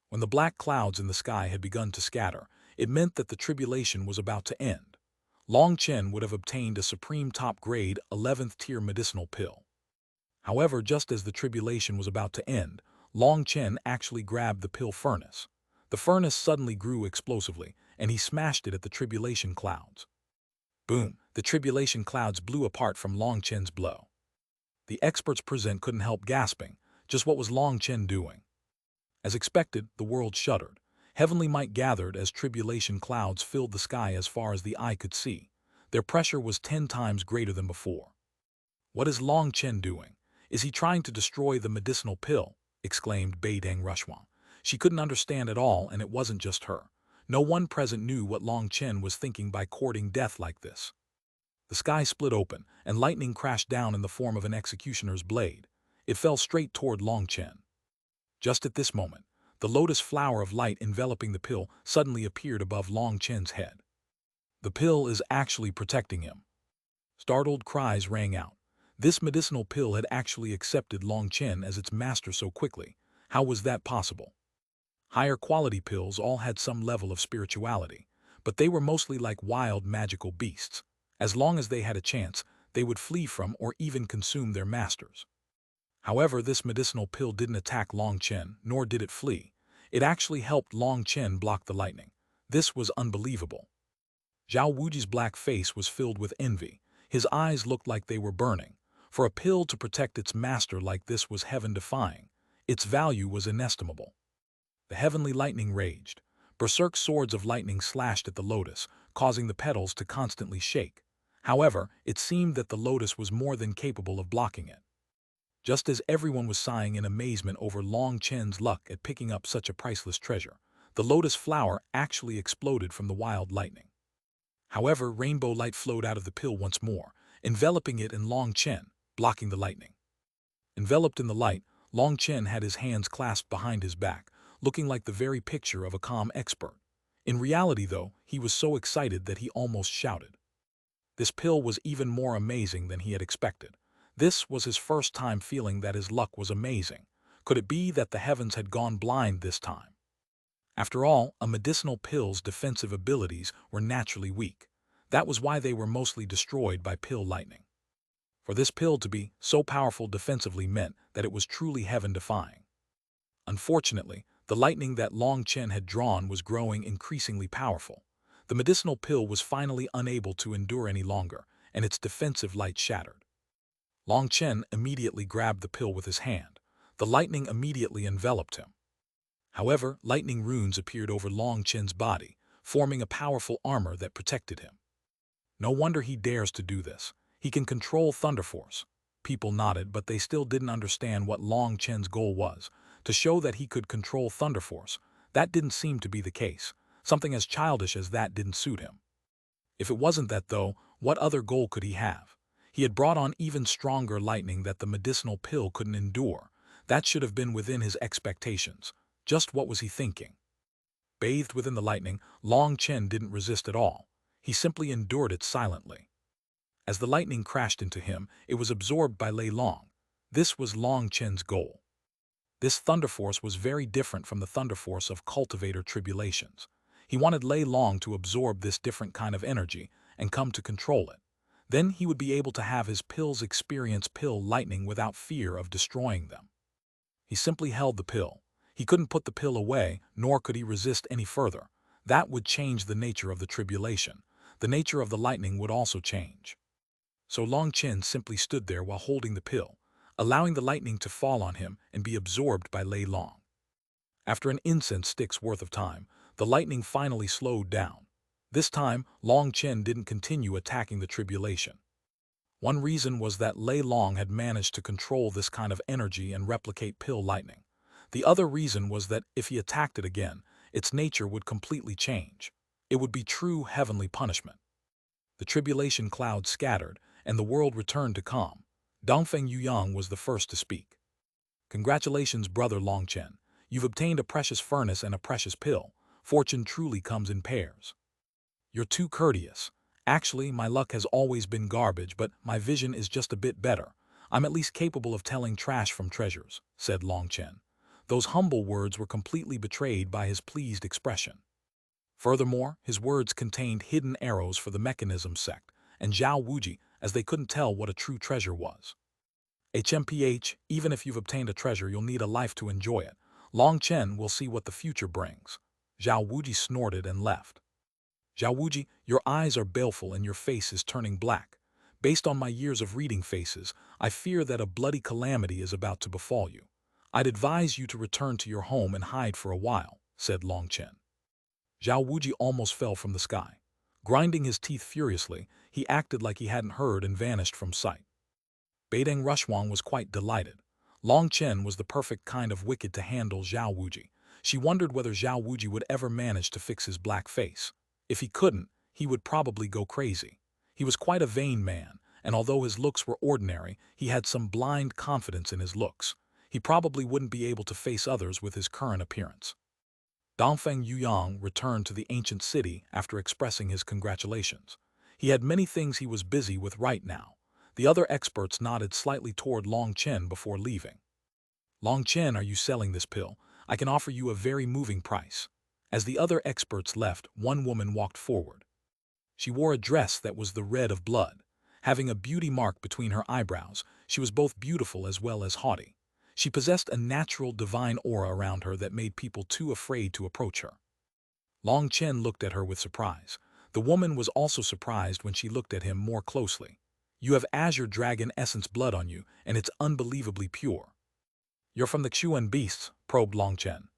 When the black clouds in the sky had begun to scatter, it meant that the tribulation was about to end. Long Chen would have obtained a supreme top-grade 11th tier medicinal pill. However, just as the tribulation was about to end, Long Chen actually grabbed the pill furnace. The furnace suddenly grew explosively, and he smashed it at the tribulation clouds. Boom! The tribulation clouds blew apart from Long Chen's blow. The experts present couldn't help gasping. Just what was Long Chen doing? As expected, the world shuddered. Heavenly might gathered as tribulation clouds filled the sky as far as the eye could see. Their pressure was 10 times greater than before. What is Long Chen doing? Is he trying to destroy the medicinal pill? Exclaimed Beidang Xuanhuan. She couldn't understand at all, and it wasn't just her. No one present knew what Long Chen was thinking by courting death like this. The sky split open, and lightning crashed down in the form of an executioner's blade. It fell straight toward Long Chen. Just at this moment, the lotus flower of light enveloping the pill suddenly appeared above Long Chen's head. The pill is actually protecting him. Startled cries rang out. This medicinal pill had actually accepted Long Chen as its master so quickly. How was that possible? Higher quality pills all had some level of spirituality, but they were mostly like wild magical beasts. As long as they had a chance, they would flee from or even consume their masters. However, this medicinal pill didn't attack Long Chen, nor did it flee. It actually helped Long Chen block the lightning. This was unbelievable. Zhao Wuji's black face was filled with envy. His eyes looked like they were burning. For a pill to protect its master like this was heaven-defying. Its value was inestimable. The heavenly lightning raged. Berserk swords of lightning slashed at the lotus, causing the petals to constantly shake. However, it seemed that the lotus was more than capable of blocking it. Just as everyone was sighing in amazement over Long Chen's luck at picking up such a priceless treasure, the lotus flower actually exploded from the wild lightning. However, rainbow light flowed out of the pill once more, enveloping it in Long Chen, blocking the lightning. Enveloped in the light, Long Chen had his hands clasped behind his back, looking like the very picture of a calm expert. In reality, though, he was so excited that he almost shouted. This pill was even more amazing than he had expected. This was his first time feeling that his luck was amazing. Could it be that the heavens had gone blind this time? After all, a medicinal pill's defensive abilities were naturally weak. That was why they were mostly destroyed by pill lightning. For this pill to be so powerful defensively meant that it was truly heaven-defying. Unfortunately, the lightning that Long Chen had drawn was growing increasingly powerful. The medicinal pill was finally unable to endure any longer, and its defensive light shattered. Long Chen immediately grabbed the pill with his hand. The lightning immediately enveloped him. However, lightning runes appeared over Long Chen's body, forming a powerful armor that protected him. No wonder he dares to do this. He can control Thunder Force. People nodded, but they still didn't understand what Long Chen's goal was. To show that he could control Thunder Force, that didn't seem to be the case. Something as childish as that didn't suit him. If it wasn't that, though, what other goal could he have? He had brought on even stronger lightning that the medicinal pill couldn't endure. That should have been within his expectations. Just what was he thinking? Bathed within the lightning, Long Chen didn't resist at all. He simply endured it silently. As the lightning crashed into him, it was absorbed by Lei Long. This was Long Chen's goal. This Thunder Force was very different from the Thunder Force of Cultivator Tribulations. He wanted Lei Long to absorb this different kind of energy and come to control it. Then he would be able to have his pills experience pill lightning without fear of destroying them. He simply held the pill. He couldn't put the pill away, nor could he resist any further. That would change the nature of the tribulation. The nature of the lightning would also change. So Long Chen simply stood there while holding the pill, allowing the lightning to fall on him and be absorbed by Lei Long. After an incense stick's worth of time, the lightning finally slowed down. This time, Long Chen didn't continue attacking the tribulation. One reason was that Lei Long had managed to control this kind of energy and replicate pill lightning. The other reason was that if he attacked it again, its nature would completely change. It would be true heavenly punishment. The tribulation cloud scattered, and the world returned to calm. Dongfeng Yuyang was the first to speak. Congratulations, brother Long Chen. You've obtained a precious furnace and a precious pill. Fortune truly comes in pairs. You're too courteous. Actually, my luck has always been garbage, but my vision is just a bit better. I'm at least capable of telling trash from treasures, said Long Chen. Those humble words were completely betrayed by his pleased expression. Furthermore, his words contained hidden arrows for the mechanism sect, and Zhao Wuji, as they couldn't tell what a true treasure was. HMPH, even if you've obtained a treasure, you'll need a life to enjoy it. Long Chen will see what the future brings. Zhao Wuji snorted and left. Zhao Wuji, your eyes are baleful and your face is turning black. Based on my years of reading faces, I fear that a bloody calamity is about to befall you. I'd advise you to return to your home and hide for a while, said Long Chen. Zhao Wuji almost fell from the sky. Grinding his teeth furiously, he acted like he hadn't heard and vanished from sight. Beideng Rushwang was quite delighted. Long Chen was the perfect kind of wicked to handle Zhao Wuji. She wondered whether Zhao Wuji would ever manage to fix his black face. If he couldn't, he would probably go crazy. He was quite a vain man, and although his looks were ordinary, he had some blind confidence in his looks. He probably wouldn't be able to face others with his current appearance. Dongfeng Yuyang returned to the ancient city after expressing his congratulations. He had many things he was busy with right now. The other experts nodded slightly toward Long Chen before leaving. Long Chen, are you selling this pill? I can offer you a very moving price. As the other experts left, one woman walked forward. She wore a dress that was the red of blood. Having a beauty mark between her eyebrows, she was both beautiful as well as haughty. She possessed a natural divine aura around her that made people too afraid to approach her. Long Chen looked at her with surprise. The woman was also surprised when she looked at him more closely. You have azure dragon essence blood on you, and it's unbelievably pure. You're from the Xuanhuan beasts, probed Long Chen.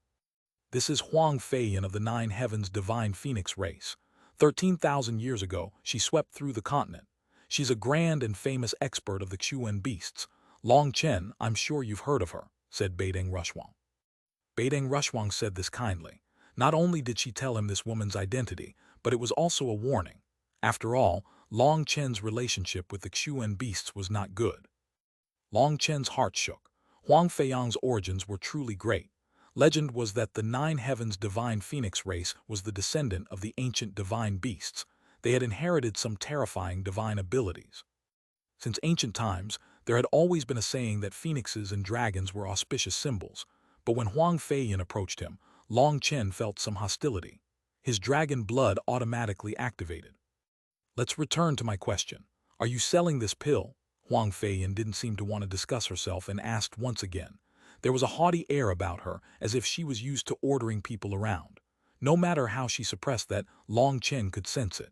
This is Huang Feiyan of the Nine Heavens divine phoenix race. 13,000 years ago, she swept through the continent. She's a grand and famous expert of the Xuanhuan beasts. Long Chen, I'm sure you've heard of her, said Beideng Rushwang. Beideng Rushwang said this kindly. Not only did she tell him this woman's identity, but it was also a warning. After all, Long Chen's relationship with the Xuanhuan beasts was not good. Long Chen's heart shook. Huang Feiyang's origins were truly great. Legend was that the Nine Heavens divine phoenix race was the descendant of the ancient divine beasts. They had inherited some terrifying divine abilities. Since ancient times, there had always been a saying that phoenixes and dragons were auspicious symbols. But when Huang Feiyan approached him, Long Chen felt some hostility. His dragon blood automatically activated. Let's return to my question. Are you selling this pill? Huang Feiyan didn't seem to want to discuss herself and asked once again. There was a haughty air about her, as if she was used to ordering people around. No matter how she suppressed that, Long Chen could sense it.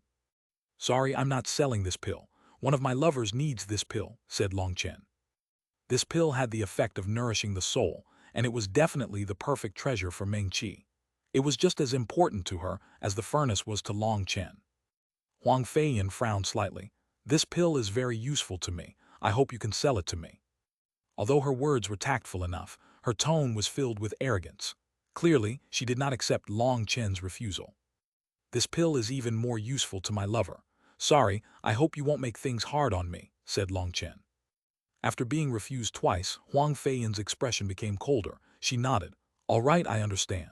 Sorry, I'm not selling this pill. One of my lovers needs this pill, said Long Chen. This pill had the effect of nourishing the soul, and it was definitely the perfect treasure for Meng Qi. It was just as important to her as the furnace was to Long Chen. Huang Feiyan frowned slightly. This pill is very useful to me. I hope you can sell it to me. Although her words were tactful enough, her tone was filled with arrogance. Clearly, she did not accept Long Chen's refusal. This pill is even more useful to my lover. Sorry, I hope you won't make things hard on me, said Long Chen. After being refused twice, Huang Feiyan's expression became colder. She nodded. All right, I understand.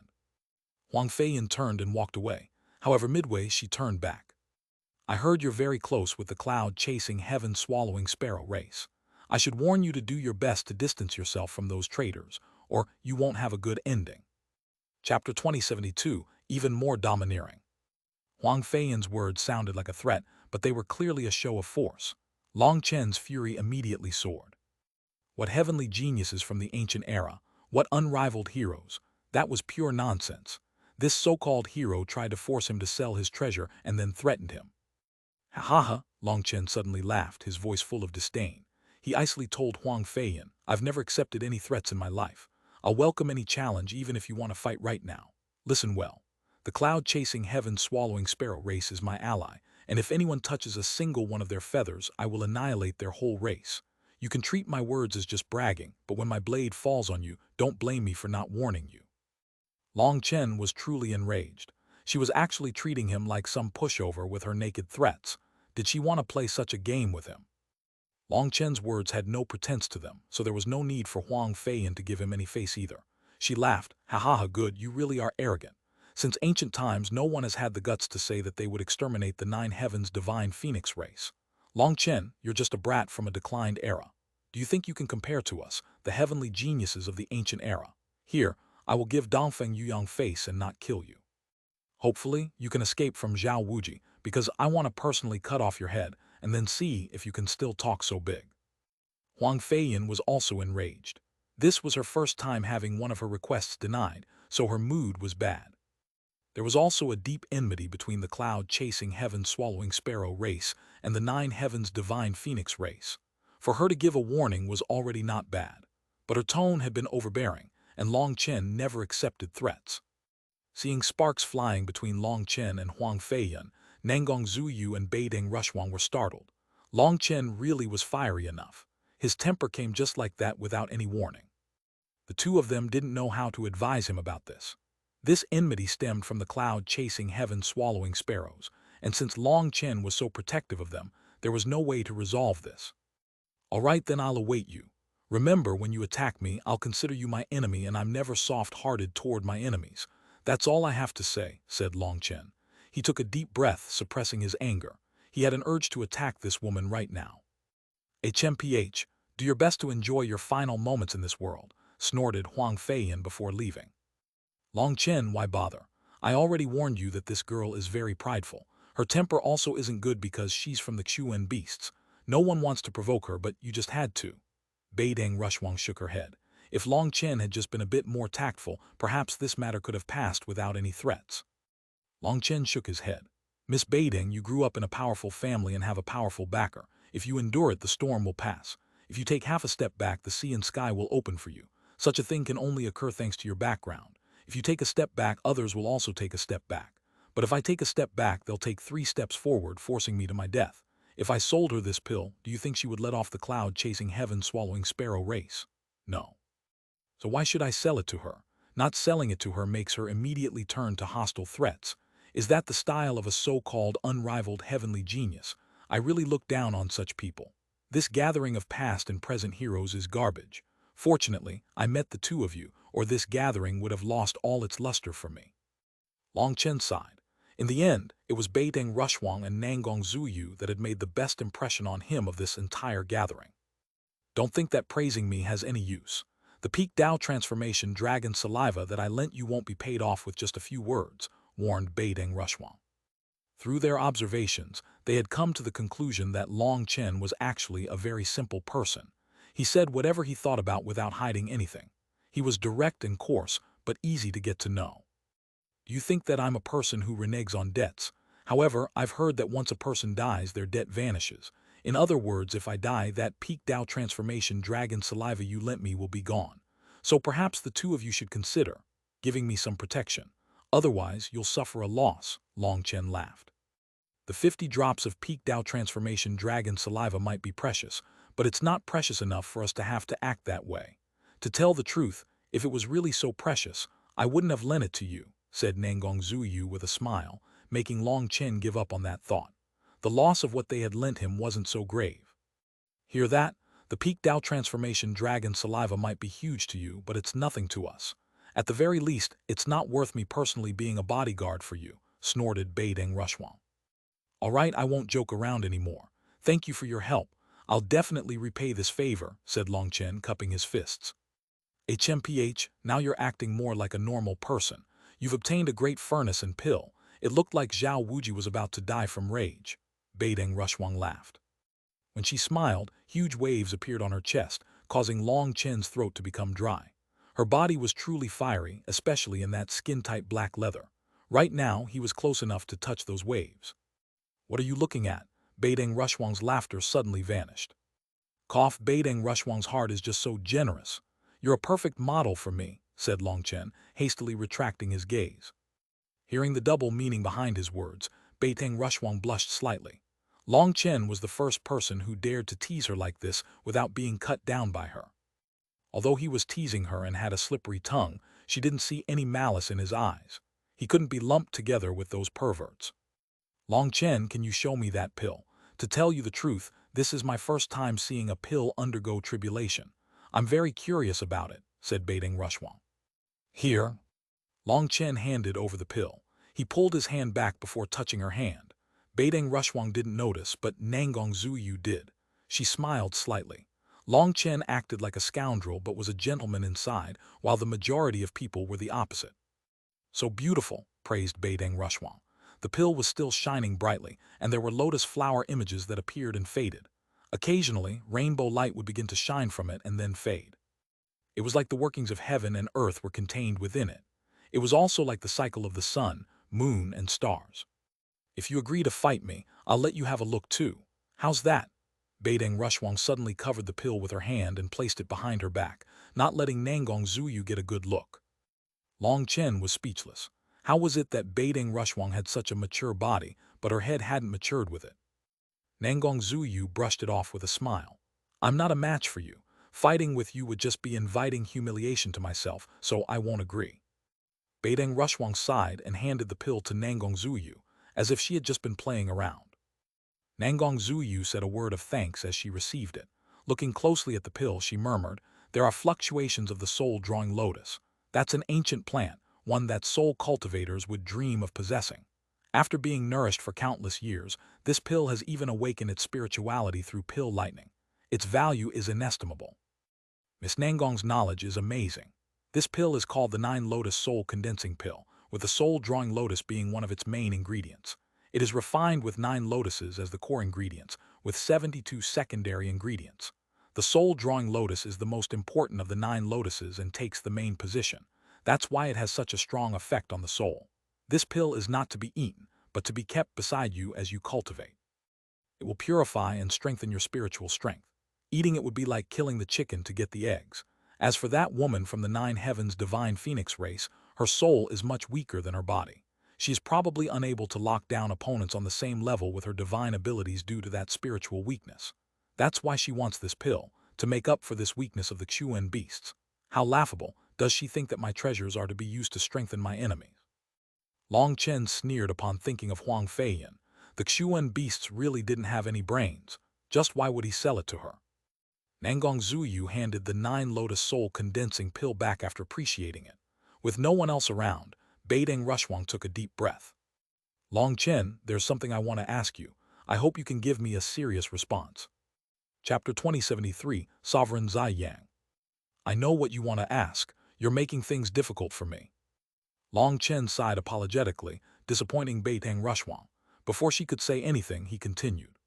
Huang Feiyan turned and walked away. However, midway she turned back. I heard you're very close with the cloud-chasing, heaven-swallowing sparrow race. I should warn you to do your best to distance yourself from those traitors, or you won't have a good ending. Chapter 2072, even more domineering. Huang Feiyan's words sounded like a threat, but they were clearly a show of force. Long Chen's fury immediately soared. What heavenly geniuses from the ancient era, what unrivaled heroes. That was pure nonsense. This so-called hero tried to force him to sell his treasure and then threatened him. Ha ha ha, Long Chen suddenly laughed, his voice full of disdain. He icily told Huang Feiyan, I've never accepted any threats in my life. I'll welcome any challenge even if you want to fight right now. Listen well. The cloud-chasing, heaven-swallowing sparrow race is my ally, and if anyone touches a single one of their feathers, I will annihilate their whole race. You can treat my words as just bragging, but when my blade falls on you, don't blame me for not warning you. Long Chen was truly enraged. She was actually treating him like some pushover with her naked threats. Did she want to play such a game with him? Long Chen's words had no pretense to them, so there was no need for Huang Feiyan to give him any face either. She laughed. Ha ha ha, good, you really are arrogant. Since ancient times, no one has had the guts to say that they would exterminate the Nine Heavens divine phoenix race. Long Chen, you're just a brat from a declined era. Do you think you can compare to us, the heavenly geniuses of the ancient era? Here, I will give Dongfeng Yuyang face and not kill you. Hopefully, you can escape from Zhao Wuji, because I want to personally cut off your head and then see if you can still talk so big. Huang Feiyan was also enraged. This was her first time having one of her requests denied, so her mood was bad. There was also a deep enmity between the cloud-chasing heaven-swallowing sparrow race and the nine heavens divine phoenix race. For her to give a warning was already not bad, but her tone had been overbearing, and Long Chen never accepted threats. Seeing sparks flying between Long Chen and Huang Feiyan, Nangong Zuyu and Beiding Rushwang were startled. Long Chen really was fiery enough. His temper came just like that without any warning. The two of them didn't know how to advise him about this. This enmity stemmed from the cloud-chasing heaven-swallowing sparrows, and since Long Chen was so protective of them, there was no way to resolve this. All right, then I'll await you. Remember, when you attack me, I'll consider you my enemy, and I'm never soft-hearted toward my enemies. That's all I have to say, said Long Chen. He took a deep breath, suppressing his anger. He had an urge to attack this woman right now. HMPH, do your best to enjoy your final moments in this world, snorted Huang Feiyan before leaving. Long Chen, why bother? I already warned you that this girl is very prideful. Her temper also isn't good because she's from the Xuanhuan beasts. No one wants to provoke her, but you just had to. Beiding Rushwang shook her head. If Long Chen had just been a bit more tactful, perhaps this matter could have passed without any threats. Long Chen shook his head. Miss Beiding, you grew up in a powerful family and have a powerful backer. If you endure it, the storm will pass. If you take half a step back, the sea and sky will open for you. Such a thing can only occur thanks to your background. If you take a step back, others will also take a step back. But if I take a step back, they'll take 3 steps forward, forcing me to my death. If I sold her this pill, do you think she would let off the cloud-chasing heaven-swallowing sparrow race? No. So why should I sell it to her? Not selling it to her makes her immediately turn to hostile threats. Is that the style of a so-called unrivaled heavenly genius? I really look down on such people. This gathering of past and present heroes is garbage. Fortunately, I met the two of you, or this gathering would have lost all its luster for me. Long Chen sighed. In the end, it was Beiding Rushwang and Nangong Zuyu that had made the best impression on him of this entire gathering. Don't think that praising me has any use. The peak Dao transformation dragon saliva that I lent you won't be paid off with just a few words, warned Beiding Rushwang. Through their observations, they had come to the conclusion that Long Chen was actually a very simple person. He said whatever he thought about without hiding anything. He was direct and coarse, but easy to get to know. You think that I'm a person who reneges on debts. However, I've heard that once a person dies, their debt vanishes. In other words, if I die, that peak Dao transformation dragon saliva you lent me will be gone. So perhaps the two of you should consider giving me some protection. Otherwise, you'll suffer a loss, Long Chen laughed. The 50 drops of peak Dao transformation dragon saliva might be precious, but it's not precious enough for us to have to act that way. To tell the truth, if it was really so precious, I wouldn't have lent it to you, said Nangong Zuyu with a smile, making Long Chen give up on that thought. The loss of what they had lent him wasn't so grave. Hear that? The peak Dao transformation dragon saliva might be huge to you, but it's nothing to us. At the very least, it's not worth me personally being a bodyguard for you, snorted Beiding Rushwang. All right, I won't joke around anymore. Thank you for your help. I'll definitely repay this favor, said Long Chen, cupping his fists. HMPH, now you're acting more like a normal person. You've obtained a great furnace and pill. It looked like Zhao Wuji was about to die from rage. Beiding Rushwang laughed. When she smiled, huge waves appeared on her chest, causing Long Chen's throat to become dry. Her body was truly fiery, especially in that skin-tight black leather. Right now, he was close enough to touch those waves. What are you looking at? Beiding Rushwang's laughter suddenly vanished. Cough, Beiding Rushwang's heart is just so generous. You're a perfect model for me, said Long Chen, hastily retracting his gaze. Hearing the double meaning behind his words, Beiding Rushwang blushed slightly. Long Chen was the first person who dared to tease her like this without being cut down by her. Although he was teasing her and had a slippery tongue, she didn't see any malice in his eyes. He couldn't be lumped together with those perverts. Long Chen, can you show me that pill? To tell you the truth, this is my first time seeing a pill undergo tribulation. I'm very curious about it, said Beiding Rushwang. Here. Long Chen handed over the pill. He pulled his hand back before touching her hand. Beiding Rushwang didn't notice, but Nangong Zuyu did. She smiled slightly. Long Chen acted like a scoundrel but was a gentleman inside, while the majority of people were the opposite. So beautiful, praised Beideng Rushuang. The pill was still shining brightly, and there were lotus flower images that appeared and faded. Occasionally, rainbow light would begin to shine from it and then fade. It was like the workings of heaven and earth were contained within it. It was also like the cycle of the sun, moon, and stars. If you agree to fight me, I'll let you have a look too. How's that? Beideng Rushuang suddenly covered the pill with her hand and placed it behind her back, not letting Nangong Zuyu get a good look. Long Chen was speechless. How was it that Beideng Rushuang had such a mature body, but her head hadn't matured with it? Nangong Zuyu brushed it off with a smile. I'm not a match for you. Fighting with you would just be inviting humiliation to myself, so I won't agree. Beideng Rushuang sighed and handed the pill to Nangong Zuyu, as if she had just been playing around. Nangong Zuyu said a word of thanks as she received it. Looking closely at the pill, she murmured, "There are fluctuations of the soul drawing lotus. That's an ancient plant, one that soul cultivators would dream of possessing. After being nourished for countless years, this pill has even awakened its spirituality through pill lightning. Its value is inestimable." Miss Nangong's knowledge is amazing. This pill is called the Nine Lotus Soul Condensing Pill, with the soul-drawing lotus being one of its main ingredients. It is refined with 9 lotuses as the core ingredients, with 72 secondary ingredients. The soul-drawing lotus is the most important of the 9 lotuses and takes the main position. That's why it has such a strong effect on the soul. This pill is not to be eaten, but to be kept beside you as you cultivate. It will purify and strengthen your spiritual strength. Eating it would be like killing the chicken to get the eggs. As for that woman from the 9 heavens divine phoenix race, her soul is much weaker than her body. She is probably unable to lock down opponents on the same level with her divine abilities due to that spiritual weakness. That's why she wants this pill, to make up for this weakness of the Xuanhuan beasts. How laughable, does she think that my treasures are to be used to strengthen my enemies? Long Chen sneered upon thinking of Huang Feiyan. The Xuanhuan beasts really didn't have any brains. Just why would he sell it to her? Nangong Zuyu handed the 9 Lotus Soul condensing pill back after appreciating it. With no one else around, Beideng Rushuang took a deep breath. Long Chen, there's something I want to ask you. I hope you can give me a serious response. Chapter 2073, Sovereign Zai Yang. I know what you want to ask. You're making things difficult for me. Long Chen sighed apologetically, disappointing Beideng Rushuang. Before she could say anything, he continued.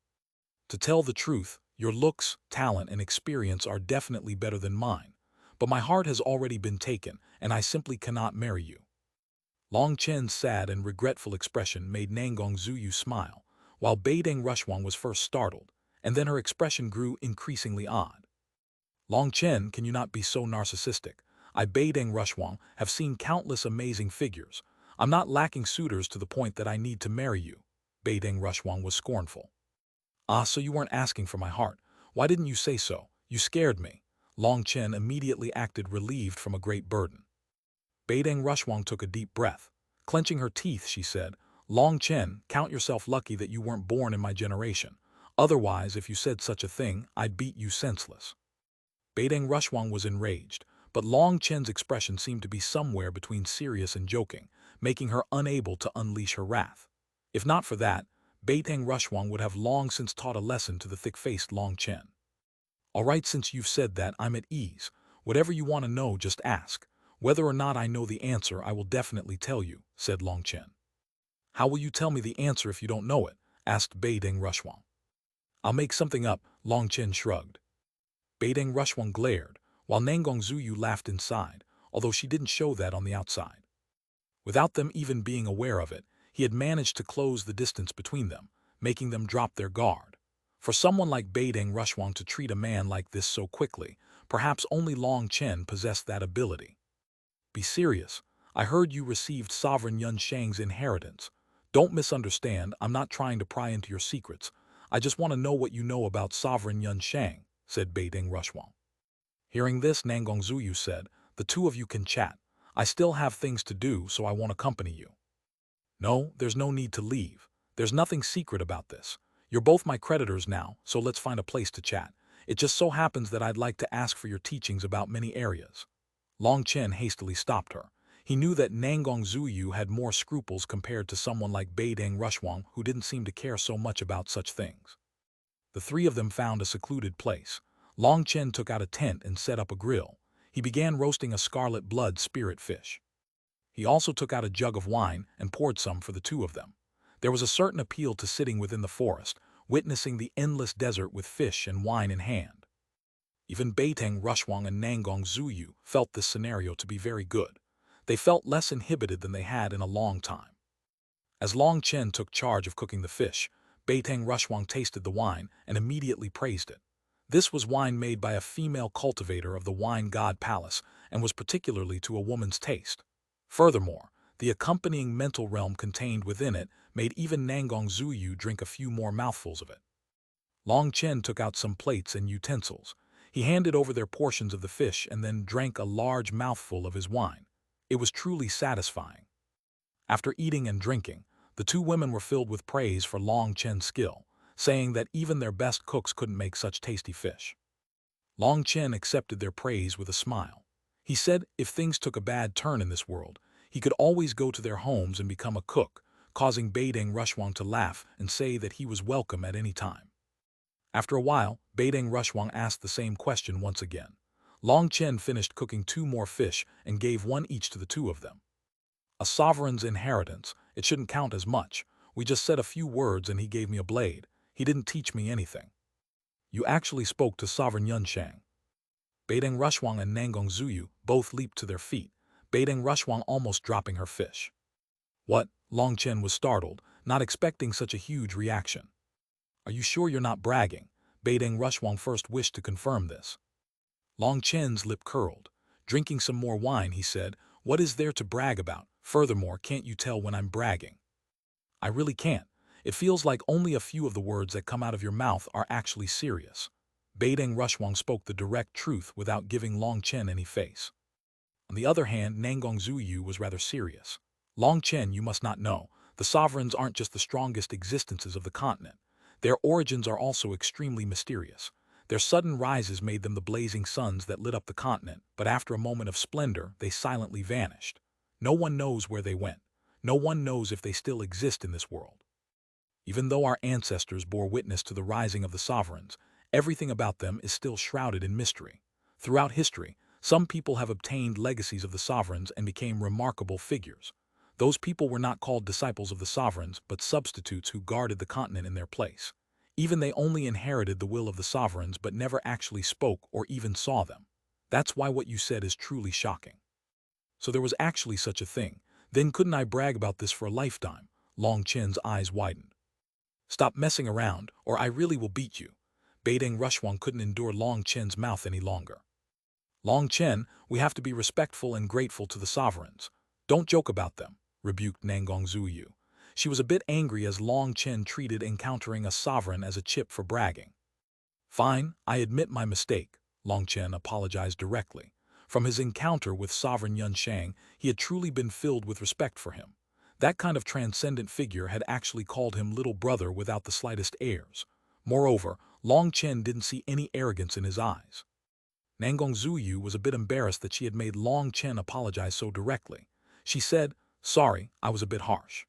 To tell the truth, your looks, talent, and experience are definitely better than mine, but my heart has already been taken, and I simply cannot marry you. Long Chen's sad and regretful expression made Nangong Zuyu smile, while Beideng Rushuang was first startled, and then her expression grew increasingly odd. Long Chen, can you not be so narcissistic? I, Beideng Rushuang, have seen countless amazing figures. I'm not lacking suitors to the point that I need to marry you. Beideng Rushuang was scornful. Ah, so you weren't asking for my heart. Why didn't you say so? You scared me. Long Chen immediately acted relieved from a great burden. Beideng Rushuang took a deep breath. Clenching her teeth, she said, Long Chen, count yourself lucky that you weren't born in my generation. Otherwise, if you said such a thing, I'd beat you senseless. Beideng Rushuang was enraged, but Long Chen's expression seemed to be somewhere between serious and joking, making her unable to unleash her wrath. If not for that, Beideng Rushuang would have long since taught a lesson to the thick-faced Long Chen. All right, since you've said that, I'm at ease. Whatever you want to know, just ask. Whether or not I know the answer, I will definitely tell you, said Long Chen. How will you tell me the answer if you don't know it? Asked Beideng Rushuang. I'll make something up, Long Chen shrugged. Beideng Rushuang glared, while Nangong Zuyu laughed inside, although she didn't show that on the outside. Without them even being aware of it, he had managed to close the distance between them, making them drop their guard. For someone like Beideng Rushuang to treat a man like this so quickly, perhaps only Long Chen possessed that ability. Be serious. I heard you received Sovereign Yun Shang's inheritance. Don't misunderstand, I'm not trying to pry into your secrets. I just want to know what you know about Sovereign Yun Shang, said Beideng Rushuang. Hearing this, Nangong Zuyu said, the two of you can chat. I still have things to do, so I won't accompany you. No, there's no need to leave. There's nothing secret about this. You're both my creditors now, so let's find a place to chat. It just so happens that I'd like to ask for your teachings about many areas. Long Chen hastily stopped her. He knew that Nangong Zuyu had more scruples compared to someone like Beideng Rushuang, who didn't seem to care so much about such things. The three of them found a secluded place. Long Chen took out a tent and set up a grill. He began roasting a scarlet blood spirit fish. He also took out a jug of wine and poured some for the two of them. There was a certain appeal to sitting within the forest, witnessing the endless desert with fish and wine in hand. Even Beiteng Rushwang and Nangong Zuyu felt this scenario to be very good. They felt less inhibited than they had in a long time. As Long Chen took charge of cooking the fish, Beiteng Rushwang tasted the wine and immediately praised it. This was wine made by a female cultivator of the wine god Palace and was particularly to a woman's taste. Furthermore, the accompanying mental realm contained within it made even Nangong Zuyu drink a few more mouthfuls of it. Long Chen took out some plates and utensils. He handed over their portions of the fish and then drank a large mouthful of his wine. It was truly satisfying. After eating and drinking, the two women were filled with praise for Long Chen's skill, saying that even their best cooks couldn't make such tasty fish. Long Chen accepted their praise with a smile. He said if things took a bad turn in this world, he could always go to their homes and become a cook, causing Beideng Rushwang to laugh and say that he was welcome at any time. After a while, Beideng Rushwang asked the same question once again. Long Chen finished cooking 2 more fish and gave 1 each to the 2 of them. A sovereign's inheritance, it shouldn't count as much. We just said a few words and he gave me a blade. He didn't teach me anything. You actually spoke to Sovereign Yunshang. Beideng Rushwang and Nangong Zuyu both leaped to their feet, Beideng Rushwang almost dropping her fish. What? Long Chen was startled, not expecting such a huge reaction. Are you sure you're not bragging? Beideng Rushwang first wished to confirm this. Long Chen's lip curled. Drinking some more wine, he said, what is there to brag about? Furthermore, can't you tell when I'm bragging? I really can't. It feels like only a few of the words that come out of your mouth are actually serious. Beideng Rushwang spoke the direct truth without giving Long Chen any face. On the other hand, Nangong Zuyu was rather serious. Long Chen, you must not know, the sovereigns aren't just the strongest existences of the continent. Their origins are also extremely mysterious. Their sudden rises made them the blazing suns that lit up the continent, but after a moment of splendor, they silently vanished. No one knows where they went. No one knows if they still exist in this world. Even though our ancestors bore witness to the rising of the sovereigns, everything about them is still shrouded in mystery. Throughout history, some people have obtained legacies of the sovereigns and became remarkable figures. Those people were not called disciples of the sovereigns, but substitutes who guarded the continent in their place. Even they only inherited the will of the sovereigns but never actually spoke or even saw them. That's why what you said is truly shocking. So there was actually such a thing. Then couldn't I brag about this for a lifetime? Long Chen's eyes widened. Stop messing around, or I really will beat you. Beideng Rushwang couldn't endure Long Chen's mouth any longer. Long Chen, we have to be respectful and grateful to the sovereigns. Don't joke about them, rebuked Nangong Zuyu. She was a bit angry as Long Chen treated encountering a sovereign as a chip for bragging. Fine, I admit my mistake, Long Chen apologized directly. From his encounter with Sovereign Yunshang, he had truly been filled with respect for him. That kind of transcendent figure had actually called him little brother without the slightest airs. Moreover, Long Chen didn't see any arrogance in his eyes. Nangong Zuyu was a bit embarrassed that she had made Long Chen apologize so directly. She said, sorry, I was a bit harsh.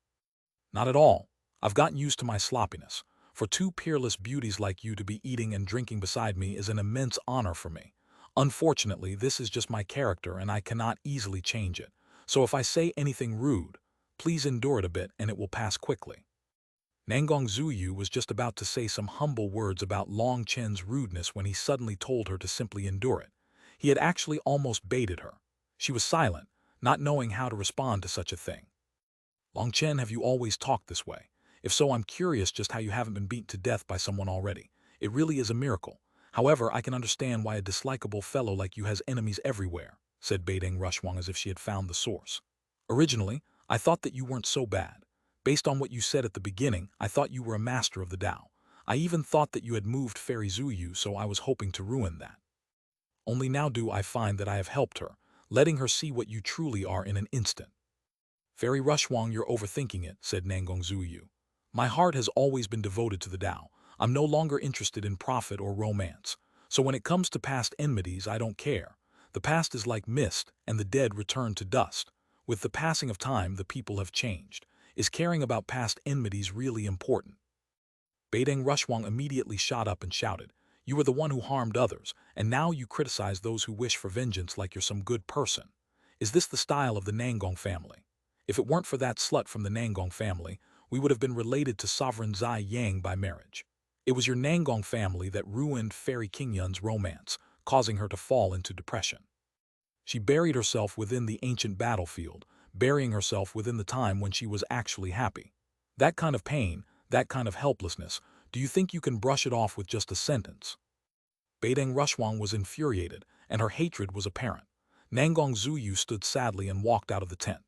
Not at all. I've gotten used to my sloppiness. For 2 peerless beauties like you to be eating and drinking beside me is an immense honor for me. Unfortunately, this is just my character and I cannot easily change it. So if I say anything rude, please endure it a bit and it will pass quickly. Nangong Zuyu was just about to say some humble words about Long Chen's rudeness when he suddenly told her to simply endure it. He had actually almost baited her. She was silent, not knowing how to respond to such a thing. Long Chen, have you always talked this way? If so, I'm curious just how you haven't been beaten to death by someone already. It really is a miracle. However, I can understand why a dislikable fellow like you has enemies everywhere, said Beideng Rushwang as if she had found the source. Originally, I thought that you weren't so bad. Based on what you said at the beginning, I thought you were a master of the Tao. I even thought that you had moved Fairy Zuyu, so I was hoping to ruin that. Only now do I find that I have helped her, letting her see what you truly are in an instant. Fairy Rushwang, you're overthinking it, said Nangong Zuyu. My heart has always been devoted to the Tao. I'm no longer interested in profit or romance. So when it comes to past enmities, I don't care. The past is like mist, and the dead return to dust. With the passing of time, the people have changed. Is caring about past enmities really important? Beideng Rushwang immediately shot up and shouted, You were the one who harmed others, and now you criticize those who wish for vengeance like you're some good person. Is this the style of the Nangong family? If it weren't for that slut from the Nangong family, we would have been related to Sovereign Zai Yang by marriage. It was your Nangong family that ruined Fairy Qingyun's romance, causing her to fall into depression. She buried herself within the ancient battlefield, burying herself within the time when she was actually happy. That kind of pain, that kind of helplessness, do you think you can brush it off with just a sentence? Beideng Rushuang was infuriated, and her hatred was apparent. Nangong Zuyu stood sadly and walked out of the tent.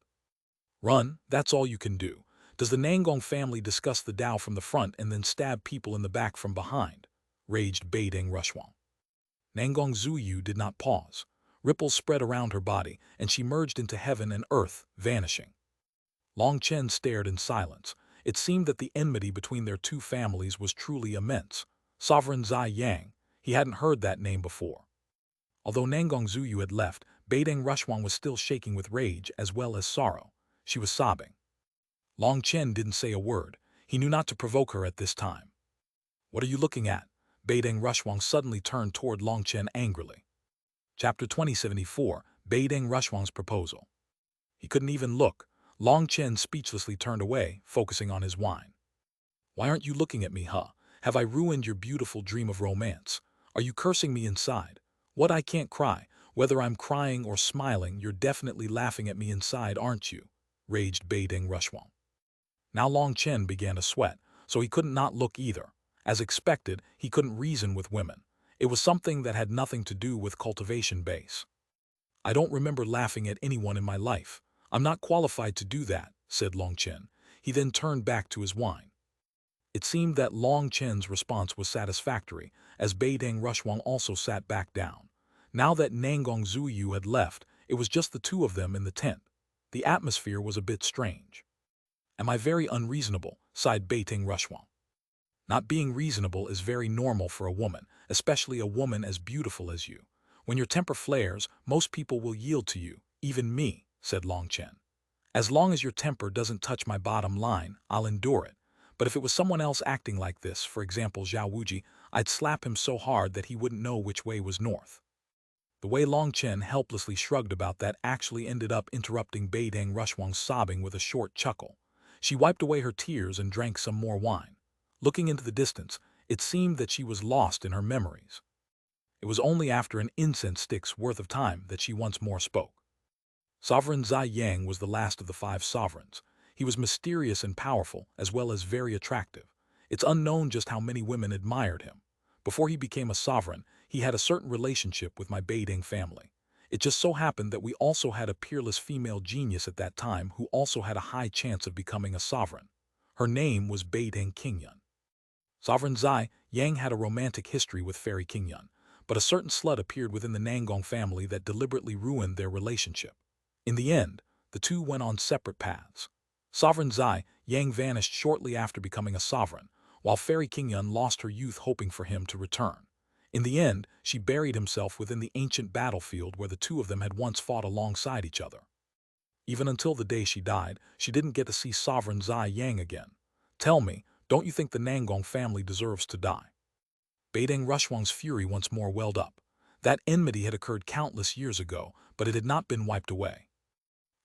Run, that's all you can do. Does the Nangong family discuss the Tao from the front and then stab people in the back from behind? Raged Beideng Rushuang. Nangong Zuyu did not pause. Ripples spread around her body, and she merged into heaven and earth, vanishing. Long Chen stared in silence. It seemed that the enmity between their two families was truly immense. Sovereign Zai Yang, he hadn't heard that name before. Although Nangong Zuyu had left, Beideng Rushuang was still shaking with rage as well as sorrow. She was sobbing. Long Chen didn't say a word. He knew not to provoke her at this time. What are you looking at? Beideng Rushuang suddenly turned toward Long Chen angrily. Chapter 2074, Beideng Rushuang's Proposal. He couldn't even look. Long Chen speechlessly turned away, focusing on his wine. Why aren't you looking at me, huh? Have I ruined your beautiful dream of romance? Are you cursing me inside? What, I can't cry? Whether I'm crying or smiling, you're definitely laughing at me inside, aren't you? Raged Beideng Rushuang. Now Long Chen began to sweat, so he couldn't not look either. As expected, he couldn't reason with women. It was something that had nothing to do with cultivation base. I don't remember laughing at anyone in my life. I'm not qualified to do that, said Long Chen. He then turned back to his wine. It seemed that Long Chen's response was satisfactory, as Beideng Rushuang also sat back down. Now that Nangong Zuyu had left, it was just the two of them in the tent. The atmosphere was a bit strange. Am I very unreasonable? Sighed Beideng Rushuang. Not being reasonable is very normal for a woman, especially a woman as beautiful as you. When your temper flares, most people will yield to you, even me, said Long Chen. As long as your temper doesn't touch my bottom line, I'll endure it. But if it was someone else acting like this, for example Zhao Wuji, I'd slap him so hard that he wouldn't know which way was north. The way Long Chen helplessly shrugged about that actually ended up interrupting Beideng Rushuang's sobbing with a short chuckle. She wiped away her tears and drank some more wine. Looking into the distance, it seemed that she was lost in her memories. It was only after an incense stick's worth of time that she once more spoke. Sovereign Zai Yang was the last of the 5 sovereigns. He was mysterious and powerful, as well as very attractive. It's unknown just how many women admired him. Before he became a sovereign, he had a certain relationship with my Beideng family. It just so happened that we also had a peerless female genius at that time who also had a high chance of becoming a sovereign. Her name was Beideng Qingyun. Sovereign Zai Yang had a romantic history with Fairy Qingyun, but a certain slut appeared within the Nangong family that deliberately ruined their relationship. In the end, the two went on separate paths. Sovereign Zai Yang vanished shortly after becoming a sovereign, while Fairy Qingyun lost her youth hoping for him to return. In the end, she buried himself within the ancient battlefield where the two of them had once fought alongside each other. Even until the day she died, she didn't get to see Sovereign Zai Yang again. Tell me, don't you think the Nangong family deserves to die? Beideng Rushuang's fury once more welled up. That enmity had occurred countless years ago, but it had not been wiped away.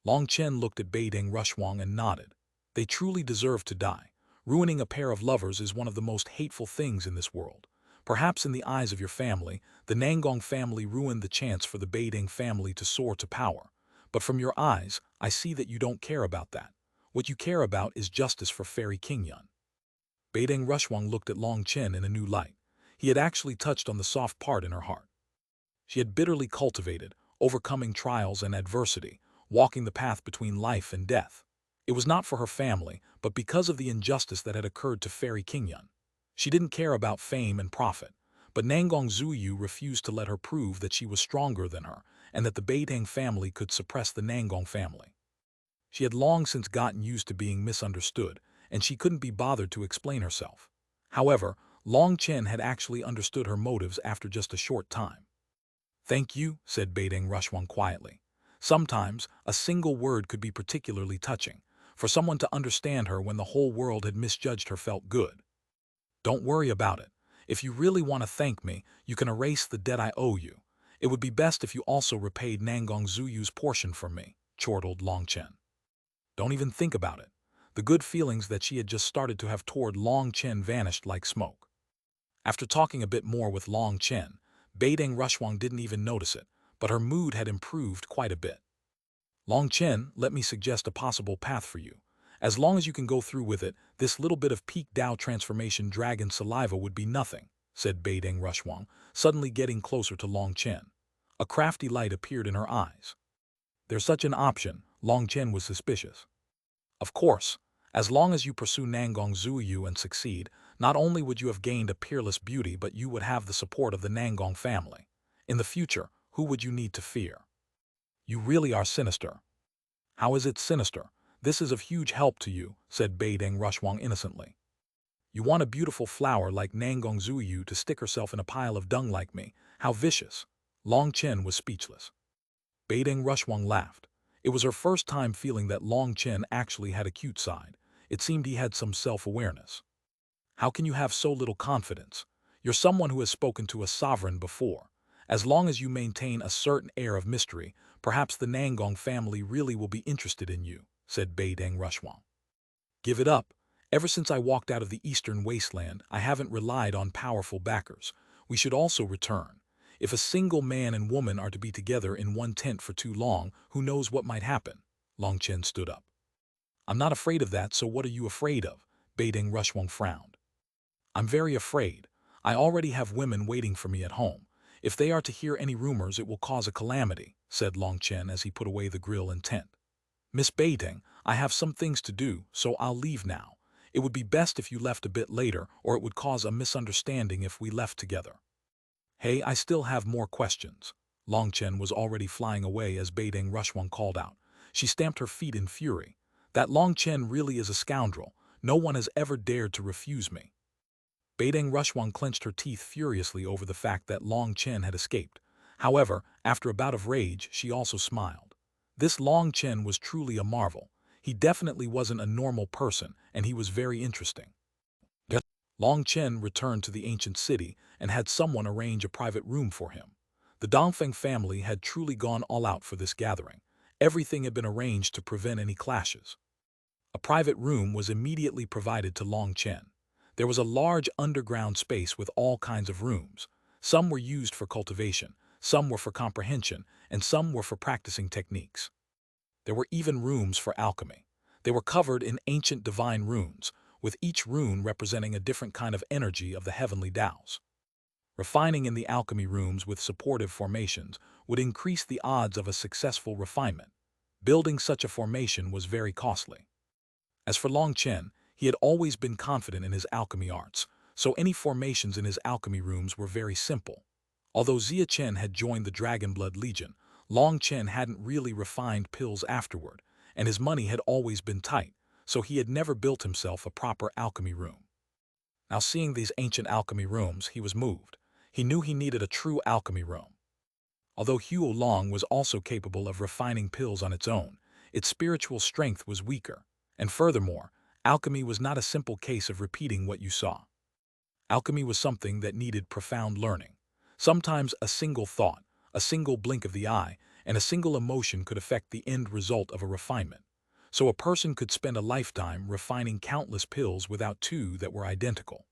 Long Chen looked at Beideng Rushuang and nodded. They truly deserve to die. Ruining a pair of lovers is one of the most hateful things in this world. Perhaps in the eyes of your family, the Nangong family ruined the chance for the Beideng family to soar to power. But from your eyes, I see that you don't care about that. What you care about is justice for Fairy Qingyun. Beideng Rushuang looked at Long Chen in a new light. He had actually touched on the soft part in her heart. She had bitterly cultivated, overcoming trials and adversity, walking the path between life and death. It was not for her family, but because of the injustice that had occurred to Fairy Qingyun. She didn't care about fame and profit, but Nangong Zuyu refused to let her prove that she was stronger than her and that the Beideng family could suppress the Nangong family. She had long since gotten used to being misunderstood, and she couldn't be bothered to explain herself. However, Long Chen had actually understood her motives after just a short time. Thank you, said Beideng Rushuang quietly. Sometimes, a single word could be particularly touching. For someone to understand her when the whole world had misjudged her felt good. Don't worry about it. If you really want to thank me, you can erase the debt I owe you. It would be best if you also repaid Nangong Zuyu's portion for me, chortled Long Chen. Don't even think about it. The good feelings that she had just started to have toward Long Chen vanished like smoke. After talking a bit more with Long Chen, Beideng Rushwang didn't even notice it, but her mood had improved quite a bit. Long Chen, let me suggest a possible path for you. As long as you can go through with it, this little bit of peak Dao transformation dragon saliva would be nothing, said Beideng Rushwang, suddenly getting closer to Long Chen. A crafty light appeared in her eyes. There's such an option, Long Chen was suspicious. Of course, as long as you pursue Nangong Zuyu and succeed, not only would you have gained a peerless beauty, but you would have the support of the Nangong family. In the future, who would you need to fear? You really are sinister. How is it sinister? This is of huge help to you, said Beideng Rushwang innocently. You want a beautiful flower like Nangong Zuyu to stick herself in a pile of dung like me. How vicious. Long Chen was speechless. Beideng Rushwang laughed. It was her first time feeling that Long Chen actually had a cute side. It seemed he had some self-awareness. How can you have so little confidence? You're someone who has spoken to a sovereign before. As long as you maintain a certain air of mystery, perhaps the Nangong family really will be interested in you, said Beideng Rushwang. Give it up. Ever since I walked out of the eastern wasteland, I haven't relied on powerful backers. We should also return. If a single man and woman are to be together in one tent for too long, who knows what might happen? Long Chen stood up. I'm not afraid of that, so what are you afraid of? Beideng Rushwang frowned. I'm very afraid. I already have women waiting for me at home. If they are to hear any rumors, it will cause a calamity, said Long Chen as he put away the grill and tent. Miss Beideng, I have some things to do, so I'll leave now. It would be best if you left a bit later, or it would cause a misunderstanding if we left together. Hey, I still have more questions. Long Chen was already flying away as Beideng Rushwang called out. She stamped her feet in fury. That Long Chen really is a scoundrel. No one has ever dared to refuse me. Beideng Rushwang clenched her teeth furiously over the fact that Long Chen had escaped. However, after a bout of rage, she also smiled. This Long Chen was truly a marvel. He definitely wasn't a normal person, and he was very interesting. Long Chen returned to the ancient city and had someone arrange a private room for him. The Dongfeng family had truly gone all out for this gathering. Everything had been arranged to prevent any clashes. A private room was immediately provided to Long Chen. There was a large underground space with all kinds of rooms. Some were used for cultivation, some were for comprehension, and some were for practicing techniques. There were even rooms for alchemy. They were covered in ancient divine runes, with each rune representing a different kind of energy of the heavenly Taos. Refining in the alchemy rooms with supportive formations would increase the odds of a successful refinement. Building such a formation was very costly. As for Long Chen, he had always been confident in his alchemy arts, so any formations in his alchemy rooms were very simple. Although Xia Chen had joined the Dragonblood Legion, Long Chen hadn't really refined pills afterward, and his money had always been tight, so he had never built himself a proper alchemy room. Now seeing these ancient alchemy rooms, he was moved. He knew he needed a true alchemy room. Although Huo Long was also capable of refining pills on its own, its spiritual strength was weaker, and furthermore, alchemy was not a simple case of repeating what you saw. Alchemy was something that needed profound learning. Sometimes a single thought, a single blink of the eye, and a single emotion could affect the end result of a refinement. So a person could spend a lifetime refining countless pills without two that were identical.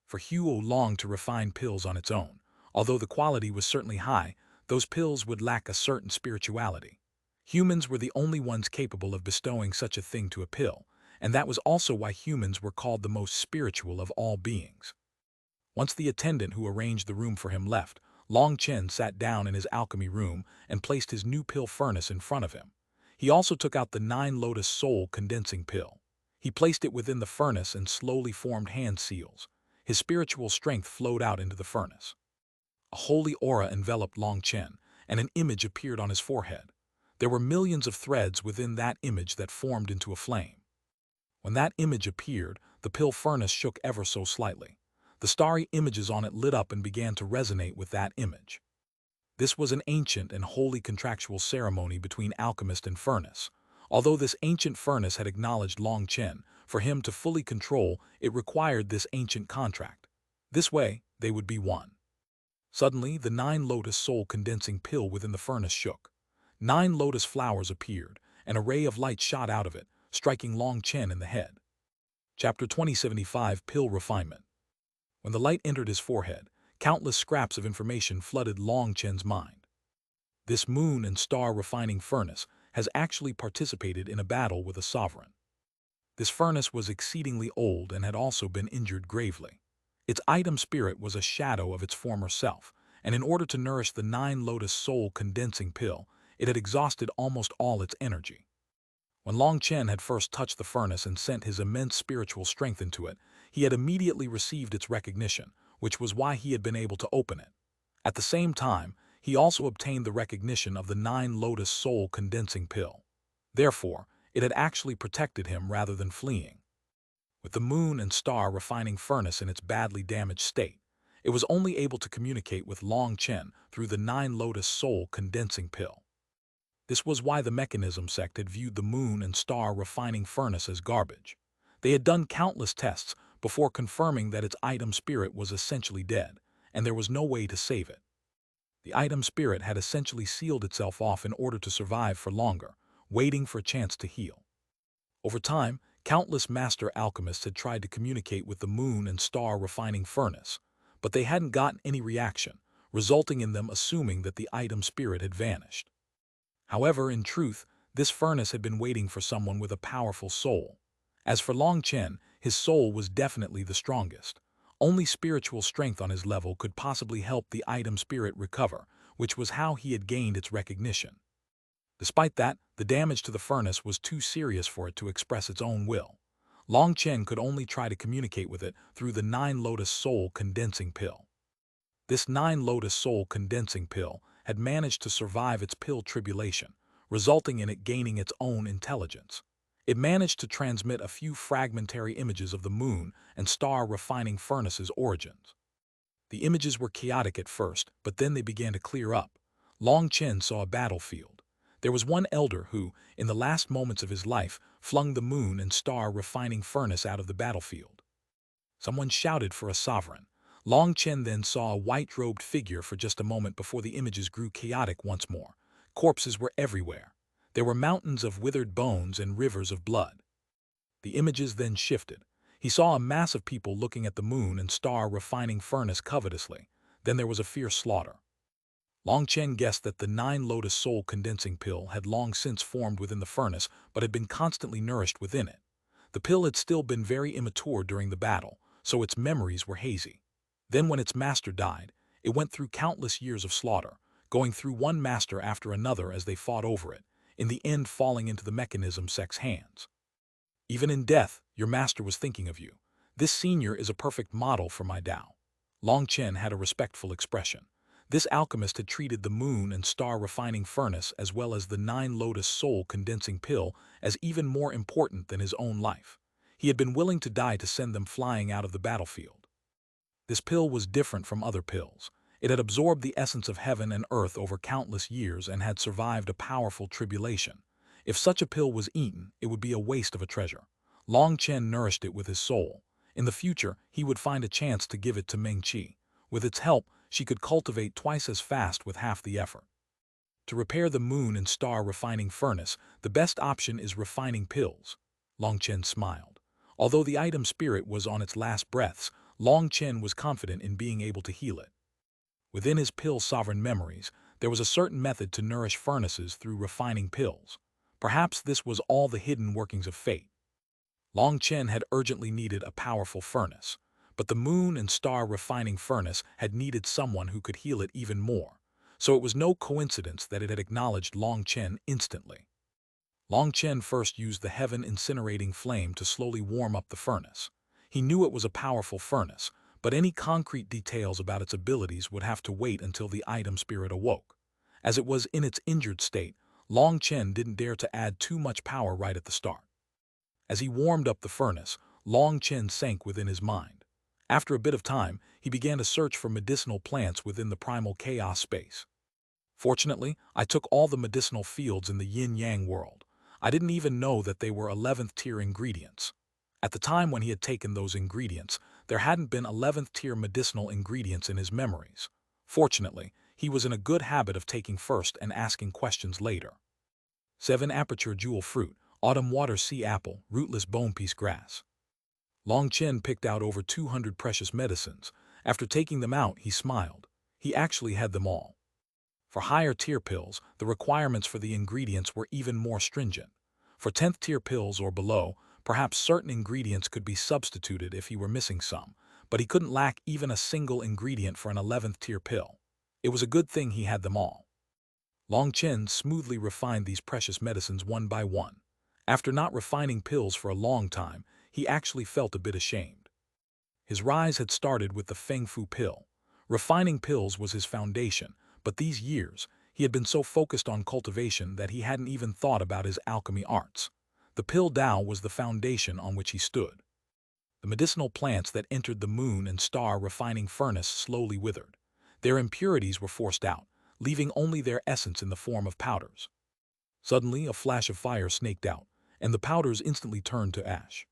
For Huo Long to refine pills on its own, although the quality was certainly high, those pills would lack a certain spirituality. Humans were the only ones capable of bestowing such a thing to a pill, and that was also why humans were called the most spiritual of all beings. Once the attendant who arranged the room for him left, Long Chen sat down in his alchemy room and placed his new pill furnace in front of him. He also took out the 9 Lotus Soul condensing pill. He placed it within the furnace and slowly formed hand seals. His spiritual strength flowed out into the furnace. A holy aura enveloped Long Chen, and an image appeared on his forehead. There were millions of threads within that image that formed into a flame. When that image appeared, the pill furnace shook ever so slightly. The starry images on it lit up and began to resonate with that image. This was an ancient and holy contractual ceremony between alchemist and furnace. Although this ancient furnace had acknowledged Long Chen, for him to fully control, it required this ancient contract. This way, they would be one. Suddenly, the 9 lotus soul condensing pill within the furnace shook. 9 lotus flowers appeared, an array of light shot out of it, striking Long Chen in the head. Chapter 2075 Pill Refinement. When the light entered his forehead, countless scraps of information flooded Long Chen's mind. This moon and star refining furnace has actually participated in a battle with a sovereign. This furnace was exceedingly old and had also been injured gravely. Its item spirit was a shadow of its former self, and in order to nourish the 9 lotus soul condensing pill, it had exhausted almost all its energy. When Long Chen had first touched the furnace and sent his immense spiritual strength into it, he had immediately received its recognition, which was why he had been able to open it. At the same time, he also obtained the recognition of the 9 lotus soul condensing pill. Therefore, it had actually protected him rather than fleeing. With the moon and star refining furnace in its badly damaged state, it was only able to communicate with Long Chen through the 9 lotus soul condensing pill. This was why the mechanism sect had viewed the moon and star refining furnace as garbage. They had done countless tests before confirming that its item spirit was essentially dead, and there was no way to save it. The item spirit had essentially sealed itself off in order to survive for longer, waiting for a chance to heal. Over time, countless master alchemists had tried to communicate with the moon and star refining furnace, but they hadn't gotten any reaction, resulting in them assuming that the item spirit had vanished. However, in truth, this furnace had been waiting for someone with a powerful soul. As for Long Chen, his soul was definitely the strongest. Only spiritual strength on his level could possibly help the item spirit recover, which was how he had gained its recognition. Despite that, the damage to the furnace was too serious for it to express its own will. Long Chen could only try to communicate with it through the 9 lotus soul condensing pill. This 9 lotus soul condensing pill had managed to survive its pill tribulation, resulting in it gaining its own intelligence. It managed to transmit a few fragmentary images of the moon and star refining furnace's origins. The images were chaotic at first, but then they began to clear up. Long Chen saw a battlefield. There was one elder who, in the last moments of his life, flung the moon and star refining furnace out of the battlefield. Someone shouted for a sovereign. Long Chen then saw a white-robed figure for just a moment before the images grew chaotic once more. Corpses were everywhere. There were mountains of withered bones and rivers of blood. The images then shifted. He saw a mass of people looking at the moon and star refining furnace covetously. Then there was a fierce slaughter. Long Chen guessed that the 9 lotus soul condensing pill had long since formed within the furnace but had been constantly nourished within it. The pill had still been very immature during the battle, so its memories were hazy. Then when its master died, it went through countless years of slaughter, going through one master after another as they fought over it, in the end falling into the mechanism sect's hands. Even in death, your master was thinking of you. This senior is a perfect model for my Tao. Long Chen had a respectful expression. This alchemist had treated the moon and star refining furnace as well as the 9 lotus soul condensing pill as even more important than his own life. He had been willing to die to send them flying out of the battlefield. This pill was different from other pills. It had absorbed the essence of heaven and earth over countless years and had survived a powerful tribulation. If such a pill was eaten, it would be a waste of a treasure. Long Chen nourished it with his soul. In the future, he would find a chance to give it to Meng Qi. With its help, she could cultivate twice as fast with half the effort. To repair the moon and star refining furnace, the best option is refining pills. Long Chen smiled. Although the item spirit was on its last breaths, Long Chen was confident in being able to heal it. Within his pill sovereign memories, there was a certain method to nourish furnaces through refining pills. Perhaps this was all the hidden workings of fate. Long Chen had urgently needed a powerful furnace, but the moon and star refining furnace had needed someone who could heal it even more, so it was no coincidence that it had acknowledged Long Chen instantly. Long Chen first used the heaven incinerating flame to slowly warm up the furnace. He knew it was a powerful furnace, but any concrete details about its abilities would have to wait until the item spirit awoke. As it was in its injured state, Long Chen didn't dare to add too much power right at the start. As he warmed up the furnace, Long Chen sank within his mind. After a bit of time, he began to search for medicinal plants within the primal chaos space. Fortunately, I took all the medicinal fields in the yin-yang world. I didn't even know that they were 11th tier ingredients. At the time when he had taken those ingredients, there hadn't been 11th-tier medicinal ingredients in his memories. Fortunately, he was in a good habit of taking first and asking questions later. 7 Aperture Jewel Fruit, Autumn Water Sea Apple, Rootless Bone Piece Grass. Long Chen picked out over 200 precious medicines. After taking them out, he smiled. He actually had them all. For higher-tier pills, the requirements for the ingredients were even more stringent. For 10th-tier pills or below, perhaps certain ingredients could be substituted if he were missing some, but he couldn't lack even a single ingredient for an 11th-tier pill. It was a good thing he had them all. Long Chen smoothly refined these precious medicines one by one. After not refining pills for a long time, he actually felt a bit ashamed. His rise had started with the Feng Fu pill. Refining pills was his foundation, but these years, he had been so focused on cultivation that he hadn't even thought about his alchemy arts. The pill Dao was the foundation on which he stood. The medicinal plants that entered the moon and star refining furnace slowly withered. Their impurities were forced out, leaving only their essence in the form of powders. Suddenly, a flash of fire snaked out, and the powders instantly turned to ash.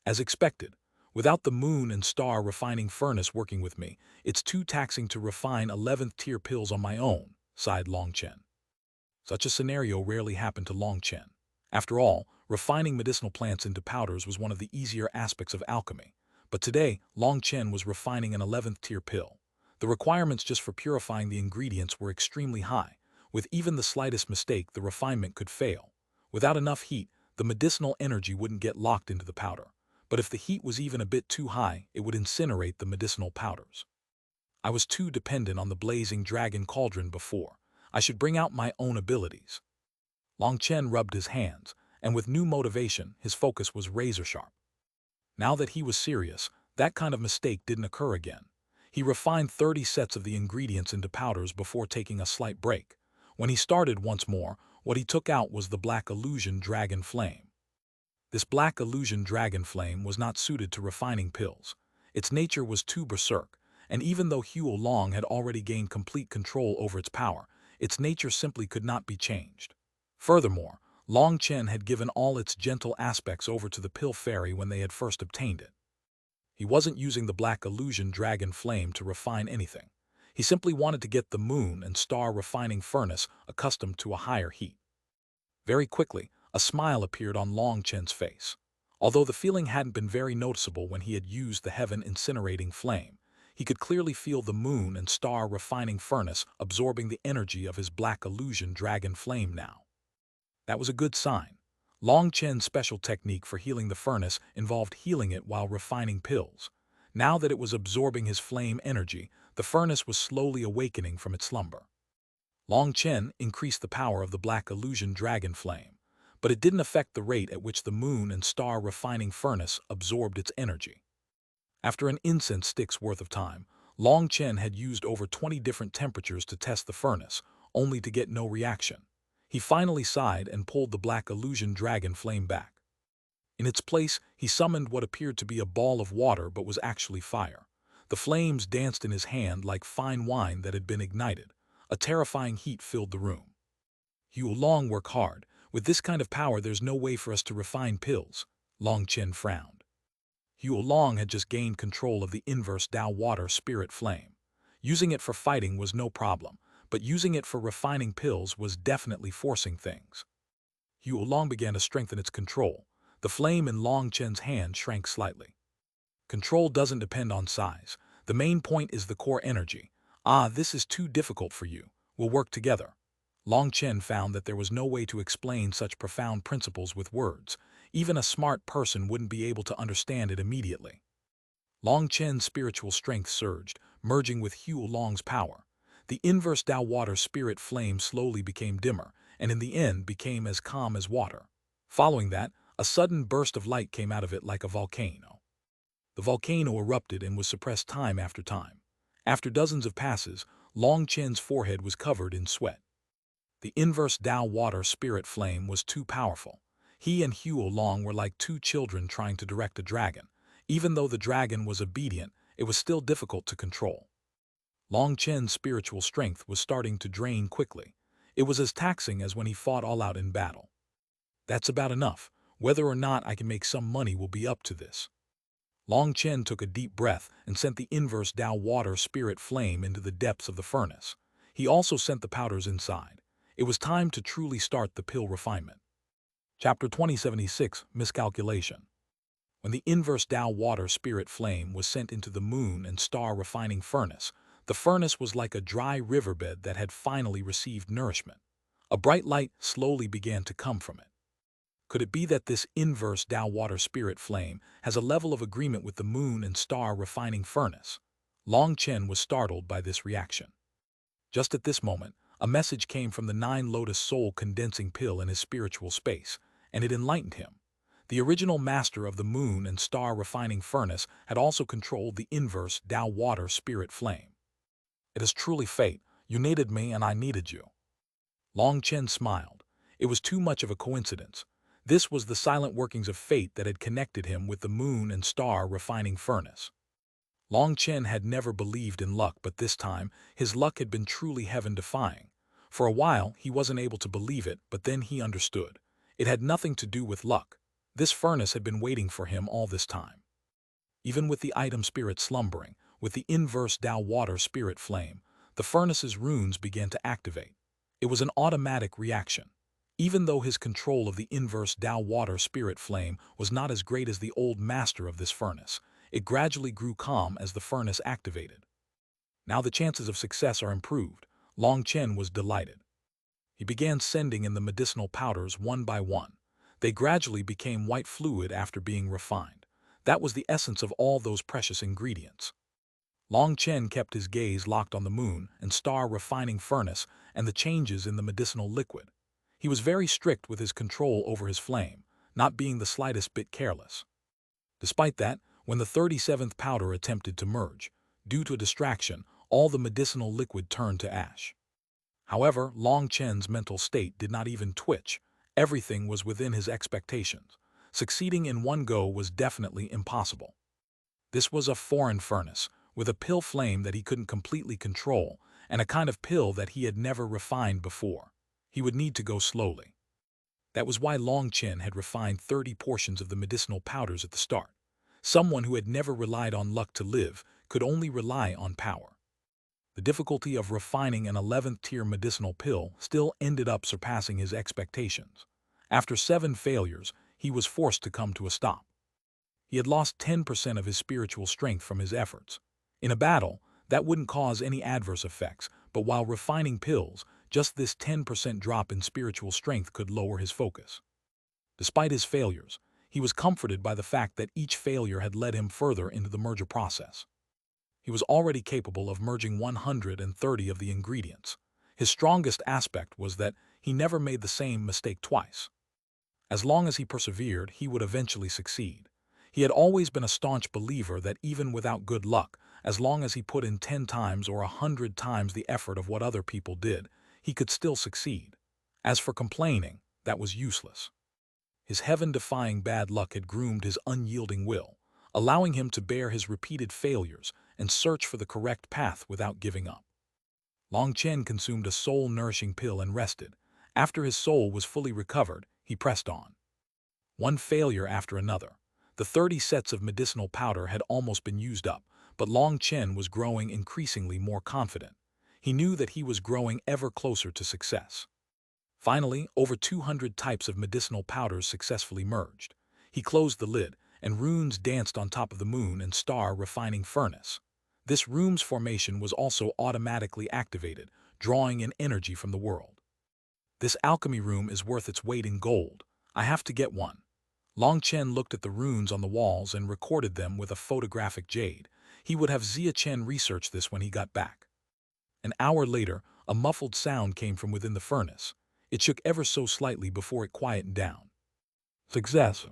As expected, without the moon and star refining furnace working with me, it's too taxing to refine 11th-tier pills on my own, sighed Long Chen. Such a scenario rarely happened to Long Chen. After all, refining medicinal plants into powders was one of the easier aspects of alchemy. But today, Long Chen was refining an 11th-tier pill. The requirements just for purifying the ingredients were extremely high. With even the slightest mistake, the refinement could fail. Without enough heat, the medicinal energy wouldn't get locked into the powder. But if the heat was even a bit too high, it would incinerate the medicinal powders. I was too dependent on the blazing dragon cauldron before. I should bring out my own abilities. Long Chen rubbed his hands, and with new motivation, his focus was razor-sharp. Now that he was serious, that kind of mistake didn't occur again. He refined 30 sets of the ingredients into powders before taking a slight break. When he started once more, what he took out was the Black Illusion Dragon Flame. This Black Illusion Dragon Flame was not suited to refining pills. Its nature was too berserk, and even though Xuanhuan had already gained complete control over its power, its nature simply could not be changed. Furthermore, Long Chen had given all its gentle aspects over to the pill fairy when they had first obtained it. He wasn't using the Black Illusion Dragon Flame to refine anything. He simply wanted to get the moon and star refining furnace accustomed to a higher heat. Very quickly, a smile appeared on Long Chen's face. Although the feeling hadn't been very noticeable when he had used the heaven incinerating flame, he could clearly feel the moon and star refining furnace absorbing the energy of his Black Illusion Dragon Flame now. That was a good sign. Long Chen's special technique for healing the furnace involved healing it while refining pills. Now that it was absorbing his flame energy, the furnace was slowly awakening from its slumber. Long Chen increased the power of the Black Illusion Dragon Flame, but it didn't affect the rate at which the moon and star refining furnace absorbed its energy. After an incense stick's worth of time, Long Chen had used over 20 different temperatures to test the furnace, only to get no reaction. He finally sighed and pulled the Black Illusion Dragon Flame back. In its place, he summoned what appeared to be a ball of water but was actually fire. The flames danced in his hand like fine wine that had been ignited. A terrifying heat filled the room. Xuanhuan work hard. With this kind of power, there's no way for us to refine pills. Long Chen frowned. Xuanhuan had just gained control of the inverse Dao water spirit flame. Using it for fighting was no problem, but using it for refining pills was definitely forcing things. Xuanhuan began to strengthen its control. The flame in Long Chen's hand shrank slightly. Control doesn't depend on size. The main point is the core energy. Ah, this is too difficult for you. We'll work together. Long Chen found that there was no way to explain such profound principles with words. Even a smart person wouldn't be able to understand it immediately. Long Chen's spiritual strength surged, merging with Xuanhuan's power. The inverse Dao water spirit flame slowly became dimmer, and in the end became as calm as water. Following that, a sudden burst of light came out of it like a volcano. The volcano erupted and was suppressed time after time. After dozens of passes, Long Chen's forehead was covered in sweat. The inverse Dao water spirit flame was too powerful. He and Xuanhuan were like two children trying to direct a dragon. Even though the dragon was obedient, it was still difficult to control. Long Chen's spiritual strength was starting to drain quickly. It was as taxing as when he fought all out in battle. That's about enough. Whether or not I can make some money will be up to this. Long Chen took a deep breath and sent the inverse Tao water spirit flame into the depths of the furnace. He also sent the powders inside. It was time to truly start the pill refinement. Chapter 2076, Miscalculation. When the inverse Tao water spirit flame was sent into the moon and star refining furnace, the furnace was like a dry riverbed that had finally received nourishment. A bright light slowly began to come from it. Could it be that this inverse Tao water spirit flame has a level of agreement with the moon and star refining furnace? Long Chen was startled by this reaction. Just at this moment, a message came from the Nine Lotus Soul condensing pill in his spiritual space, and it enlightened him. The original master of the moon and star refining furnace had also controlled the inverse Tao water spirit flame. It is truly fate. You needed me and I needed you. Long Chen smiled. It was too much of a coincidence. This was the silent workings of fate that had connected him with the moon and star refining furnace. Long Chen had never believed in luck, but this time, his luck had been truly heaven-defying. For a while, he wasn't able to believe it, but then he understood. It had nothing to do with luck. This furnace had been waiting for him all this time. Even with the item spirit slumbering, with the inverse Tao water spirit flame, the furnace's runes began to activate. It was an automatic reaction. Even though his control of the inverse Tao water spirit flame was not as great as the old master of this furnace, it gradually grew calm as the furnace activated. Now the chances of success are improved. Long Chen was delighted. He began sending in the medicinal powders one by one. They gradually became white fluid after being refined. That was the essence of all those precious ingredients. Long Chen kept his gaze locked on the moon and star refining furnace and the changes in the medicinal liquid. He was very strict with his control over his flame, not being the slightest bit careless. Despite that, when the 37th powder attempted to merge, due to a distraction, all the medicinal liquid turned to ash. However, Long Chen's mental state did not even twitch. Everything was within his expectations. Succeeding in one go was definitely impossible. This was a foreign furnace, with a pill flame that he couldn't completely control, and a kind of pill that he had never refined before. He would need to go slowly. That was why Long Chen had refined 30 portions of the medicinal powders at the start. Someone who had never relied on luck to live could only rely on power. The difficulty of refining an 11th tier medicinal pill still ended up surpassing his expectations. After 7 failures, he was forced to come to a stop. He had lost 10% of his spiritual strength from his efforts. In a battle, that wouldn't cause any adverse effects, but while refining pills, just this 10% drop in spiritual strength could lower his focus. Despite his failures, he was comforted by the fact that each failure had led him further into the merger process. He was already capable of merging 130 of the ingredients. His strongest aspect was that he never made the same mistake twice. As long as he persevered, he would eventually succeed. He had always been a staunch believer that even without good luck, as long as he put in 10 times or 100 times the effort of what other people did, he could still succeed. As for complaining, that was useless. His heaven-defying bad luck had groomed his unyielding will, allowing him to bear his repeated failures and search for the correct path without giving up. Long Chen consumed a soul-nourishing pill and rested. After his soul was fully recovered, he pressed on. One failure after another. The 30 sets of medicinal powder had almost been used up, but Long Chen was growing increasingly more confident. He knew that he was growing ever closer to success. Finally, over 200 types of medicinal powders successfully merged. He closed the lid, and runes danced on top of the moon and star refining furnace. This rune's formation was also automatically activated, drawing in energy from the world. This alchemy room is worth its weight in gold. I have to get one. Long Chen looked at the runes on the walls and recorded them with a photographic Jade. He would have Zia Chen research this when he got back. An hour later, a muffled sound came from within the furnace. It shook ever so slightly before it quietened down. Success.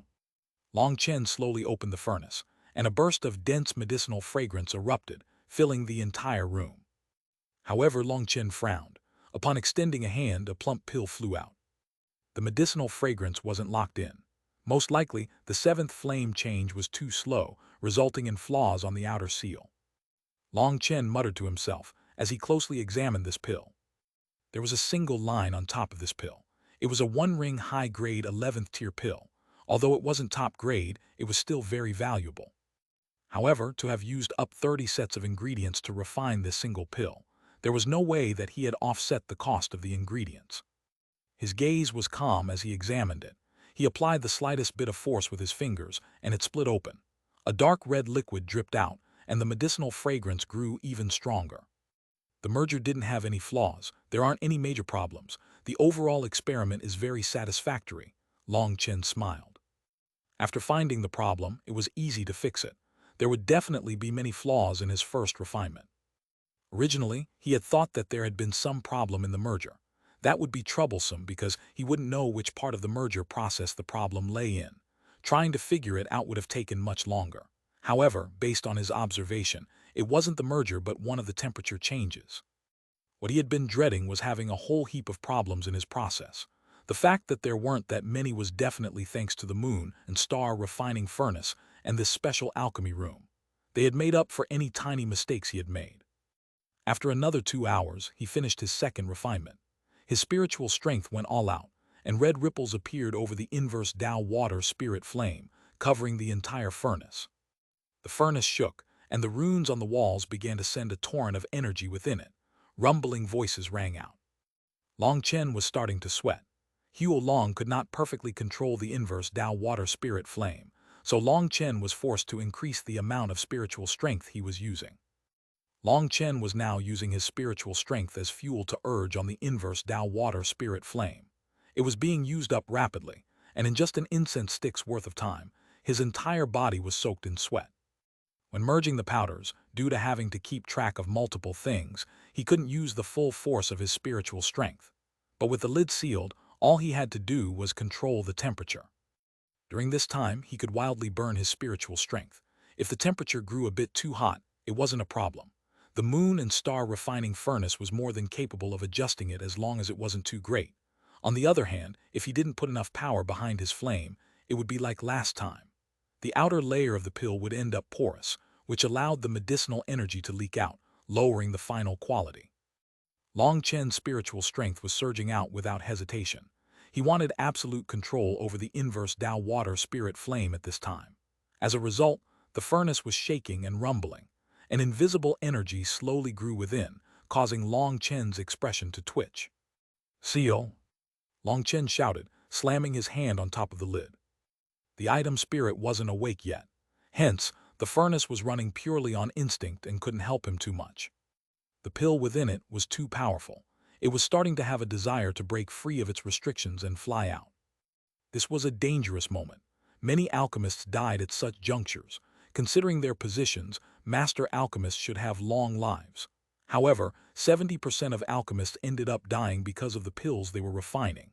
Long Chen slowly opened the furnace, and a burst of dense medicinal fragrance erupted, filling the entire room. However, Long Chen frowned. Upon extending a hand, a plump pill flew out. The medicinal fragrance wasn't locked in. Most likely, the 7th flame change was too slow, resulting in flaws on the outer seal. Long Chen muttered to himself as he closely examined this pill. There was a single line on top of this pill. It was a 1-ring high-grade 11th tier pill. Although it wasn't top grade, it was still very valuable. However, to have used up 30 sets of ingredients to refine this single pill, there was no way that he had offset the cost of the ingredients. His gaze was calm as he examined it. He applied the slightest bit of force with his fingers, and it split open. A dark red liquid dripped out, and the medicinal fragrance grew even stronger. The merger didn't have any flaws. There aren't any major problems. The overall experiment is very satisfactory. Long Chen smiled. After finding the problem, it was easy to fix it. There would definitely be many flaws in his first refinement. Originally, he had thought that there had been some problem in the merger. That would be troublesome because he wouldn't know which part of the merger process the problem lay in. Trying to figure it out would have taken much longer. However, based on his observation, it wasn't the merger but one of the temperature changes. What he had been dreading was having a whole heap of problems in his process. The fact that there weren't that many was definitely thanks to the moon and star refining furnace and this special alchemy room. They had made up for any tiny mistakes he had made. After another 2 hours, he finished his second refinement. His spiritual strength went all out, and red ripples appeared over the inverse Tao water spirit flame, covering the entire furnace. The furnace shook, and the runes on the walls began to send a torrent of energy within it. Rumbling voices rang out. Long Chen was starting to sweat. Huo Long could not perfectly control the inverse Tao water spirit flame, so Long Chen was forced to increase the amount of spiritual strength he was using. Long Chen was now using his spiritual strength as fuel to urge on the inverse Tao water spirit flame. It was being used up rapidly, and in just an incense stick's worth of time, his entire body was soaked in sweat. When merging the powders, due to having to keep track of multiple things, he couldn't use the full force of his spiritual strength. But with the lid sealed, all he had to do was control the temperature. During this time, he could wildly burn his spiritual strength. If the temperature grew a bit too hot, it wasn't a problem. The moon and star refining furnace was more than capable of adjusting it as long as it wasn't too great. On the other hand, if he didn't put enough power behind his flame, it would be like last time. The outer layer of the pill would end up porous, which allowed the medicinal energy to leak out, lowering the final quality. Long Chen's spiritual strength was surging out without hesitation. He wanted absolute control over the inverse Tao water spirit flame at this time. As a result, the furnace was shaking and rumbling. An invisible energy slowly grew within, causing Long Chen's expression to twitch. "Seal!" Long Chen shouted, slamming his hand on top of the lid. The item spirit wasn't awake yet. Hence, the furnace was running purely on instinct and couldn't help him too much. The pill within it was too powerful. It was starting to have a desire to break free of its restrictions and fly out. This was a dangerous moment. Many alchemists died at such junctures. Considering their positions, master alchemists should have long lives. However, 70% of alchemists ended up dying because of the pills they were refining.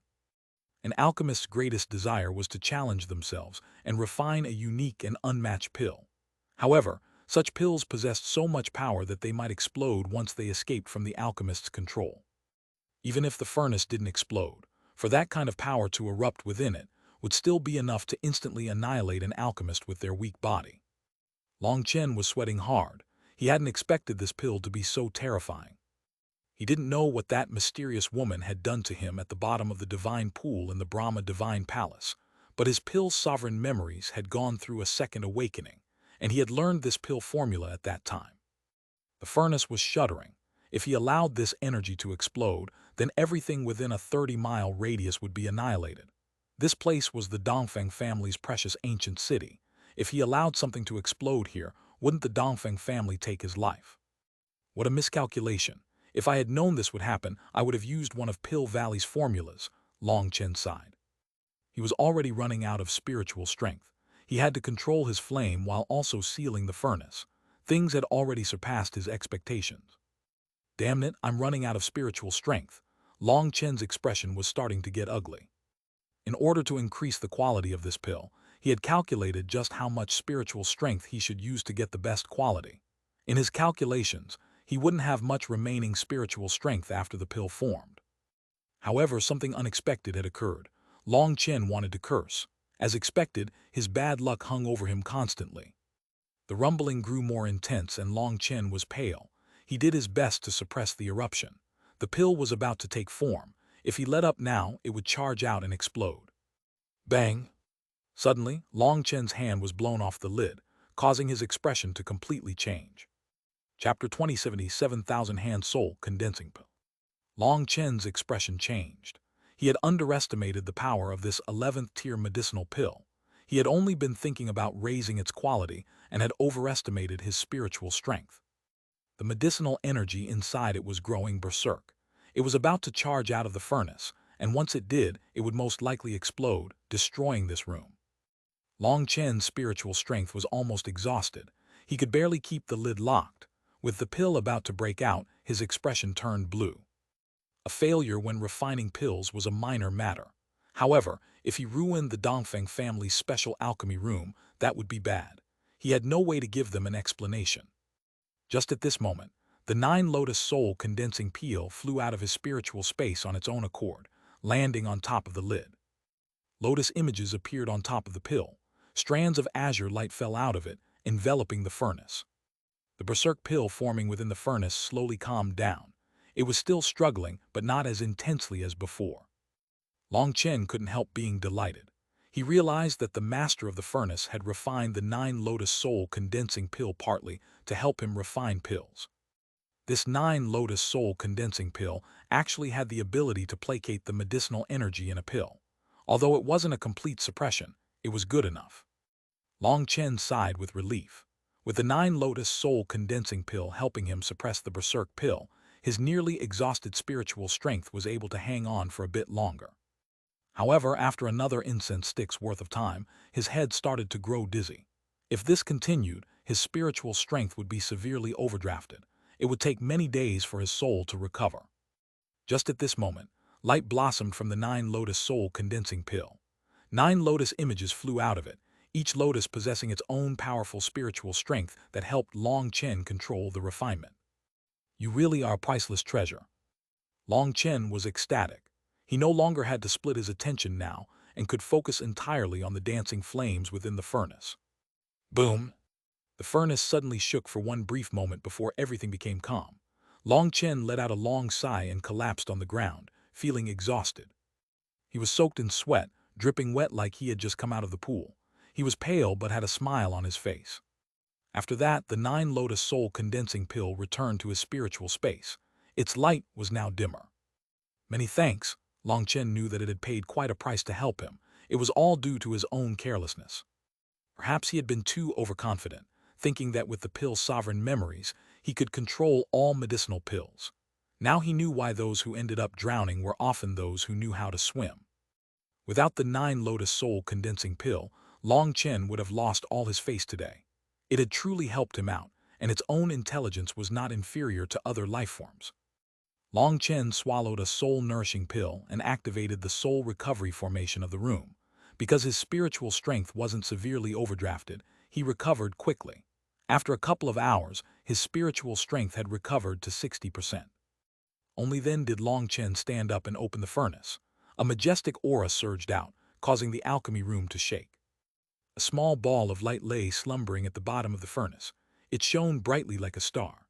An alchemist's greatest desire was to challenge themselves and refine a unique and unmatched pill. However, such pills possessed so much power that they might explode once they escaped from the alchemist's control. Even if the furnace didn't explode, for that kind of power to erupt within it would still be enough to instantly annihilate an alchemist with their weak body. Long Chen was sweating hard. He hadn't expected this pill to be so terrifying. He didn't know what that mysterious woman had done to him at the bottom of the divine pool in the Brahma divine palace, but his pill's sovereign memories had gone through a second awakening, and he had learned this pill formula at that time. The furnace was shuddering. If he allowed this energy to explode, then everything within a 30-mile radius would be annihilated. This place was the Dongfeng family's precious ancient city. If he allowed something to explode here, wouldn't the Dongfeng family take his life? What a miscalculation. If I had known this would happen, I would have used one of Pill Valley's formulas, Long Chen sighed. He was already running out of spiritual strength. He had to control his flame while also sealing the furnace. Things had already surpassed his expectations. Damn it, I'm running out of spiritual strength. Long Chen's expression was starting to get ugly. In order to increase the quality of this pill, he had calculated just how much spiritual strength he should use to get the best quality. In his calculations, he wouldn't have much remaining spiritual strength after the pill formed. However, something unexpected had occurred. Long Chen wanted to curse. As expected, his bad luck hung over him constantly. The rumbling grew more intense and Long Chen was pale. He did his best to suppress the eruption. The pill was about to take form. If he let up now, it would charge out and explode. Bang! Suddenly, Long Chen's hand was blown off the lid, causing his expression to completely change. Chapter 2077,000 Hand Soul Condensing Pill. Long Chen's expression changed. He had underestimated the power of this 11th tier medicinal pill. He had only been thinking about raising its quality and had overestimated his spiritual strength. The medicinal energy inside it was growing berserk. It was about to charge out of the furnace, and once it did, it would most likely explode, destroying this room. Long Chen's spiritual strength was almost exhausted. He could barely keep the lid locked. With the pill about to break out, his expression turned blue. A failure when refining pills was a minor matter. However, if he ruined the Dongfeng family's special alchemy room, that would be bad. He had no way to give them an explanation. Just at this moment, the 9 Lotus Soul condensing peel flew out of his spiritual space on its own accord, landing on top of the lid. Lotus images appeared on top of the pill. Strands of azure light fell out of it, enveloping the furnace. The berserk pill forming within the furnace slowly calmed down. It was still struggling, but not as intensely as before. Long Chen couldn't help being delighted. He realized that the master of the furnace had refined the 9 Lotus Soul condensing pill partly to help him refine pills. This 9 Lotus Soul condensing pill actually had the ability to placate the medicinal energy in a pill. Although it wasn't a complete suppression, it was good enough. Long Chen sighed with relief. With the 9 Lotus Soul condensing pill helping him suppress the berserk pill, his nearly exhausted spiritual strength was able to hang on for a bit longer. However, after another incense stick's worth of time, his head started to grow dizzy. If this continued, his spiritual strength would be severely overdrafted. It would take many days for his soul to recover. Just at this moment, light blossomed from the 9 Lotus Soul condensing pill. 9 lotus images flew out of it, each lotus possessing its own powerful spiritual strength that helped Long Chen control the refinement. You really are a priceless treasure. Long Chen was ecstatic. He no longer had to split his attention now and could focus entirely on the dancing flames within the furnace. Boom! The furnace suddenly shook for one brief moment before everything became calm. Long Chen let out a long sigh and collapsed on the ground, feeling exhausted. He was soaked in sweat, dripping wet like he had just come out of the pool. He was pale but had a smile on his face. After that, the 9 Lotus Soul condensing pill returned to his spiritual space. Its light was now dimmer. Many thanks. Long Chen knew that it had paid quite a price to help him. It was all due to his own carelessness. Perhaps he had been too overconfident, thinking that with the pill's sovereign memories, he could control all medicinal pills. Now he knew why those who ended up drowning were often those who knew how to swim. Without the 9 Lotus Soul condensing pill, Long Chen would have lost all his face today. It had truly helped him out, and its own intelligence was not inferior to other life forms. Long Chen swallowed a soul-nourishing pill and activated the soul recovery formation of the room. Because his spiritual strength wasn't severely overdrafted, he recovered quickly. After a couple of hours, his spiritual strength had recovered to 60%. Only then did Long Chen stand up and open the furnace. A majestic aura surged out, causing the alchemy room to shake. A small ball of light lay slumbering at the bottom of the furnace. It shone brightly like a star.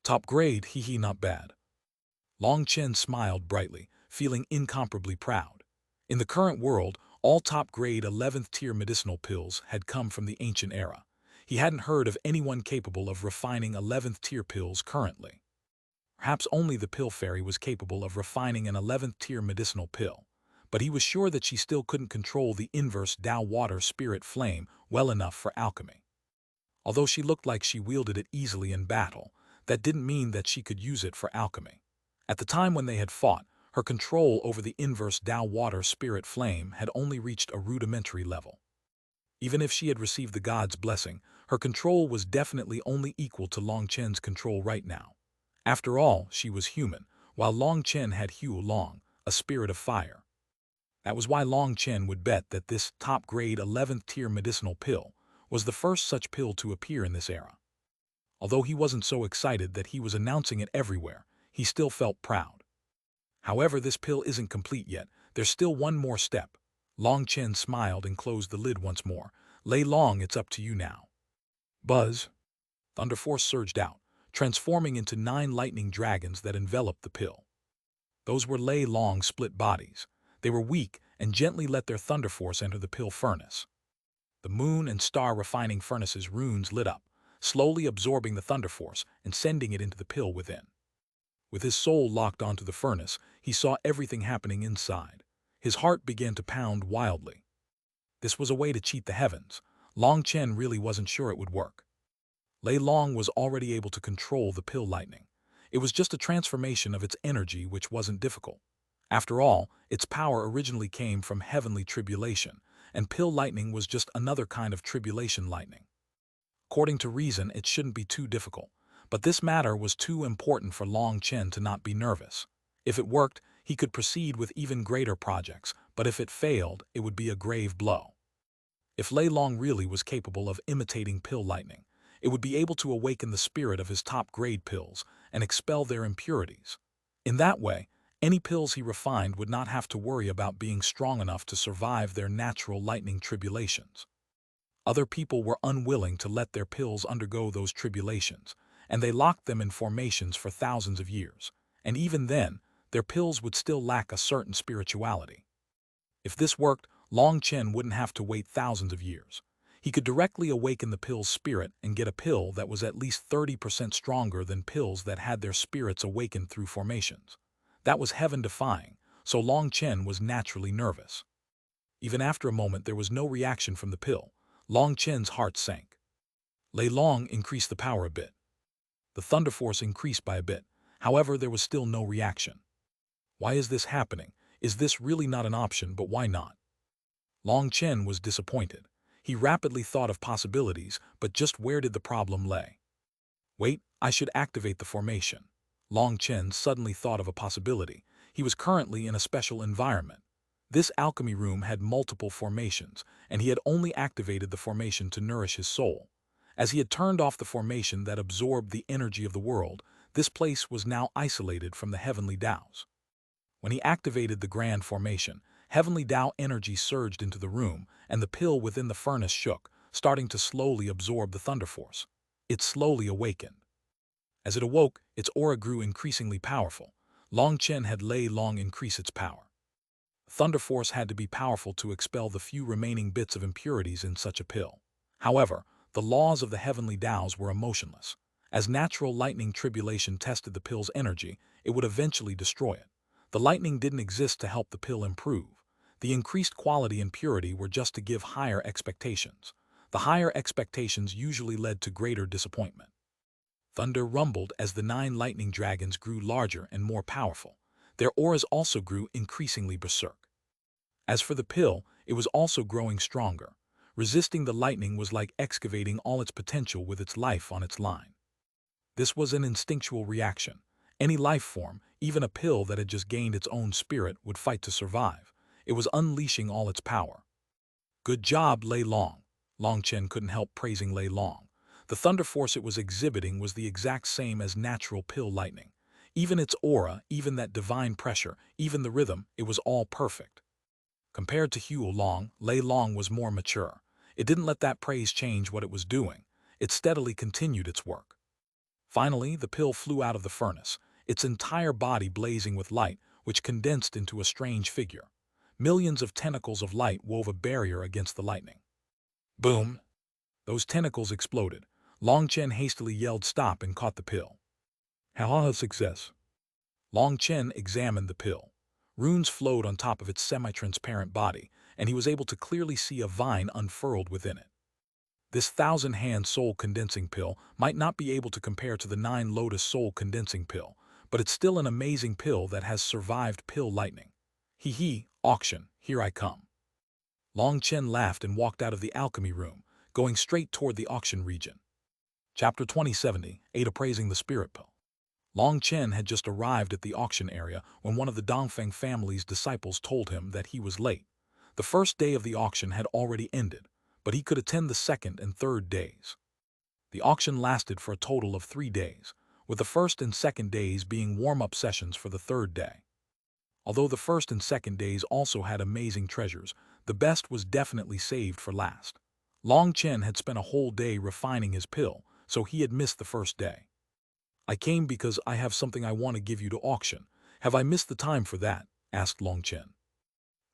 Top grade, hee not bad. Long Chen smiled brightly, feeling incomparably proud. In the current world, all top-grade 11th-tier medicinal pills had come from the ancient era. He hadn't heard of anyone capable of refining 11th-tier pills currently. Perhaps only the pill fairy was capable of refining an 11th-tier medicinal pill, but he was sure that she still couldn't control the inverse Tao water spirit flame well enough for alchemy. Although she looked like she wielded it easily in battle, that didn't mean that she could use it for alchemy. At the time when they had fought, her control over the inverse Tao water spirit flame had only reached a rudimentary level. Even if she had received the god's blessing, her control was definitely only equal to Long Chen's control right now. After all, she was human, while Long Chen had Hue Long, a spirit of fire. That was why Long Chen would bet that this top-grade 11th-tier medicinal pill was the first such pill to appear in this era. Although he wasn't so excited that he was announcing it everywhere, he still felt proud. However, this pill isn't complete yet. There's still one more step. Long Chen smiled and closed the lid once more. Lei Long, it's up to you now. Buzz. Thunder Force surged out, transforming into 9 lightning dragons that enveloped the pill. Those were Lei Long's split bodies. They were weak and gently let their thunder force enter the pill furnace. The moon and star refining furnace's runes lit up, slowly absorbing the thunder force and sending it into the pill within. With his soul locked onto the furnace, he saw everything happening inside. His heart began to pound wildly. This was a way to cheat the heavens. Long Chen really wasn't sure it would work. Lei Long was already able to control the pill lightning. It was just a transformation of its energy which wasn't difficult. After all, its power originally came from heavenly tribulation, and pill lightning was just another kind of tribulation lightning. According to reason, it shouldn't be too difficult, but this matter was too important for Long Chen to not be nervous. If it worked, he could proceed with even greater projects, but if it failed, it would be a grave blow. If Lei Long really was capable of imitating pill lightning, it would be able to awaken the spirit of his top-grade pills and expel their impurities. In that way, any pills he refined would not have to worry about being strong enough to survive their natural lightning tribulations. Other people were unwilling to let their pills undergo those tribulations, and they locked them in formations for thousands of years, and even then, their pills would still lack a certain spirituality. If this worked, Long Chen wouldn't have to wait thousands of years. He could directly awaken the pill's spirit and get a pill that was at least 30% stronger than pills that had their spirits awakened through formations. That was heaven-defying, so Long Chen was naturally nervous. Even after a moment there was no reaction from the pill. Long Chen's heart sank. Lei Long increased the power a bit. The thunder force increased by a bit. However, there was still no reaction. Why is this happening? Is this really not an option, but why not? Long Chen was disappointed. He rapidly thought of possibilities, but just where did the problem lay? Wait, I should activate the formation. Long Chen suddenly thought of a possibility. He was currently in a special environment. This alchemy room had multiple formations, and he had only activated the formation to nourish his soul. As he had turned off the formation that absorbed the energy of the world, this place was now isolated from the heavenly Taos. When he activated the grand formation, heavenly Tao energy surged into the room, and the pill within the furnace shook, starting to slowly absorb the thunder force. It slowly awakened. As it awoke, its aura grew increasingly powerful. Long Chen had Lei Long increase its power. Thunder force had to be powerful to expel the few remaining bits of impurities in such a pill. However, the laws of the heavenly Taos were emotionless. As natural lightning tribulation tested the pill's energy, it would eventually destroy it. The lightning didn't exist to help the pill improve. The increased quality and purity were just to give higher expectations. The higher expectations usually led to greater disappointment. Thunder rumbled as the 9 lightning dragons grew larger and more powerful. Their auras also grew increasingly berserk. As for the pill, it was also growing stronger. Resisting the lightning was like excavating all its potential with its life on its line. This was an instinctual reaction. Any life form, even a pill that had just gained its own spirit, would fight to survive. It was unleashing all its power. Good job, Lei Long. Long Chen couldn't help praising Lei Long. The thunder force it was exhibiting was the exact same as natural pill lightning. Even its aura, even that divine pressure, even the rhythm, it was all perfect. Compared to Hue Long, Lei Long was more mature. It didn't let that praise change what it was doing. It steadily continued its work. Finally, the pill flew out of the furnace, its entire body blazing with light, which condensed into a strange figure. Millions of tentacles of light wove a barrier against the lightning. Boom! Those tentacles exploded. Long Chen hastily yelled stop and caught the pill. Haha, success. Long Chen examined the pill. Runes flowed on top of its semi-transparent body, and he was able to clearly see a vine unfurled within it. This 1,000-hand soul condensing pill might not be able to compare to the 9 lotus soul condensing pill, but it's still an amazing pill that has survived pill lightning. Hee, auction, here I come. Long Chen laughed and walked out of the alchemy room, going straight toward the auction region. Chapter 2070, 8 Appraising the Spirit Pill. Long Chen had just arrived at the auction area when one of the Dongfeng family's disciples told him that he was late. The first day of the auction had already ended, but he could attend the second and third days. The auction lasted for a total of 3 days, with the first and second days being warm-up sessions for the third day. Although the first and second days also had amazing treasures, the best was definitely saved for last. Long Chen had spent a whole day refining his pill, so he had missed the first day. I came because I have something I want to give you to auction. Have I missed the time for that? Asked Long Chen.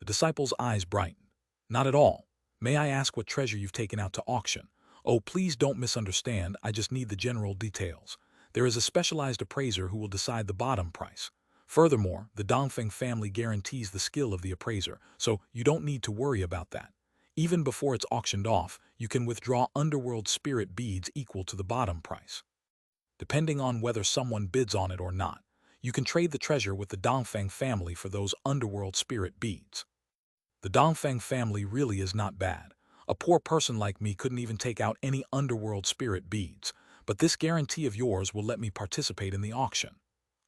The disciple's eyes brightened. Not at all. May I ask what treasure you've taken out to auction? Oh, please don't misunderstand, I just need the general details. There is a specialized appraiser who will decide the bottom price. Furthermore, the Dongfeng family guarantees the skill of the appraiser, so you don't need to worry about that. Even before it's auctioned off, you can withdraw underworld spirit beads equal to the bottom price. Depending on whether someone bids on it or not, you can trade the treasure with the Dongfeng family for those underworld spirit beads. The Dongfeng family really is not bad. A poor person like me couldn't even take out any underworld spirit beads, but this guarantee of yours will let me participate in the auction.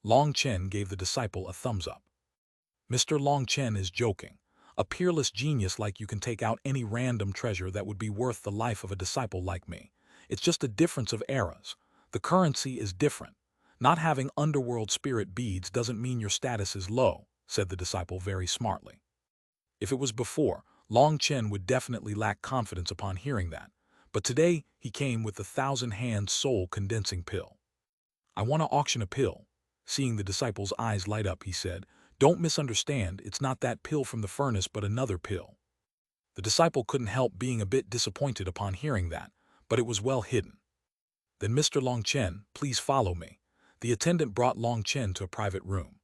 Long Chen gave the disciple a thumbs up. Mr. Long Chen is joking. A peerless genius like you can take out any random treasure that would be worth the life of a disciple like me. It's just a difference of eras. The currency is different. Not having underworld spirit beads doesn't mean your status is low, said the disciple very smartly. If it was before, Long Chen would definitely lack confidence upon hearing that, but today he came with the 1,000-hand soul-condensing pill. I want to auction a pill. Seeing the disciple's eyes light up, he said, "Don't misunderstand, it's not that pill from the furnace but another pill." The disciple couldn't help being a bit disappointed upon hearing that, but it was well hidden. "Then Mr. Long Chen, please follow me." The attendant brought Long Chen to a private room.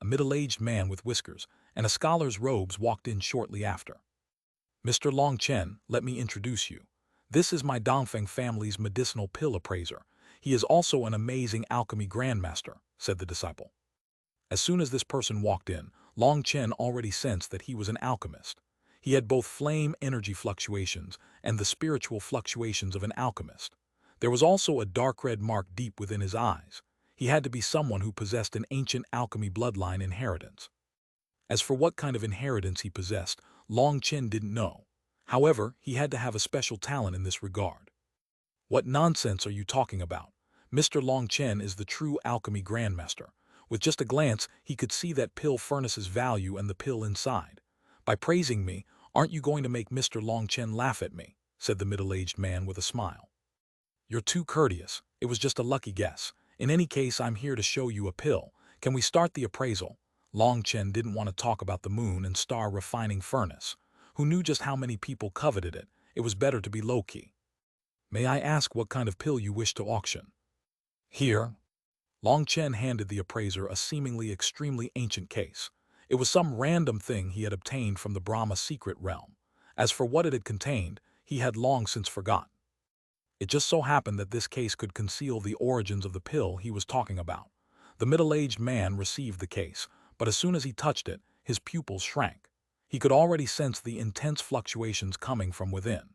A middle-aged man with whiskers and a scholar's robes walked in shortly after. "Mr. Long Chen, let me introduce you. This is my Dongfeng family's medicinal pill appraiser. He is also an amazing alchemy grandmaster," said the disciple. As soon as this person walked in, Long Chen already sensed that he was an alchemist. He had both flame energy fluctuations and the spiritual fluctuations of an alchemist. There was also a dark red mark deep within his eyes. He had to be someone who possessed an ancient alchemy bloodline inheritance. As for what kind of inheritance he possessed, Long Chen didn't know. However, he had to have a special talent in this regard. "What nonsense are you talking about? Mr. Long Chen is the true alchemy grandmaster. With just a glance, he could see that pill furnace's value and the pill inside. By praising me, aren't you going to make Mr. Long Chen laugh at me?" said the middle-aged man with a smile. "You're too courteous. It was just a lucky guess. In any case, I'm here to show you a pill. Can we start the appraisal?" Long Chen didn't want to talk about the moon and star refining furnace. Who knew just how many people coveted it? It was better to be low-key. "May I ask what kind of pill you wish to auction?" "Here." Long Chen handed the appraiser a seemingly extremely ancient case. It was some random thing he had obtained from the Brahma secret realm. As for what it had contained, he had long since forgotten. It just so happened that this case could conceal the origins of the pill he was talking about. The middle-aged man received the case, but as soon as he touched it, his pupils shrank. He could already sense the intense fluctuations coming from within.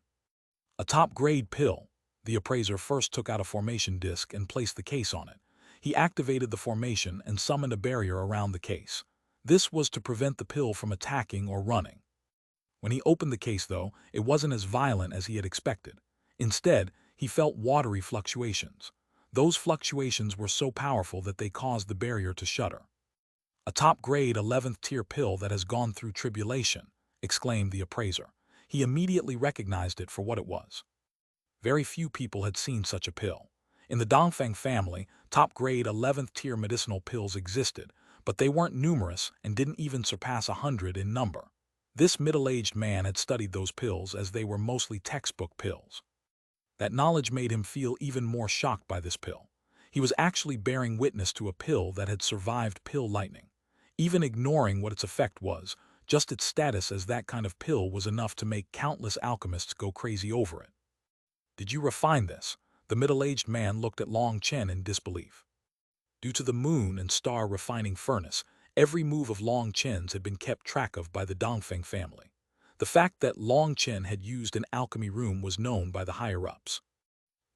"A top-grade pill." The appraiser first took out a formation disc and placed the case on it. He activated the formation and summoned a barrier around the case. This was to prevent the pill from attacking or running. When he opened the case, though, it wasn't as violent as he had expected. Instead, he felt watery fluctuations. Those fluctuations were so powerful that they caused the barrier to shudder. "A top-grade 11th-tier pill that has gone through tribulation," exclaimed the appraiser. He immediately recognized it for what it was. Very few people had seen such a pill. In the Dongfeng family, top-grade 11th-tier medicinal pills existed, but they weren't numerous and didn't even surpass 100 in number. This middle-aged man had studied those pills as they were mostly textbook pills. That knowledge made him feel even more shocked by this pill. He was actually bearing witness to a pill that had survived pill lightning. Even ignoring what its effect was, just its status as that kind of pill was enough to make countless alchemists go crazy over it. "Did you refine this?" The middle-aged man looked at Long Chen in disbelief. Due to the moon and star refining furnace, every move of Long Chen's had been kept track of by the Dongfeng family. The fact that Long Chen had used an alchemy room was known by the higher-ups.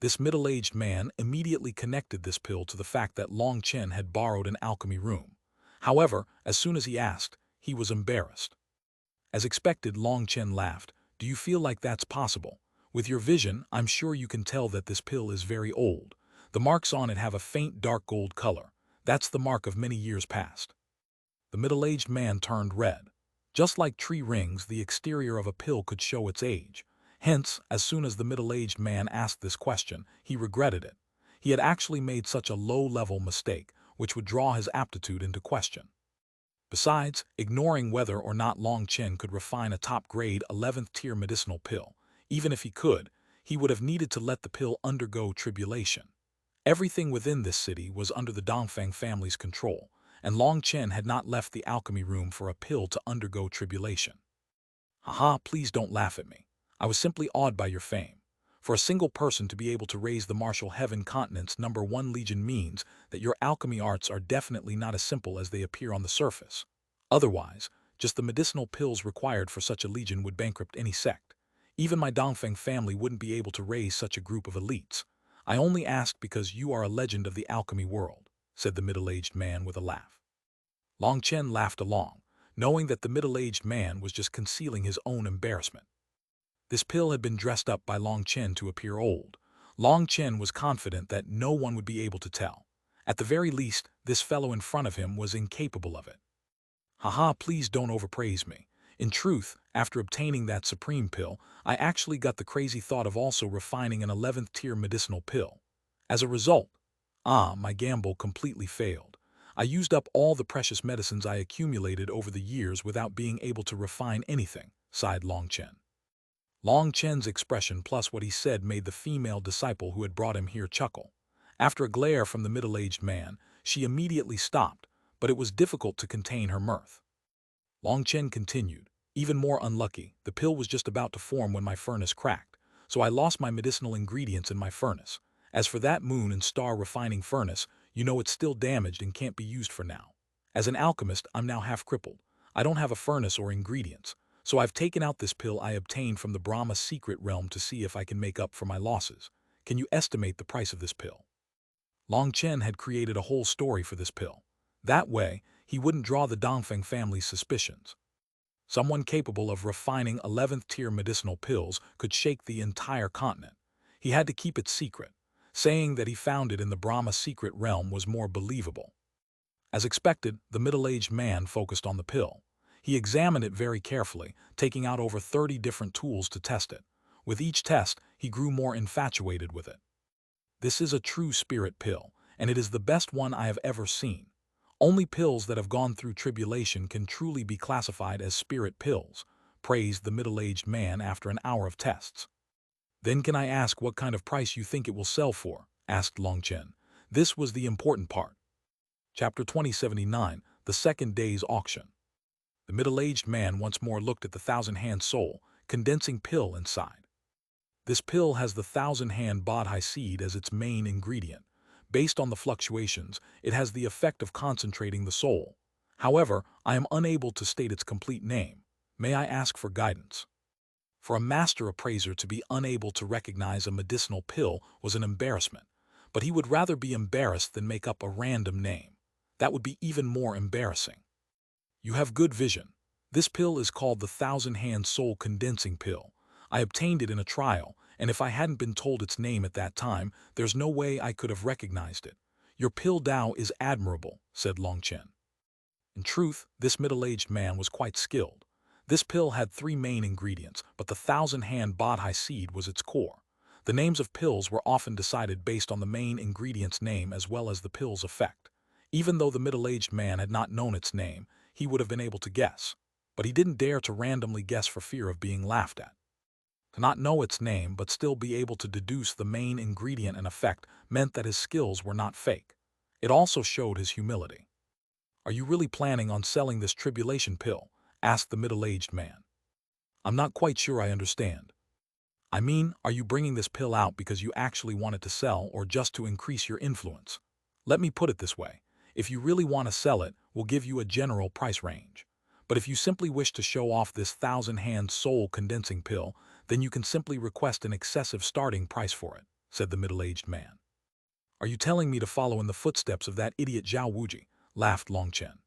This middle-aged man immediately connected this pill to the fact that Long Chen had borrowed an alchemy room. However, as soon as he asked, he was embarrassed. As expected, Long Chen laughed. "Do you feel like that's possible? With your vision, I'm sure you can tell that this pill is very old. The marks on it have a faint dark gold color. That's the mark of many years past." The middle-aged man turned red. Just like tree rings, the exterior of a pill could show its age. Hence, as soon as the middle-aged man asked this question, he regretted it. He had actually made such a low-level mistake, which would draw his aptitude into question. Besides, ignoring whether or not Long Chen could refine a top-grade 11th-tier medicinal pill, even if he could, he would have needed to let the pill undergo tribulation. Everything within this city was under the Dongfeng family's control, and Long Chen had not left the alchemy room for a pill to undergo tribulation. Haha, please don't laugh at me. I was simply awed by your fame. For a single person to be able to raise the martial heaven continent's #1 legion means that your alchemy arts are definitely not as simple as they appear on the surface. Otherwise, just the medicinal pills required for such a legion would bankrupt any sect. Even my Dongfeng family wouldn't be able to raise such a group of elites. I only ask because you are a legend of the alchemy world, said the middle-aged man with a laugh. Long Chen laughed along, knowing that the middle-aged man was just concealing his own embarrassment. This pill had been dressed up by Long Chen to appear old. Long Chen was confident that no one would be able to tell. At the very least, this fellow in front of him was incapable of it. Haha, please don't overpraise me. In truth, after obtaining that supreme pill, I actually got the crazy thought of also refining an 11th-tier medicinal pill. As a result, my gamble completely failed. I used up all the precious medicines I accumulated over the years without being able to refine anything, sighed Long Chen. Long Chen's expression plus what he said made the female disciple who had brought him here chuckle. After a glare from the middle-aged man, she immediately stopped, but it was difficult to contain her mirth. Long Chen continued, even more unlucky, the pill was just about to form when my furnace cracked, so I lost my medicinal ingredients in my furnace. As for that moon and star refining furnace, you know it's still damaged and can't be used for now. As an alchemist, I'm now half crippled. I don't have a furnace or ingredients, so I've taken out this pill I obtained from the Brahma secret realm to see if I can make up for my losses. Can you estimate the price of this pill? Long Chen had created a whole story for this pill. That way, he wouldn't draw the Dongfeng family's suspicions. Someone capable of refining 11th-tier medicinal pills could shake the entire continent. He had to keep it secret. Saying that he found it in the Brahma secret realm was more believable. As expected, the middle-aged man focused on the pill. He examined it very carefully, taking out over 30 different tools to test it. With each test, he grew more infatuated with it. This is a true spirit pill, and it is the best one I have ever seen. Only pills that have gone through tribulation can truly be classified as spirit pills, praised the middle-aged man after an hour of tests. Then can I ask what kind of price you think it will sell for? Asked Long Chen. This was the important part. Chapter 2079, the second day's auction. The middle-aged man once more looked at the thousand-hand soul, condensing pill inside. This pill has the thousand-hand Bodhi seed as its main ingredient. Based on the fluctuations, it has the effect of concentrating the soul. However, I am unable to state its complete name. May I ask for guidance? For a master appraiser to be unable to recognize a medicinal pill was an embarrassment, but he would rather be embarrassed than make up a random name. That would be even more embarrassing. You have good vision. This pill is called the Thousand-Hand Soul Condensing Pill. I obtained it in a trial, and if I hadn't been told its name at that time, there's no way I could have recognized it. Your pill Tao is admirable, said Long Chen. In truth, this middle-aged man was quite skilled. This pill had 3 main ingredients, but the thousand-hand Bodhi seed was its core. The names of pills were often decided based on the main ingredient's name as well as the pill's effect. Even though the middle-aged man had not known its name, he would have been able to guess. But he didn't dare to randomly guess for fear of being laughed at. To not know its name but still be able to deduce the main ingredient and effect meant that his skills were not fake. It also showed his humility. Are you really planning on selling this tribulation pill? Asked the middle-aged man. I'm not quite sure I understand. I mean, are you bringing this pill out because you actually want it to sell or just to increase your influence? Let me put it this way. If you really want to sell it, we'll give you a general price range. But if you simply wish to show off this thousand-hand soul condensing pill, then you can simply request an excessive starting price for it, said the middle-aged man. Are you telling me to follow in the footsteps of that idiot Zhao Wuji? Laughed Long Chen.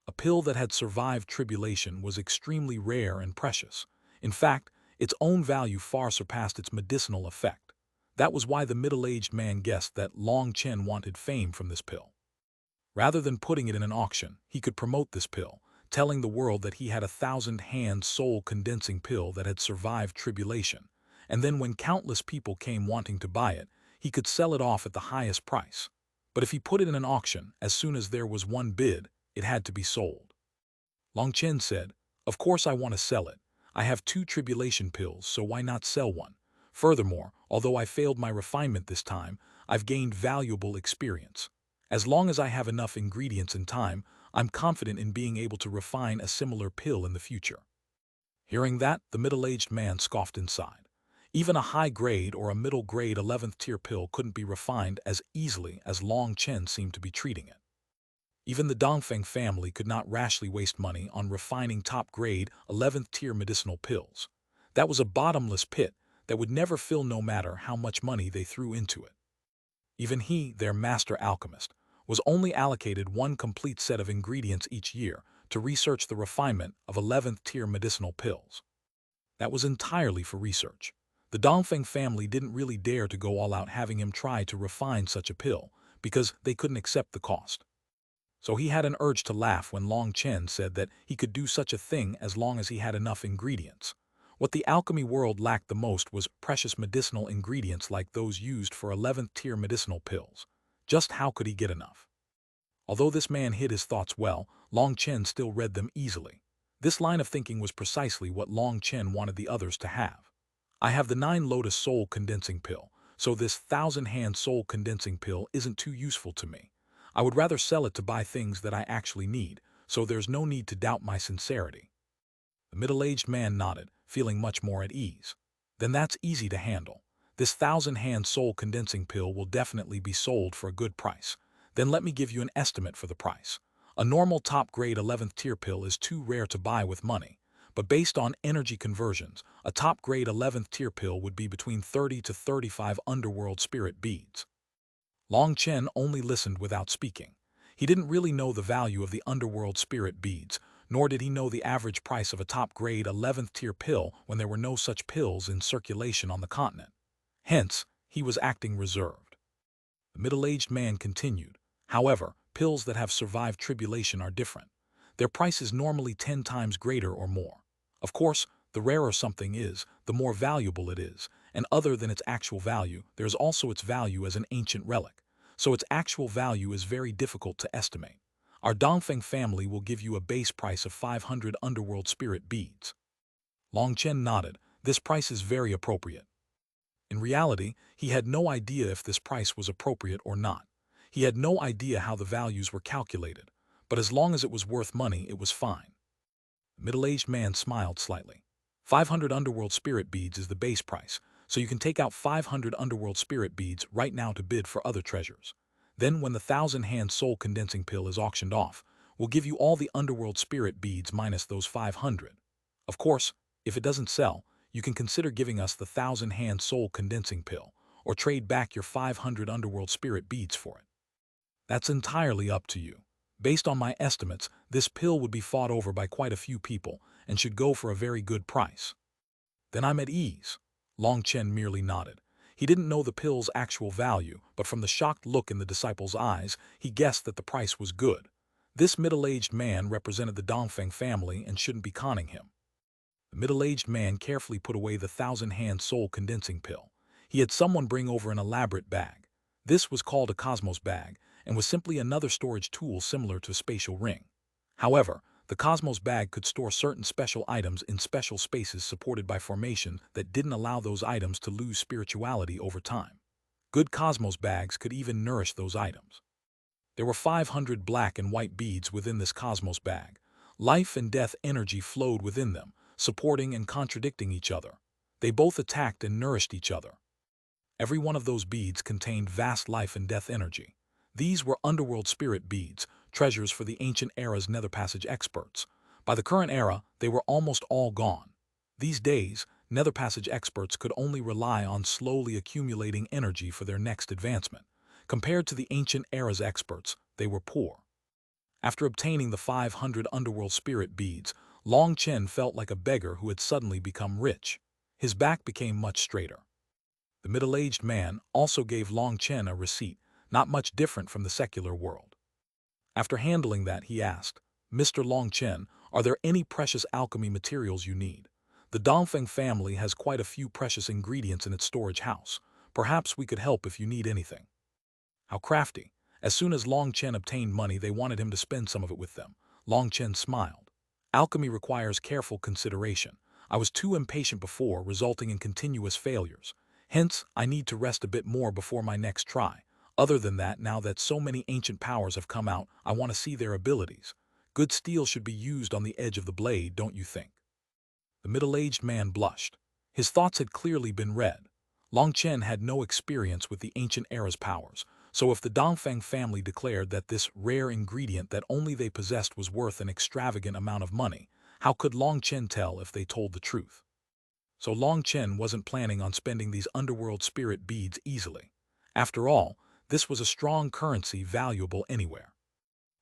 A pill that had survived tribulation was extremely rare and precious. In fact, its own value far surpassed its medicinal effect. That was why the middle-aged man guessed that Long Chen wanted fame from this pill. Rather than putting it in an auction, he could promote this pill, telling the world that he had a thousand-hand soul-condensing pill that had survived tribulation, and then when countless people came wanting to buy it, he could sell it off at the highest price. But if he put it in an auction, as soon as there was one bid, it had to be sold. Long Chen said, "Of course I want to sell it. I have 2 tribulation pills, so why not sell one? Furthermore, although I failed my refinement this time, I've gained valuable experience. As long as I have enough ingredients and time, I'm confident in being able to refine a similar pill in the future." Hearing that, the middle-aged man scoffed inside. Even a high-grade or a middle-grade 11th-tier pill couldn't be refined as easily as Long Chen seemed to be treating it. Even the Dongfeng family could not rashly waste money on refining top-grade 11th-tier medicinal pills. That was a bottomless pit that would never fill no matter how much money they threw into it. Even he, their master alchemist, was only allocated one complete set of ingredients each year to research the refinement of 11th-tier medicinal pills. That was entirely for research. The Dongfeng family didn't really dare to go all out having him try to refine such a pill because they couldn't accept the cost. So he had an urge to laugh when Long Chen said that he could do such a thing as long as he had enough ingredients. What the alchemy world lacked the most was precious medicinal ingredients like those used for 11th-tier medicinal pills. Just how could he get enough? Although this man hid his thoughts well, Long Chen still read them easily. This line of thinking was precisely what Long Chen wanted the others to have. I have the 9 Lotus Soul Condensing Pill, so this 1,000-hand Soul Condensing Pill isn't too useful to me. I would rather sell it to buy things that I actually need, so there's no need to doubt my sincerity. The middle-aged man nodded, feeling much more at ease. Then that's easy to handle. This 1,000-hand Soul Condensing Pill will definitely be sold for a good price. Then let me give you an estimate for the price. A normal top-grade 11th tier pill is too rare to buy with money, but based on energy conversions, a top-grade 11th tier pill would be between 30 to 35 underworld spirit beads. Long Chen only listened without speaking. He didn't really know the value of the underworld spirit beads, nor did he know the average price of a top-grade 11th tier pill when there were no such pills in circulation on the continent. Hence, he was acting reserved. The middle-aged man continued, "However, pills that have survived tribulation are different. Their price is normally 10 times greater or more. Of course, the rarer something is, the more valuable it is, and other than its actual value, there is also its value as an ancient relic, so its actual value is very difficult to estimate. Our Dongfeng family will give you a base price of 500 underworld spirit beads." Long Chen nodded. This price is very appropriate. In reality, he had no idea if this price was appropriate or not. He had no idea how the values were calculated, but as long as it was worth money, it was fine. The middle-aged man smiled slightly. 500 underworld spirit beads is the base price, so you can take out 500 underworld spirit beads right now to bid for other treasures. Then when the 1,000-hand soul condensing pill is auctioned off, we'll give you all the underworld spirit beads minus those 500. Of course, if it doesn't sell, you can consider giving us the 1,000-hand soul condensing pill, or trade back your 500 underworld spirit beads for it. That's entirely up to you. Based on my estimates, this pill would be fought over by quite a few people and should go for a very good price. Then I'm at ease. Long Chen merely nodded. He didn't know the pill's actual value, but from the shocked look in the disciple's eyes, he guessed that the price was good. This middle-aged man represented the Dongfeng family and shouldn't be conning him. The middle-aged man carefully put away the 1,000-hand soul condensing pill. He had someone bring over an elaborate bag. This was called a Cosmos bag and was simply another storage tool similar to a spatial ring. However, the Cosmos bag could store certain special items in special spaces supported by formation that didn't allow those items to lose spirituality over time. Good Cosmos bags could even nourish those items. There were 500 black and white beads within this Cosmos bag. Life and death energy flowed within them, supporting and contradicting each other. They both attacked and nourished each other. Every one of those beads contained vast life and death energy. These were underworld spirit beads, treasures for the ancient era's nether passage experts. By the current era, they were almost all gone. These days, nether passage experts could only rely on slowly accumulating energy for their next advancement. Compared to the ancient era's experts, they were poor. After obtaining the 500 underworld spirit beads, Long Chen felt like a beggar who had suddenly become rich. His back became much straighter. The middle-aged man also gave Long Chen a receipt, not much different from the secular world. After handling that, he asked, "Mr. Long Chen, are there any precious alchemy materials you need? The Dongfeng family has quite a few precious ingredients in its storage house. Perhaps we could help if you need anything." How crafty. As soon as Long Chen obtained money, they wanted him to spend some of it with them. Long Chen smiled. Alchemy requires careful consideration. I was too impatient before, resulting in continuous failures. Hence, I need to rest a bit more before my next try. Other than that, now that so many ancient powers have come out, I want to see their abilities. Good steel should be used on the edge of the blade, don't you think? The middle-aged man blushed. His thoughts had clearly been read. Long Chen had no experience with the ancient era's powers, so if the Dongfeng family declared that this rare ingredient that only they possessed was worth an extravagant amount of money, how could Long Chen tell if they told the truth? So Long Chen wasn't planning on spending these underworld spirit beads easily. After all, this was a strong currency valuable anywhere.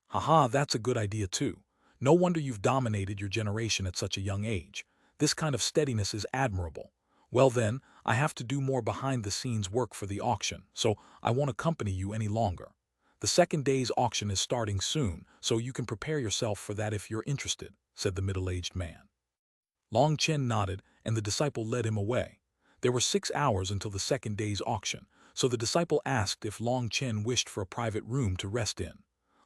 Haha, that's a good idea too. No wonder you've dominated your generation at such a young age. This kind of steadiness is admirable. Well then, I have to do more behind-the-scenes work for the auction, so I won't accompany you any longer. The second day's auction is starting soon, so you can prepare yourself for that if you're interested, said the middle-aged man. Long Chen nodded, and the disciple led him away. There were 6 hours until the second day's auction, so the disciple asked if Long Chen wished for a private room to rest in.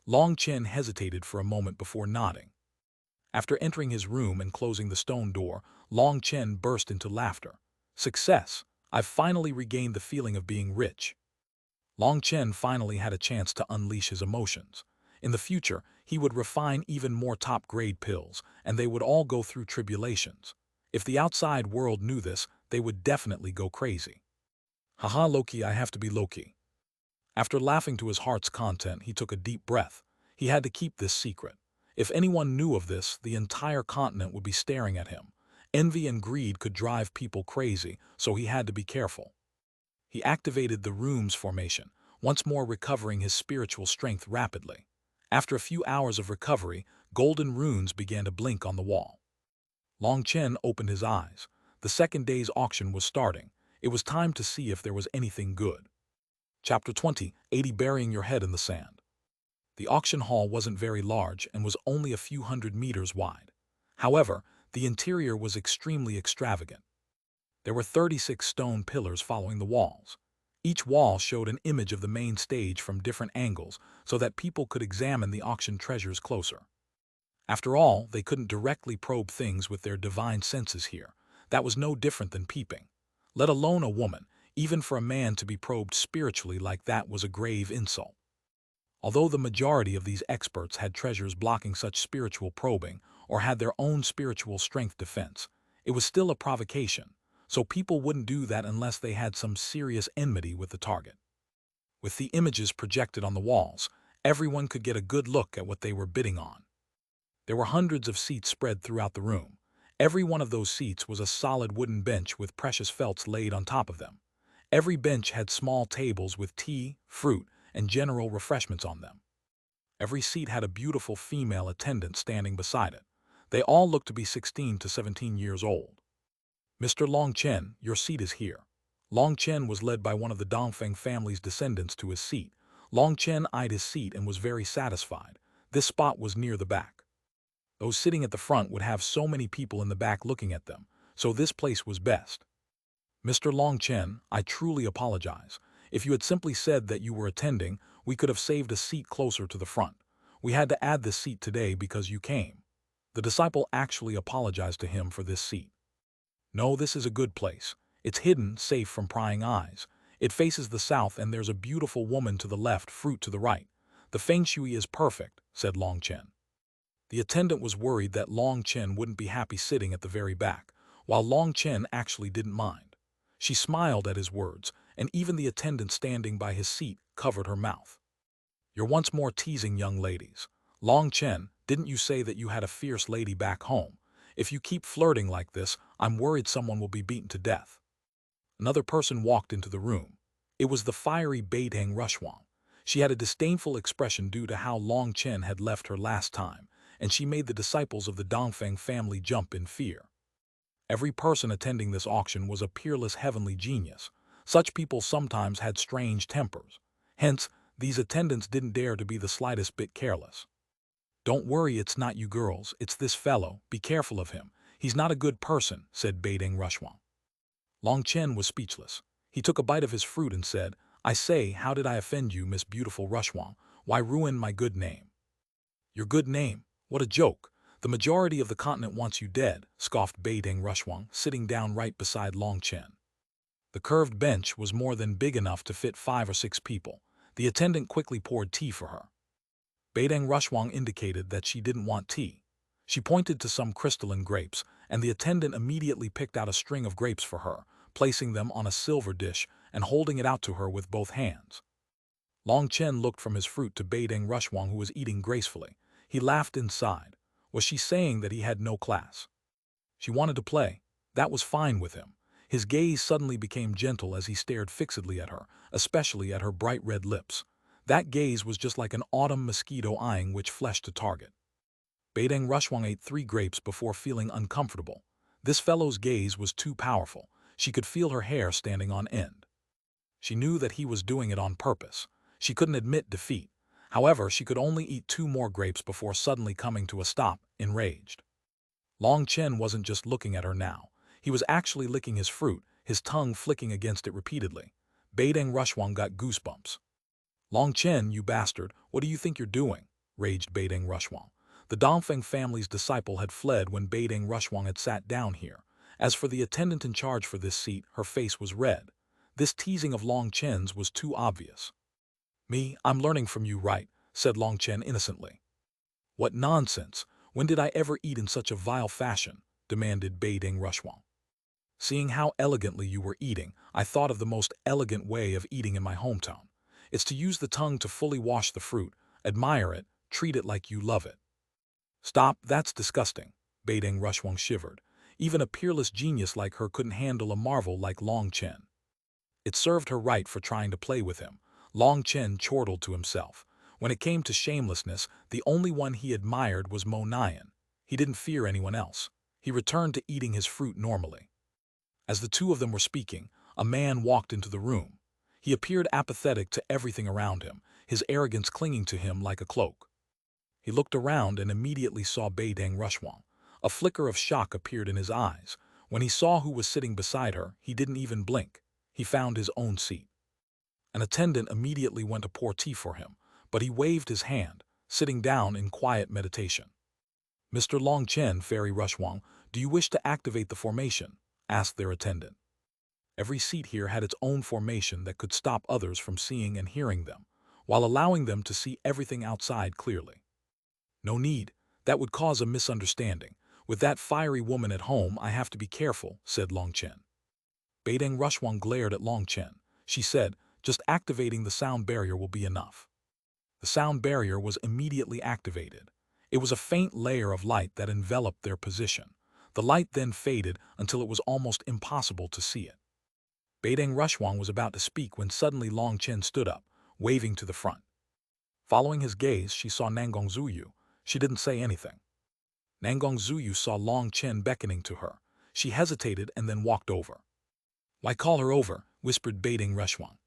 Long Chen hesitated for a moment before nodding. After entering his room and closing the stone door, Long Chen burst into laughter. Success! I've finally regained the feeling of being rich. Long Chen finally had a chance to unleash his emotions. In the future, he would refine even more top-grade pills, and they would all go through tribulations. If the outside world knew this, they would definitely go crazy. Haha, Loki, I have to be Loki. After laughing to his heart's content, he took a deep breath. He had to keep this secret. If anyone knew of this, the entire continent would be staring at him. Envy and greed could drive people crazy, so he had to be careful. He activated the runes formation, once more recovering his spiritual strength rapidly. After a few hours of recovery, golden runes began to blink on the wall. Long Chen opened his eyes. The second day's auction was starting. It was time to see if there was anything good. Chapter 20, 80 Burying Your Head in the Sand. The auction hall wasn't very large and was only a few hundred meters wide. However, the interior was extremely extravagant. There were 36 stone pillars following the walls. Each wall showed an image of the main stage from different angles so that people could examine the auction treasures closer. After all, they couldn't directly probe things with their divine senses here. That was no different than peeping. Let alone a woman, even for a man to be probed spiritually like that was a grave insult. Although the majority of these experts had treasures blocking such spiritual probing or had their own spiritual strength defense, it was still a provocation, so people wouldn't do that unless they had some serious enmity with the target. With the images projected on the walls, everyone could get a good look at what they were bidding on. There were hundreds of seats spread throughout the room. Every one of those seats was a solid wooden bench with precious felts laid on top of them. Every bench had small tables with tea, fruit, and general refreshments on them. Every seat had a beautiful female attendant standing beside it. They all looked to be 16 to 17 years old. Mr. Long Chen, your seat is here. Long Chen was led by one of the Dongfeng family's descendants to his seat. Long Chen eyed his seat and was very satisfied. This spot was near the back. Those sitting at the front would have so many people in the back looking at them, so this place was best. Mr. Long Chen, I truly apologize. If you had simply said that you were attending, we could have saved a seat closer to the front. We had to add this seat today because you came. The disciple actually apologized to him for this seat. No, this is a good place. It's hidden, safe from prying eyes. It faces the south and there's a beautiful woman to the left, fruit to the right. The feng shui is perfect, said Long Chen. The attendant was worried that Long Chen wouldn't be happy sitting at the very back, while Long Chen actually didn't mind. She smiled at his words, and even the attendant standing by his seat covered her mouth. You're once more teasing young ladies. Long Chen, didn't you say that you had a fierce lady back home? If you keep flirting like this, I'm worried someone will be beaten to death. Another person walked into the room. It was the fiery Beidang Xuanhuan. She had a disdainful expression due to how Long Chen had left her last time, and she made the disciples of the Dongfeng family jump in fear. Every person attending this auction was a peerless heavenly genius. Such people sometimes had strange tempers. Hence, these attendants didn't dare to be the slightest bit careless. Don't worry, it's not you girls, it's this fellow. Be careful of him. He's not a good person, said Beidang Xuanhuan. Long Chen was speechless. He took a bite of his fruit and said, I say, how did I offend you, Miss Beautiful Xuanhuan? Why ruin my good name? Your good name? What a joke. The majority of the continent wants you dead, scoffed Beiding Rushwang, sitting down right beside Long Chen. The curved bench was more than big enough to fit 5 or 6 people. The attendant quickly poured tea for her. Beiding Rushwang indicated that she didn't want tea. She pointed to some crystalline grapes, and the attendant immediately picked out a string of grapes for her, placing them on a silver dish and holding it out to her with both hands. Long Chen looked from his fruit to Beiding Rushwang, who was eating gracefully. He laughed inside. Was she saying that he had no class? She wanted to play. That was fine with him. His gaze suddenly became gentle as he stared fixedly at her, especially at her bright red lips. That gaze was just like an autumn mosquito eyeing which flesh to target. Beiding Rushwang ate 3 grapes before feeling uncomfortable. This fellow's gaze was too powerful. She could feel her hair standing on end. She knew that he was doing it on purpose. She couldn't admit defeat. However, she could only eat 2 more grapes before suddenly coming to a stop, enraged. Long Chen wasn't just looking at her now. He was actually licking his fruit, his tongue flicking against it repeatedly. Beiding Rushwang got goosebumps. Long Chen, you bastard, what do you think you're doing? Raged Beiding Rushwang. The Dongfeng family's disciple had fled when Beiding Rushwang had sat down here. As for the attendant in charge for this seat, her face was red. This teasing of Long Chen's was too obvious. Me, I'm learning from you, right? Said Long Chen innocently. What nonsense! When did I ever eat in such a vile fashion? Demanded Beiding Rushwang. Seeing how elegantly you were eating, I thought of the most elegant way of eating in my hometown. It's to use the tongue to fully wash the fruit, admire it, treat it like you love it. Stop, that's disgusting, Beiding Rushwang shivered. Even a peerless genius like her couldn't handle a marvel like Long Chen. It served her right for trying to play with him. Long Chen chortled to himself. When it came to shamelessness, the only one he admired was Mo Nian. He didn't fear anyone else. He returned to eating his fruit normally. As the two of them were speaking, a man walked into the room. He appeared apathetic to everything around him, his arrogance clinging to him like a cloak. He looked around and immediately saw Beiding Rushwang. A flicker of shock appeared in his eyes. When he saw who was sitting beside her, he didn't even blink. He found his own seat. An attendant immediately went to pour tea for him, but he waved his hand, sitting down in quiet meditation. Mr. Long Chen, Fairy Rushwang, do you wish to activate the formation? Asked their attendant. Every seat here had its own formation that could stop others from seeing and hearing them, while allowing them to see everything outside clearly. No need, that would cause a misunderstanding. With that fiery woman at home, I have to be careful, said Long Chen. Beiding Rushwang glared at Long Chen. She said, just activating the sound barrier will be enough. The sound barrier was immediately activated. It was a faint layer of light that enveloped their position. The light then faded until it was almost impossible to see it. Beiding Rushwang was about to speak when suddenly Long Chen stood up, waving to the front. Following his gaze, she saw Nangong Zuyu. She didn't say anything. Nangong Zuyu saw Long Chen beckoning to her. She hesitated and then walked over. Why call her over? Whispered Beiding Rushwang.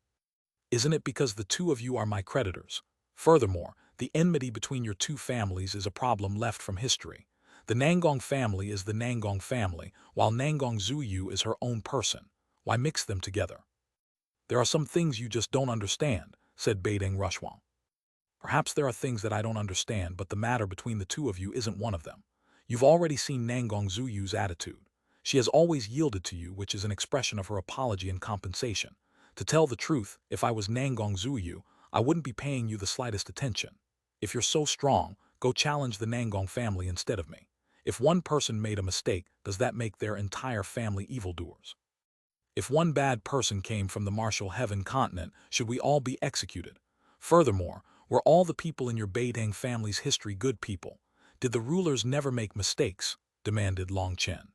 Isn't it because the two of you are my creditors? Furthermore, the enmity between your two families is a problem left from history. The Nangong family is the Nangong family, while Nangong Zuyu is her own person. Why mix them together? There are some things you just don't understand, said Beiding Rushwang. Perhaps there are things that I don't understand, but the matter between the two of you isn't one of them. You've already seen Nangong Zuyu's attitude. She has always yielded to you, which is an expression of her apology and compensation. To tell the truth, if I was Nangong Zuyu, I wouldn't be paying you the slightest attention. If you're so strong, go challenge the Nangong family instead of me. If one person made a mistake, does that make their entire family evildoers? If one bad person came from the martial heaven continent, should we all be executed? Furthermore, were all the people in your Beiding family's history good people? Did the rulers never make mistakes? Demanded Long Chen.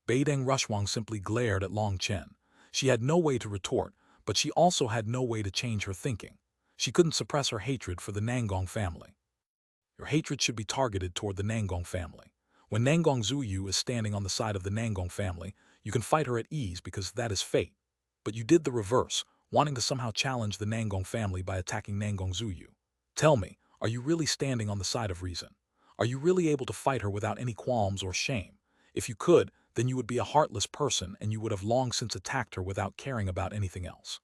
Beiding Rushwang simply glared at Long Chen. She had no way to retort, but she also had no way to change her thinking. She couldn't suppress her hatred for the Nangong family. Your hatred should be targeted toward the Nangong family. When Nangong Zuyu is standing on the side of the Nangong family, you can fight her at ease because that is fate. But you did the reverse, wanting to somehow challenge the Nangong family by attacking Nangong Zuyu. Tell me, are you really standing on the side of reason? Are you really able to fight her without any qualms or shame? If you could, then you would be a heartless person and you would have long since attacked her without caring about anything else.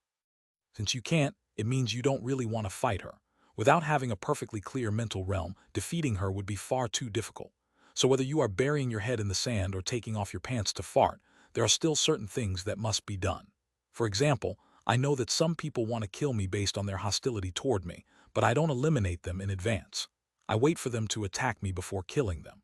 Since you can't, it means you don't really want to fight her. Without having a perfectly clear mental realm, defeating her would be far too difficult. So whether you are burying your head in the sand or taking off your pants to fart, there are still certain things that must be done. For example, I know that some people want to kill me based on their hostility toward me, but I don't eliminate them in advance. I wait for them to attack me before killing them.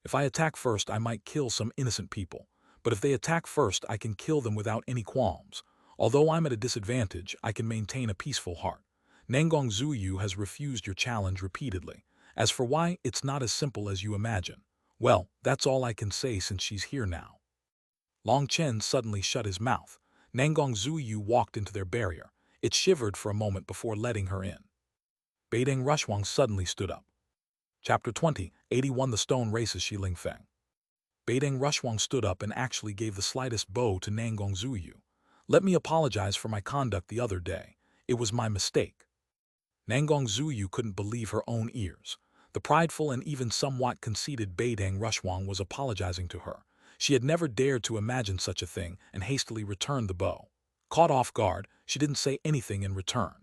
If I attack first, I might kill some innocent people, but if they attack first, I can kill them without any qualms. Although I'm at a disadvantage, I can maintain a peaceful heart. Nangong Zuyu has refused your challenge repeatedly. As for why, it's not as simple as you imagine. Well, that's all I can say since she's here now. Long Chen suddenly shut his mouth. Nangong Zuyu walked into their barrier. It shivered for a moment before letting her in. Beideng Rushwang suddenly stood up. Chapter 20, 81 The Stone Races Shi Lingfeng. Beideng Rushwang stood up and actually gave the slightest bow to Nangong Zuyu. Let me apologize for my conduct the other day. It was my mistake. Nangong Zuyu couldn't believe her own ears. The prideful and even somewhat conceited Beideng Rushwang was apologizing to her. She had never dared to imagine such a thing and hastily returned the bow. Caught off guard, she didn't say anything in return.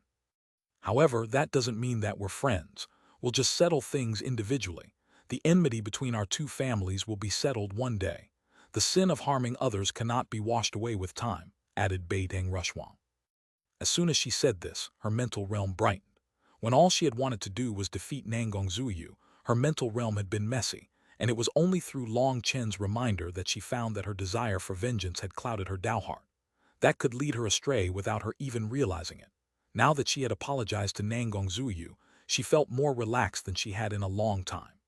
However, that doesn't mean that we're friends. We'll just settle things individually. The enmity between our two families will be settled one day. The sin of harming others cannot be washed away with time, added Beideng Rushwang. As soon as she said this, her mental realm brightened. When all she had wanted to do was defeat Nangong Zuyu, her mental realm had been messy, and it was only through Long Chen's reminder that she found that her desire for vengeance had clouded her Dao heart. That could lead her astray without her even realizing it. Now that she had apologized to Nangong Zuyu, she felt more relaxed than she had in a long time.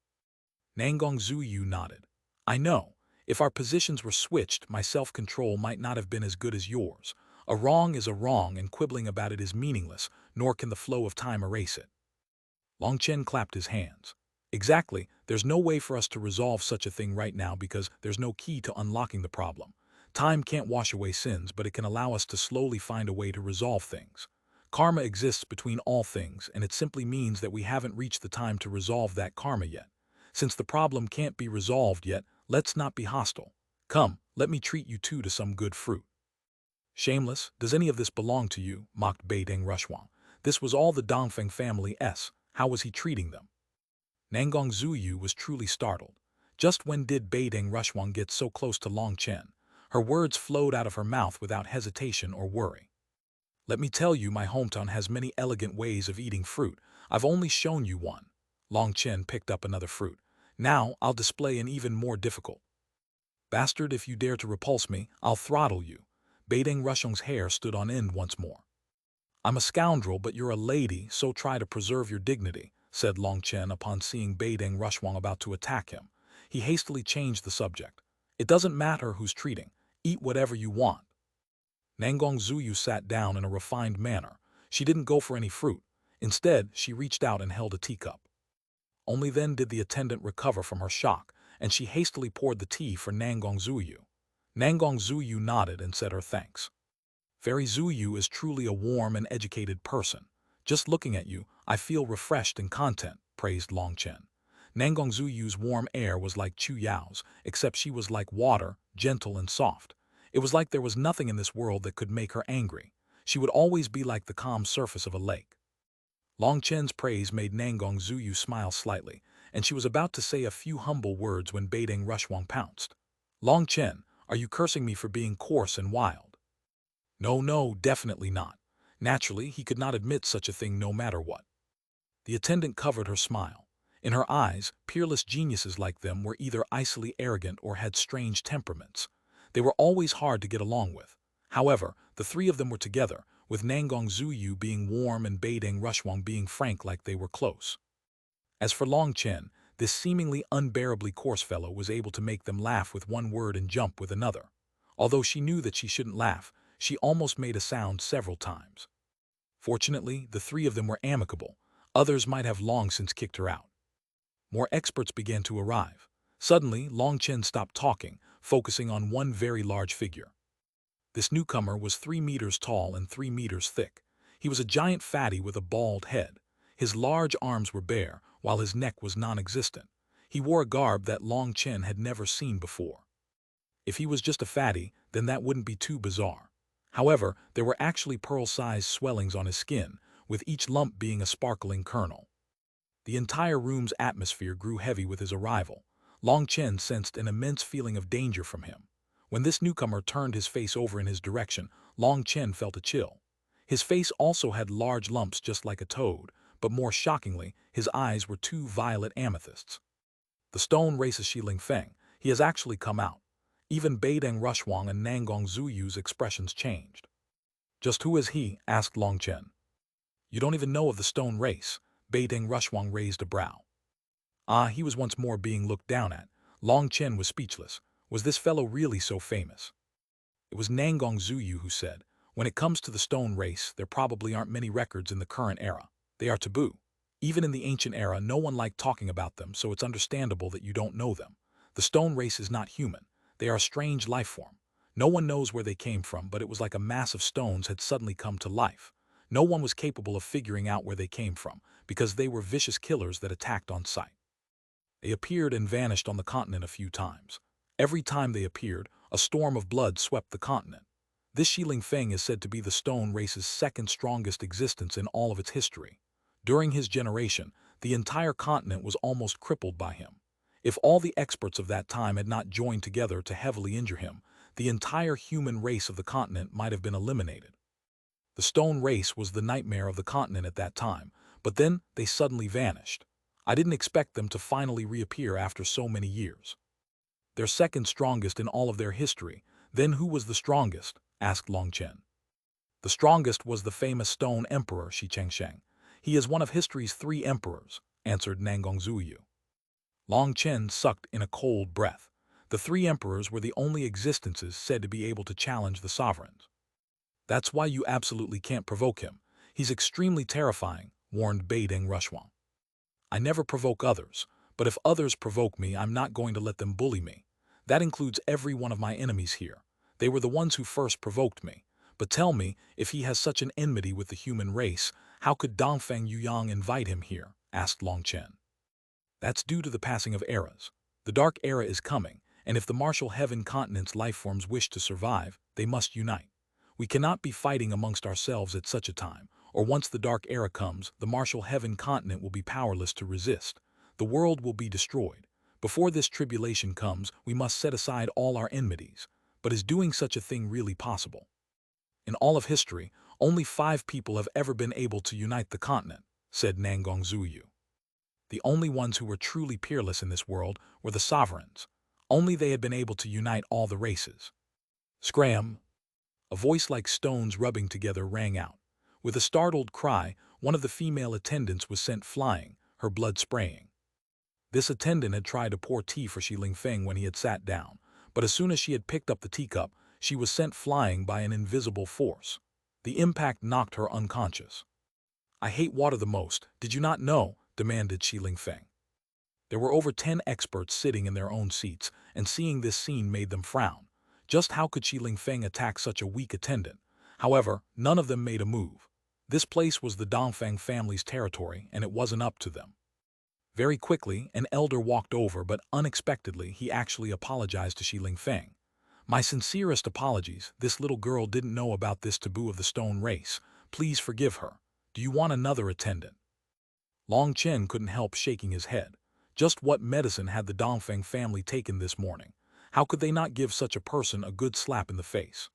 Nangong Zuyu nodded. I know. If our positions were switched, my self-control might not have been as good as yours. A wrong is a wrong, and quibbling about it is meaningless, nor can the flow of time erase it. Long Chen clapped his hands. Exactly, there's no way for us to resolve such a thing right now because there's no key to unlocking the problem. Time can't wash away sins, but it can allow us to slowly find a way to resolve things. Karma exists between all things, and it simply means that we haven't reached the time to resolve that karma yet. Since the problem can't be resolved yet, let's not be hostile. Come, let me treat you two to some good fruit. Shameless, does any of this belong to you? Mocked Beideng Rushwang. This was all the Dongfeng family's. How was he treating them? Nangong Zuyu was truly startled. Just when did Beideng Rushwang get so close to Long Chen? Her words flowed out of her mouth without hesitation or worry. Let me tell you, my hometown has many elegant ways of eating fruit. I've only shown you one. Long Chen picked up another fruit. Now I'll display an even more difficult. Bastard, if you dare to repulse me, I'll throttle you. Beideng Rushwang's hair stood on end once more. I'm a scoundrel, but you're a lady, so try to preserve your dignity, said Long Chen upon seeing Beideng Rushwang about to attack him. He hastily changed the subject. It doesn't matter who's treating. Eat whatever you want. Nangong Zuyu sat down in a refined manner. She didn't go for any fruit. Instead, she reached out and held a teacup. Only then did the attendant recover from her shock, and she hastily poured the tea for Nangong Zuyu. Nangong Zuyu nodded and said her thanks. Fairy Zuyu is truly a warm and educated person. Just looking at you, I feel refreshed and content, praised Long Chen. Nangong Zuyu's warm air was like Chu Yao's, except she was like water, gentle and soft. It was like there was nothing in this world that could make her angry. She would always be like the calm surface of a lake. Long Chen's praise made Nangong Zuyu smile slightly, and she was about to say a few humble words when Beideng Rushwang pounced. Long Chen, are you cursing me for being coarse and wild? No, definitely not. Naturally, he could not admit such a thing no matter what. The attendant covered her smile. In her eyes, peerless geniuses like them were either icily arrogant or had strange temperaments. They were always hard to get along with. However, the three of them were together, with Nangong Zuyu being warm and Beideng Rushwang being frank like they were close. As for Long Chen, this seemingly unbearably coarse fellow was able to make them laugh with one word and jump with another. Although she knew that she shouldn't laugh, she almost made a sound several times. Fortunately, the three of them were amicable. Others might have long since kicked her out. More experts began to arrive. Suddenly, Long Chen stopped talking, focusing on one very large figure. This newcomer was 3 meters tall and 3 meters thick. He was a giant fatty with a bald head. His large arms were bare, while his neck was non-existent. He wore a garb that Long Chen had never seen before. If he was just a fatty, then that wouldn't be too bizarre. However, there were actually pearl-sized swellings on his skin, with each lump being a sparkling kernel. The entire room's atmosphere grew heavy with his arrival. Long Chen sensed an immense feeling of danger from him. When this newcomer turned his face over in his direction, Long Chen felt a chill. His face also had large lumps just like a toad, but more shockingly, his eyes were two violet amethysts. The stone races Xiling Feng. He has actually come out. Even Beideng Rushwang and Nangong Zuyu's expressions changed. Just who is he? Asked Long Chen. You don't even know of the stone race. Beideng Rushwang raised a brow. Ah, he was once more being looked down at. Long Chen was speechless. Was this fellow really so famous? It was Nangong Zuyu who said, when it comes to the stone race, there probably aren't many records in the current era. They are taboo. Even in the ancient era, no one liked talking about them, so it's understandable that you don't know them. The stone race is not human. They are a strange life form. No one knows where they came from, but it was like a mass of stones had suddenly come to life. No one was capable of figuring out where they came from, because they were vicious killers that attacked on sight. They appeared and vanished on the continent a few times. Every time they appeared, a storm of blood swept the continent. This Xiling Feng is said to be the stone race's second strongest existence in all of its history. During his generation, the entire continent was almost crippled by him. If all the experts of that time had not joined together to heavily injure him, the entire human race of the continent might have been eliminated. The stone race was the nightmare of the continent at that time, but then they suddenly vanished. I didn't expect them to finally reappear after so many years. They're second strongest in all of their history. Then who was the strongest? Asked Long Chen. The strongest was the famous Stone Emperor Shi Chengsheng. He is one of history's 3 emperors, answered Nangong Zuyu. Long Chen sucked in a cold breath. The 3 emperors were the only existences said to be able to challenge the sovereigns. That's why you absolutely can't provoke him. He's extremely terrifying, warned Beideng Rushwang. I never provoke others, but if others provoke me, I'm not going to let them bully me. That includes every one of my enemies here. They were the ones who first provoked me. But tell me, if he has such an enmity with the human race, how could Dongfeng Yuyang invite him here? Asked Long Chen. That's due to the passing of eras. The Dark Era is coming, and if the Martial Heaven Continent's lifeforms wish to survive, they must unite. We cannot be fighting amongst ourselves at such a time, or once the Dark Era comes, the Martial Heaven Continent will be powerless to resist. The world will be destroyed. Before this tribulation comes, we must set aside all our enmities. But is doing such a thing really possible? In all of history, only 5 people have ever been able to unite the continent, said Nangong Zuyu. The only ones who were truly peerless in this world were the sovereigns. Only they had been able to unite all the races. Scram! A voice like stones rubbing together rang out. With a startled cry, one of the female attendants was sent flying, her blood spraying. This attendant had tried to pour tea for Xiling Feng when he had sat down, but as soon as she had picked up the teacup, she was sent flying by an invisible force. The impact knocked her unconscious. I hate water the most, did you not know? Demanded Xiling Feng. There were over 10 experts sitting in their own seats, and seeing this scene made them frown. Just how could Xiling Feng attack such a weak attendant? However, none of them made a move. This place was the Dongfeng family's territory, and it wasn't up to them. Very quickly, an elder walked over, but unexpectedly, he actually apologized to Xiling Feng. My sincerest apologies, this little girl didn't know about this taboo of the stone race. Please forgive her. Do you want another attendant? Long Chen couldn't help shaking his head. Just what medicine had the Dongfeng family taken this morning? How could they not give such a person a good slap in the face?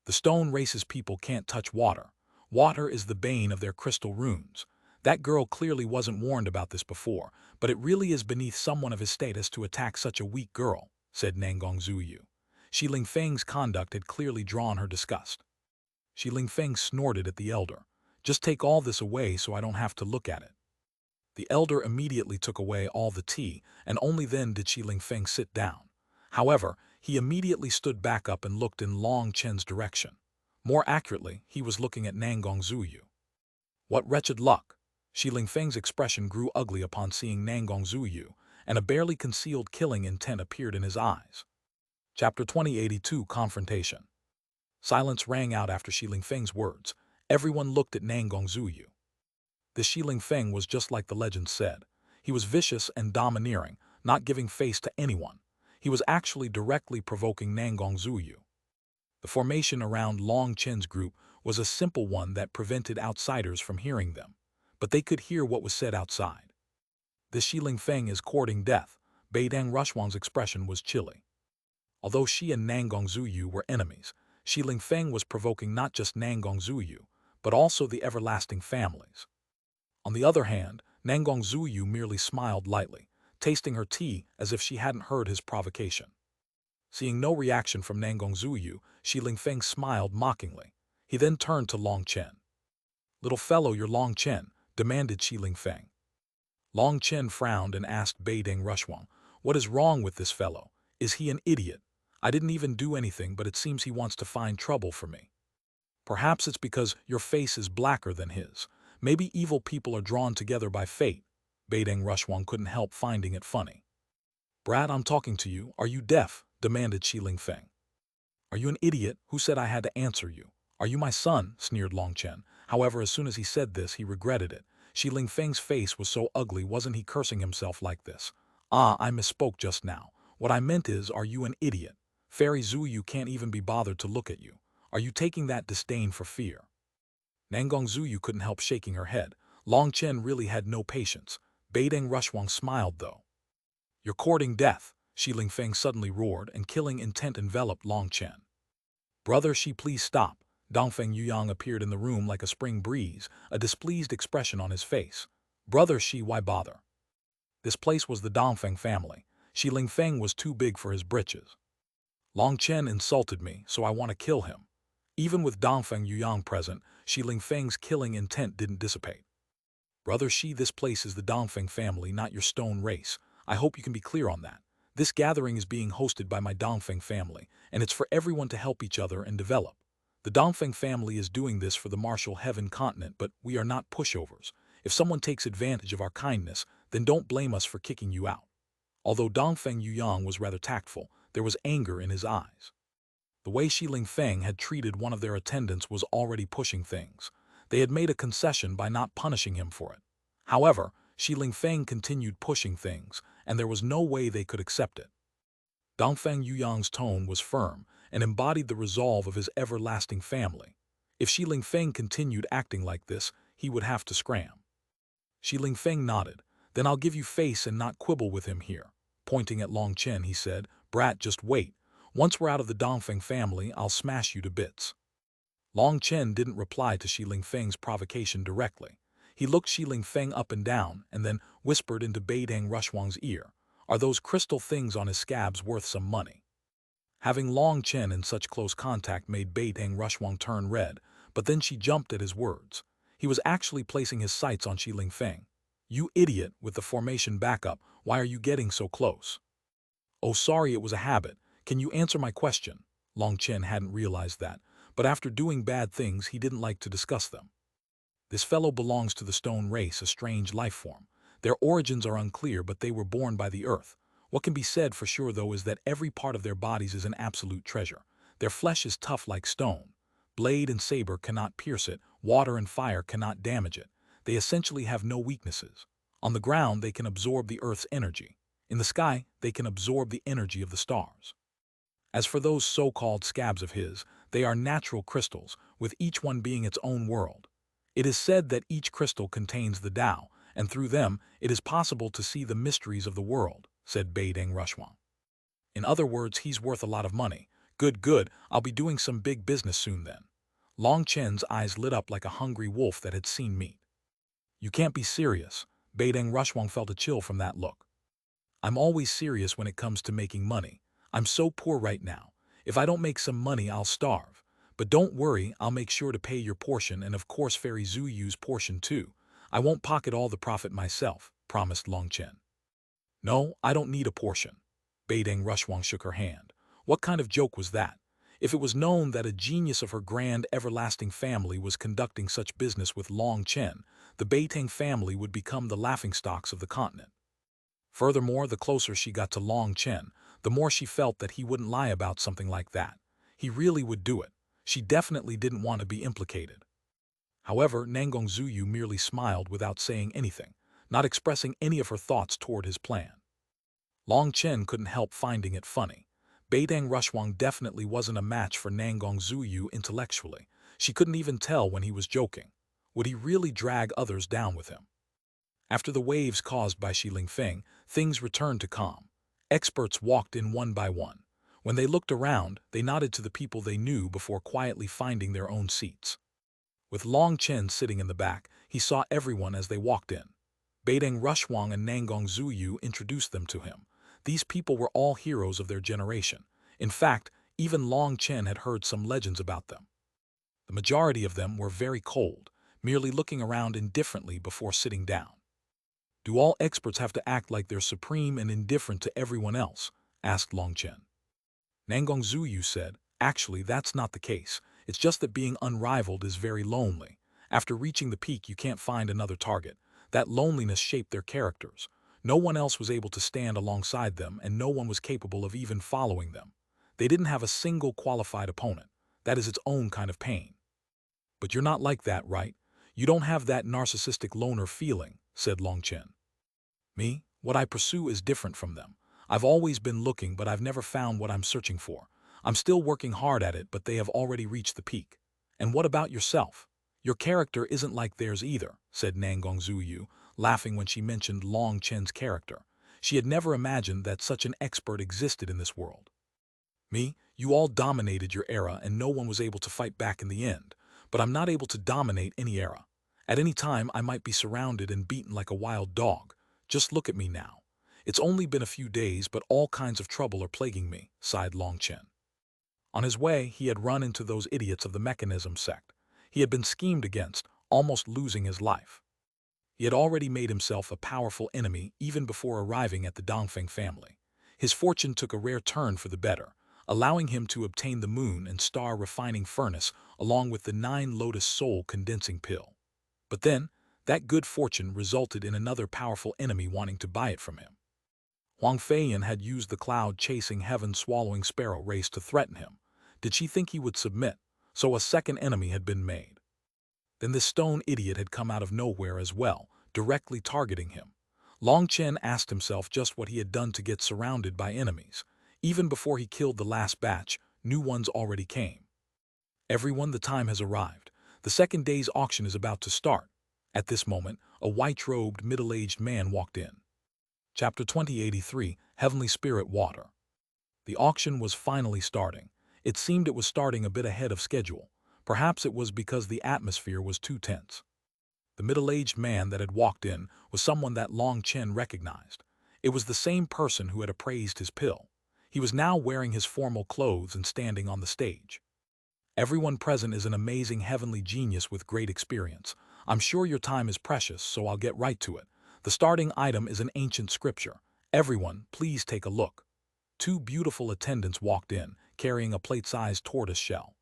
The stone race's people can't touch water. Water is the bane of their crystal runes. That girl clearly wasn't warned about this before, but it really is beneath someone of his status to attack such a weak girl, said Nangong Zuyu. Xiling Feng's conduct had clearly drawn her disgust. Xiling Feng snorted at the elder. Just take all this away so I don't have to look at it. The elder immediately took away all the tea, and only then did Xiling Feng sit down. However, he immediately stood back up and looked in Long Chen's direction. More accurately, he was looking at Nangong Zuyu. What wretched luck! Xiling Feng's expression grew ugly upon seeing Nangong Zuyu, and a barely concealed killing intent appeared in his eyes. Chapter 2082 Confrontation. Silence rang out after Xiling Feng's words. Everyone looked at Nangong Zuyu. This Xiling Feng was just like the legend said. He was vicious and domineering, not giving face to anyone. He was actually directly provoking Nangong Zuyu. The formation around Long Chen's group was a simple one that prevented outsiders from hearing them, but they could hear what was said outside. This Xiling Feng is courting death. Beidang Rushwang's expression was chilly. Although she and Nangong Zuyu were enemies, Shi Lingfeng was provoking not just Nangong Zuyu, but also the everlasting families. On the other hand, Nangong Zuyu merely smiled lightly, tasting her tea as if she hadn't heard his provocation. Seeing no reaction from Nangong Zuyu, Shi Lingfeng smiled mockingly. He then turned to Long Chen. "Little fellow, you're Long Chen," demanded Shi Lingfeng. Long Chen frowned and asked Beidang Rushwang, "What is wrong with this fellow? Is he an idiot? I didn't even do anything, but it seems he wants to find trouble for me. Perhaps it's because your face is blacker than his. Maybe evil people are drawn together by fate." Beidang Rushwang couldn't help finding it funny. "Brat, I'm talking to you. Are you deaf?" demanded Shi Lingfeng. "Are you an idiot? Who said I had to answer you? Are you my son?" sneered Long Chen. However, as soon as he said this, he regretted it. Shi Lingfeng's face was so ugly, wasn't he cursing himself like this? "Ah, I misspoke just now. What I meant is, are you an idiot? Fairy Zuyu can't even be bothered to look at you. Are you taking that disdain for fear?" Nangong Zuyu couldn't help shaking her head. Long Chen really had no patience. Beidang Rushwang smiled, though. "You're courting death," Shi Lingfeng suddenly roared, and killing intent enveloped Long Chen. "Brother Shi, please stop." Dongfeng Yuyang appeared in the room like a spring breeze, a displeased expression on his face. "Brother Shi, why bother? This place was the Dongfeng family. Shi Lingfeng was too big for his britches. Long Chen insulted me, so I want to kill him." Even with Dongfeng Yuyang present, Shi Lingfeng's killing intent didn't dissipate. "Brother Shi, this place is the Dongfeng family, not your stone race. I hope you can be clear on that. This gathering is being hosted by my Dongfeng family, and it's for everyone to help each other and develop. The Dongfeng family is doing this for the martial heaven continent, but we are not pushovers. If someone takes advantage of our kindness, then don't blame us for kicking you out." Although Dongfeng Yuyang was rather tactful, there was anger in his eyes. The way Shi Lingfeng had treated one of their attendants was already pushing things. They had made a concession by not punishing him for it. However, Shi Lingfeng continued pushing things, and there was no way they could accept it. Dongfeng Yuyang's tone was firm and embodied the resolve of his everlasting family. If Shi Lingfeng continued acting like this, he would have to scram. Shi Lingfeng nodded. "Then I'll give you face and not quibble with him here." Pointing at Long Chen, he said, "Brat, just wait. Once we're out of the Dongfeng family, I'll smash you to bits." Long Chen didn't reply to Shi Lingfeng's provocation directly. He looked Shi Lingfeng up and down and then whispered into Beidang Rushwang's ear, "Are those crystal things on his scabs worth some money?" Having Long Chen in such close contact made Beidang Rushwang turn red, but then she jumped at his words. He was actually placing his sights on Shi Lingfeng. "You idiot, with the formation backup, why are you getting so close?" "Oh, sorry, it was a habit. Can you answer my question?" Long Chen hadn't realized that, but after doing bad things, he didn't like to discuss them. "This fellow belongs to the stone race, a strange life form. Their origins are unclear, but they were born by the earth. What can be said for sure, though, is that every part of their bodies is an absolute treasure. Their flesh is tough like stone. Blade and saber cannot pierce it, water and fire cannot damage it. They essentially have no weaknesses. On the ground, they can absorb the earth's energy. In the sky, they can absorb the energy of the stars. As for those so-called scabs of his, they are natural crystals, with each one being its own world. It is said that each crystal contains the Tao, and through them, it is possible to see the mysteries of the world," said Beidang Rushwang. "In other words, he's worth a lot of money. Good, good, I'll be doing some big business soon then." Long Chen's eyes lit up like a hungry wolf that had seen meat. "You can't be serious." Beidang Rushwang felt a chill from that look. "I'm always serious when it comes to making money. I'm so poor right now. If I don't make some money, I'll starve. But don't worry, I'll make sure to pay your portion and of course Fairy Zuyu's portion too. I won't pocket all the profit myself," promised Long Chen. "No, I don't need a portion." Beidang Rushwang shook her hand. What kind of joke was that? If it was known that a genius of her grand everlasting family was conducting such business with Long Chen, the Beitang family would become the laughingstocks of the continent. Furthermore, the closer she got to Long Chen, the more she felt that he wouldn't lie about something like that. He really would do it. She definitely didn't want to be implicated. However, Nangong Zuyu merely smiled without saying anything, not expressing any of her thoughts toward his plan. Long Chen couldn't help finding it funny. Beidang Rushwang definitely wasn't a match for Nangong Zuyu intellectually. She couldn't even tell when he was joking. Would he really drag others down with him? After the waves caused by Shi Lingfeng, things returned to calm. Experts walked in one by one. When they looked around, they nodded to the people they knew before quietly finding their own seats. With Long Chen sitting in the back, he saw everyone as they walked in. Beideng Rushwang and Nangong Zuyu introduced them to him. These people were all heroes of their generation. In fact, even Long Chen had heard some legends about them. The majority of them were very cold, merely looking around indifferently before sitting down. Do all experts have to act like they're supreme and indifferent to everyone else? Asked Long Chen. Nangong Zuyu said, actually, that's not the case. It's just that being unrivaled is very lonely. After reaching the peak, you can't find another target. That loneliness shaped their characters. No one else was able to stand alongside them, and no one was capable of even following them. They didn't have a single qualified opponent. That is its own kind of pain. But you're not like that, right? You don't have that narcissistic loner feeling, said Long Chen. Me? What I pursue is different from them. I've always been looking, but I've never found what I'm searching for. I'm still working hard at it, but they have already reached the peak. And what about yourself? Your character isn't like theirs either, said Nangong Zuyu, laughing when she mentioned Long Chen's character. She had never imagined that such an expert existed in this world. Me? You all dominated your era and no one was able to fight back in the end. But I'm not able to dominate any era. At any time, I might be surrounded and beaten like a wild dog. Just look at me now. It's only been a few days, but all kinds of trouble are plaguing me, sighed Long Chen. On his way, he had run into those idiots of the mechanism sect. He had been schemed against, almost losing his life. He had already made himself a powerful enemy even before arriving at the Dongfeng family. His fortune took a rare turn for the better, allowing him to obtain the moon and star refining furnace along with the 9 lotus soul condensing pill. But then, that good fortune resulted in another powerful enemy wanting to buy it from him. Huang Feiyan had used the cloud-chasing heaven-swallowing sparrow race to threaten him. Did she think he would submit? So a second enemy had been made. Then this stone idiot had come out of nowhere as well, directly targeting him. Long Chen asked himself just what he had done to get surrounded by enemies. Even before he killed the last batch, new ones already came. Everyone, the time has arrived. The second day's auction is about to start. At this moment, a white-robed, middle-aged man walked in. Chapter 2083, Heavenly Spirit Water. The auction was finally starting. It seemed it was starting a bit ahead of schedule. Perhaps it was because the atmosphere was too tense. The middle-aged man that had walked in was someone that Long Chen recognized. It was the same person who had appraised his pill. He was now wearing his formal clothes and standing on the stage. Everyone present is an amazing heavenly genius with great experience. I'm sure your time is precious, so I'll get right to it. The starting item is an ancient scripture. Everyone, please take a look. 2 beautiful attendants walked in, carrying a plate-sized tortoise shell.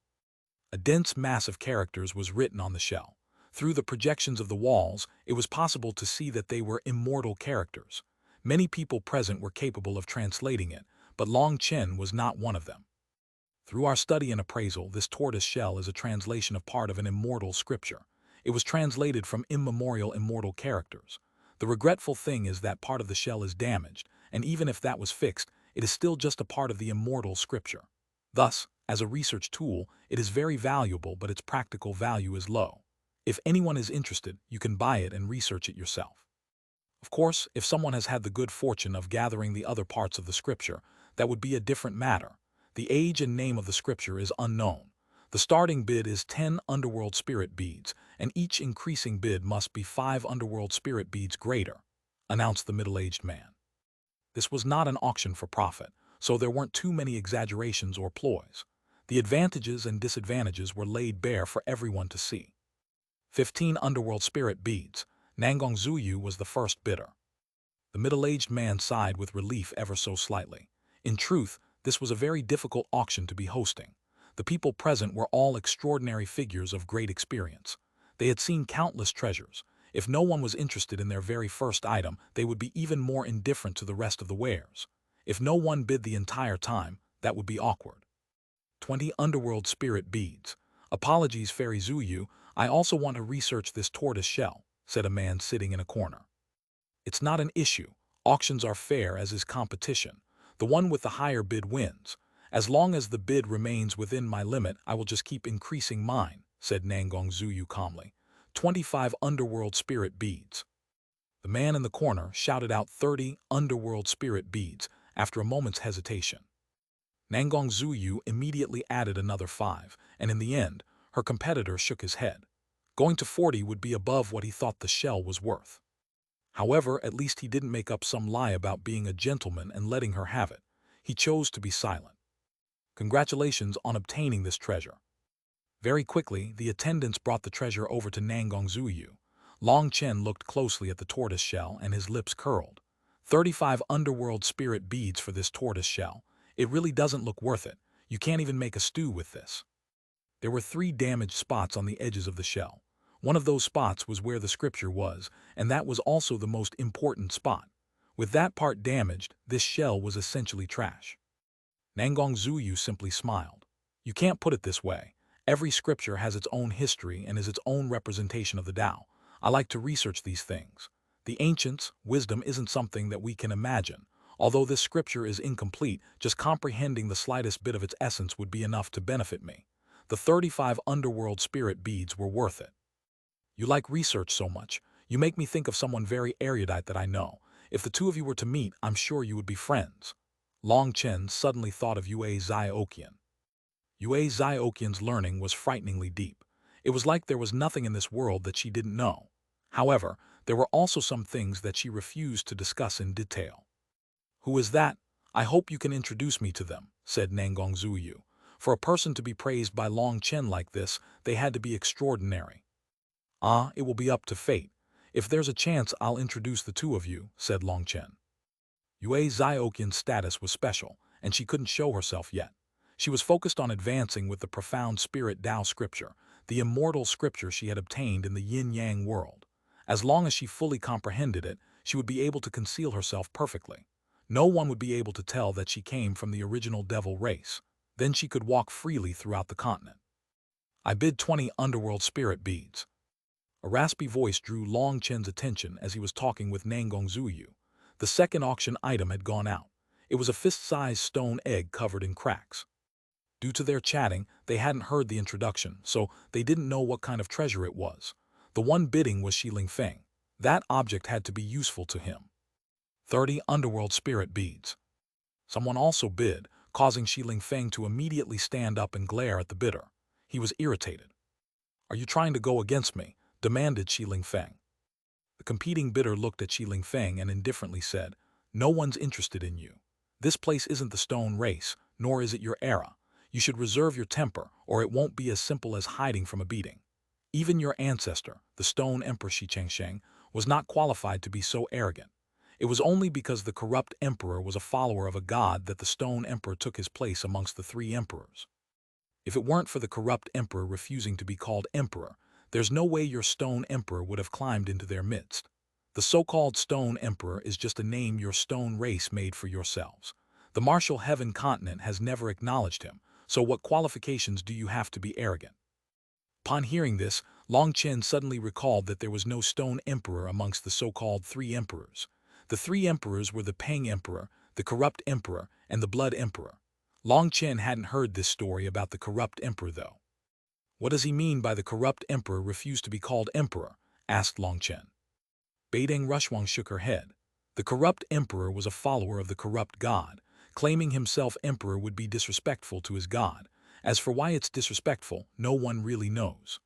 A dense mass of characters was written on the shell. Through the projections of the walls, it was possible to see that they were immortal characters. Many people present were capable of translating it, but Long Chen was not one of them. Through our study and appraisal, this tortoise shell is a translation of part of an immortal scripture. It was translated from immemorial immortal characters. The regretful thing is that part of the shell is damaged, and even if that was fixed, it is still just a part of the immortal scripture. Thus, as a research tool, it is very valuable, but its practical value is low. If anyone is interested, you can buy it and research it yourself. Of course, if someone has had the good fortune of gathering the other parts of the scripture, that would be a different matter. The age and name of the scripture is unknown. The starting bid is 10 underworld spirit beads, and each increasing bid must be 5 underworld spirit beads greater, announced the middle-aged man. This was not an auction for profit, so there weren't too many exaggerations or ploys. The advantages and disadvantages were laid bare for everyone to see. 15 underworld spirit beads. Nangong Zuyu was the first bidder. The middle-aged man sighed with relief ever so slightly. In truth, this was a very difficult auction to be hosting. The people present were all extraordinary figures of great experience. They had seen countless treasures. If no one was interested in their very first item, they would be even more indifferent to the rest of the wares. If no one bid the entire time, that would be awkward. 20 underworld spirit beads. Apologies, Fairy Zuyu, I also want to research this tortoise shell, said a man sitting in a corner. It's not an issue. Auctions are fair, as is competition. The one with the higher bid wins. As long as the bid remains within my limit, I will just keep increasing mine, said Nangong Zuyu calmly. 25 underworld spirit beads. The man in the corner shouted out 30 underworld spirit beads, after a moment's hesitation. Nangong Zuyu immediately added another 5, and in the end, her competitor shook his head. Going to 40 would be above what he thought the shell was worth. However, at least he didn't make up some lie about being a gentleman and letting her have it. He chose to be silent. Congratulations on obtaining this treasure. Very quickly, the attendants brought the treasure over to Nangong Zuyu. Long Chen looked closely at the tortoise shell and his lips curled. 35 underworld spirit beads for this tortoise shell. It really doesn't look worth it. You can't even make a stew with this. There were 3 damaged spots on the edges of the shell. One of those spots was where the scripture was, and that was also the most important spot. With that part damaged, this shell was essentially trash. Nangong Zuyu simply smiled. You can't put it this way. Every scripture has its own history and is its own representation of the Tao. I like to research these things. The ancients' wisdom isn't something that we can imagine. Although this scripture is incomplete, just comprehending the slightest bit of its essence would be enough to benefit me. The 35 underworld spirit beads were worth it. You like research so much. You make me think of someone very erudite that I know. If the two of you were to meet, I'm sure you would be friends. Long Chen suddenly thought of Yue Zioqian. Yue Zioqian's learning was frighteningly deep. It was like there was nothing in this world that she didn't know. However, there were also some things that she refused to discuss in detail. Who is that? I hope you can introduce me to them, said Nangong Zuyu. For a person to be praised by Long Chen like this, they had to be extraordinary. It will be up to fate. If there's a chance, I'll introduce the two of you, said Long Chen. Yue Zioqian's status was special, and she couldn't show herself yet. She was focused on advancing with the profound spirit Tao scripture, the immortal scripture she had obtained in the yin-yang world. As long as she fully comprehended it, she would be able to conceal herself perfectly. No one would be able to tell that she came from the original devil race. Then she could walk freely throughout the continent. I bid 20 underworld spirit beads. A raspy voice drew Long Chen's attention as he was talking with Nangong Zuyu. The second auction item had gone out. It was a fist-sized stone egg covered in cracks. Due to their chatting, they hadn't heard the introduction, so they didn't know what kind of treasure it was. The one bidding was Shiling Feng. That object had to be useful to him. 30 underworld spirit beads. Someone also bid, causing Shiling Feng to immediately stand up and glare at the bidder. He was irritated. Are you trying to go against me? Demanded Shiling Feng. The competing bidder looked at Shiling Feng and indifferently said, No one's interested in you. This place isn't the stone race, nor is it your era. You should reserve your temper, or it won't be as simple as hiding from a beating. Even your ancestor, the Stone Emperor Shi Chengsheng, was not qualified to be so arrogant. It was only because the corrupt emperor was a follower of a god that the Stone Emperor took his place amongst the 3 emperors. If it weren't for the corrupt emperor refusing to be called emperor, there's no way your Stone Emperor would have climbed into their midst. The so-called Stone Emperor is just a name your stone race made for yourselves. The martial heaven continent has never acknowledged him, so what qualifications do you have to be arrogant? Upon hearing this, Long Chen suddenly recalled that there was no Stone Emperor amongst the so-called 3 emperors. The 3 emperors were the Peng Emperor, the Corrupt Emperor, and the Blood Emperor. Long Chen hadn't heard this story about the Corrupt Emperor, though. What does he mean by the Corrupt Emperor refused to be called Emperor? Asked Long Chen. Beideng Rushwang shook her head. The Corrupt Emperor was a follower of the corrupt god. Claiming himself emperor would be disrespectful to his god. As for why it's disrespectful, no one really knows.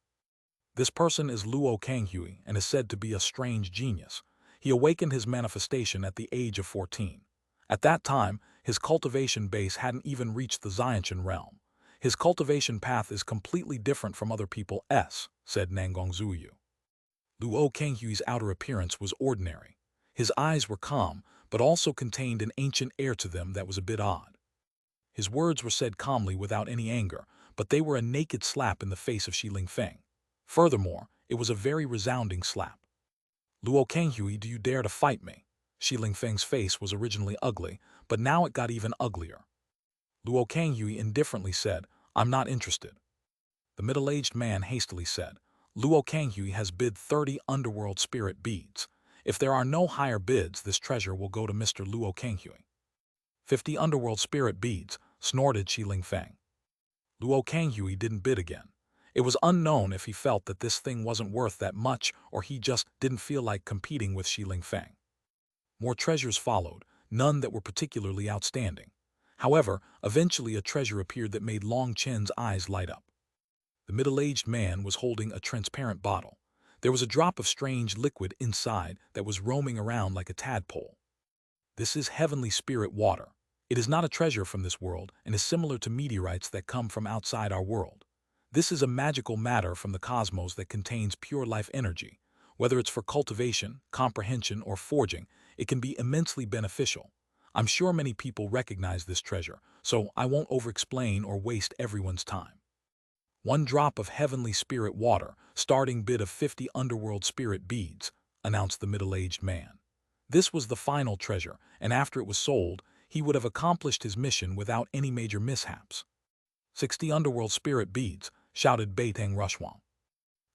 This person is Luo Kanghui and is said to be a strange genius. He awakened his manifestation at the age of 14. At that time, his cultivation base hadn't even reached the Xiantian realm. His cultivation path is completely different from other people's, said Nangong Zuyu. Luo Kanghui's outer appearance was ordinary. His eyes were calm, but also contained an ancient air to them that was a bit odd. His words were said calmly without any anger, but they were a naked slap in the face of Shiling Feng. Furthermore, it was a very resounding slap. Luo Kanghui, do you dare to fight me? Shiling Feng's face was originally ugly, but now it got even uglier. Luo Kanghui indifferently said, I'm not interested. The middle-aged man hastily said, Luo Kanghui has bid 30 underworld spirit beads. If there are no higher bids, this treasure will go to Mr. Luo Kanghui. 50 underworld spirit beads, snorted Shiling Feng. Luo Kanghui didn't bid again. It was unknown if he felt that this thing wasn't worth that much or he just didn't feel like competing with Shiling Feng. More treasures followed. none that were particularly outstanding. However, eventually a treasure appeared that made Long Chen's eyes light up. The middle-aged man was holding a transparent bottle. There was a drop of strange liquid inside that was roaming around like a tadpole. This is heavenly spirit water. It is not a treasure from this world and is similar to meteorites that come from outside our world. This is a magical matter from the cosmos that contains pure life energy. Whether it's for cultivation, comprehension, or forging, it can be immensely beneficial. I'm sure many people recognize this treasure, so I won't over-explain or waste everyone's time. 1 drop of heavenly spirit water, starting bid of 50 underworld spirit beads, announced the middle-aged man. This was the final treasure, and after it was sold, he would have accomplished his mission without any major mishaps. 60 underworld spirit beads, shouted Beiteng Rushwang.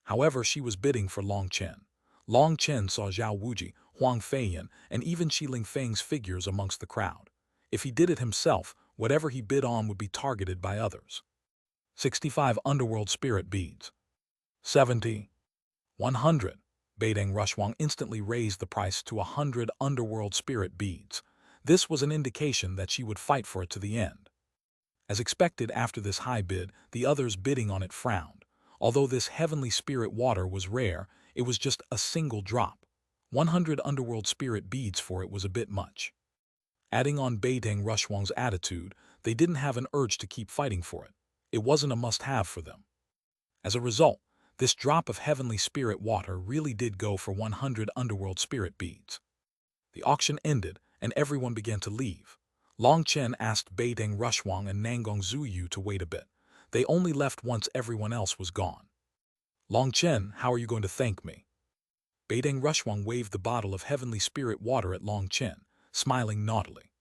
However, she was bidding for Long Chen. Long Chen saw Zhao Wuji, Huang Feiyan, and even Xiling Feng's figures amongst the crowd. If he did it himself, whatever he bid on would be targeted by others. 65 underworld spirit beads. 70. 100. Beiteng Rushwang instantly raised the price to 100 underworld spirit beads. This was an indication that she would fight for it to the end. As expected, after this high bid, the others bidding on it frowned. Although this heavenly spirit water was rare, it was just a single drop. 100 underworld spirit beads for it was a bit much. Adding on Beiteng Rushwang's attitude, they didn't have an urge to keep fighting for it. It wasn't a must-have for them. As a result, this drop of heavenly spirit water really did go for 100 underworld spirit beads. The auction ended, and everyone began to leave. Long Chen asked Beiteng Rushwang and Nangong Zuyu to wait a bit. They only left once everyone else was gone. Long Chen, how are you going to thank me? Beiteng Rushwang waved the bottle of heavenly spirit water at Long Chen, smiling naughtily.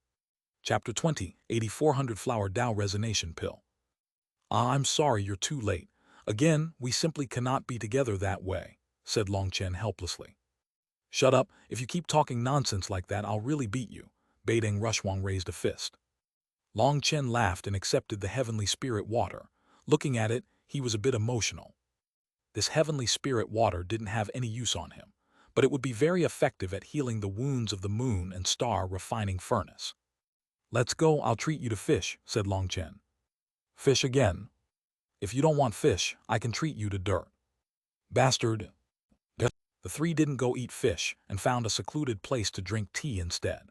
Chapter 20, 8400 Flower Dao Resonation Pill. I'm sorry you're too late. Again, we simply cannot be together that way, said Long Chen helplessly. Shut up, if you keep talking nonsense like that I'll really beat you. Beiteng Rushwang raised a fist. Long Chen laughed and accepted the heavenly spirit water. Looking at it, he was a bit emotional. This heavenly spirit water didn't have any use on him, but it would be very effective at healing the wounds of the moon and star refining furnace. Let's go, I'll treat you to fish, said Long Chen. Fish again? If you don't want fish, I can treat you to dirt. Bastard. The three didn't go eat fish and found a secluded place to drink tea instead.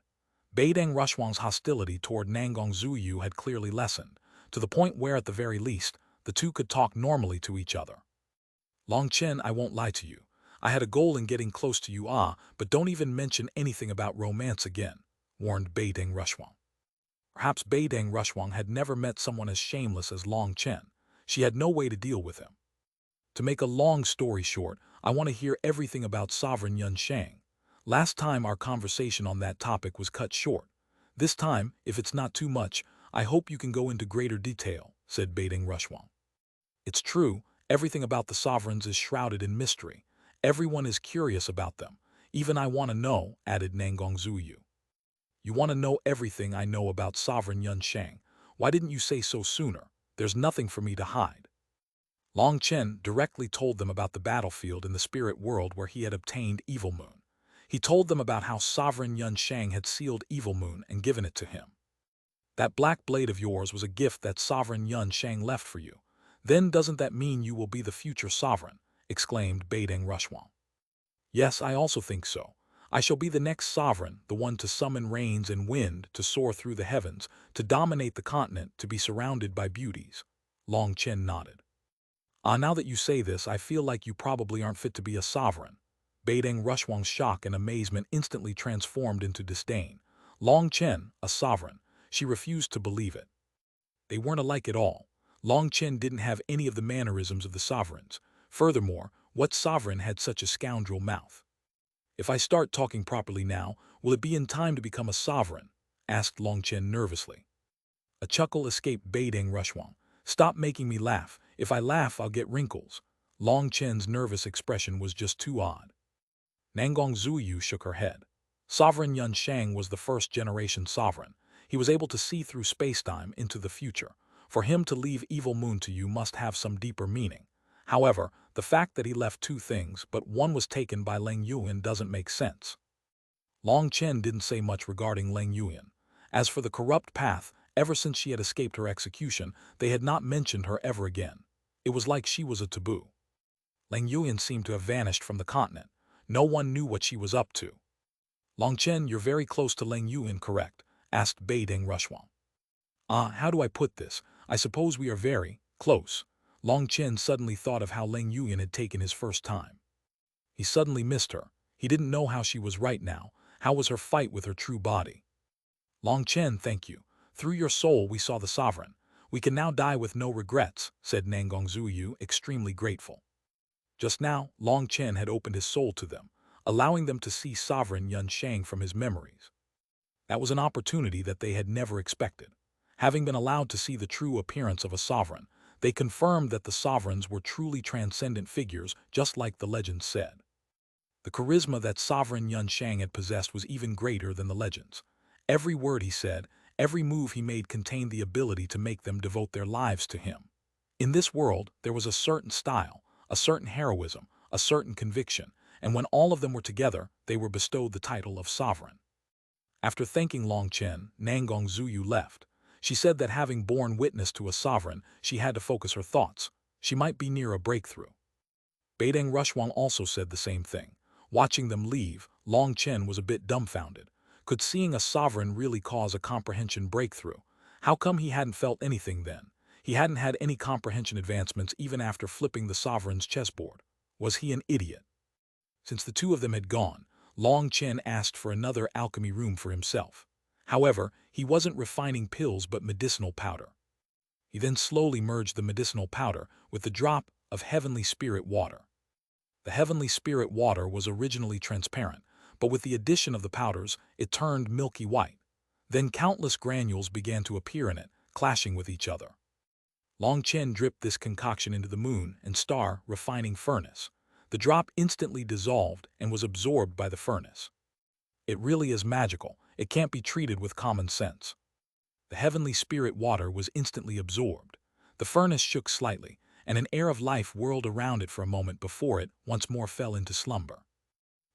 Beiteng Rushwang's hostility toward Nangong Zuyu had clearly lessened, to the point where at the very least, the two could talk normally to each other. Long Chen, I won't lie to you. I had a goal in getting close to you, but don't even mention anything about romance again, warned Beiteng Rushwang. Perhaps Beiteng Rushwang had never met someone as shameless as Long Chen. She had no way to deal with him. To make a long story short, I want to hear everything about Sovereign Yun Shang. Last time our conversation on that topic was cut short. This time, if it's not too much, I hope you can go into greater detail, said Beiteng Rushwang. It's true, everything about the sovereigns is shrouded in mystery. Everyone is curious about them. Even I want to know, added Nangong Zuyu. You want to know everything I know about Sovereign Yun Shang. Why didn't you say so sooner? There's nothing for me to hide. Long Chen directly told them about the battlefield in the spirit world where he had obtained Evil Moon. He told them about how Sovereign Yun Shang had sealed Evil Moon and given it to him. That black blade of yours was a gift that Sovereign Yun Shang left for you. Then doesn't that mean you will be the future sovereign? Exclaimed Beiteng Rushwang. Yes, I also think so. I shall be the next sovereign, the one to summon rains and wind, to soar through the heavens, to dominate the continent, to be surrounded by beauties. Long Chen nodded. Now that you say this, I feel like you probably aren't fit to be a sovereign. Beiteng Rushwang's shock and amazement instantly transformed into disdain. Long Chen, a sovereign. She refused to believe it. They weren't alike at all. Long Chen didn't have any of the mannerisms of the sovereigns. Furthermore, what sovereign had such a scoundrel mouth? If I start talking properly now, will it be in time to become a sovereign? Asked Long Chen nervously. A chuckle escaped Beiteng Rushwang. Stop making me laugh. If I laugh, I'll get wrinkles. Long Chen's nervous expression was just too odd. Nangong Zuyu shook her head. Sovereign Yun Shang was the first-generation sovereign. He was able to see through space-time into the future. For him to leave Evil Moon to you must have some deeper meaning. However, the fact that he left two things, but one was taken by Leng Yuan doesn't make sense. Long Chen didn't say much regarding Lang Yuan. As for the corrupt path, ever since she had escaped her execution, they had not mentioned her ever again. It was like she was a taboo. Lang Yuan seemed to have vanished from the continent. No one knew what she was up to. Long Chen, you're very close to Lang Yuan, correct? Asked Beideng Rushwang. How do I put this? I suppose we are very close. Long Chen suddenly thought of how Lang Yuan had taken his first time. He suddenly missed her. He didn't know how she was right now. How was her fight with her true body? Long Chen, thank you. Through your soul we saw the sovereign. We can now die with no regrets, said Nangong Zuyu, extremely grateful. Just now, Long Chen had opened his soul to them, allowing them to see sovereign Yun Shang from his memories. That was an opportunity that they had never expected. Having been allowed to see the true appearance of a sovereign, they confirmed that the sovereigns were truly transcendent figures, just like the legends said. The charisma that sovereign Yun Shang had possessed was even greater than the legends. Every word he said, every move he made contained the ability to make them devote their lives to him. In this world, there was a certain style, a certain heroism, a certain conviction, and when all of them were together, they were bestowed the title of sovereign. After thanking Long Chen, Nangong Zuyu left. She said that having borne witness to a sovereign, she had to focus her thoughts. She might be near a breakthrough. Beideng Rushwang also said the same thing. Watching them leave, Long Chen was a bit dumbfounded. Could seeing a sovereign really cause a comprehension breakthrough? How come he hadn't felt anything then? He hadn't had any comprehension advancements even after flipping the sovereign's chessboard. Was he an idiot? Since the two of them had gone, Long Chen asked for another alchemy room for himself. However, he wasn't refining pills but medicinal powder. He then slowly merged the medicinal powder with the drop of heavenly spirit water. The heavenly spirit water was originally transparent, but with the addition of the powders, it turned milky white. Then countless granules began to appear in it, clashing with each other. Long Chen dripped this concoction into the moon and star refining furnace. The drop instantly dissolved and was absorbed by the furnace. It really is magical. It can't be treated with common sense. The heavenly spirit water was instantly absorbed. The furnace shook slightly, and an air of life whirled around it for a moment before it once more fell into slumber.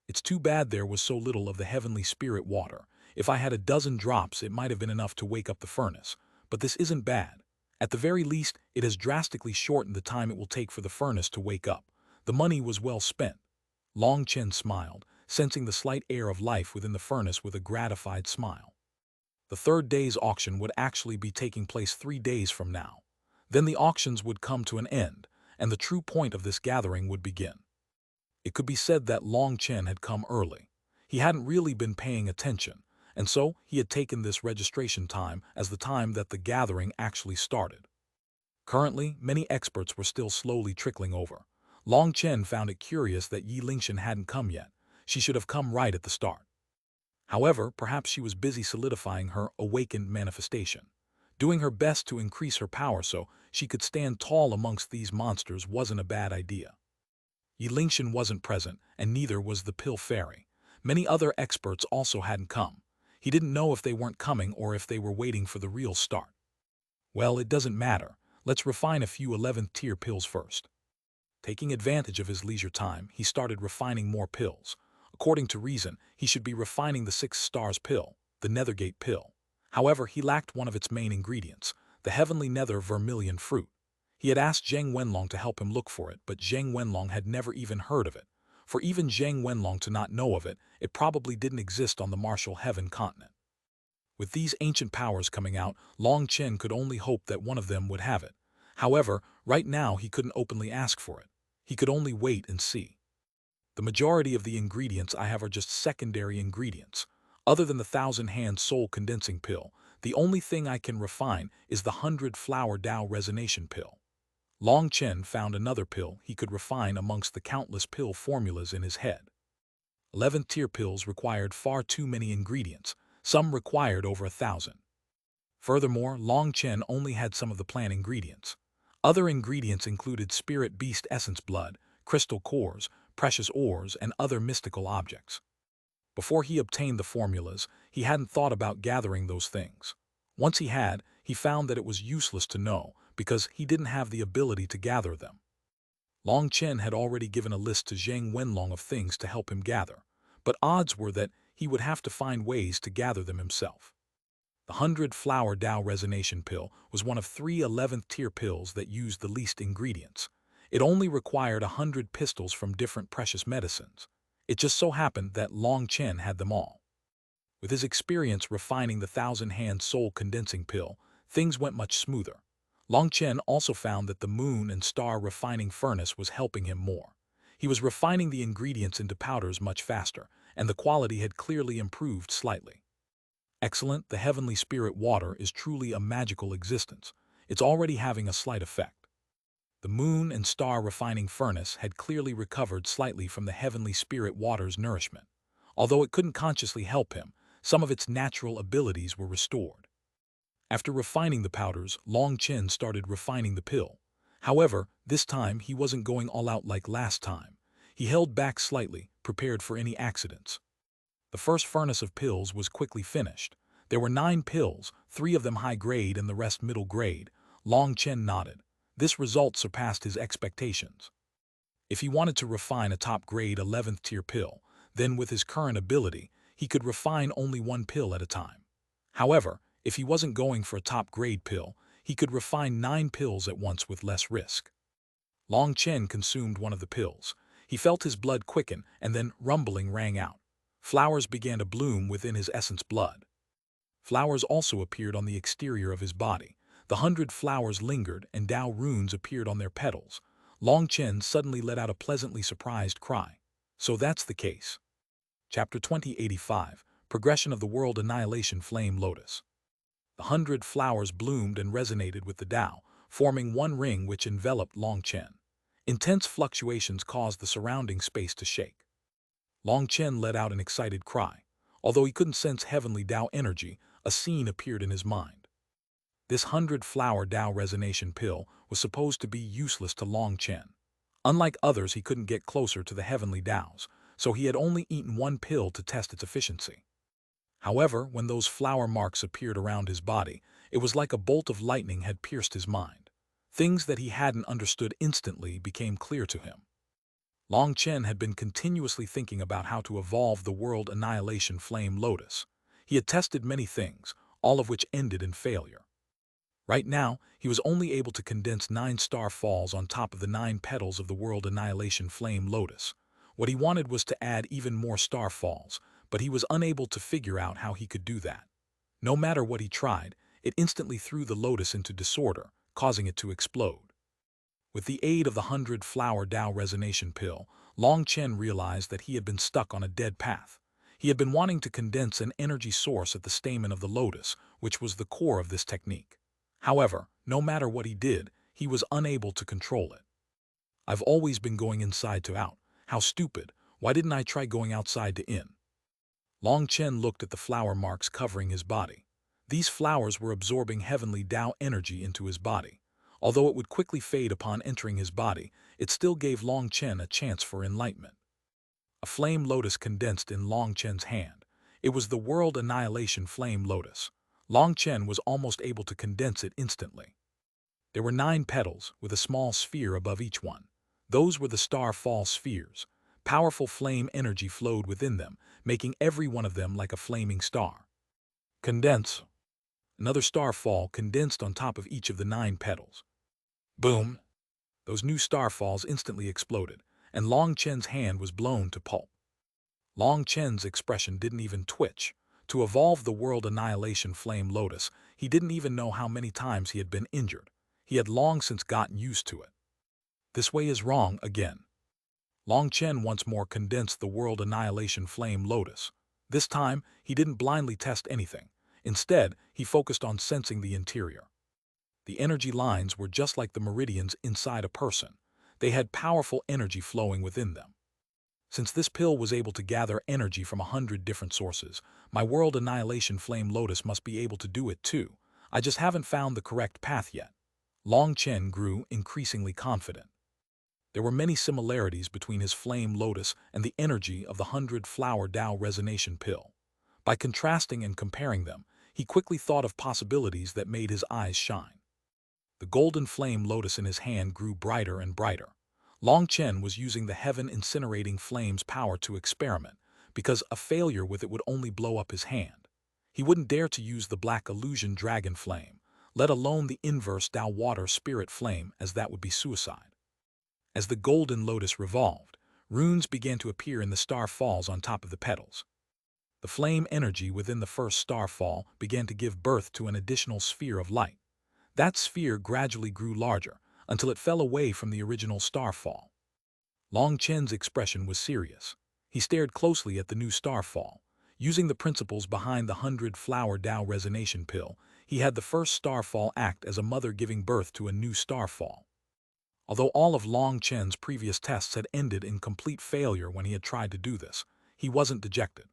It's too bad there was so little of the heavenly spirit water. If I had a dozen drops, it might have been enough to wake up the furnace. But this isn't bad. At the very least, it has drastically shortened the time it will take for the furnace to wake up. The money was well spent. Long Chen smiled, sensing the slight air of life within the furnace with a gratified smile. The third day's auction would actually be taking place 3 days from now. Then the auctions would come to an end, and the true point of this gathering would begin. It could be said that Long Chen had come early. He hadn't really been paying attention, and so he had taken this registration time as the time that the gathering actually started. Currently, many experts were still slowly trickling over. Long Chen found it curious that Yi Lingshan hadn't come yet. She should have come right at the start. However, perhaps she was busy solidifying her awakened manifestation. Doing her best to increase her power so she could stand tall amongst these monsters wasn't a bad idea. Yi Lingshan wasn't present, and neither was the Pill Fairy. Many other experts also hadn't come. He didn't know if they weren't coming or if they were waiting for the real start. Well, it doesn't matter. Let's refine a few 11th tier pills first. Taking advantage of his leisure time, he started refining more pills. According to reason, he should be refining the 6 stars pill, the Nethergate pill. However, he lacked one of its main ingredients, the heavenly nether vermilion fruit. He had asked Zheng Wenlong to help him look for it, but Zheng Wenlong had never even heard of it. For even Zheng Wenlong to not know of it, it probably didn't exist on the martial heaven continent. With these ancient powers coming out, Long Chen could only hope that one of them would have it. However, right now he couldn't openly ask for it. He could only wait and see. The majority of the ingredients I have are just secondary ingredients. Other than the 1,000-hand soul condensing pill, the only thing I can refine is the 100-flower Dao resonation pill. Long Chen found another pill he could refine amongst the countless pill formulas in his head. 11th tier pills required far too many ingredients. Some required over 1,000. Furthermore, Long Chen only had some of the plant ingredients. Other ingredients included spirit beast essence blood, crystal cores, precious ores, and other mystical objects. Before he obtained the formulas, he hadn't thought about gathering those things. Once he had, he found that it was useless to know, because he didn't have the ability to gather them. Long Chen had already given a list to Zheng Wenlong of things to help him gather, but odds were that he would have to find ways to gather them himself. The 100-flower Tao resonation pill was one of 3 11th-tier pills that used the least ingredients. It only required 100 pistils from different precious medicines. It just so happened that Long Chen had them all. With his experience refining the 1,000-hand soul condensing pill, things went much smoother. Long Chen also found that the moon and star refining furnace was helping him more. He was refining the ingredients into powders much faster, and the quality had clearly improved slightly. Excellent, the heavenly spirit water is truly a magical existence. It's already having a slight effect. The moon and star refining furnace had clearly recovered slightly from the heavenly spirit water's nourishment. Although it couldn't consciously help him, some of its natural abilities were restored. After refining the powders, Long Chen started refining the pill. However, this time he wasn't going all out like last time. He held back slightly, prepared for any accidents. The first furnace of pills was quickly finished. There were 9 pills, 3 of them high grade and the rest middle grade. Long Chen nodded. This result surpassed his expectations. If he wanted to refine a top-grade 11th-tier pill, then with his current ability, he could refine only 1 pill at a time. However, if he wasn't going for a top-grade pill, he could refine 9 pills at once with less risk. Long Chen consumed one of the pills. He felt his blood quicken, and then rumbling rang out. Flowers began to bloom within his essence blood. Flowers also appeared on the exterior of his body. The 100 flowers lingered, and Tao runes appeared on their petals. Long Chen suddenly let out a pleasantly surprised cry. So that's the case. Chapter 2085, Progression of the World Annihilation Flame Lotus. The 100 flowers bloomed and resonated with the Tao, forming one ring which enveloped Long Chen. Intense fluctuations caused the surrounding space to shake. Long Chen let out an excited cry. Although he couldn't sense heavenly Tao energy, a scene appeared in his mind. This 100-flower Tao resonation pill was supposed to be useless to Long Chen. Unlike others, he couldn't get closer to the heavenly Taos, so he had only eaten 1 pill to test its efficiency. However, when those flower marks appeared around his body, it was like a bolt of lightning had pierced his mind. Things that he hadn't understood instantly became clear to him. Long Chen had been continuously thinking about how to evolve the World Annihilation Flame Lotus. He had tested many things, all of which ended in failure. Right now, he was only able to condense 9 star falls on top of the 9 petals of the World Annihilation Flame Lotus. What he wanted was to add even more star falls, but he was unable to figure out how he could do that. No matter what he tried, it instantly threw the lotus into disorder, causing it to explode. With the aid of the 100-flower Tao resonation pill, Long Chen realized that he had been stuck on a dead path. He had been wanting to condense an energy source at the stamen of the lotus, which was the core of this technique. However, no matter what he did, he was unable to control it. I've always been going inside to out. How stupid. Why didn't I try going outside to in? Long Chen looked at the flower marks covering his body. These flowers were absorbing heavenly Tao energy into his body. Although it would quickly fade upon entering his body, it still gave Long Chen a chance for enlightenment. A flame lotus condensed in Long Chen's hand. It was the World Annihilation Flame Lotus. Long Chen was almost able to condense it instantly. There were 9 petals, with a small sphere above each one. Those were the star fall spheres. Powerful flame energy flowed within them, making every one of them like a flaming star. Condense. Another star fall condensed on top of each of the 9 petals. Boom! Those new star falls instantly exploded, and Long Chen's hand was blown to pulp. Long Chen's expression didn't even twitch. To evolve the World Annihilation Flame Lotus, he didn't even know how many times he had been injured. He had long since gotten used to it. This way is wrong again. Long Chen once more condensed the World Annihilation Flame Lotus. This time, he didn't blindly test anything. Instead, he focused on sensing the interior. The energy lines were just like the meridians inside a person. They had powerful energy flowing within them. Since this pill was able to gather energy from 100 different sources, my World Annihilation Flame Lotus must be able to do it too. I just haven't found the correct path yet. Long Chen grew increasingly confident. There were many similarities between his Flame Lotus and the energy of the 100-flower Tao resonation pill. By contrasting and comparing them, he quickly thought of possibilities that made his eyes shine. The golden flame lotus in his hand grew brighter and brighter. Long Chen was using the heaven incinerating flame's power to experiment. because a failure with it would only blow up his hand. He wouldn't dare to use the black illusion dragon flame, let alone the inverse Tao water spirit flame, as that would be suicide. As the golden lotus revolved, runes began to appear in the star falls on top of the petals. The flame energy within the first star fall began to give birth to an additional sphere of light. That sphere gradually grew larger until it fell away from the original star fall. Long Chen's expression was serious. He stared closely at the new star fall. Using the principles behind the 100-flower Tao resonation pill, he had the first star fall act as a mother giving birth to a new star fall. Although all of Long Chen's previous tests had ended in complete failure when he had tried to do this, he wasn't dejected.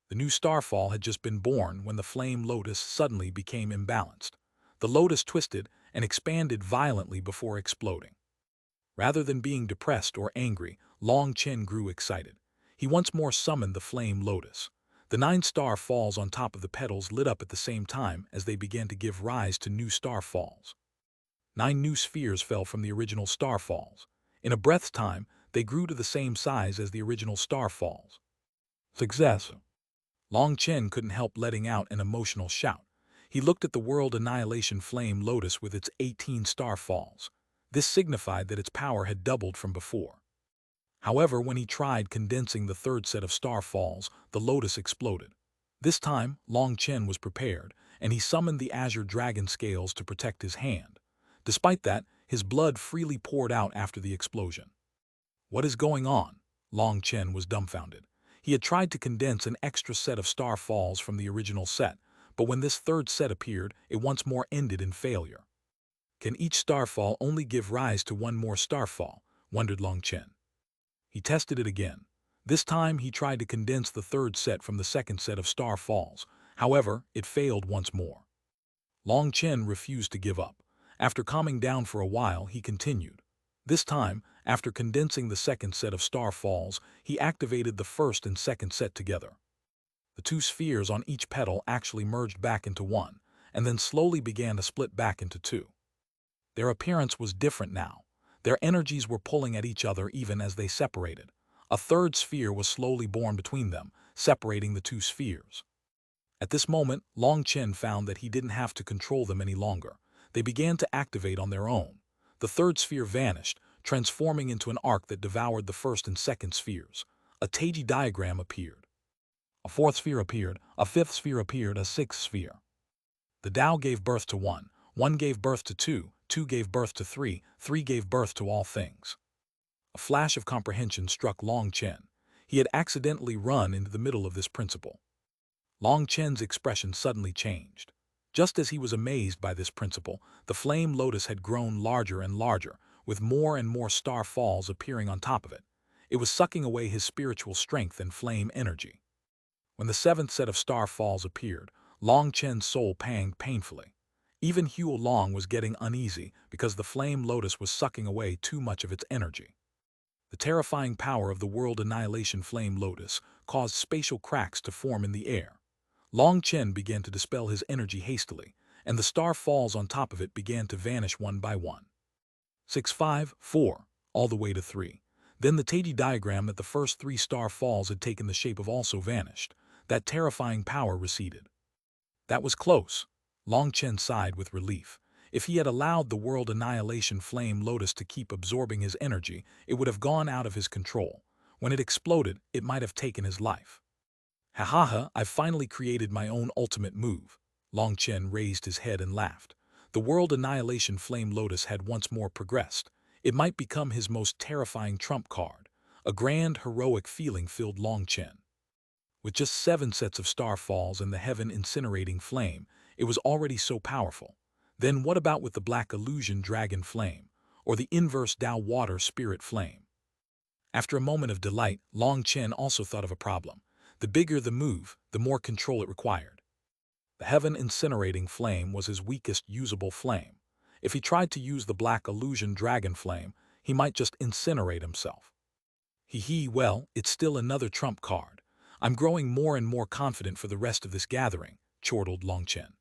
The new starfall had just been born when the flame lotus suddenly became imbalanced. The lotus twisted and expanded violently before exploding. Rather than being depressed or angry, Long Chen grew excited. He once more summoned the flame lotus. The 9 star falls on top of the petals lit up at the same time as they began to give rise to new star falls. 9 new spheres fell from the original star falls. In a breath's time, they grew to the same size as the original star falls. Success! Long Chen couldn't help letting out an emotional shout. He looked at the world annihilation flame lotus with its 18 star falls. This signified that its power had doubled from before. However, when he tried condensing the third set of star falls, the lotus exploded. This time, Long Chen was prepared, and he summoned the azure dragon scales to protect his hand. Despite that, his blood freely poured out after the explosion. What is going on? Long Chen was dumbfounded. He had tried to condense an extra set of star falls from the original set, but when this third set appeared, it once more ended in failure. Can each starfall only give rise to one more starfall? Wondered Long Chen. He tested it again. This time he tried to condense the third set from the second set of star falls. However, it failed once more. Long Chen refused to give up. After calming down for a while, he continued. This time, after condensing the second set of star falls, he activated the first and second set together. The 2 spheres on each petal actually merged back into one, and then slowly began to split back into 2. Their appearance was different now. Their energies were pulling at each other even as they separated. A third sphere was slowly born between them, separating the 2 spheres. At this moment, Long Chen found that he didn't have to control them any longer. They began to activate on their own. The third sphere vanished, transforming into an arc that devoured the first and second spheres. A Teiji diagram appeared. A fourth sphere appeared, a fifth sphere appeared, a sixth sphere. The Tao gave birth to 1, 1 gave birth to 2, 2 gave birth to 3, 3 gave birth to all things. A flash of comprehension struck Long Chen. He had accidentally run into the middle of this principle. Long Chen's expression suddenly changed. Just as he was amazed by this principle, the flame lotus had grown larger and larger, with more and more star falls appearing on top of it. It was sucking away his spiritual strength and flame energy. When the 7th set of star falls appeared, Long Chen's soul panged painfully. Even Huo Long was getting uneasy because the flame lotus was sucking away too much of its energy. The terrifying power of the world annihilation flame lotus caused spatial cracks to form in the air. Long Chen began to dispel his energy hastily, and the star falls on top of it began to vanish one by one. 6, 5, 4, all the way to 3. Then the Teiji diagram that the first 3 star falls had taken the shape of also vanished. That terrifying power receded. That was close. Long Chen sighed with relief. If he had allowed the world annihilation flame lotus to keep absorbing his energy, it would have gone out of his control. When it exploded, it might have taken his life. Ha ha ha, I've finally created my own ultimate move. Long Chen raised his head and laughed. The world annihilation flame lotus had once more progressed. It might become his most terrifying trump card. A grand, heroic feeling filled Long Chen. With just 7 sets of star falls and the heaven incinerating flame, it was already so powerful. Then what about with the black illusion dragon flame, or the inverse Tao water spirit flame? After a moment of delight, Long Chen also thought of a problem. The bigger the move, the more control it required. The heaven incinerating flame was his weakest usable flame. If he tried to use the black illusion dragon flame, he might just incinerate himself. Well, it's still another trump card. I'm growing more and more confident for the rest of this gathering, chortled Long Chen.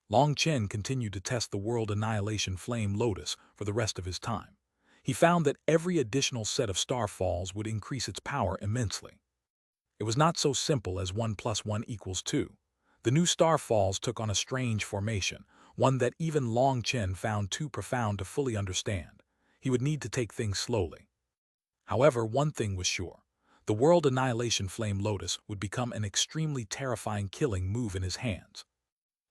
Long Chen continued to test the world annihilation flame lotus for the rest of his time. He found that every additional set of star falls would increase its power immensely. It was not so simple as 1 plus 1 equals 2. The new star falls took on a strange formation, one that even Long Chen found too profound to fully understand. He would need to take things slowly. However, one thing was sure. The World Annihilation Flame Lotus would become an extremely terrifying killing move in his hands.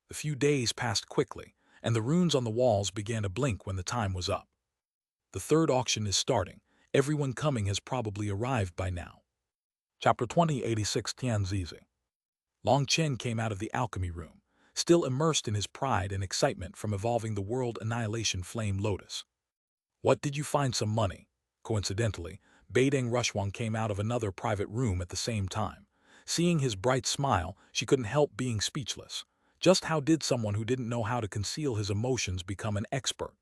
The few days passed quickly, and the runes on the walls began to blink when the time was up. The third auction is starting. Everyone coming has probably arrived by now. Chapter 2086 Tianzizi. Long Chen came out of the alchemy room, still immersed in his pride and excitement from evolving the World Annihilation Flame Lotus. What did you find? Some money? Coincidentally, Beideng Rushwang came out of another private room at the same time. Seeing his bright smile, she couldn't help being speechless. Just how did someone who didn't know how to conceal his emotions become an expert?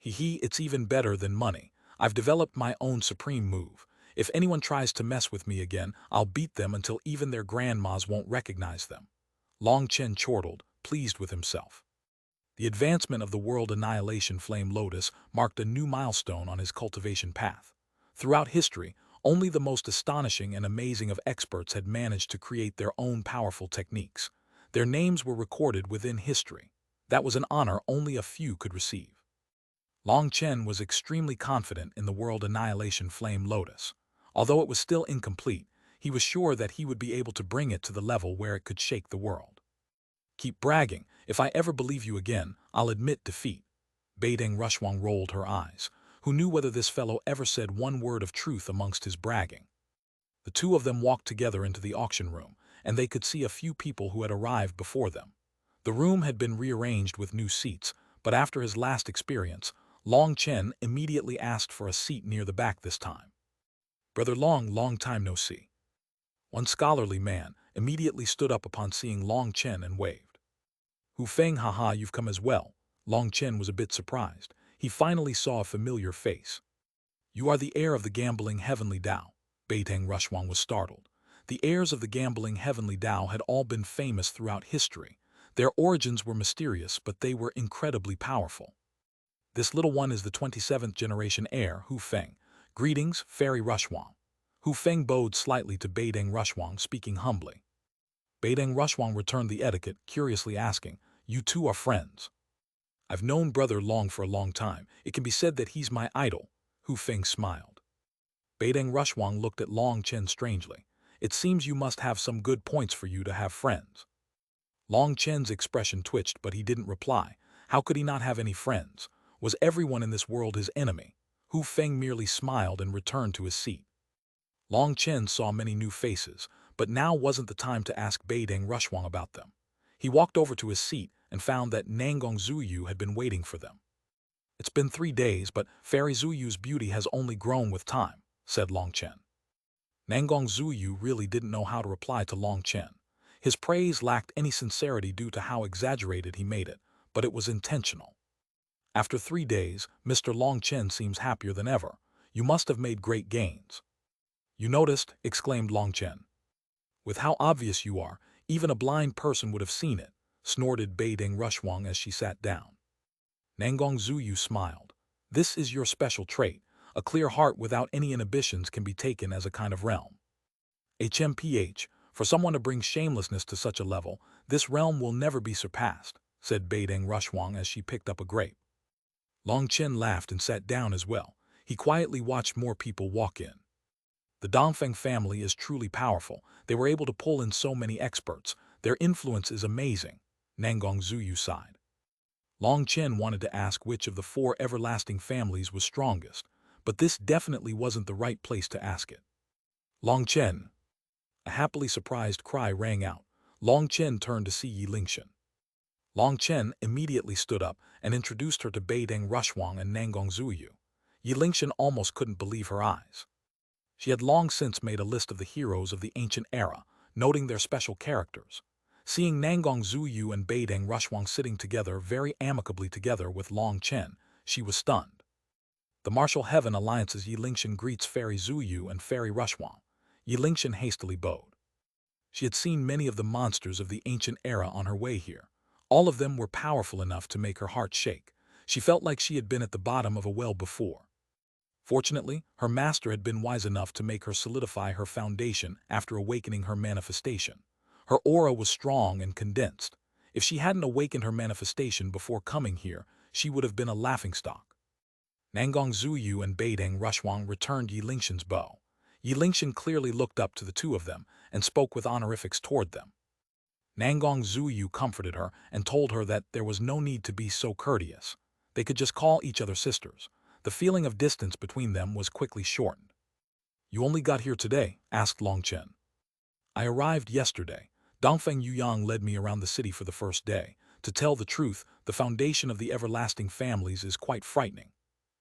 It's even better than money. I've developed my own supreme move. If anyone tries to mess with me again, I'll beat them until even their grandmas won't recognize them. Long Chen chortled, pleased with himself. The advancement of the World Annihilation Flame Lotus marked a new milestone on his cultivation path. Throughout history, only the most astonishing and amazing of experts had managed to create their own powerful techniques. Their names were recorded within history. That was an honor only a few could receive. Long Chen was extremely confident in the World Annihilation Flame Lotus. Although it was still incomplete, he was sure that he would be able to bring it to the level where it could shake the world. Keep bragging. If I ever believe you again, I'll admit defeat. Beideng Rushwang rolled her eyes. Who knew whether this fellow ever said one word of truth amongst his bragging? The two of them walked together into the auction room, and they could see a few people who had arrived before them. The room had been rearranged with new seats, but after his last experience, Long Chen immediately asked for a seat near the back this time. Brother Long, long time no see. One scholarly man immediately stood up upon seeing Long Chen and waved. Hu Feng, haha, you've come as well. Long Chen was a bit surprised. He finally saw a familiar face. You are the heir of the gambling heavenly Tao. Beideng Rushwang was startled. The heirs of the gambling heavenly Tao had all been famous throughout history. Their origins were mysterious, but they were incredibly powerful. This little one is the 27th generation heir, Hu Feng. Greetings, Fairy Rushwang. Hu Feng bowed slightly to Beideng Rushwang, speaking humbly. Beideng Rushwang returned the etiquette, curiously asking, you two are friends? I've known Brother Long for a long time. It can be said that he's my idol. Hu Feng smiled. Beideng Rushwang looked at Long Chen strangely. It seems you must have some good points for you to have friends. Long Chen's expression twitched, but he didn't reply. How could he not have any friends? Was everyone in this world his enemy? Hu Feng merely smiled and returned to his seat. Long Chen saw many new faces, but now wasn't the time to ask Beideng Rushwang about them. He walked over to his seat and found that Nangong Zuyu had been waiting for them. It's been 3 days, but Fairy Zuyu's beauty has only grown with time, said Long Chen. Nangong Zuyu really didn't know how to reply to Long Chen. His praise lacked any sincerity due to how exaggerated he made it, but it was intentional. After 3 days, Mr. Long Chen seems happier than ever. You must have made great gains. You noticed, exclaimed Long Chen. With how obvious you are, even a blind person would have seen it, snorted Beideng Rushwang as she sat down. Nangong Zuyu smiled. This is your special trait. A clear heart without any inhibitions can be taken as a kind of realm. HMPH, for someone to bring shamelessness to such a level, this realm will never be surpassed, said Beideng Rushwang as she picked up a grape. Long Chen laughed and sat down as well. He quietly watched more people walk in. The Dongfeng family is truly powerful. They were able to pull in so many experts. Their influence is amazing, Nangong Zuyu sighed. Long Chen wanted to ask which of the 4 everlasting families was strongest, but this definitely wasn't the right place to ask it. Long Chen. A happily surprised cry rang out. Long Chen turned to see Yi Lingshan. Long Chen immediately stood up and introduced her to Beideng Rushwang and Nangong Zuyu. Yi Lingshan almost couldn't believe her eyes. She had long since made a list of the heroes of the ancient era, noting their special characters. Seeing Nangong Zuyu and Beideng Rushwang sitting together very amicably together with Long Chen, she was stunned. The Martial Heaven Alliance's Yi Lingshan greets Fairy Zuyu and Fairy Rushwang. Yi Lingshan hastily bowed. She had seen many of the monsters of the ancient era on her way here. All of them were powerful enough to make her heart shake. She felt like she had been at the bottom of a well before. Fortunately, her master had been wise enough to make her solidify her foundation after awakening her manifestation. Her aura was strong and condensed. If she hadn't awakened her manifestation before coming here, she would have been a laughingstock. Nangong Zuyu and Beideng Rushwang returned Yi Lingshan's bow. Yi Lingshan clearly looked up to the two of them and spoke with honorifics toward them. Nangong Zuyu comforted her and told her that there was no need to be so courteous. They could just call each other sisters. The feeling of distance between them was quickly shortened. "You only got here today?" asked Long Chen. "I arrived yesterday. Dongfeng Yuyang led me around the city for the first day. To tell the truth, the foundation of the everlasting families is quite frightening."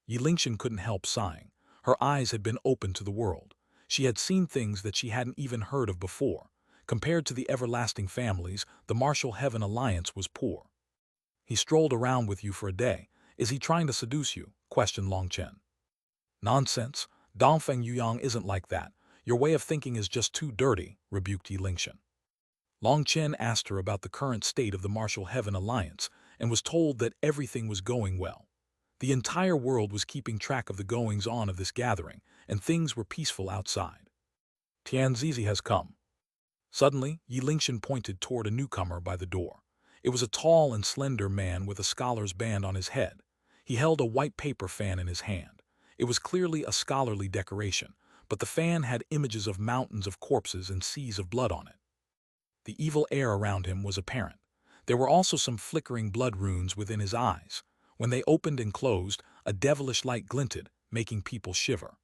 Yi Lingshan couldn't help sighing. Her eyes had been opened to the world. She had seen things that she hadn't even heard of before. Compared to the everlasting families, the martial heaven alliance was poor. "He strolled around with you for a day. Is he trying to seduce you?" questioned Long Chen. "Nonsense. Dongfeng Yuyang isn't like that. Your way of thinking is just too dirty," rebuked Yi Lingshan. Long Chen asked her about the current state of the martial heaven alliance and was told that everything was going well. The entire world was keeping track of the goings-on of this gathering, and things were peaceful outside. "Tianzizi has come." Suddenly, Yi Lingshan pointed toward a newcomer by the door. It was a tall and slender man with a scholar's band on his head. He held a white paper fan in his hand. It was clearly a scholarly decoration, but the fan had images of mountains of corpses and seas of blood on it. The evil air around him was apparent. There were also some flickering blood runes within his eyes. When they opened and closed, a devilish light glinted, making people shiver.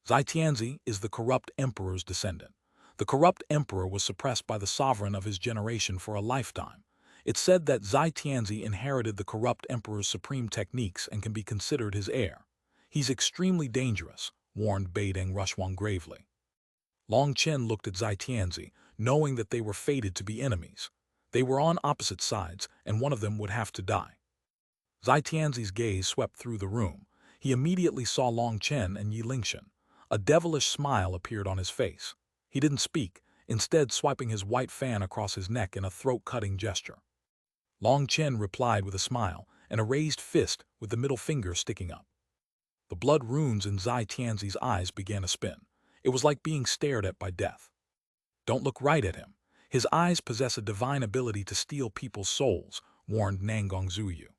Zai Tianzi is the corrupt emperor's descendant. The corrupt emperor was suppressed by the sovereign of his generation for a lifetime. It's said that Zai Tianzi inherited the corrupt emperor's supreme techniques and can be considered his heir. "He's extremely dangerous," warned Beideng Rushwang gravely. Long Chen looked at Zai Tianzi, knowing that they were fated to be enemies. They were on opposite sides, and one of them would have to die. Zai Tianzi's gaze swept through the room. He immediately saw Long Chen and Yi Lingshan. A devilish smile appeared on his face. He didn't speak, instead swiping his white fan across his neck in a throat-cutting gesture. Long Chen replied with a smile and a raised fist with the middle finger sticking up. The blood runes in Zai Tianzi's eyes began to spin. It was like being stared at by death. "Don't look right at him. His eyes possess a divine ability to steal people's souls," warned Nangong Zuyu.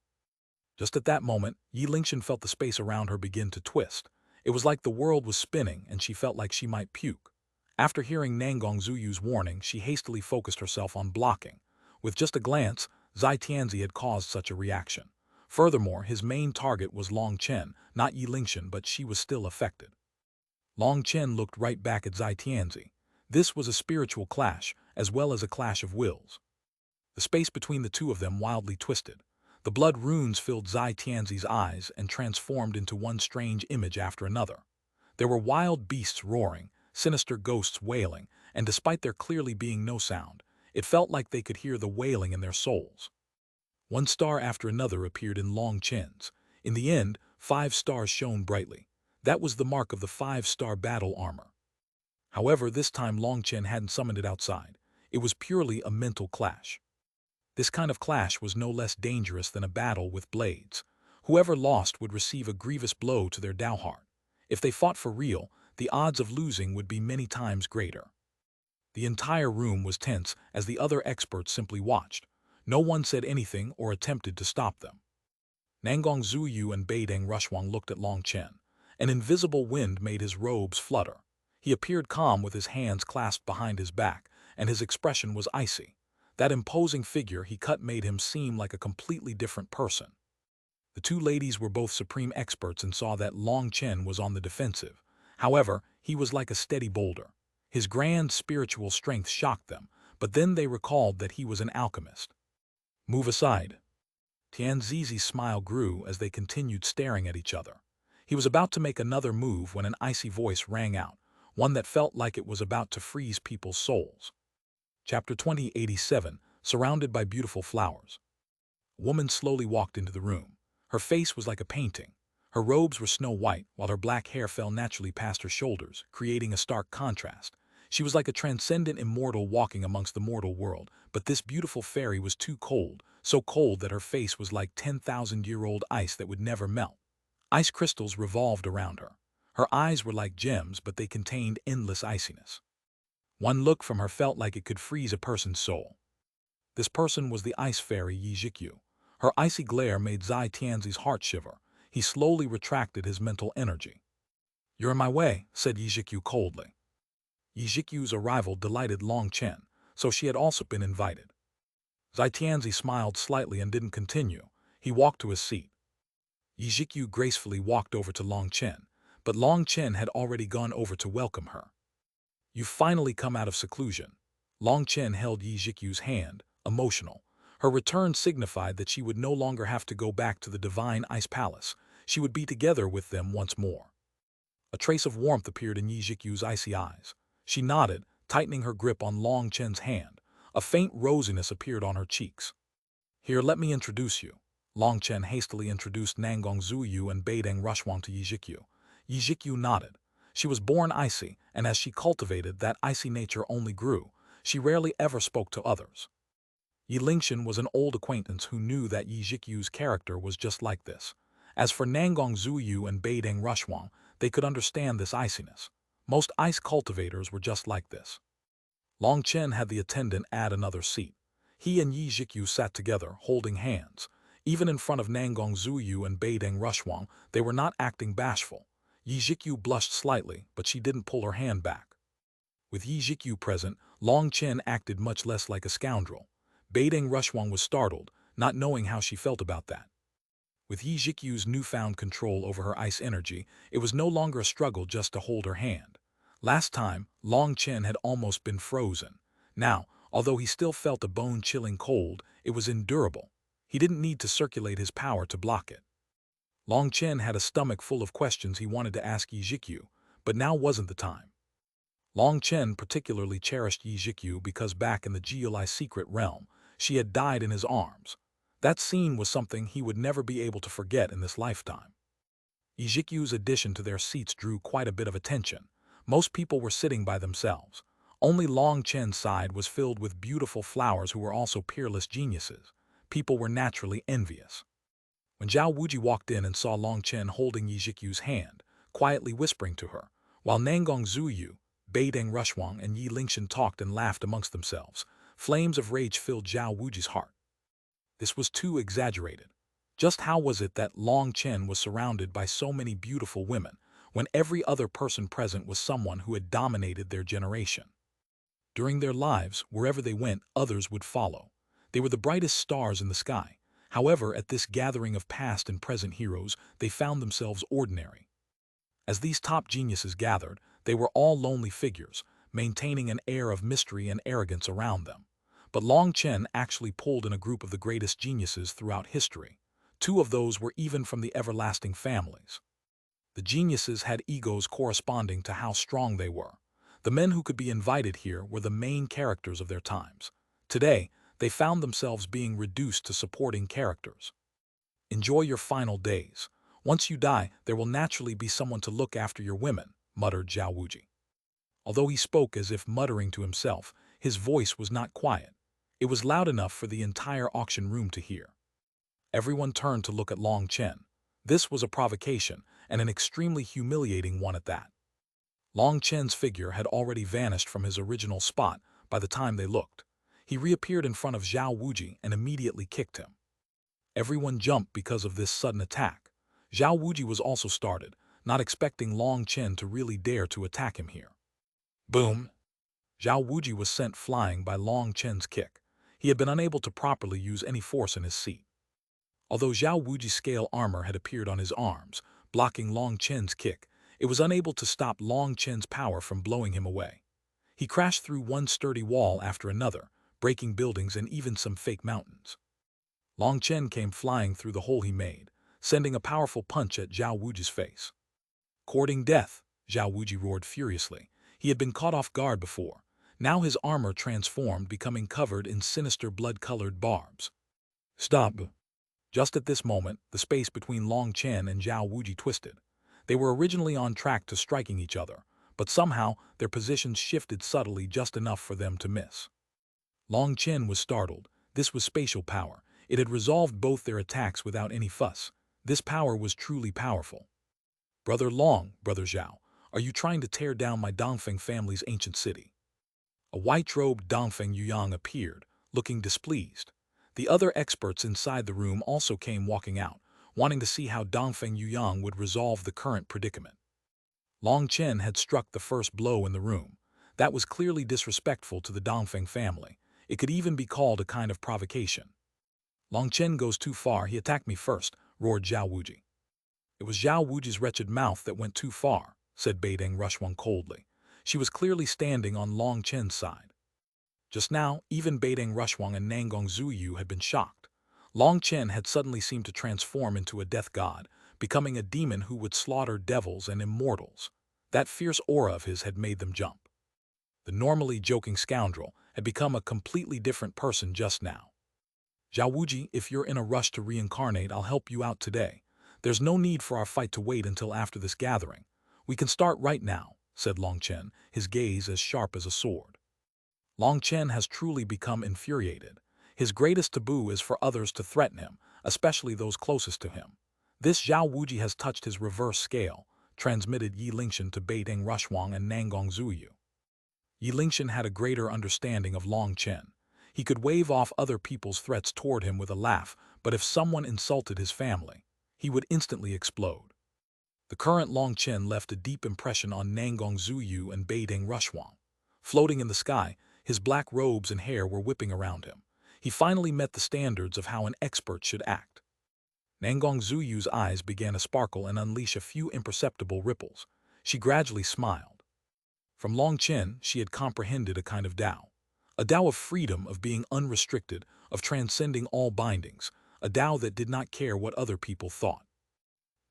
Just at that moment, Yi Lingshan felt the space around her begin to twist. It was like the world was spinning and she felt like she might puke. After hearing Nangong Zuyu's warning, she hastily focused herself on blocking. With just a glance, Zai Tianzi had caused such a reaction. Furthermore, his main target was Long Chen, not Yi Lingshan, but she was still affected. Long Chen looked right back at Zai Tianzi. This was a spiritual clash, as well as a clash of wills. The space between the two of them wildly twisted. The blood runes filled Zai Tianzi's eyes and transformed into one strange image after another. There were wild beasts roaring, sinister ghosts wailing, and despite there clearly being no sound, it felt like they could hear the wailing in their souls. One star after another appeared in Long Chen's. In the end, 5 stars shone brightly. That was the mark of the 5-star battle armor. However, this time Long Chen hadn't summoned it outside. It was purely a mental clash. This kind of clash was no less dangerous than a battle with blades. Whoever lost would receive a grievous blow to their Dao heart. If they fought for real, the odds of losing would be many times greater. The entire room was tense as the other experts simply watched. No one said anything or attempted to stop them. Nangong Zuyu and Beideng Rushwang looked at Long Chen. An invisible wind made his robes flutter. He appeared calm with his hands clasped behind his back, and his expression was icy. That imposing figure he cut made him seem like a completely different person. The two ladies were both supreme experts and saw that Long Chen was on the defensive. However, he was like a steady boulder. His grand spiritual strength shocked them, but then they recalled that he was an alchemist. "Move aside." Tianzizi's smile grew as they continued staring at each other. He was about to make another move when an icy voice rang out, one that felt like it was about to freeze people's souls. Chapter 2087, Surrounded by Beautiful Flowers. A woman slowly walked into the room. Her face was like a painting. Her robes were snow white, while her black hair fell naturally past her shoulders, creating a stark contrast. She was like a transcendent immortal walking amongst the mortal world, but this beautiful fairy was too cold, so cold that her face was like 10,000-year-old ice that would never melt. Ice crystals revolved around her. Her eyes were like gems, but they contained endless iciness. One look from her felt like it could freeze a person's soul. This person was the ice fairy Yi Jikyu. Her icy glare made Zai Tianzi's heart shiver. He slowly retracted his mental energy. "You're in my way," said Yi Jikyu coldly. Yi Jikyu's arrival delighted Long Chen, so she had also been invited. Zai Tianzi smiled slightly and didn't continue. He walked to his seat. Yi Jikyu gracefully walked over to Long Chen, but Long Chen had already gone over to welcome her. "You've finally come out of seclusion." Long Chen held Yi Jikyu's hand, emotional. Her return signified that she would no longer have to go back to the divine ice palace. She would be together with them once more. A trace of warmth appeared in Yi Jikyu's icy eyes. She nodded, tightening her grip on Long Chen's hand. A faint rosiness appeared on her cheeks. "Here, let me introduce you." Long Chen hastily introduced Nangong Zuyu and Beideng Rushwang to Yi Jikyu. Yi Jikyu nodded. She was born icy, and as she cultivated, that icy nature only grew. She rarely ever spoke to others. Yi Lingshan was an old acquaintance who knew that Yi Jikyu's character was just like this. As for Nangong Zuyu and Beideng Rushwang, they could understand this iciness. Most ice cultivators were just like this. Long Chen had the attendant add another seat. He and Yi Jikyu sat together, holding hands. Even in front of Nangong Zuyu and Beideng Rushwang, they were not acting bashful. Yi Jikyu blushed slightly, but she didn't pull her hand back. With Yi Jikyu present, Long Chen acted much less like a scoundrel. Beideng Rushwang was startled, not knowing how she felt about that. With Yi Jikyu's newfound control over her ice energy, it was no longer a struggle just to hold her hand. Last time, Long Chen had almost been frozen. Now, although he still felt a bone-chilling cold, it was endurable. He didn't need to circulate his power to block it. Long Chen had a stomach full of questions he wanted to ask Yi Jikyu, but now wasn't the time. Long Chen particularly cherished Yi Jikyu because back in the Jiulai secret realm, she had died in his arms. That scene was something he would never be able to forget in this lifetime. Yi Jikyu's addition to their seats drew quite a bit of attention. Most people were sitting by themselves. Only Long Chen's side was filled with beautiful flowers who were also peerless geniuses. People were naturally envious. When Zhao Wuji walked in and saw Long Chen holding Yi Jikyu's hand, quietly whispering to her, while Nangong Zuyu, Beideng Rushwang, and Yi Lingshan talked and laughed amongst themselves, flames of rage filled Zhao Wuji's heart. This was too exaggerated. Just how was it that Long Chen was surrounded by so many beautiful women, when every other person present was someone who had dominated their generation? During their lives, wherever they went, others would follow. They were the brightest stars in the sky. However, at this gathering of past and present heroes, they found themselves ordinary. As these top geniuses gathered, they were all lonely figures, maintaining an air of mystery and arrogance around them. But Long Chen actually pulled in a group of the greatest geniuses throughout history. Two of those were even from the everlasting families. The geniuses had egos corresponding to how strong they were. The men who could be invited here were the main characters of their times. Today, they found themselves being reduced to supporting characters. "Enjoy your final days. Once you die, there will naturally be someone to look after your women," muttered Zhao Wuji. Although he spoke as if muttering to himself, his voice was not quiet. It was loud enough for the entire auction room to hear. Everyone turned to look at Long Chen. This was a provocation, and an extremely humiliating one at that. Long Chen's figure had already vanished from his original spot by the time they looked. He reappeared in front of Zhao Wuji and immediately kicked him. Everyone jumped because of this sudden attack. Zhao Wuji was also startled, not expecting Long Chen to really dare to attack him here. Boom! Zhao Wuji was sent flying by Long Chen's kick. He had been unable to properly use any force in his seat. Although Zhao Wuji's scale armor had appeared on his arms, blocking Long Chen's kick, it was unable to stop Long Chen's power from blowing him away. He crashed through one sturdy wall after another, breaking buildings and even some fake mountains. Long Chen came flying through the hole he made, sending a powerful punch at Zhao Wuji's face. "Courting death," Zhao Wuji roared furiously. He had been caught off guard before. Now his armor transformed, becoming covered in sinister blood-colored barbs. "Stop!" Just at this moment, the space between Long Chen and Zhao Wuji twisted. They were originally on track to striking each other, but somehow their positions shifted subtly just enough for them to miss. Long Chen was startled. This was spatial power. It had resolved both their attacks without any fuss. This power was truly powerful. Brother Long, Brother Zhao, are you trying to tear down my Dongfeng family's ancient city? A white-robed Dongfeng Yuyang appeared, looking displeased. The other experts inside the room also came walking out, wanting to see how Dongfeng Yuyang would resolve the current predicament. Long Chen had struck the first blow in the room. That was clearly disrespectful to the Dongfeng family. It could even be called a kind of provocation. Long Chen goes too far, he attacked me first, roared Zhao Wuji. It was Zhao Wuji's wretched mouth that went too far, said Beideng Rushwang coldly. She was clearly standing on Long Chen's side. Just now, even Beideng Rushwang and Nangong Zuyu had been shocked. Long Chen had suddenly seemed to transform into a death god, becoming a demon who would slaughter devils and immortals. That fierce aura of his had made them jump. The normally joking scoundrel had become a completely different person just now. Zhao Wuji, if you're in a rush to reincarnate, I'll help you out today. There's no need for our fight to wait until after this gathering. We can start right now, said Long Chen, his gaze as sharp as a sword. Long Chen has truly become infuriated. His greatest taboo is for others to threaten him, especially those closest to him. This Zhao Wuji has touched his reverse scale, transmitted Yi Lingshan to Beideng Rushwang and Nangong Zuyu. Yi Lingshan had a greater understanding of Long Chen. He could wave off other people's threats toward him with a laugh, but if someone insulted his family, he would instantly explode. The current Long Chen left a deep impression on Nangong Zuyu and Beideng Rushwang. Floating in the sky, his black robes and hair were whipping around him. He finally met the standards of how an expert should act. Nangong Zuyu's eyes began to sparkle and unleash a few imperceptible ripples. She gradually smiled. From Long Chen, she had comprehended a kind of Tao. A Tao of freedom, of being unrestricted, of transcending all bindings, a Tao that did not care what other people thought.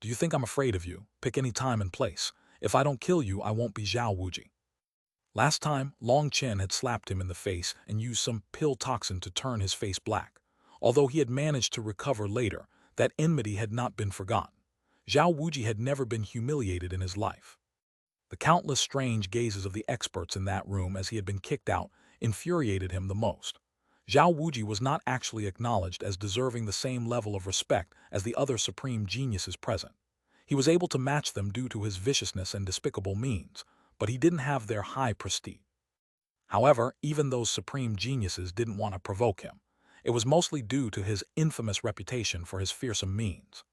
Do you think I'm afraid of you? Pick any time and place. If I don't kill you, I won't be Zhao Wuji. Last time, Long Chen had slapped him in the face and used some pill toxin to turn his face black. Although he had managed to recover later, that enmity had not been forgotten. Zhao Wuji had never been humiliated in his life. The countless strange gazes of the experts in that room as he had been kicked out infuriated him the most. Zhao Wuji was not actually acknowledged as deserving the same level of respect as the other supreme geniuses present. He was able to match them due to his viciousness and despicable means, but he didn't have their high prestige. However, even those supreme geniuses didn't want to provoke him. It was mostly due to his infamous reputation for his fearsome means.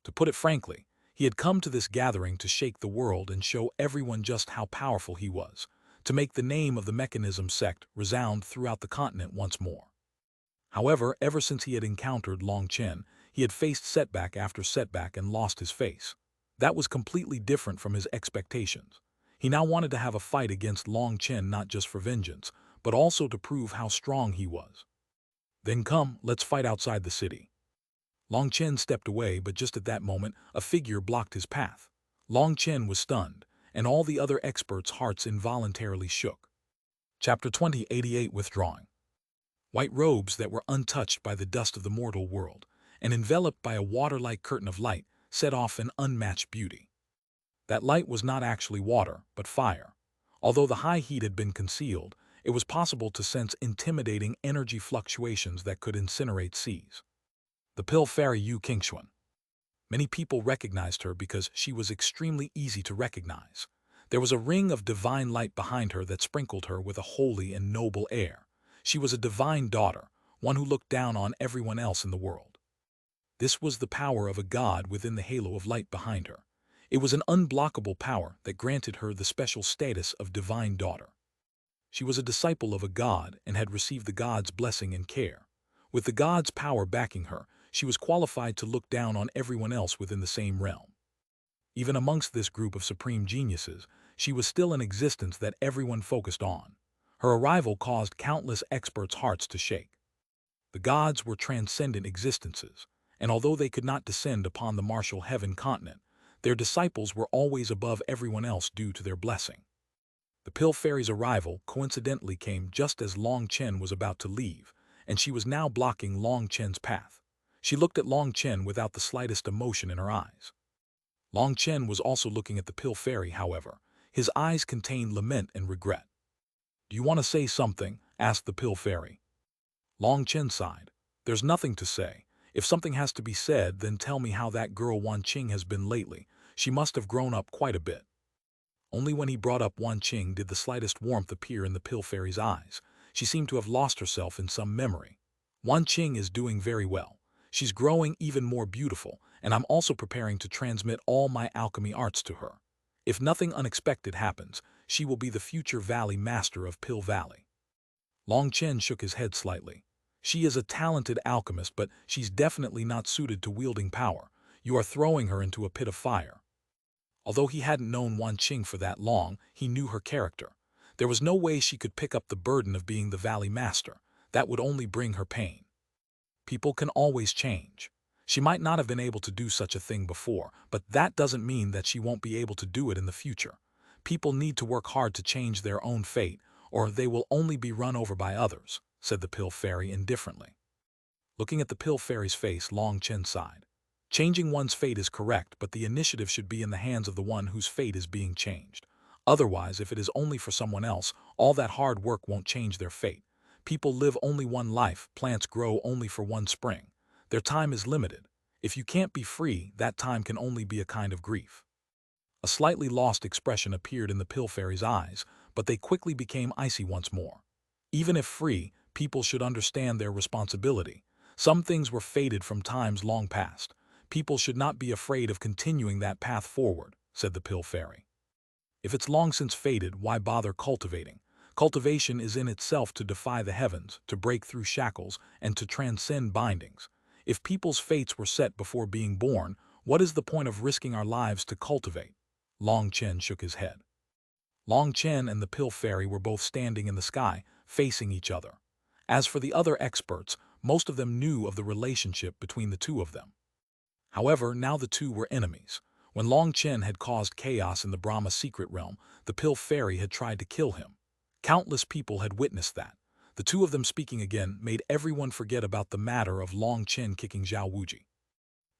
To put it frankly, he had come to this gathering to shake the world and show everyone just how powerful he was, to make the name of the mechanism sect resound throughout the continent once more. However, ever since he had encountered Long Chen, he had faced setback after setback and lost his face. That was completely different from his expectations. He now wanted to have a fight against Long Chen not just for vengeance, but also to prove how strong he was. Then come, let's fight outside the city. Long Chen stepped away, but just at that moment, a figure blocked his path. Long Chen was stunned, and all the other experts' hearts involuntarily shook. Chapter 2088 Withdrawing. White robes that were untouched by the dust of the mortal world, and enveloped by a water-like curtain of light, set off an unmatched beauty. That light was not actually water, but fire. Although the high heat had been concealed, it was possible to sense intimidating energy fluctuations that could incinerate seas. The pill fairy Yu Qingxuan. Many people recognized her because she was extremely easy to recognize. There was a ring of divine light behind her that sprinkled her with a holy and noble air. She was a divine daughter, one who looked down on everyone else in the world. This was the power of a god within the halo of light behind her. It was an unblockable power that granted her the special status of divine daughter. She was a disciple of a god and had received the god's blessing and care. With the god's power backing her, she was qualified to look down on everyone else within the same realm. Even amongst this group of supreme geniuses, she was still an existence that everyone focused on. Her arrival caused countless experts' hearts to shake. The gods were transcendent existences, and although they could not descend upon the martial heaven continent, their disciples were always above everyone else due to their blessing. The pill fairy's arrival coincidentally came just as Long Chen was about to leave, and she was now blocking Long Chen's path. She looked at Long Chen without the slightest emotion in her eyes. Long Chen was also looking at the pill fairy, however. His eyes contained lament and regret. "Do you want to say something?" asked the pill fairy. Long Chen sighed. "There's nothing to say. If something has to be said, then tell me how that girl Wan Qing has been lately. She must have grown up quite a bit. Only when he brought up Wan Qing did the slightest warmth appear in the pill fairy's eyes. She seemed to have lost herself in some memory. Wan Qing is doing very well. She's growing even more beautiful, and I'm also preparing to transmit all my alchemy arts to her. If nothing unexpected happens, she will be the future Valley Master of Pill Valley. Long Chen shook his head slightly. She is a talented alchemist, but she's definitely not suited to wielding power. You are throwing her into a pit of fire. Although he hadn't known Wan Qing for that long, he knew her character. There was no way she could pick up the burden of being the Valley Master. That would only bring her pain. People can always change. She might not have been able to do such a thing before, but that doesn't mean that she won't be able to do it in the future. People need to work hard to change their own fate, or they will only be run over by others, said the Pill Fairy indifferently. Looking at the Pill Fairy's face, Long Chen sighed. Changing one's fate is correct, but the initiative should be in the hands of the one whose fate is being changed. Otherwise, if it is only for someone else, all that hard work won't change their fate. People live only one life, plants grow only for one spring. Their time is limited. If you can't be free, that time can only be a kind of grief. A slightly lost expression appeared in the Pill Fairy's eyes, but they quickly became icy once more. Even if free, people should understand their responsibility. Some things were fated from times long past. People should not be afraid of continuing that path forward, said the Pill Fairy. If it's long since fated, why bother cultivating? Cultivation is in itself to defy the heavens, to break through shackles, and to transcend bindings. If people's fates were set before being born, what is the point of risking our lives to cultivate? Long Chen shook his head. Long Chen and the Pill Fairy were both standing in the sky, facing each other. As for the other experts, most of them knew of the relationship between the two of them. However, now the two were enemies. When Long Chen had caused chaos in the Brahma secret realm, the Pill Fairy had tried to kill him. Countless people had witnessed that. The two of them speaking again made everyone forget about the matter of Long Chen kicking Zhao Wuji.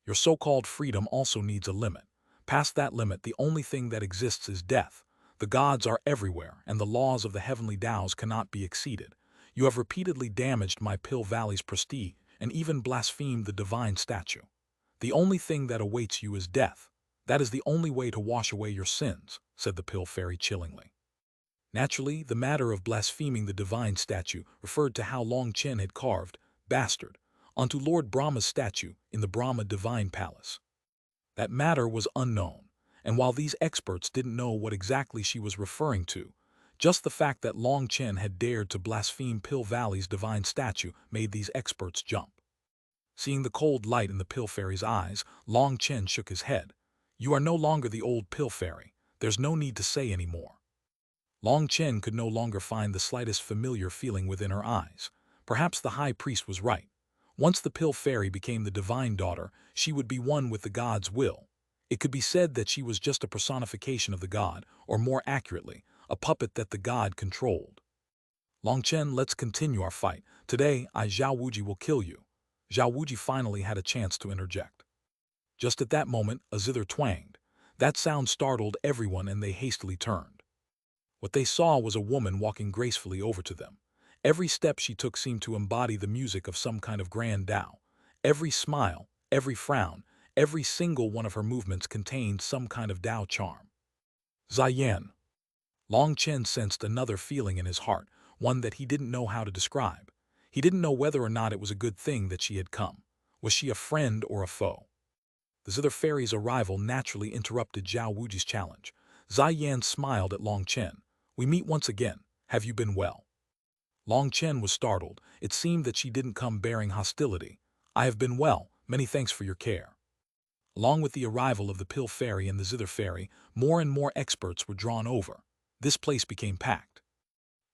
Your so-called freedom also needs a limit. Past that limit, the only thing that exists is death. The gods are everywhere, and the laws of the heavenly Taos cannot be exceeded. You have repeatedly damaged my Pill Valley's prestige, and even blasphemed the divine statue. The only thing that awaits you is death. That is the only way to wash away your sins, said the Pill Fairy chillingly. Naturally, the matter of blaspheming the divine statue referred to how Long Chen had carved, bastard, onto Lord Brahma's statue in the Brahma Divine Palace. That matter was unknown, and while these experts didn't know what exactly she was referring to, just the fact that Long Chen had dared to blaspheme Pill Valley's divine statue made these experts jump. Seeing the cold light in the Pill Fairy's eyes, Long Chen shook his head. You are no longer the old Pill Fairy. There's no need to say any more. Long Chen could no longer find the slightest familiar feeling within her eyes. Perhaps the high priest was right. Once the Pill Fairy became the divine daughter, she would be one with the god's will. It could be said that she was just a personification of the god, or more accurately, a puppet that the god controlled. Long Chen, let's continue our fight. Today, Zhao Wuji will kill you. Zhao Wuji finally had a chance to interject. Just at that moment, a zither twanged. That sound startled everyone and they hastily turned. What they saw was a woman walking gracefully over to them. Every step she took seemed to embody the music of some kind of grand Tao. Every smile, every frown, every single one of her movements contained some kind of Tao charm. Ziyan. Long Chen sensed another feeling in his heart, one that he didn't know how to describe. He didn't know whether or not it was a good thing that she had come. Was she a friend or a foe? The Zither Fairy's arrival naturally interrupted Zhao Wuji's challenge. Ziyan smiled at Long Chen. We meet once again. Have you been well? Long Chen was startled. It seemed that she didn't come bearing hostility. I have been well. Many thanks for your care. Along with the arrival of the Pill Fairy and the Zither Fairy, more and more experts were drawn over. This place became packed.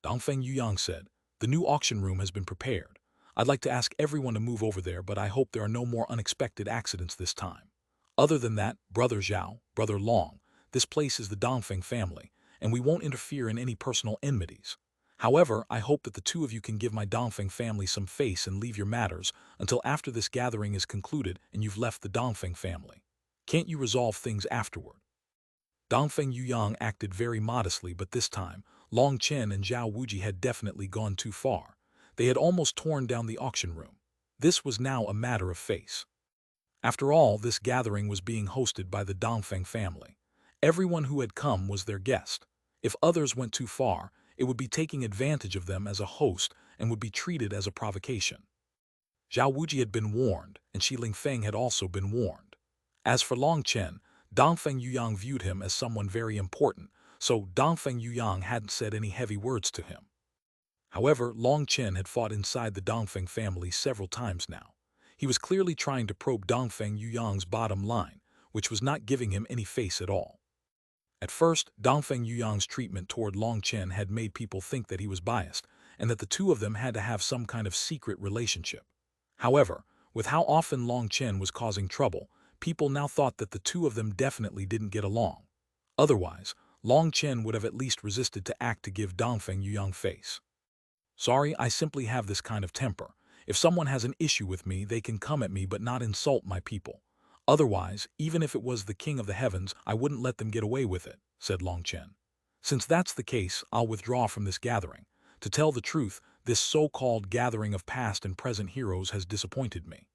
Dongfeng Yuyang said, the new auction room has been prepared. I'd like to ask everyone to move over there, but I hope there are no more unexpected accidents this time. Other than that, Brother Zhao, Brother Long, this place is the Dongfeng family, and we won't interfere in any personal enmities. However, I hope that the two of you can give my Dongfeng family some face and leave your matters until after this gathering is concluded and you've left the Dongfeng family. Can't you resolve things afterward? Dongfeng Yuyang acted very modestly, but this time, Long Chen and Zhao Wuji had definitely gone too far. They had almost torn down the auction room. This was now a matter of face. After all, this gathering was being hosted by the Dongfeng family. Everyone who had come was their guest. If others went too far, it would be taking advantage of them as a host and would be treated as a provocation. Zhao Wuji had been warned, and Shi Lingfeng had also been warned. As for Long Chen, Dongfeng Yuyang viewed him as someone very important, so Dongfeng Yuyang hadn't said any heavy words to him. However, Long Chen had fought inside the Dongfeng family several times now. He was clearly trying to probe Dongfeng Yuyang's bottom line, which was not giving him any face at all. At first, Dongfeng Yuyang's treatment toward Long Chen had made people think that he was biased, and that the two of them had to have some kind of secret relationship. However, with how often Long Chen was causing trouble, people now thought that the two of them definitely didn't get along. Otherwise, Long Chen would have at least resisted to act to give Dongfeng Yuyang face. Sorry, I simply have this kind of temper. If someone has an issue with me, they can come at me but not insult my people. Otherwise, even if it was the king of the heavens, I wouldn't let them get away with it, said Long Chen. Since that's the case, I'll withdraw from this gathering. To tell the truth, this so-called gathering of past and present heroes has disappointed me.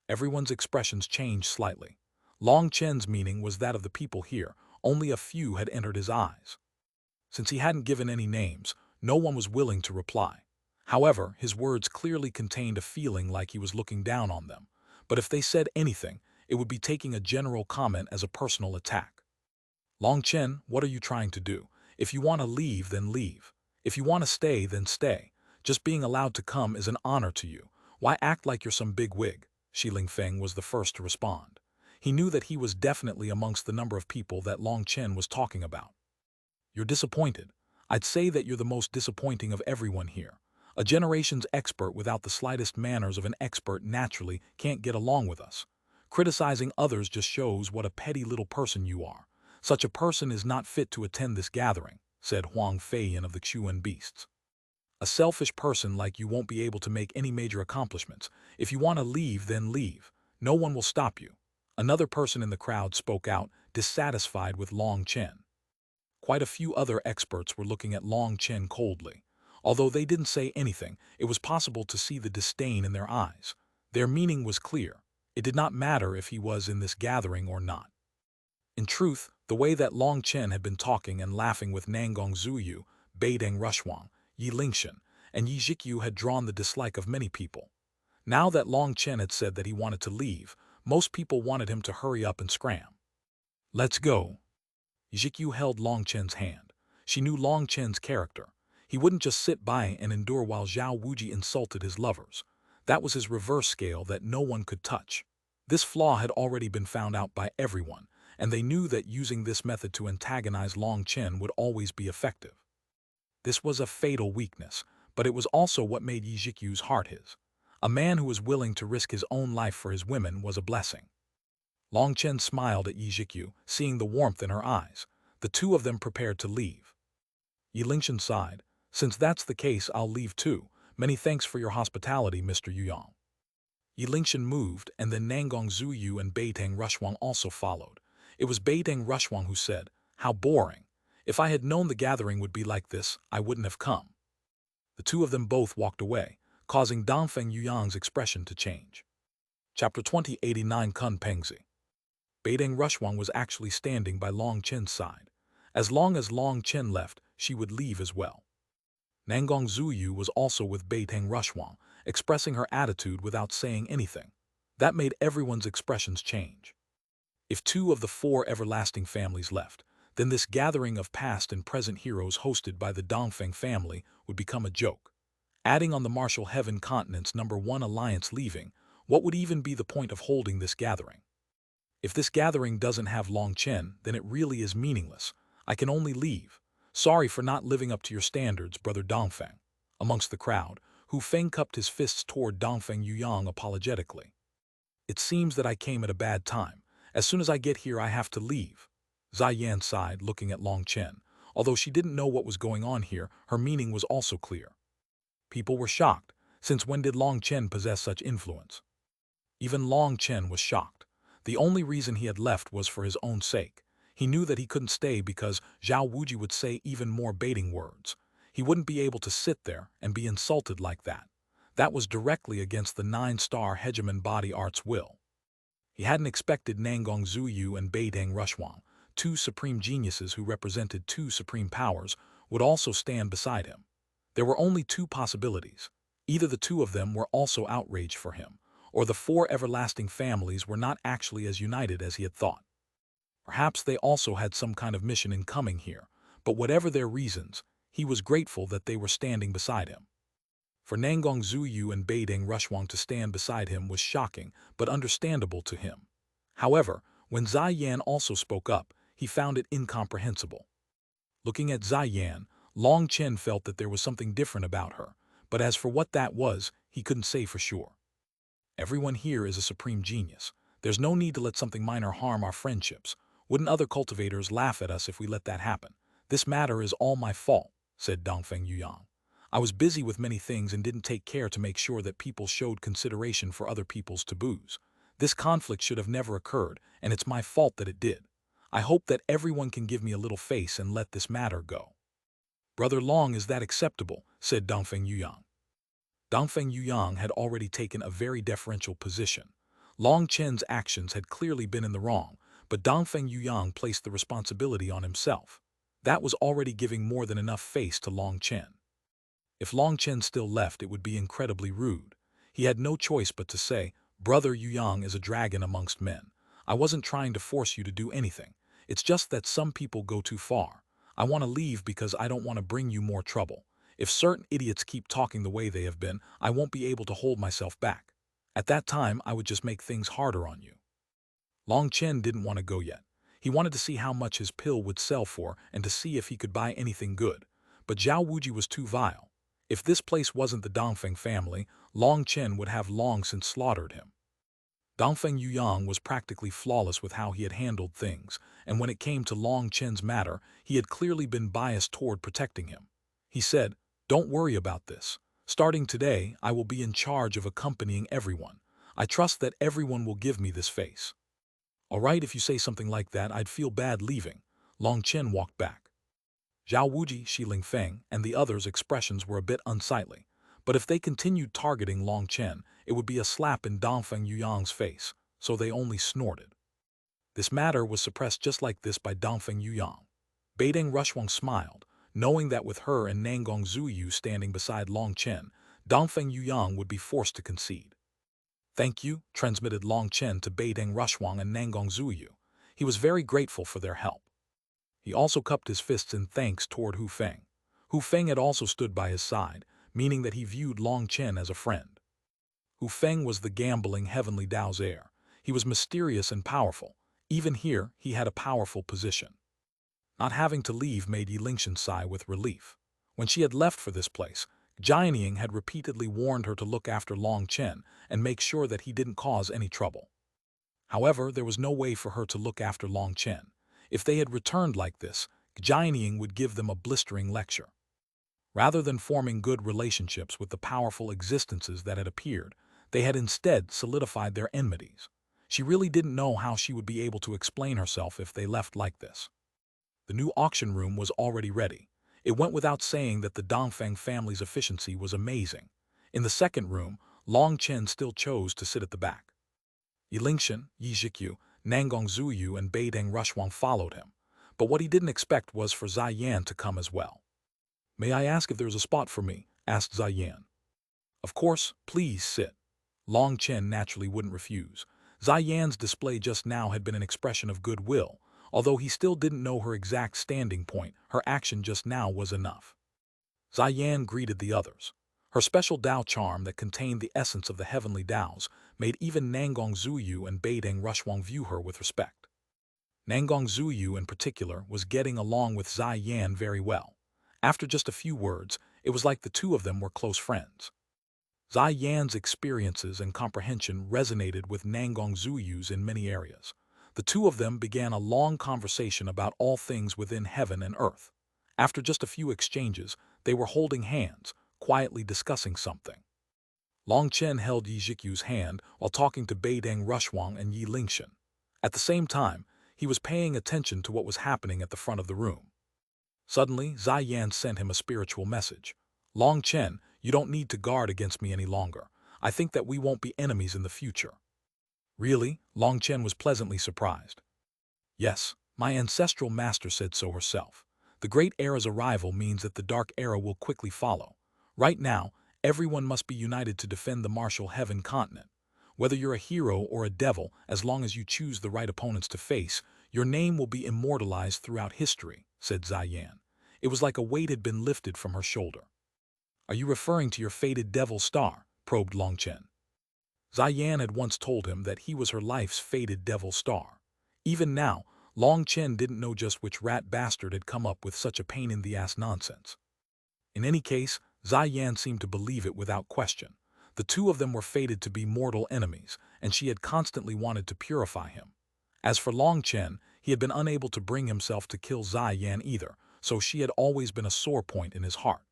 Everyone's expressions changed slightly. Long Chen's meaning was that of the people here. Only a few had entered his eyes. Since he hadn't given any names, no one was willing to reply. However, his words clearly contained a feeling like he was looking down on them. But if they said anything, it would be taking a general comment as a personal attack. Long Chen, what are you trying to do? If you want to leave, then leave. If you want to stay, then stay. Just being allowed to come is an honor to you. Why act like you're some big wig? Shi Lingfeng was the first to respond. He knew that he was definitely amongst the number of people that Long Chen was talking about. You're disappointed. I'd say that you're the most disappointing of everyone here. A generation's expert without the slightest manners of an expert naturally can't get along with us. Criticizing others just shows what a petty little person you are. Such a person is not fit to attend this gathering, said Huang Feiyan of the Xuanhuan beasts. A selfish person like you won't be able to make any major accomplishments. If you want to leave, then leave. No one will stop you. Another person in the crowd spoke out, dissatisfied with Long Chen. Quite a few other experts were looking at Long Chen coldly. Although they didn't say anything, it was possible to see the disdain in their eyes. Their meaning was clear. It did not matter if he was in this gathering or not. In truth, the way that Long Chen had been talking and laughing with Nangong Zuyu, Beideng Rushwang, Yi Lingshan, and Yi Zhikyu had drawn the dislike of many people. Now that Long Chen had said that he wanted to leave, most people wanted him to hurry up and scram. Let's go. Yi Zhikyu held Long Chen's hand. She knew Long Chen's character. He wouldn't just sit by and endure while Zhao Wuji insulted his lovers. That was his reverse scale that no one could touch. This flaw had already been found out by everyone, and they knew that using this method to antagonize Long Chen would always be effective. This was a fatal weakness, but it was also what made Yi Zhikyu's heart his. A man who was willing to risk his own life for his women was a blessing. Long Chen smiled at Yi Zhikyu, seeing the warmth in her eyes. The two of them prepared to leave. Yi Lingshan sighed. Since that's the case, I'll leave too. Many thanks for your hospitality, Mr. Yuyang. Yi Lingshan moved, and then Nangong Zuyu and Beideng Rushwang also followed. It was Beideng Rushwang who said, "How boring. If I had known the gathering would be like this, I wouldn't have come." The two of them both walked away, causing Dongfeng Yuyang's expression to change. Chapter 2089 Kun Pengzi. Beideng Rushwang was actually standing by Long Chen's side. As long as Long Chen left, she would leave as well. Nangong Zuyu was also with Beideng Rushwang, expressing her attitude without saying anything. That made everyone's expressions change. If two of the four everlasting families left, then this gathering of past and present heroes hosted by the Dongfeng family would become a joke. Adding on the Martial Heaven Continent's #1 alliance leaving, what would even be the point of holding this gathering? If this gathering doesn't have Long Chen, then it really is meaningless. I can only leave. Sorry for not living up to your standards, brother Dongfeng. Amongst the crowd, Hu Feng cupped his fists toward Dongfeng Yuyang apologetically. It seems that I came at a bad time. As soon as I get here, I have to leave. Ziyan sighed, looking at Long Chen. Although she didn't know what was going on here, her meaning was also clear. People were shocked. Since when did Long Chen possess such influence? Even Long Chen was shocked. The only reason he had left was for his own sake. He knew that he couldn't stay because Zhao Wuji would say even more baiting words. He wouldn't be able to sit there and be insulted like that. That was directly against the 9-star Hegemon body art's will. He hadn't expected Nangong Zuyu and Beideng Rushwang, two supreme geniuses who represented two supreme powers, would also stand beside him. There were only two possibilities. Either the two of them were also outraged for him, or the four everlasting families were not actually as united as he had thought. Perhaps they also had some kind of mission in coming here, but whatever their reasons, he was grateful that they were standing beside him. For Nangong Zuyu and Beideng Rushwang to stand beside him was shocking, but understandable to him. However, when Zai Yan also spoke up, he found it incomprehensible. Looking at Zai Yan, Long Chen felt that there was something different about her, but as for what that was, he couldn't say for sure. Everyone here is a supreme genius. There's no need to let something minor harm our friendships. Wouldn't other cultivators laugh at us if we let that happen? This matter is all my fault, said Dongfeng Yuyang. I was busy with many things and didn't take care to make sure that people showed consideration for other people's taboos. This conflict should have never occurred, and it's my fault that it did. I hope that everyone can give me a little face and let this matter go. Brother Long, is that acceptable? Said Dongfeng Yuyang. Dongfeng Yuyang had already taken a very deferential position. Long Chen's actions had clearly been in the wrong, but Dongfeng Yuyang placed the responsibility on himself. That was already giving more than enough face to Long Chen. If Long Chen still left, it would be incredibly rude. He had no choice but to say, Brother Yuyang is a dragon amongst men. I wasn't trying to force you to do anything. It's just that some people go too far. I want to leave because I don't want to bring you more trouble. If certain idiots keep talking the way they have been, I won't be able to hold myself back. At that time, I would just make things harder on you. Long Chen didn't want to go yet. He wanted to see how much his pill would sell for and to see if he could buy anything good. But Zhao Wuji was too vile. If this place wasn't the Dongfeng family, Long Chen would have long since slaughtered him. Dongfeng Yuyang was practically flawless with how he had handled things, and when it came to Long Chen's matter, he had clearly been biased toward protecting him. He said, Don't worry about this. Starting today, I will be in charge of accompanying everyone. I trust that everyone will give me this face. All right, if you say something like that, I'd feel bad leaving. Long Chen walked back. Zhao Wuji, Xiling Feng, and the others' expressions were a bit unsightly, but if they continued targeting Long Chen, it would be a slap in Dongfeng Yuyang's face, so they only snorted. This matter was suppressed just like this by Dongfeng Yuyang. Beideng Rushwang smiled, knowing that with her and Nangong Zuyu standing beside Long Chen, Dongfeng Yuyang would be forced to concede. Thank you, transmitted Long Chen to Beideng Rushwang and Nangong Zuyu. He was very grateful for their help. He also cupped his fists in thanks toward Hu Feng. Hu Feng had also stood by his side, meaning that he viewed Long Chen as a friend. Hu Feng was the gambling heavenly Dao's heir. He was mysterious and powerful. Even here, he had a powerful position. Not having to leave made Yi Lingshan sigh with relief. When she had left for this place, Jianying had repeatedly warned her to look after Long Chen and make sure that he didn't cause any trouble. However, there was no way for her to look after Long Chen. If they had returned like this, Jianying would give them a blistering lecture. Rather than forming good relationships with the powerful existences that had appeared, they had instead solidified their enmities. She really didn't know how she would be able to explain herself if they left like this. The new auction room was already ready. It went without saying that the Dongfeng family's efficiency was amazing. In the second room, Long Chen still chose to sit at the back. Yi Lingshan, Yi Zhikyu, Nangong Zuyu and Beideng Rushwang followed him, but what he didn't expect was for Zai Yan to come as well. May I ask if there's a spot for me? Asked Zai Yan. Of course, please sit. Long Chen naturally wouldn't refuse. Zai Yan's display just now had been an expression of goodwill. Although he still didn't know her exact standing point, her action just now was enough. Zai Yan greeted the others. Her special Dao charm that contained the essence of the heavenly Daos made even Nangong Zuyu and Beideng Rushwang view her with respect. Nangong Zuyu in particular was getting along with Zai Yan very well. After just a few words, it was like the two of them were close friends. Zai Yan's experiences and comprehension resonated with Nangong Zuyu's in many areas. The two of them began a long conversation about all things within heaven and earth. After just a few exchanges, they were holding hands, quietly discussing something. Long Chen held Yi Zhikyu's hand while talking to Beideng Rushwang and Yi Lingshan. At the same time, he was paying attention to what was happening at the front of the room. Suddenly, Zai Yan sent him a spiritual message. Long Chen, you don't need to guard against me any longer. I think that we won't be enemies in the future. Really? Long Chen was pleasantly surprised. Yes, my ancestral master said so herself. The Great Era's arrival means that the Dark Era will quickly follow. Right now, everyone must be united to defend the martial heaven continent. Whether you're a hero or a devil, as long as you choose the right opponents to face, your name will be immortalized throughout history, said Ziyan. It was like a weight had been lifted from her shoulder. Are you referring to your fated devil star? Probed Long Chen. Ziyan had once told him that he was her life's fated devil star. Even now, Long Chen didn't know just which rat bastard had come up with such a pain-in-the-ass nonsense. In any case, Ziyan seemed to believe it without question. The two of them were fated to be mortal enemies, and she had constantly wanted to purify him. As for Long Chen, he had been unable to bring himself to kill Ziyan either, so she had always been a sore point in his heart.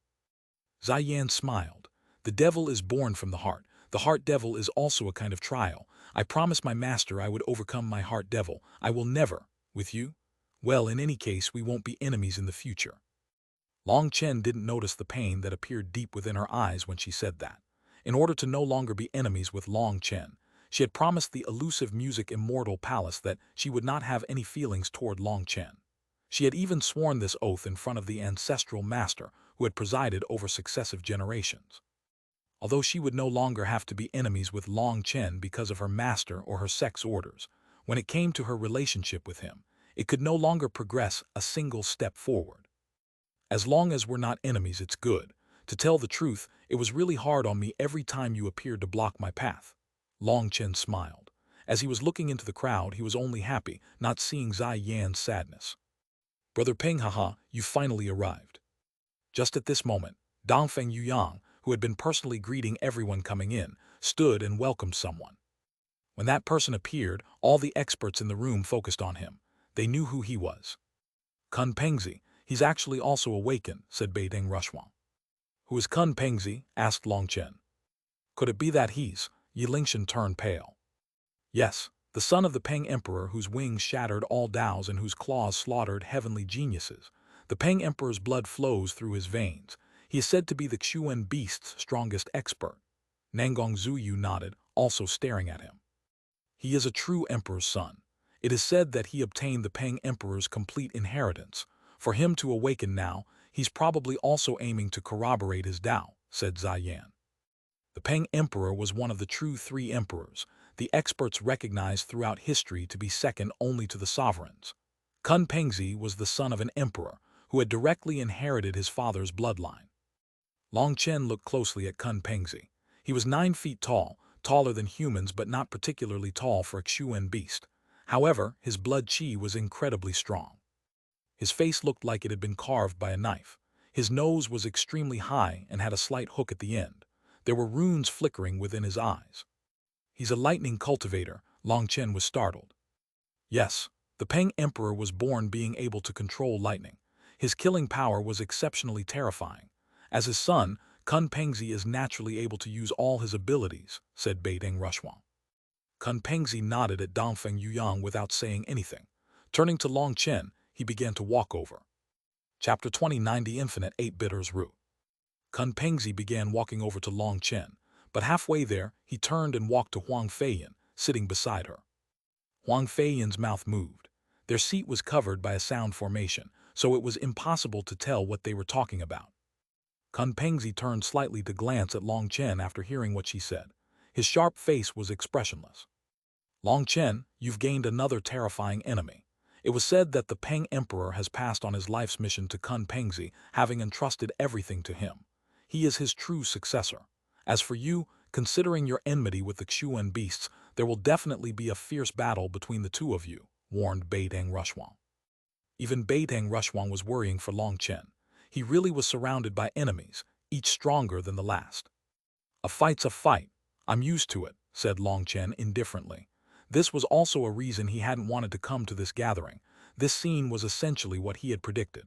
Ziyan smiled. The devil is born from the heart. The heart devil is also a kind of trial. I promised my master I would overcome my heart devil. I will never. With you? Well, in any case, we won't be enemies in the future. Long Chen didn't notice the pain that appeared deep within her eyes when she said that. In order to no longer be enemies with Long Chen, she had promised the elusive music immortal palace that she would not have any feelings toward Long Chen. She had even sworn this oath in front of the ancestral master who had presided over successive generations. Although she would no longer have to be enemies with Long Chen because of her master or her sex orders, when it came to her relationship with him, it could no longer progress a single step forward. As long as we're not enemies, it's good. To tell the truth, it was really hard on me every time you appeared to block my path. Long Chen smiled. As he was looking into the crowd, he was only happy, not seeing Ziyan's sadness. Brother Peng, haha, you finally arrived. Just at this moment, Dongfeng Yuyang, who had been personally greeting everyone coming in, stood and welcomed someone. When that person appeared, all the experts in the room focused on him. They knew who he was. Kun Pengzi, he's actually also awakened, said Beiding Rushwang. Who is Kun Pengzi? Asked Long Chen. Could it be that he's? Yi Lingshan turned pale. Yes, the son of the Peng Emperor whose wings shattered all Daos and whose claws slaughtered heavenly geniuses. The Peng Emperor's blood flows through his veins. He is said to be the Xuanhuan beast's strongest expert. Nangong Zuyu nodded, also staring at him. He is a true emperor's son. It is said that he obtained the Peng Emperor's complete inheritance. For him to awaken now, he's probably also aiming to corroborate his Dao, said Ziyan. The Peng Emperor was one of the true three emperors, the experts recognized throughout history to be second only to the sovereigns. Kun Pengzi was the son of an emperor who had directly inherited his father's bloodline. Long Chen looked closely at Kun Pengzi. He was 9 feet tall, taller than humans but not particularly tall for a Xuan beast. However, his blood qi was incredibly strong. His face looked like it had been carved by a knife. His nose was extremely high and had a slight hook at the end. There were runes flickering within his eyes. He's a lightning cultivator, Long Chen was startled. Yes, the Peng Emperor was born being able to control lightning. His killing power was exceptionally terrifying. As his son, Kun Pengzi is naturally able to use all his abilities, said Beiding Rushwang. Kun Pengzi nodded at Dongfeng Yuyang without saying anything. Turning to Long Chen, he began to walk over. Chapter 29 The Infinite 8 Bitters Root. Kun Pengzi began walking over to Long Chen, but halfway there, he turned and walked to Huang Feiyan, sitting beside her. Huang Feiyan's mouth moved. Their seat was covered by a sound formation, so it was impossible to tell what they were talking about. Kun Pengzi turned slightly to glance at Long Chen after hearing what she said. His sharp face was expressionless. Long Chen, you've gained another terrifying enemy. It was said that the Peng Emperor has passed on his life's mission to Kun Pengzi, having entrusted everything to him. He is his true successor. As for you, considering your enmity with the Xuan beasts, there will definitely be a fierce battle between the two of you, warned Beiding Rushwang. Even Beiding Rushwang was worrying for Long Chen. He really was surrounded by enemies, each stronger than the last. A fight's a fight. I'm used to it, said Long Chen indifferently. This was also a reason he hadn't wanted to come to this gathering. This scene was essentially what he had predicted.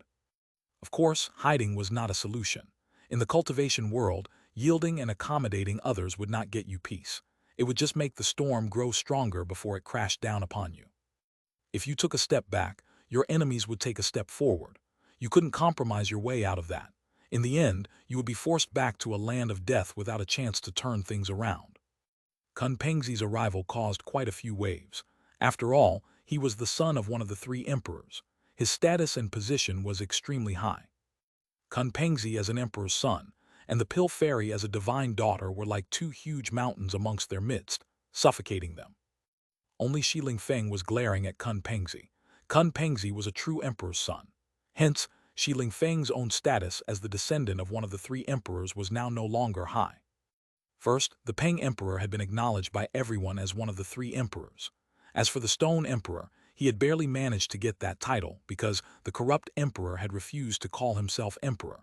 Of course, hiding was not a solution. In the cultivation world, yielding and accommodating others would not get you peace. It would just make the storm grow stronger before it crashed down upon you. If you took a step back, your enemies would take a step forward. You couldn't compromise your way out of that. In the end, you would be forced back to a land of death without a chance to turn things around. Kunpengzi's arrival caused quite a few waves. After all, he was the son of one of the three emperors. His status and position was extremely high. Kunpengzi as an emperor's son, and the Pill Fairy as a divine daughter were like two huge mountains amongst their midst, suffocating them. Only Shi Lingfeng was glaring at Kunpengzi. Kunpengzi was a true emperor's son. Hence, Shi Lingfeng's own status as the descendant of one of the three emperors was now no longer high. First, the Peng Emperor had been acknowledged by everyone as one of the three emperors. As for the Stone Emperor, he had barely managed to get that title because the corrupt emperor had refused to call himself emperor.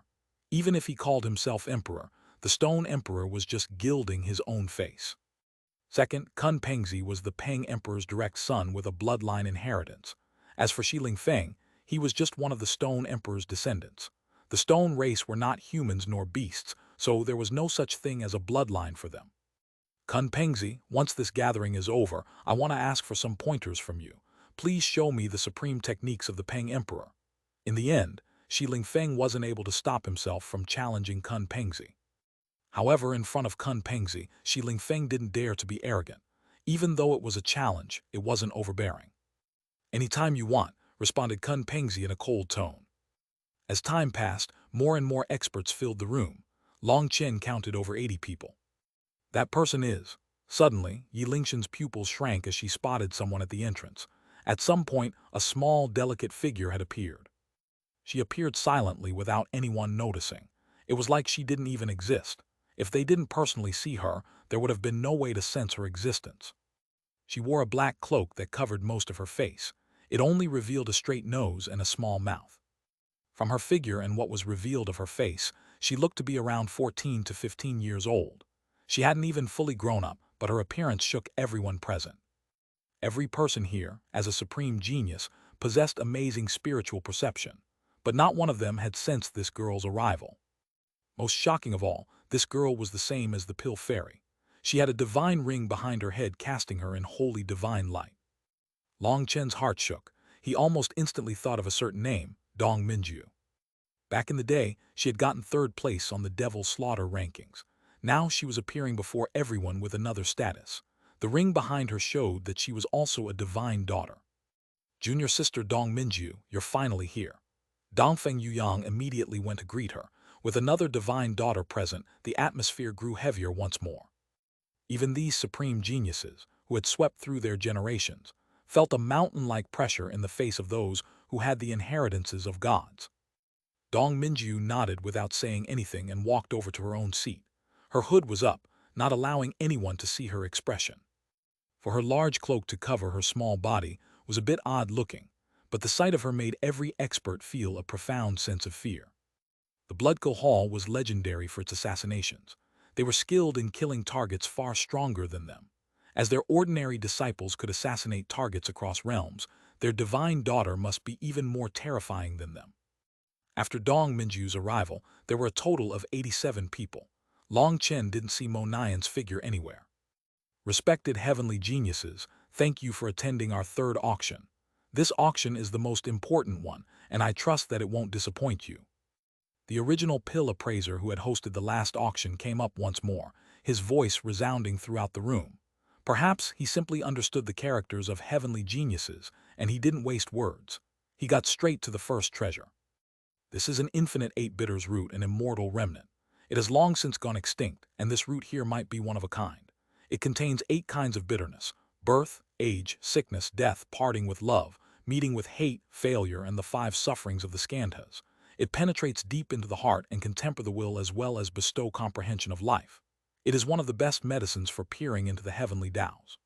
Even if he called himself emperor, the Stone Emperor was just gilding his own face. Second, Kunpengzi was the Peng Emperor's direct son with a bloodline inheritance. As for Shi Lingfeng, he was just one of the Stone Emperor's descendants. The Stone race were not humans nor beasts, so there was no such thing as a bloodline for them. Kunpengzi, once this gathering is over, I want to ask for some pointers from you. Please show me the supreme techniques of the Peng Emperor. In the end, Shi Lingfeng wasn't able to stop himself from challenging Kunpengzi. However, in front of Kunpengzi, Shi Lingfeng didn't dare to be arrogant. Even though it was a challenge, it wasn't overbearing. "Anytime you want," responded Kunpengzi in a cold tone. As time passed, more and more experts filled the room. Chen counted over 80 people. "That person is." Suddenly, Yi Lingshan's pupils shrank as she spotted someone at the entrance. At some point, a small, delicate figure had appeared. She appeared silently without anyone noticing. It was like she didn't even exist. If they didn't personally see her, there would have been no way to sense her existence. She wore a black cloak that covered most of her face. It only revealed a straight nose and a small mouth. From her figure and what was revealed of her face, she looked to be around 14 to 15 years old. She hadn't even fully grown up, but her appearance shook everyone present. Every person here, as a supreme genius, possessed amazing spiritual perception, but not one of them had sensed this girl's arrival. Most shocking of all, this girl was the same as the Pill Fairy. She had a divine ring behind her head casting her in holy divine light. Chen's heart shook. He almost instantly thought of a certain name, Dong Minju. Back in the day, she had gotten third place on the Devil's Slaughter rankings. Now she was appearing before everyone with another status. The ring behind her showed that she was also a divine daughter. "Junior sister Dong Minju, you're finally here." Dongfeng Yuyang immediately went to greet her. With another divine daughter present, the atmosphere grew heavier once more. Even these supreme geniuses, who had swept through their generations, felt a mountain-like pressure in the face of those who had the inheritances of gods. Dong Minju nodded without saying anything and walked over to her own seat. Her hood was up, not allowing anyone to see her expression. For her large cloak to cover her small body was a bit odd-looking, but the sight of her made every expert feel a profound sense of fear. The Bloodco Hall was legendary for its assassinations. They were skilled in killing targets far stronger than them. As their ordinary disciples could assassinate targets across realms, their divine daughter must be even more terrifying than them. After Dong Minju's arrival, there were a total of 87 people. Chen didn't see Mo Nian's figure anywhere. "Respected heavenly geniuses, thank you for attending our third auction. This auction is the most important one, and I trust that it won't disappoint you." The original pill appraiser who had hosted the last auction came up once more, his voice resounding throughout the room. Perhaps he simply understood the characters of heavenly geniuses, and he didn't waste words. He got straight to the first treasure. "This is an infinite 8-bitters root, an immortal remnant. It has long since gone extinct, and this root here might be one of a kind. It contains 8 kinds of bitterness: birth, age, sickness, death, parting with love, meeting with hate, failure, and the 5 sufferings of the skandhas. It penetrates deep into the heart and can temper the will as well as bestow comprehension of life. It is one of the best medicines for peering into the heavenly Taos.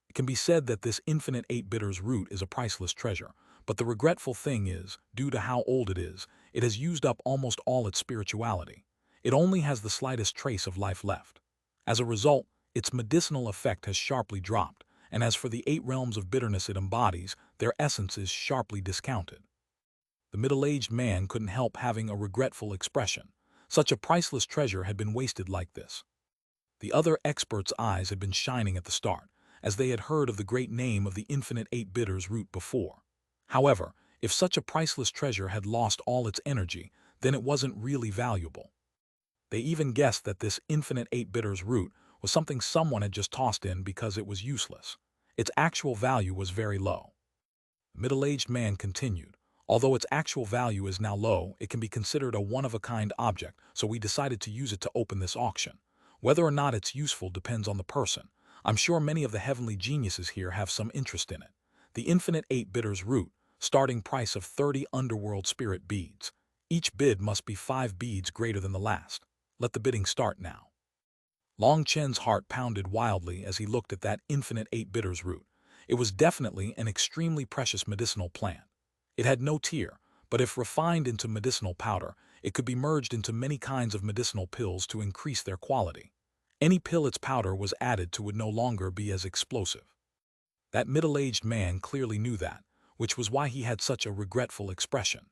It can be said that this infinite 8-bitters root is a priceless treasure, but the regretful thing is, due to how old it has used up almost all its spirituality. It only has the slightest trace of life left. As a result, its medicinal effect has sharply dropped, and as for the 8 realms of bitterness it embodies, their essence is sharply discounted." The middle-aged man couldn't help having a regretful expression. Such a priceless treasure had been wasted like this. The other experts' eyes had been shining at the start, as they had heard of the great name of the infinite 8-bitters root before. However, if such a priceless treasure had lost all its energy, then it wasn't really valuable. They even guessed that this infinite 8-bitters root was something someone had just tossed in because it was useless. Its actual value was very low. The middle-aged man continued. Although its actual value is now low, it can be considered a one-of-a-kind object, so we decided to use it to open this auction. Whether or not it's useful depends on the person. I'm sure many of the heavenly geniuses here have some interest in it. The infinite 8 bidders root, starting price of 30 underworld spirit beads. Each bid must be 5 beads greater than the last. Let the bidding start now. Long Chen's heart pounded wildly as he looked at that infinite 8 bidders root. It was definitely an extremely precious medicinal plant. It had no tier, but if refined into medicinal powder, it could be merged into many kinds of medicinal pills to increase their quality. Any pill its powder was added to would no longer be as explosive. That middle-aged man clearly knew that, which was why he had such a regretful expression.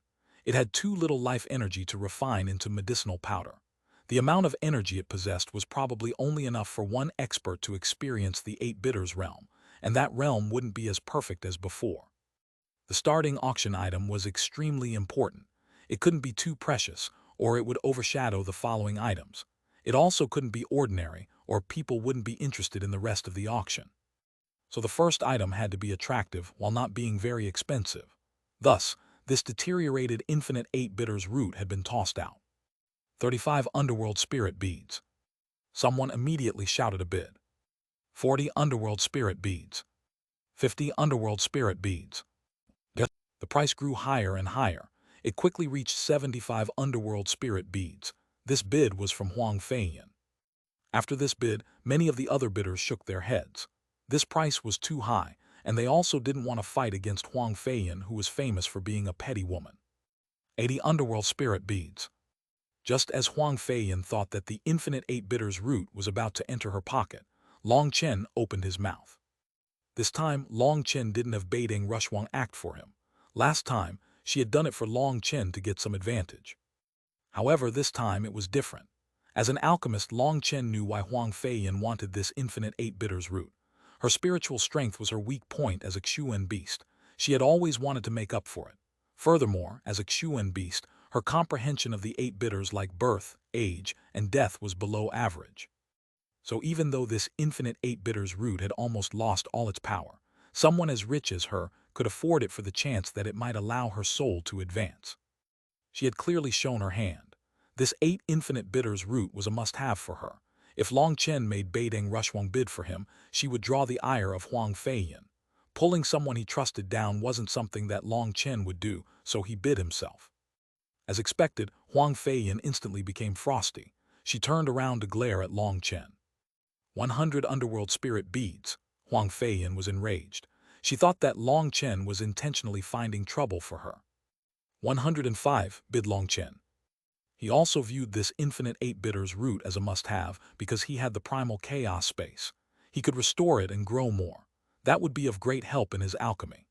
It had too little life energy to refine into medicinal powder. The amount of energy it possessed was probably only enough for one expert to experience the 8 bidders realm, and that realm wouldn't be as perfect as before. The starting auction item was extremely important. It couldn't be too precious, or it would overshadow the following items. It also couldn't be ordinary, or people wouldn't be interested in the rest of the auction. So the first item had to be attractive while not being very expensive. Thus, this deteriorated infinite 8 bidders root had been tossed out. 35 underworld spirit beads. Someone immediately shouted a bid. 40 underworld spirit beads. 50 underworld spirit beads. The price grew higher and higher. It quickly reached 75 underworld spirit beads. This bid was from Huang Feiyan. After this bid, many of the other bidders shook their heads. This price was too high, and they also didn't want to fight against Huang Feiyan, who was famous for being a petty woman. 80 underworld spirit beads. Just as Huang Feiyan thought that the infinite 8 bidders root was about to enter her pocket, Long Chen opened his mouth. This time, Long Chen didn't have Beiding Rushwang act for him. Last time, she had done it for Long Chen to get some advantage. However, this time it was different. As an alchemist, Long Chen knew why Huang Feiyan wanted this infinite 8 bidders root. Her spiritual strength was her weak point as a Xuanhuan beast. She had always wanted to make up for it. Furthermore, as a Xuanhuan beast, her comprehension of the 8 bidders like birth, age, and death was below average. So even though this infinite 8 bidders root had almost lost all its power, someone as rich as her could afford it for the chance that it might allow her soul to advance. She had clearly shown her hand. This 8 infinite bidders root was a must-have for her. If Long Chen made Beiding Rushwang bid for him, she would draw the ire of Huang Feiyan. Pulling someone he trusted down wasn't something that Long Chen would do, so he bid himself. As expected, Huang Feiyan instantly became frosty. She turned around to glare at Long Chen. 100 underworld spirit beads. Huang Feiyan was enraged. She thought that Long Chen was intentionally finding trouble for her. 105, bid Long Chen. He also viewed this infinite 8 bidders root as a must-have because he had the primal chaos space. He could restore it and grow more. That would be of great help in his alchemy.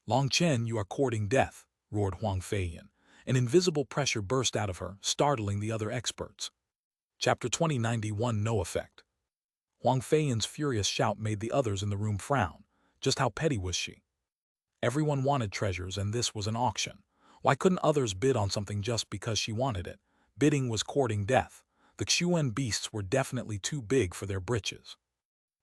Long Chen, you are courting death, roared Huang Feiyan. An invisible pressure burst out of her, startling the other experts. Chapter 2091 No effect. Huang Feiyan's furious shout made the others in the room frown. Just how petty was she? Everyone wanted treasures, and this was an auction. Why couldn't others bid on something just because she wanted it? Bidding was courting death. The Xuan beasts were definitely too big for their britches.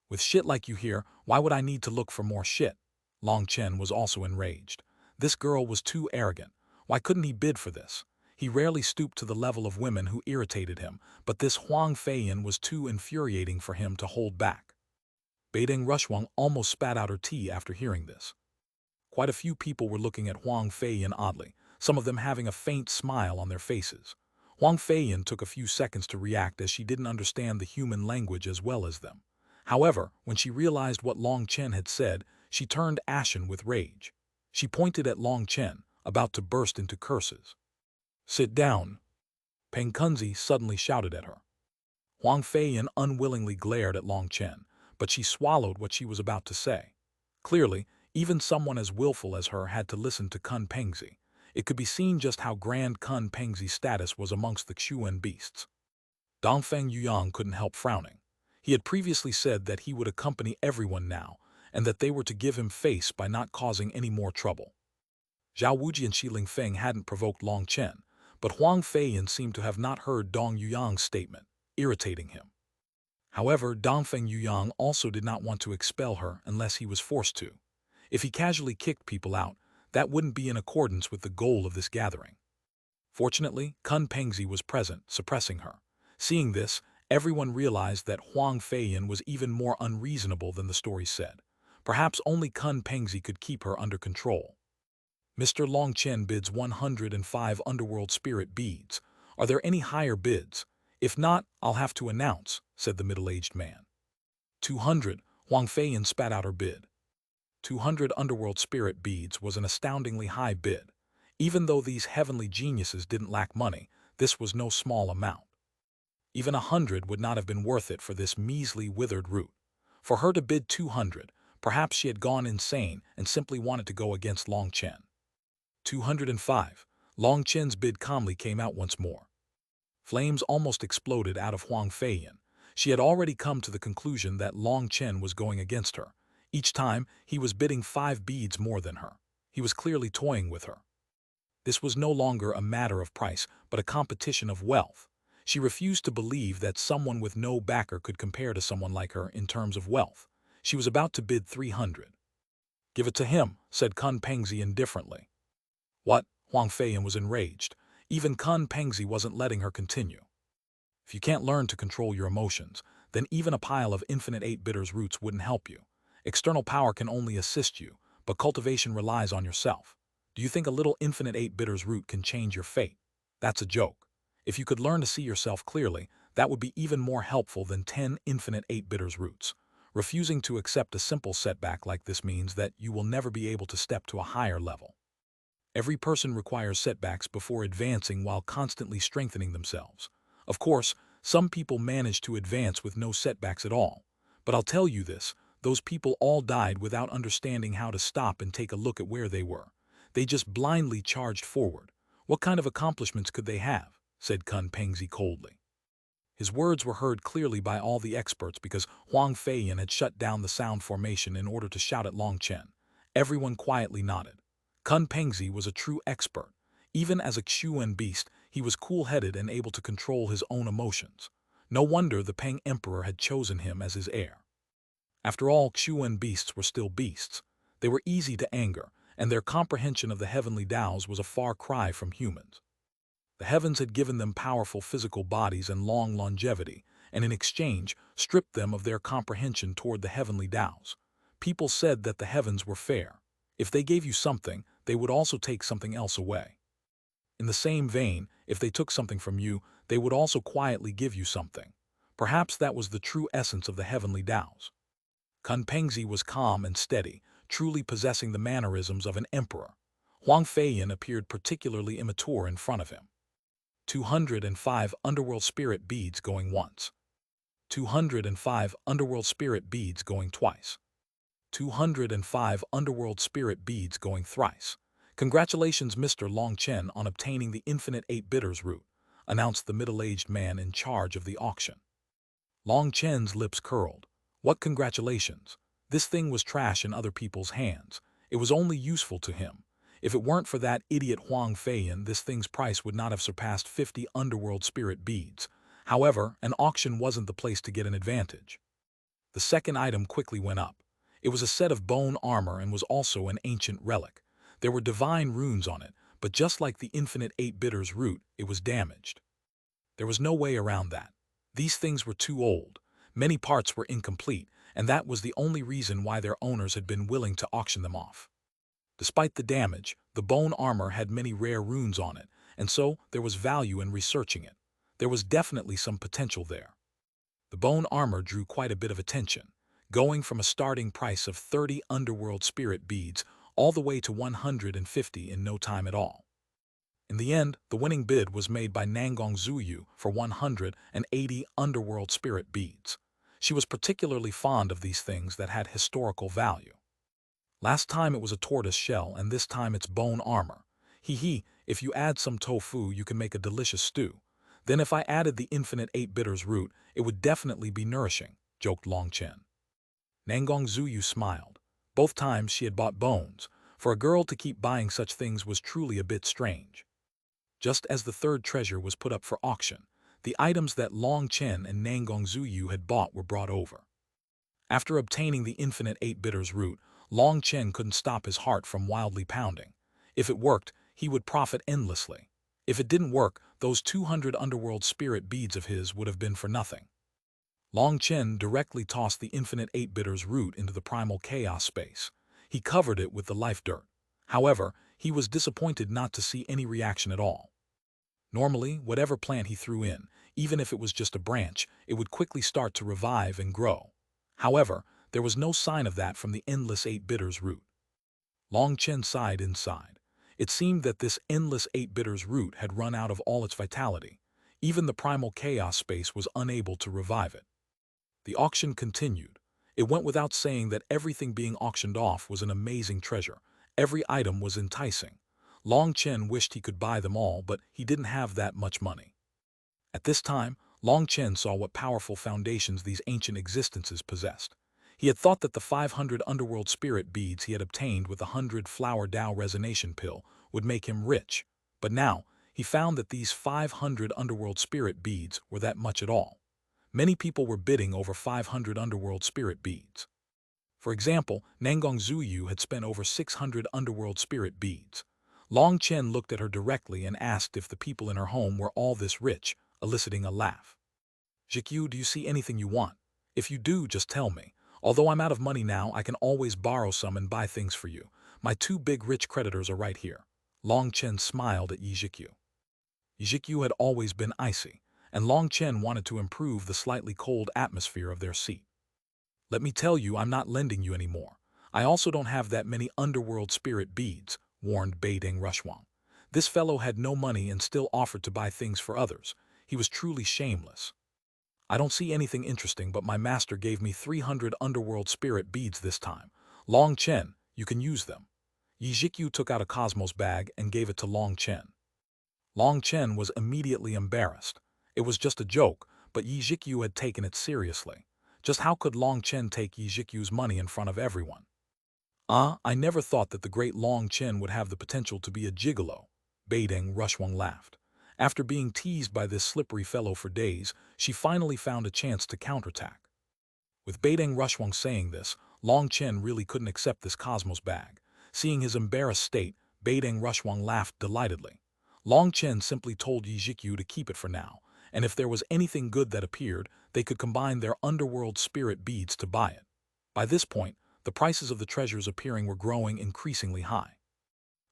With shit like you here, why would I need to look for more shit? Long Chen was also enraged. This girl was too arrogant. Why couldn't he bid for this? He rarely stooped to the level of women who irritated him, but this Huang Feiyan was too infuriating for him to hold back. Beiding Rushwang almost spat out her tea after hearing this. Quite a few people were looking at Huang Feiyan oddly, some of them having a faint smile on their faces. Huang Feiyan took a few seconds to react as she didn't understand the human language as well as them. However, when she realized what Long Chen had said, she turned ashen with rage. She pointed at Long Chen, about to burst into curses. Sit down. Peng Kunzi suddenly shouted at her. Huang Feiyan unwillingly glared at Long Chen, but she swallowed what she was about to say. Clearly, even someone as willful as her had to listen to Kun Pengzi. It could be seen just how grand Kun Pengzi's status was amongst the Xuan beasts. Dongfeng Yuyang couldn't help frowning. He had previously said that he would accompany everyone now, and that they were to give him face by not causing any more trouble. Zhao Wuji and Shi Lingfeng hadn't provoked Long Chen, but Huang Feiyan seemed to have not heard Dong Yuyang's statement, irritating him. However, Dongfeng Yuyang also did not want to expel her unless he was forced to. If he casually kicked people out, that wouldn't be in accordance with the goal of this gathering. Fortunately, Kun Pengzi was present, suppressing her. Seeing this, everyone realized that Huang Feiyan was even more unreasonable than the story said. Perhaps only Kun Pengzi could keep her under control. Mr. Long Chen bids 105 underworld spirit beads. Are there any higher bids? If not, I'll have to announce, said the middle-aged man. 200, Huang Feiyan spat out her bid. 200 underworld spirit beads was an astoundingly high bid. Even though these heavenly geniuses didn't lack money, this was no small amount. Even 100 would not have been worth it for this measly withered root. For her to bid 200, perhaps she had gone insane and simply wanted to go against Long Chen. 205. Long Chen's bid calmly came out once more. Flames almost exploded out of Huang Feiyan. She had already come to the conclusion that Long Chen was going against her. Each time, he was bidding 5 beads more than her. He was clearly toying with her. This was no longer a matter of price, but a competition of wealth. She refused to believe that someone with no backer could compare to someone like her in terms of wealth. She was about to bid 300. Give it to him, said Kun Pengzi indifferently. What? Huang Feiyan was enraged. Even Kun Pengzi wasn't letting her continue. If you can't learn to control your emotions, then even a pile of infinite 8 bitters roots wouldn't help you. External power can only assist you, but cultivation relies on yourself. Do you think a little infinite 8 bitters root can change your fate? That's a joke. If you could learn to see yourself clearly, that would be even more helpful than 10 infinite 8 bitters roots. Refusing to accept a simple setback like this means that you will never be able to step to a higher level. Every person requires setbacks before advancing while constantly strengthening themselves. Of course, some people manage to advance with no setbacks at all. But I'll tell you this, those people all died without understanding how to stop and take a look at where they were. They just blindly charged forward. What kind of accomplishments could they have? Said Kun Pengzi coldly. His words were heard clearly by all the experts because Huang Feiyan had shut down the sound formation in order to shout at Long Chen. Everyone quietly nodded. Kun Pengzi was a true expert. Even as a Xuanhuan beast, he was cool-headed and able to control his own emotions. No wonder the Peng Emperor had chosen him as his heir. After all, Xuanhuan beasts were still beasts. They were easy to anger, and their comprehension of the heavenly Taos was a far cry from humans. The heavens had given them powerful physical bodies and long longevity, and in exchange stripped them of their comprehension toward the heavenly Taos. People said that the heavens were fair. If they gave you something, they would also take something else away. In the same vein, if they took something from you, they would also quietly give you something. Perhaps that was the true essence of the heavenly Taos. Kun Pengzi was calm and steady, truly possessing the mannerisms of an emperor. Huang Feiyan appeared particularly immature in front of him. 205 underworld spirit beads going once. 205 underworld spirit beads going twice. 205 underworld spirit beads going thrice. Congratulations, Mr. Long Chen, on obtaining the infinite 8 bitters root, announced the middle-aged man in charge of the auction. Long Chen's lips curled. What congratulations? This thing was trash in other people's hands. It was only useful to him. If it weren't for that idiot Huang Feiyan, this thing's price would not have surpassed 50 underworld spirit beads. However, an auction wasn't the place to get an advantage. The second item quickly went up. It was a set of bone armor and was also an ancient relic. There were divine runes on it, but just like the infinite 8 bitters root, it was damaged. There was no way around that. These things were too old. Many parts were incomplete, and that was the only reason why their owners had been willing to auction them off. Despite the damage, the bone armor had many rare runes on it, and so there was value in researching it. There was definitely some potential there. The bone armor drew quite a bit of attention, going from a starting price of 30 underworld spirit beads all the way to 150 in no time at all. In the end, the winning bid was made by Nangong Zuyu for 180 underworld spirit beads. She was particularly fond of these things that had historical value. Last time it was a tortoise shell, and this time it's bone armor. If you add some tofu, you can make a delicious stew. Then if I added the infinite 8 bitters root, it would definitely be nourishing, joked Long Chen. Nangong Zuyu smiled. Both times she had bought bones. For a girl to keep buying such things was truly a bit strange. Just as the third treasure was put up for auction, The items that Long Chen and Nangong Zuyu had bought were brought over. After obtaining the infinite 8-bitters root, Long Chen couldn't stop his heart from wildly pounding. If it worked, he would profit endlessly. If it didn't work, those 200 underworld spirit beads of his would have been for nothing. Long Chen directly tossed the infinite 8-bitters root into the primal chaos space. He covered it with the life dirt. However, he was disappointed not to see any reaction at all. Normally, whatever plant he threw in, even if it was just a branch, it would quickly start to revive and grow. However, there was no sign of that from the endless 8-bitters root. Long Chen sighed inside. It seemed that this endless 8-bitters root had run out of all its vitality. Even the primal chaos space was unable to revive it. The auction continued. It went without saying that everything being auctioned off was an amazing treasure. Every item was enticing. Long Chen wished he could buy them all, but he didn't have that much money. At this time, Long Chen saw what powerful foundations these ancient existences possessed. He had thought that the 500 underworld spirit beads he had obtained with the 100 flower Tao resonation pill would make him rich, but now he found that these 500 underworld spirit beads were that much at all. Many people were bidding over 500 underworld spirit beads. For example, Nangong Zuyu had spent over 600 underworld spirit beads. Long Chen looked at her directly and asked if the people in her home were all this rich, eliciting a laugh. "Jikyu, do you see anything you want? If you do, just tell me. Although I'm out of money now, I can always borrow some and buy things for you. My two big rich creditors are right here." Long Chen smiled at Jikyu. Jikyu had always been icy, and Long Chen wanted to improve the slightly cold atmosphere of their seat. "Let me tell you, I'm not lending you anymore. I also don't have that many underworld spirit beads," warned Beiding Rushwang. This fellow had no money and still offered to buy things for others. He was truly shameless. "I don't see anything interesting, but my master gave me 300 underworld spirit beads this time. Long Chen, you can use them." Jikyu took out a cosmos bag and gave it to Long Chen. Long Chen was immediately embarrassed. It was just a joke, but Jikyu had taken it seriously. Just how could Long Chen take Jikyu's money in front of everyone? I never thought that the great Long Chen would have the potential to be a gigolo," Beiding Rushwang laughed. After being teased by this slippery fellow for days, she finally found a chance to counterattack. With Beiding Rushwang saying this, Long Chen really couldn't accept this cosmos bag. Seeing his embarrassed state, Beiding Rushwang laughed delightedly. Long Chen simply told Jikyu to keep it for now, and if there was anything good that appeared, they could combine their underworld spirit beads to buy it. By this point, the prices of the treasures appearing were growing increasingly high.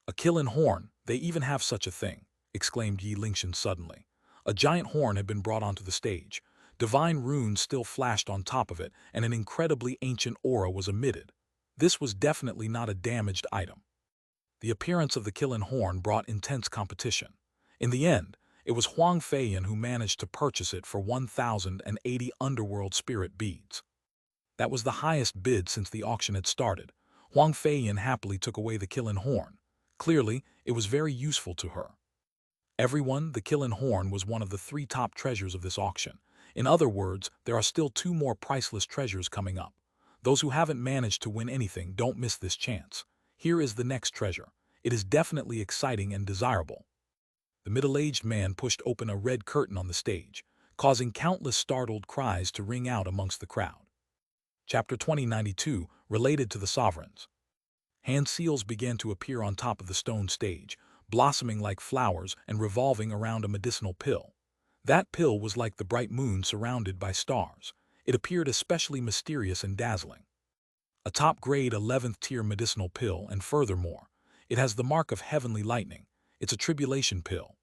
"A killing horn, they even have such a thing," exclaimed Yi Lingshan suddenly. A giant horn had been brought onto the stage. Divine runes still flashed on top of it, and an incredibly ancient aura was emitted. This was definitely not a damaged item. The appearance of the killing horn brought intense competition. In the end, it was Huang Feiyan who managed to purchase it for 1,080 underworld spirit beads. That was the highest bid since the auction had started. Huang Feiyan happily took away the killing horn. Clearly, it was very useful to her. Everyone, the killing horn was one of the 3 top treasures of this auction. In other words, there are still 2 more priceless treasures coming up. Those who haven't managed to win anything don't miss this chance. Here is the next treasure. It is definitely exciting and desirable. The middle-aged man pushed open a red curtain on the stage, causing countless startled cries to ring out amongst the crowd. Chapter 2092, related to the sovereigns. Hand seals began to appear on top of the stone stage, blossoming like flowers and revolving around a medicinal pill. That pill was like the bright moon surrounded by stars. It appeared especially mysterious and dazzling. A top-grade 11th tier medicinal pill, and furthermore, it has the mark of heavenly lightning. It's a tribulation pill.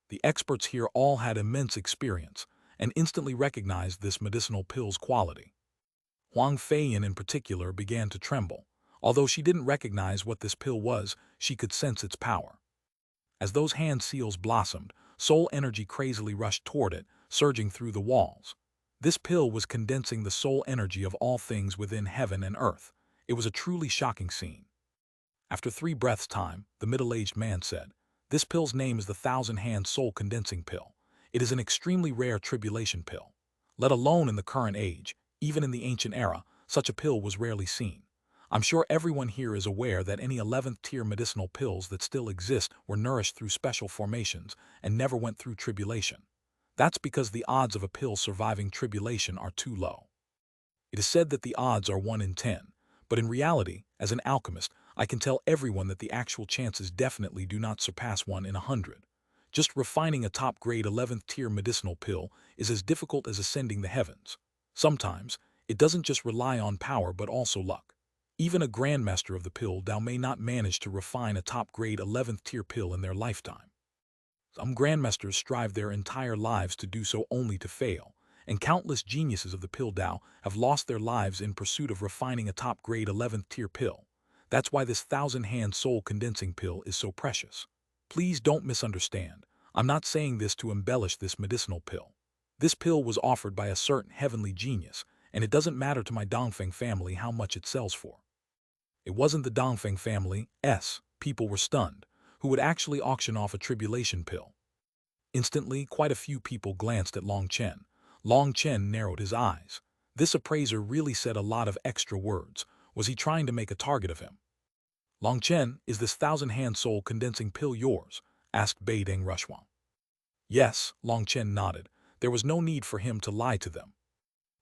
The experts here all had immense experience and instantly recognized this medicinal pill's quality. Huang Feiyan in particular began to tremble. Although she didn't recognize what this pill was, she could sense its power. As those hand seals blossomed, soul energy crazily rushed toward it, surging through the walls. This pill was condensing the soul energy of all things within heaven and earth. It was a truly shocking scene. After 3 breaths' time, the middle-aged man said, "This pill's name is the 1,000-hand soul condensing pill. It is an extremely rare tribulation pill. Let alone in the current age, even in the ancient era, such a pill was rarely seen. I'm sure everyone here is aware that any 11th tier medicinal pills that still exist were nourished through special formations and never went through tribulation. That's because the odds of a pill surviving tribulation are too low. It is said that the odds are 1 in 10, but in reality, as an alchemist, I can tell everyone that the actual chances definitely do not surpass 1 in 100. Just refining a top-grade 11th tier medicinal pill is as difficult as ascending the heavens. Sometimes, it doesn't just rely on power but also luck. Even a grandmaster of the pill Tao may not manage to refine a top-grade 11th tier pill in their lifetime. Some grandmasters strive their entire lives to do so only to fail, and countless geniuses of the pill Tao have lost their lives in pursuit of refining a top-grade 11th tier pill. That's why this 1,000-hand soul condensing pill is so precious. Please don't misunderstand. I'm not saying this to embellish this medicinal pill. This pill was offered by a certain heavenly genius, and it doesn't matter to my Dongfeng family how much it sells for. It wasn't the Dongfeng family's people were stunned, who would actually auction off a tribulation pill. Instantly, quite a few people glanced at Long Chen. Long Chen narrowed his eyes. This appraiser really said a lot of extra words. Was he trying to make a target of him? Long Chen, is this 1,000-hand soul condensing pill yours? Asked Beideng Rushwang. Yes, Long Chen nodded. There was no need for him to lie to them.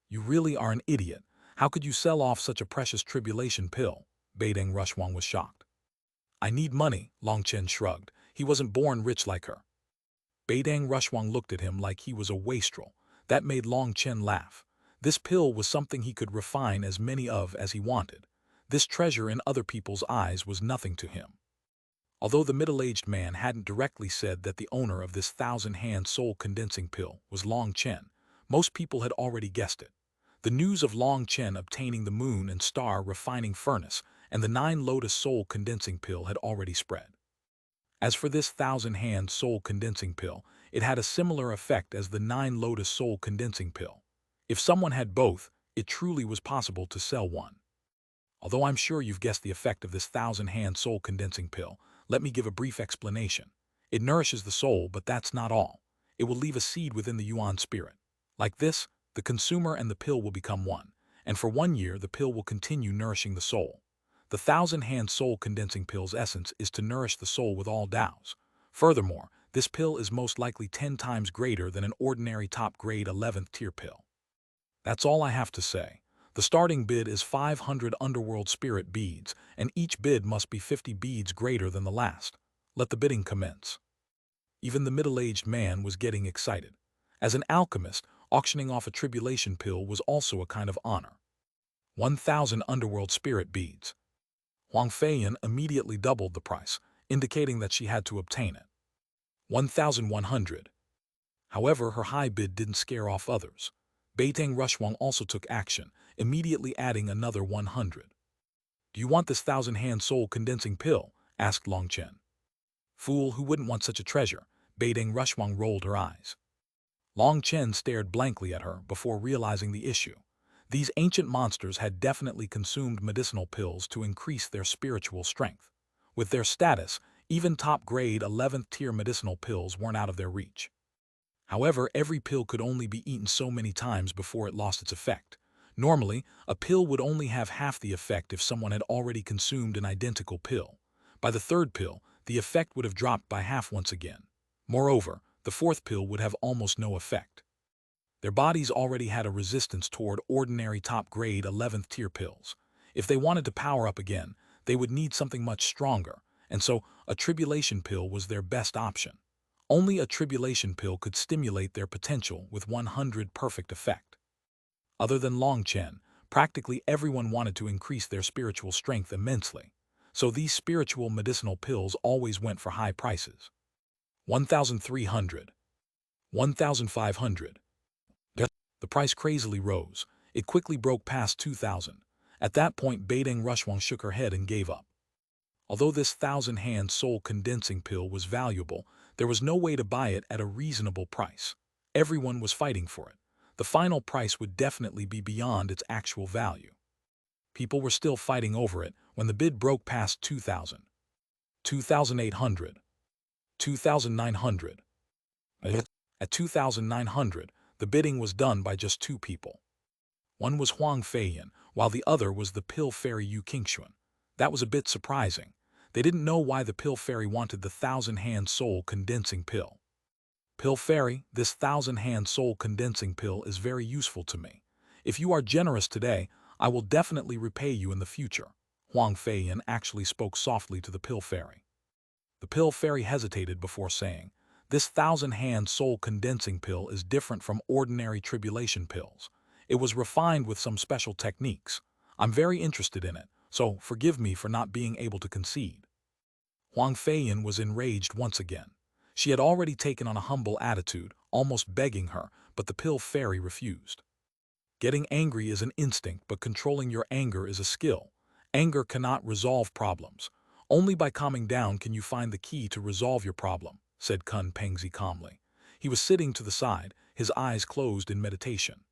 You really are an idiot. How could you sell off such a precious tribulation pill? Beideng Rushwang was shocked. I need money, Long Chen shrugged. He wasn't born rich like her. Beideng Rushwang looked at him like he was a wastrel. That made Long Chen laugh. This pill was something he could refine as many of as he wanted. This treasure in other people's eyes was nothing to him. Although the middle-aged man hadn't directly said that the owner of this 1,000-hand soul-condensing pill was Long Chen, most people had already guessed it. The news of Long Chen obtaining the moon and star refining furnace and the 9-lotus soul-condensing pill had already spread. As for this 1,000-hand soul-condensing pill, it had a similar effect as the 9-lotus soul-condensing pill. If someone had both, it truly was possible to sell one. Although I'm sure you've guessed the effect of this 1,000-hand soul-condensing pill, let me give a brief explanation. It nourishes the soul, but that's not all. It will leave a seed within the Yuan spirit. Like this, the consumer and the pill will become one, and for 1 year the pill will continue nourishing the soul. The 1,000-hand soul-condensing pill's essence is to nourish the soul with all Taos. Furthermore, this pill is most likely 10 times greater than an ordinary top-grade 11th tier pill. That's all I have to say. The starting bid is 500 underworld spirit beads, and each bid must be 50 beads greater than the last. Let the bidding commence. Even the middle-aged man was getting excited. As an alchemist, auctioning off a tribulation pill was also a kind of honor. 1,000 underworld spirit beads. Huang Feiyan immediately doubled the price, indicating that she had to obtain it. 1,100. However, her high bid didn't scare off others. Beiteng Rushwang also took action, immediately adding another 100. Do you want this 1,000-hand soul-condensing pill? Asked Long Chen. Fool, who wouldn't want such a treasure? Beiteng Rushwang rolled her eyes. Long Chen stared blankly at her before realizing the issue. These ancient monsters had definitely consumed medicinal pills to increase their spiritual strength. With their status, even top-grade 11th tier medicinal pills weren't out of their reach. However, every pill could only be eaten so many times before it lost its effect. Normally, a pill would only have half the effect if someone had already consumed an identical pill. By the third pill, the effect would have dropped by half once again. Moreover, the fourth pill would have almost no effect. Their bodies already had a resistance toward ordinary top-grade 11th tier pills. If they wanted to power up again, they would need something much stronger, and so a tribulation pill was their best option. Only a tribulation pill could stimulate their potential with 100 perfect effect. Other than Long Chen, practically everyone wanted to increase their spiritual strength immensely, so these spiritual medicinal pills always went for high prices. 1,300. 1,500. The price crazily rose. It quickly broke past 2,000. At that point, Beideng Rushwang shook her head and gave up. Although this 1,000-hand soul-condensing pill was valuable, there was no way to buy it at a reasonable price. Everyone was fighting for it. The final price would definitely be beyond its actual value. People were still fighting over it when the bid broke past 2,000. 2,800. 2,900. At 2,900, the bidding was done by just 2 people. One was Huang Feiyan, while the other was the pill fairy Xuanhuan. That was a bit surprising. They didn't know why the pill fairy wanted the 1,000-hand soul condensing pill. Pill Fairy, this 1,000-hand soul condensing pill is very useful to me. If you are generous today, I will definitely repay you in the future. Huang Feiyan actually spoke softly to the Pill Fairy. The Pill Fairy hesitated before saying, "This 1,000-hand soul condensing pill is different from ordinary tribulation pills. It was refined with some special techniques. I'm very interested in it, so forgive me for not being able to concede." Huang Feiyan was enraged once again. She had already taken on a humble attitude, almost begging her, but the Pill Fairy refused. Getting angry is an instinct, but controlling your anger is a skill. Anger cannot resolve problems. Only by calming down can you find the key to resolve your problem, said Kun Pengzi calmly. He was sitting to the side, his eyes closed in meditation.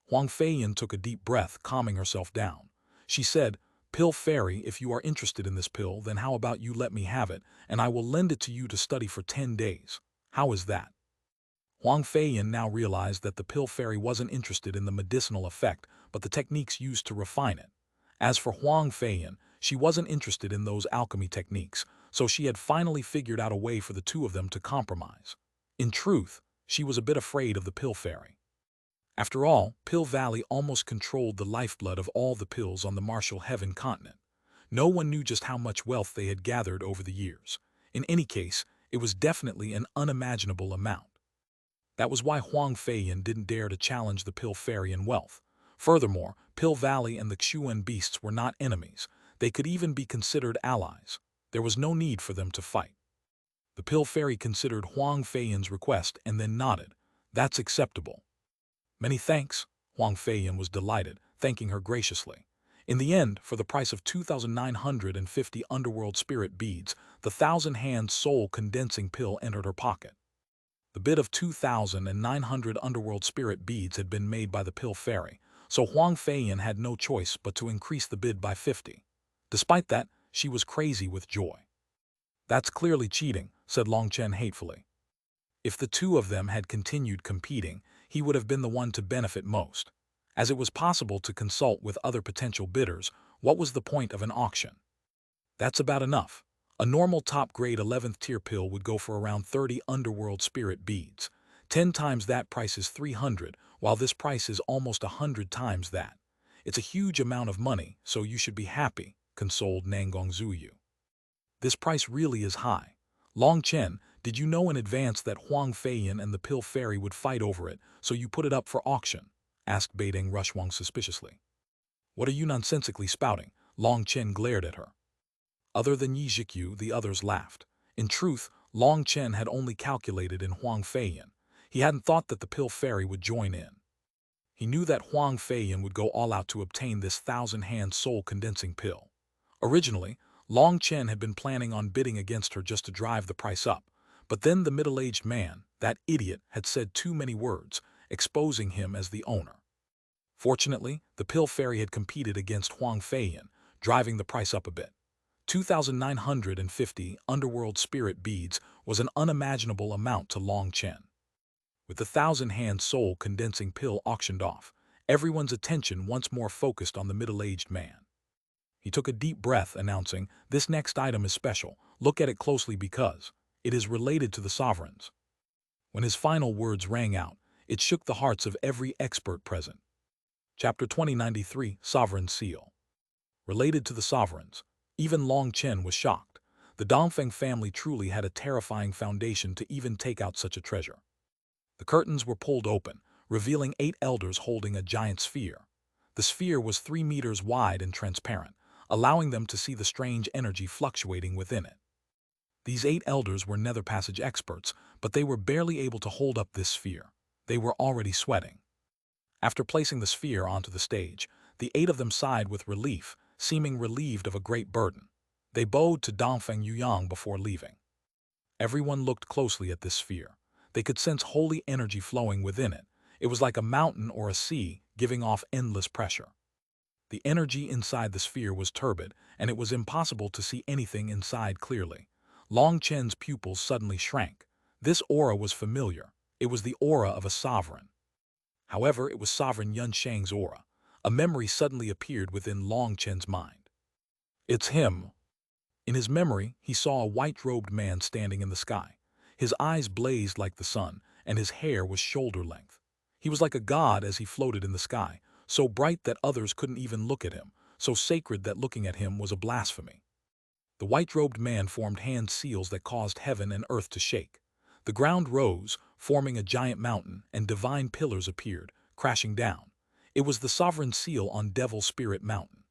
Huang Feiyan took a deep breath, calming herself down. She said, "Pill Fairy, if you are interested in this pill, then how about you let me have it, and I will lend it to you to study for 10 days. How is that?" Huang Feiyan now realized that the Pill Fairy wasn't interested in the medicinal effect, but the techniques used to refine it. As for Huang Feiyan, she wasn't interested in those alchemy techniques, so she had finally figured out a way for the two of them to compromise. In truth, she was a bit afraid of the Pill Fairy. After all, Pill Valley almost controlled the lifeblood of all the pills on the Martial Heaven continent. No one knew just how much wealth they had gathered over the years. In any case, it was definitely an unimaginable amount. That was why Huang Feiyan didn't dare to challenge the Pill Fairy in wealth. Furthermore, Pill Valley and the Xuanhuan beasts were not enemies. They could even be considered allies. There was no need for them to fight. The Pill Fairy considered Huang Feiyan's request and then nodded. "That's acceptable." "Many thanks." Huang Feiyan was delighted, thanking her graciously. In the end, for the price of 2,950 underworld spirit beads, the 1,000-hand soul condensing pill entered her pocket. The bid of 2,900 underworld spirit beads had been made by the Pill Fairy, so Huang Feiyan had no choice but to increase the bid by 50. Despite that, she was crazy with joy. "That's clearly cheating," said Long Chen hatefully. If the two of them had continued competing, he would have been the one to benefit most. As it was possible to consult with other potential bidders, what was the point of an auction? "That's about enough. A normal top-grade 11th tier pill would go for around 30 underworld spirit beads. 10 times that price is 300, while this price is almost 100 times that. It's a huge amount of money, so you should be happy," consoled Nangong Zuyu. "This price really is high. Long Chen, did you know in advance that Huang Feiyan and the Pill Fairy would fight over it, so you put it up for auction?" asked Beideng Rushwang suspiciously. "What are you nonsensically spouting?" Long Chen glared at her. Other than Yi Zhikyu, the others laughed. In truth, Long Chen had only calculated in Huang Feiyan. He hadn't thought that the Pill Fairy would join in. He knew that Huang Feiyan would go all out to obtain this 1,000-hand soul-condensing pill. Originally, Long Chen had been planning on bidding against her just to drive the price up, but then the middle-aged man, that idiot, had said too many words, exposing him as the owner. Fortunately, the Pill Fairy had competed against Huang Feiyan, driving the price up a bit. 2,950 underworld spirit beads was an unimaginable amount to Long Chen. With the 1,000-hand soul condensing pill auctioned off, everyone's attention once more focused on the middle-aged man. He took a deep breath, announcing, "This next item is special. Look at it closely because it is related to the sovereigns." When his final words rang out, it shook the hearts of every expert present. Chapter 2093, Sovereign Seal. Related to the sovereigns. Even Long Chen was shocked. The Dongfeng family truly had a terrifying foundation to even take out such a treasure. The curtains were pulled open, revealing 8 elders holding a giant sphere. The sphere was 3 meters wide and transparent, allowing them to see the strange energy fluctuating within it. These 8 elders were nether passage experts, but they were barely able to hold up this sphere. They were already sweating. After placing the sphere onto the stage, the 8 of them sighed with relief, seeming relieved of a great burden. They bowed to Dongfeng Yuyang before leaving. Everyone looked closely at this sphere. They could sense holy energy flowing within it. It was like a mountain or a sea, giving off endless pressure. The energy inside the sphere was turbid, and it was impossible to see anything inside clearly. Long Chen's pupils suddenly shrank. This aura was familiar. It was the aura of a sovereign. However, it was Sovereign Yun Shang's aura. A memory suddenly appeared within Long Chen's mind. "It's him." In his memory, he saw a white-robed man standing in the sky. His eyes blazed like the sun, and his hair was shoulder length. He was like a god as he floated in the sky, so bright that others couldn't even look at him, so sacred that looking at him was a blasphemy. The white-robed man formed hand seals that caused heaven and earth to shake. The ground rose, forming a giant mountain, and divine pillars appeared, crashing down. It was the sovereign seal on Devil Spirit Mountain.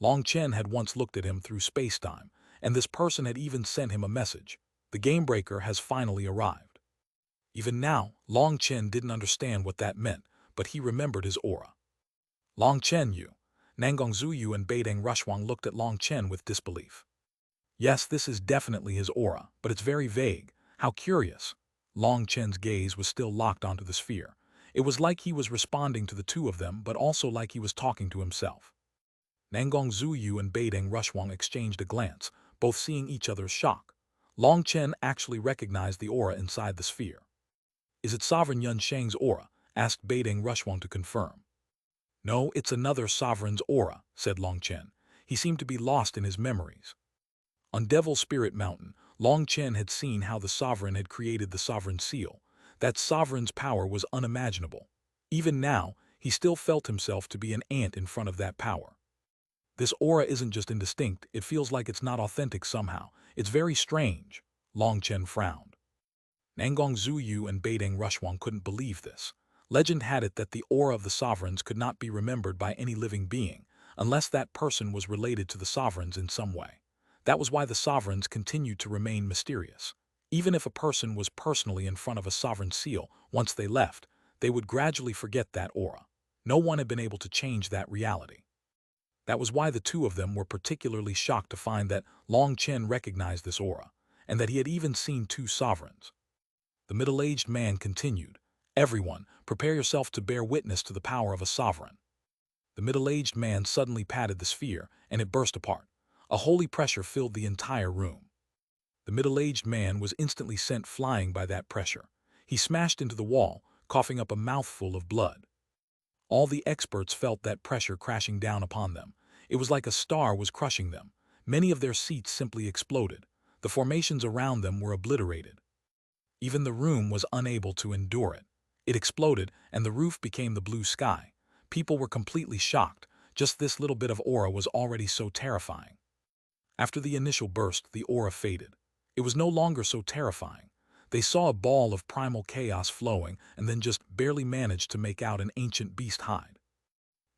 Long Chen had once looked at him through space-time, and this person had even sent him a message. The Gamebreaker has finally arrived. Even now, Long Chen didn't understand what that meant, but he remembered his aura. Long Chen Yu. Nanggong Zuyu and Beideng Rushuang looked at Long Chen with disbelief. Yes, this is definitely his aura, but it's very vague. How curious. Long Chen's gaze was still locked onto the sphere. It was like he was responding to the two of them, but also like he was talking to himself. Nanggong Zuyu and Beideng Rushuang exchanged a glance, both seeing each other's shock. Long Chen actually recognized the aura inside the sphere. Is it Sovereign Yun Sheng's aura? Asked Beideng Rushuang to confirm. No, it's another sovereign's aura, said Long Chen. He seemed to be lost in his memories. On Devil Spirit Mountain, Long Chen had seen how the sovereign had created the sovereign seal. That sovereign's power was unimaginable. Even now, he still felt himself to be an ant in front of that power. This aura isn't just indistinct, it feels like it's not authentic somehow. It's very strange. Long Chen frowned. Nanggong Zuyu and Beideng Rushuang couldn't believe this. Legend had it that the aura of the sovereigns could not be remembered by any living being, unless that person was related to the sovereigns in some way. That was why the sovereigns continued to remain mysterious. Even if a person was personally in front of a sovereign seal, once they left, they would gradually forget that aura. No one had been able to change that reality. That was why the two of them were particularly shocked to find that Long Chen recognized this aura, and that he had even seen two sovereigns. The middle-aged man continued, "Everyone, prepare yourself to bear witness to the power of a sovereign." The middle-aged man suddenly patted the sphere, and it burst apart. A holy pressure filled the entire room. The middle-aged man was instantly sent flying by that pressure. He smashed into the wall, coughing up a mouthful of blood. All the experts felt that pressure crashing down upon them. It was like a star was crushing them. Many of their seats simply exploded. The formations around them were obliterated. Even the room was unable to endure it. It exploded, and the roof became the blue sky. People were completely shocked. Just this little bit of aura was already so terrifying. After the initial burst, the aura faded. It was no longer so terrifying. They saw a ball of primal chaos flowing and then just barely managed to make out an ancient beast hide.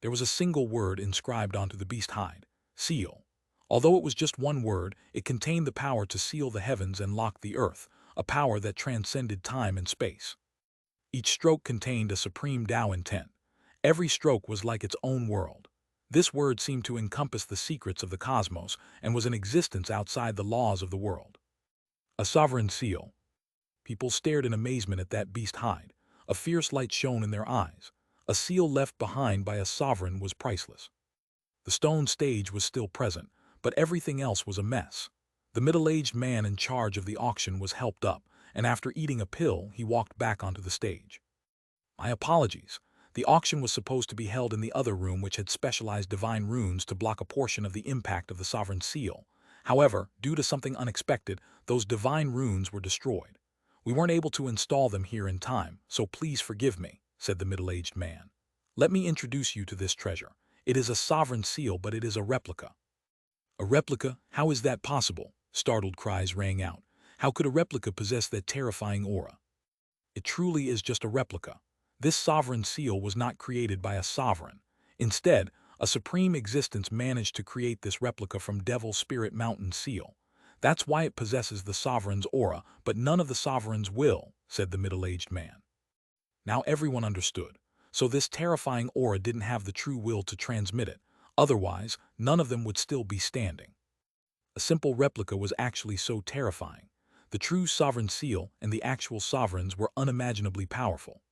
There was a single word inscribed onto the beast hide: seal. Although it was just one word, it contained the power to seal the heavens and lock the earth, a power that transcended time and space. Each stroke contained a supreme Tao intent. Every stroke was like its own world. This word seemed to encompass the secrets of the cosmos and was in existence outside the laws of the world. A sovereign seal. People stared in amazement at that beast hide. A fierce light shone in their eyes. A seal left behind by a sovereign was priceless. The stone stage was still present, but everything else was a mess. The middle-aged man in charge of the auction was helped up, and after eating a pill, he walked back onto the stage. My apologies. The auction was supposed to be held in the other room, which had specialized divine runes to block a portion of the impact of the sovereign seal. However, due to something unexpected, those divine runes were destroyed. We weren't able to install them here in time, so please forgive me, said the middle-aged man. Let me introduce you to this treasure. It is a sovereign seal, but it is a replica. A replica? How is that possible? Startled cries rang out. How could a replica possess that terrifying aura? It truly is just a replica. This sovereign seal was not created by a sovereign. Instead, a supreme existence managed to create this replica from Devil Spirit Mountain seal. That's why it possesses the sovereign's aura, but none of the sovereigns will, said the middle-aged man. Now everyone understood. So this terrifying aura didn't have the true will to transmit it. Otherwise, none of them would still be standing. A simple replica was actually so terrifying. The true sovereign seal and the actual sovereigns were unimaginably powerful.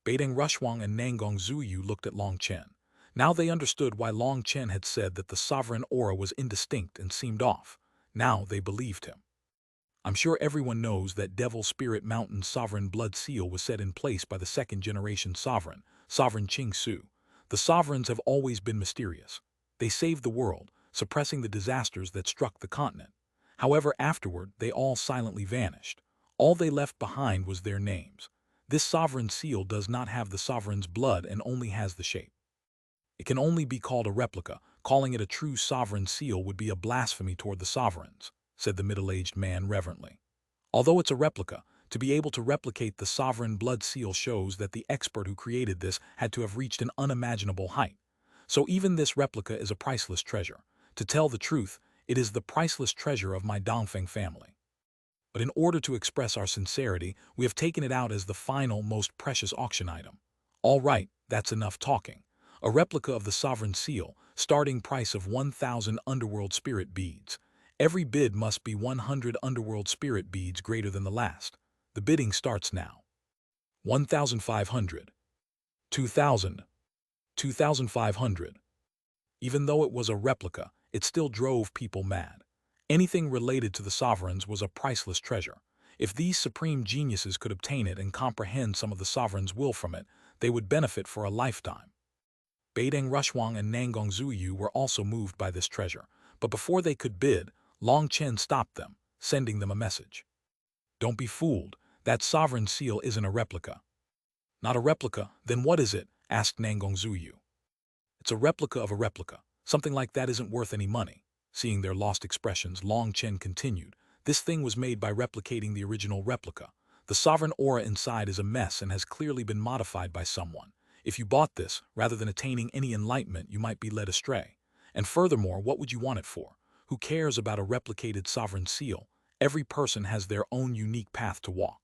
Beideng Rushuang and Nanggong Zuyu looked at Long Chen. Now they understood why Long Chen had said that the sovereign aura was indistinct and seemed off. Now they believed him. I'm sure everyone knows that Devil Spirit Mountain's sovereign blood seal was set in place by the second-generation sovereign, Sovereign Qing Su. The sovereigns have always been mysterious. They saved the world, suppressing the disasters that struck the continent. However, afterward, they all silently vanished. All they left behind was their names. This sovereign seal does not have the sovereign's blood and only has the shape. It can only be called a replica. Calling it a true sovereign seal would be a blasphemy toward the sovereigns, said the middle-aged man reverently. Although it's a replica, to be able to replicate the sovereign blood seal shows that the expert who created this had to have reached an unimaginable height. So even this replica is a priceless treasure. To tell the truth, it is the priceless treasure of my Dongfeng family. But in order to express our sincerity, we have taken it out as the final, most precious auction item. All right, that's enough talking. A replica of the sovereign seal, starting price of 1,000 underworld spirit beads. Every bid must be 100 underworld spirit beads greater than the last. The bidding starts now. 1,500. 2,000. 2,500. Even though it was a replica, it still drove people mad. Anything related to the sovereigns was a priceless treasure. If these supreme geniuses could obtain it and comprehend some of the sovereign's will from it, they would benefit for a lifetime. Beideng Rushwang and Nangong Zuyu were also moved by this treasure, but before they could bid, Long Chen stopped them, sending them a message. Don't be fooled, that sovereign seal isn't a replica. Not a replica, then what is it? Asked Nangong Zuyu. It's a replica of a replica. Something like that isn't worth any money. Seeing their lost expressions, Long Chen continued, this thing was made by replicating the original replica. The sovereign aura inside is a mess and has clearly been modified by someone. If you bought this, rather than attaining any enlightenment, you might be led astray. And furthermore, what would you want it for? Who cares about a replicated sovereign seal? Every person has their own unique path to walk.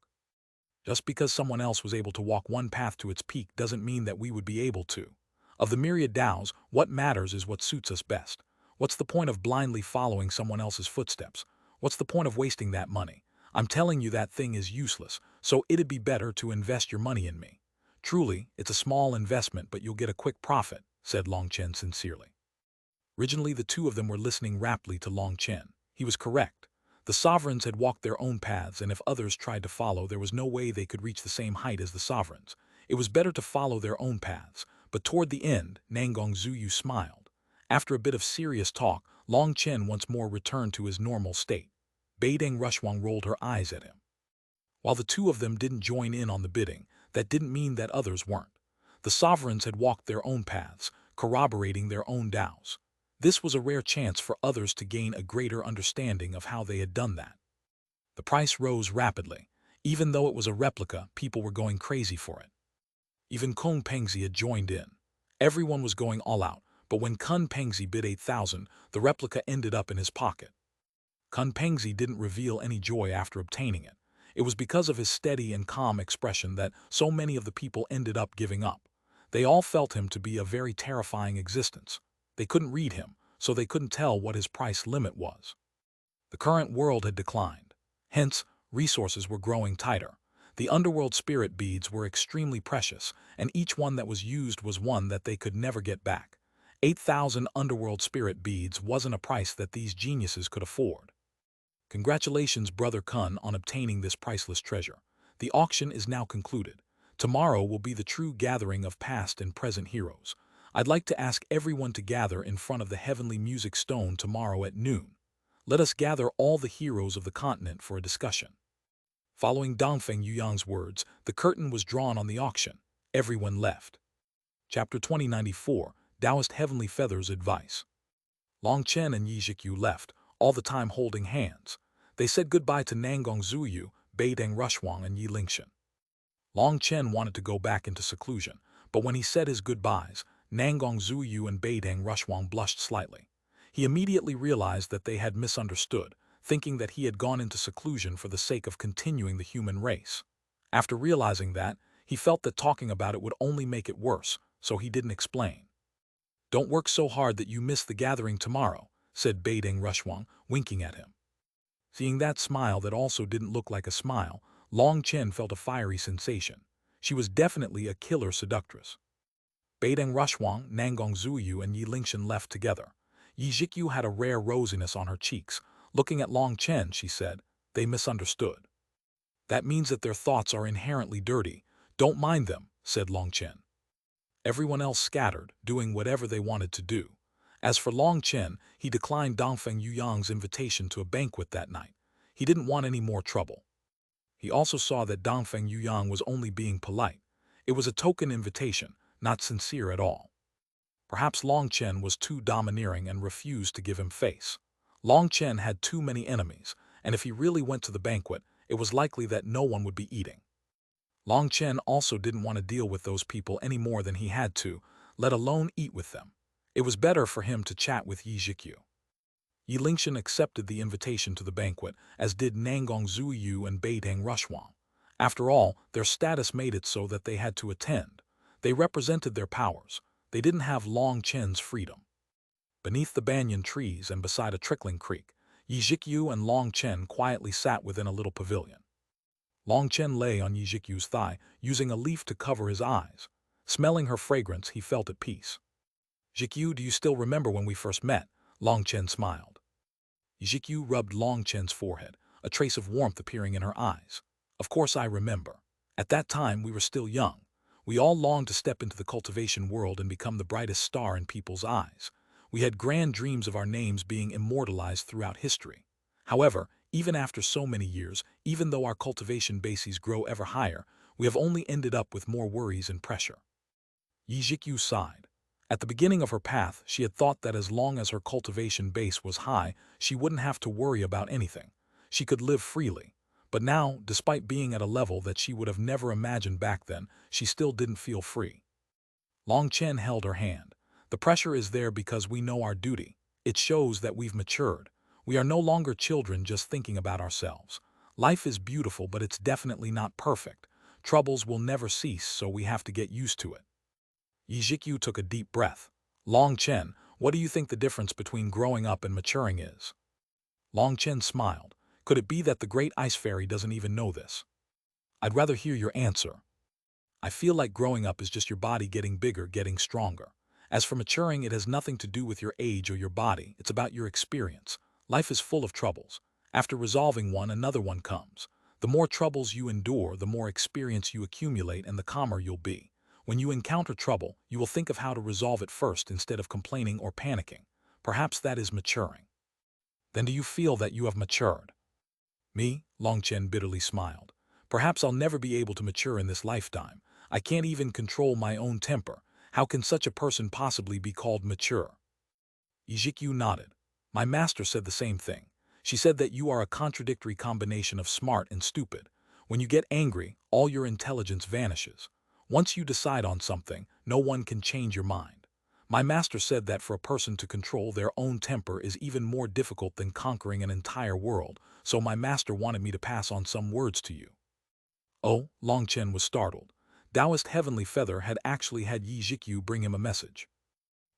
Just because someone else was able to walk one path to its peak doesn't mean that we would be able to. Of the myriad Taos, what matters is what suits us best. What's the point of blindly following someone else's footsteps? What's the point of wasting that money? I'm telling you that thing is useless, so it'd be better to invest your money in me. Truly, it's a small investment, but you'll get a quick profit, said Long Chen sincerely. Originally, the two of them were listening raptly to Long Chen. He was correct. The sovereigns had walked their own paths, and if others tried to follow, there was no way they could reach the same height as the sovereigns. It was better to follow their own paths, but toward the end, Nangong Zuyu smiled. After a bit of serious talk, Long Chen once more returned to his normal state. Beideng Rushwang rolled her eyes at him. While the two of them didn't join in on the bidding, that didn't mean that others weren't. The sovereigns had walked their own paths, corroborating their own Taos. This was a rare chance for others to gain a greater understanding of how they had done that. The price rose rapidly. Even though it was a replica, people were going crazy for it. Even Kun Pengzi had joined in. Everyone was going all out, but when Kun Pengzi bid 8,000, the replica ended up in his pocket. Kun Pengzi didn't reveal any joy after obtaining it. It was because of his steady and calm expression that so many of the people ended up giving up. They all felt him to be a very terrifying existence. They couldn't read him, so they couldn't tell what his price limit was. The current world had declined. Hence, resources were growing tighter. The underworld spirit beads were extremely precious, and each one that was used was one that they could never get back. 8,000 underworld spirit beads wasn't a price that these geniuses could afford. Congratulations, Brother Kun, on obtaining this priceless treasure. The auction is now concluded. Tomorrow will be the true gathering of past and present heroes. I'd like to ask everyone to gather in front of the heavenly music stone tomorrow at noon. Let us gather all the heroes of the continent for a discussion. Following Dongfeng Yuyang's words, the curtain was drawn on the auction. Everyone left. Chapter 2094, Taoist Heavenly Feathers Advice. Long Chen and Yi Zhikyu left, all the time holding hands. They said goodbye to Nangong Zuyu, Beideng Rushwang, and Yi Lingshan. Long Chen wanted to go back into seclusion, but when he said his goodbyes, Nangong Zuyu and Beideng Rushwang blushed slightly. He immediately realized that they had misunderstood, thinking that he had gone into seclusion for the sake of continuing the human race. After realizing that, he felt that talking about it would only make it worse, so he didn't explain. Don't work so hard that you miss the gathering tomorrow, said Beideng Rushwang, winking at him. Seeing that smile that also didn't look like a smile, Long Chen felt a fiery sensation. She was definitely a killer seductress. Beideng Rushwang, Nangong Zuyu, and Yi Lingshan left together. Yi Zhikyu had a rare rosiness on her cheeks. Looking at Long Chen, she said, they misunderstood. That means that their thoughts are inherently dirty. Don't mind them, said Long Chen. Everyone else scattered, doing whatever they wanted to do. As for Long Chen, he declined Dongfeng Yuyang's invitation to a banquet that night. He didn't want any more trouble. He also saw that Dongfeng Yuyang was only being polite. It was a token invitation, not sincere at all. Perhaps Long Chen was too domineering and refused to give him face. Long Chen had too many enemies, and if he really went to the banquet, it was likely that no one would be eating. Long Chen also didn't want to deal with those people any more than he had to, let alone eat with them. It was better for him to chat with Yi Zhikyu. Yi Lingshan accepted the invitation to the banquet, as did Nangong Zuyu and Beidang Rushhuan. After all, their status made it so that they had to attend. They represented their powers. They didn't have Long Chen's freedom. Beneath the banyan trees and beside a trickling creek, Yi Zhikyu and Long Chen quietly sat within a little pavilion. Long Chen lay on Yi Zhikyu's thigh, using a leaf to cover his eyes. Smelling her fragrance, he felt at peace. "Zhikyu, do you still remember when we first met?" Long Chen smiled. Yi Zhikyu rubbed Long Chen's forehead, a trace of warmth appearing in her eyes. "Of course I remember. At that time we were still young. We all longed to step into the cultivation world and become the brightest star in people's eyes. We had grand dreams of our names being immortalized throughout history. However, even after so many years, even though our cultivation bases grow ever higher, we have only ended up with more worries and pressure." Yi Zhikyu sighed. At the beginning of her path, she had thought that as long as her cultivation base was high, she wouldn't have to worry about anything. She could live freely. But now, despite being at a level that she would have never imagined back then, she still didn't feel free. Long Chen held her hand. "The pressure is there because we know our duty. It shows that we've matured. We are no longer children just thinking about ourselves. Life is beautiful, but it's definitely not perfect. Troubles will never cease, so we have to get used to it." Yi Zhikyu took a deep breath. "Long Chen, what do you think the difference between growing up and maturing is?" Long Chen smiled. "Could it be that the Great Ice Fairy doesn't even know this?" "I'd rather hear your answer." "I feel like growing up is just your body getting bigger, getting stronger. As for maturing, it has nothing to do with your age or your body. It's about your experience. Life is full of troubles. After resolving one, another one comes. The more troubles you endure, the more experience you accumulate and the calmer you'll be. When you encounter trouble, you will think of how to resolve it first instead of complaining or panicking. Perhaps that is maturing." "Then do you feel that you have matured?" "Me?" Long Chen bitterly smiled. "Perhaps I'll never be able to mature in this lifetime. I can't even control my own temper. How can such a person possibly be called mature?" Yi Zhikyu nodded. "My master said the same thing. She said that you are a contradictory combination of smart and stupid. When you get angry, all your intelligence vanishes. Once you decide on something, no one can change your mind. My master said that for a person to control their own temper is even more difficult than conquering an entire world, so my master wanted me to pass on some words to you." "Oh," Long Chen was startled. Taoist Heavenly Feather had actually had Yi Zhikyu bring him a message.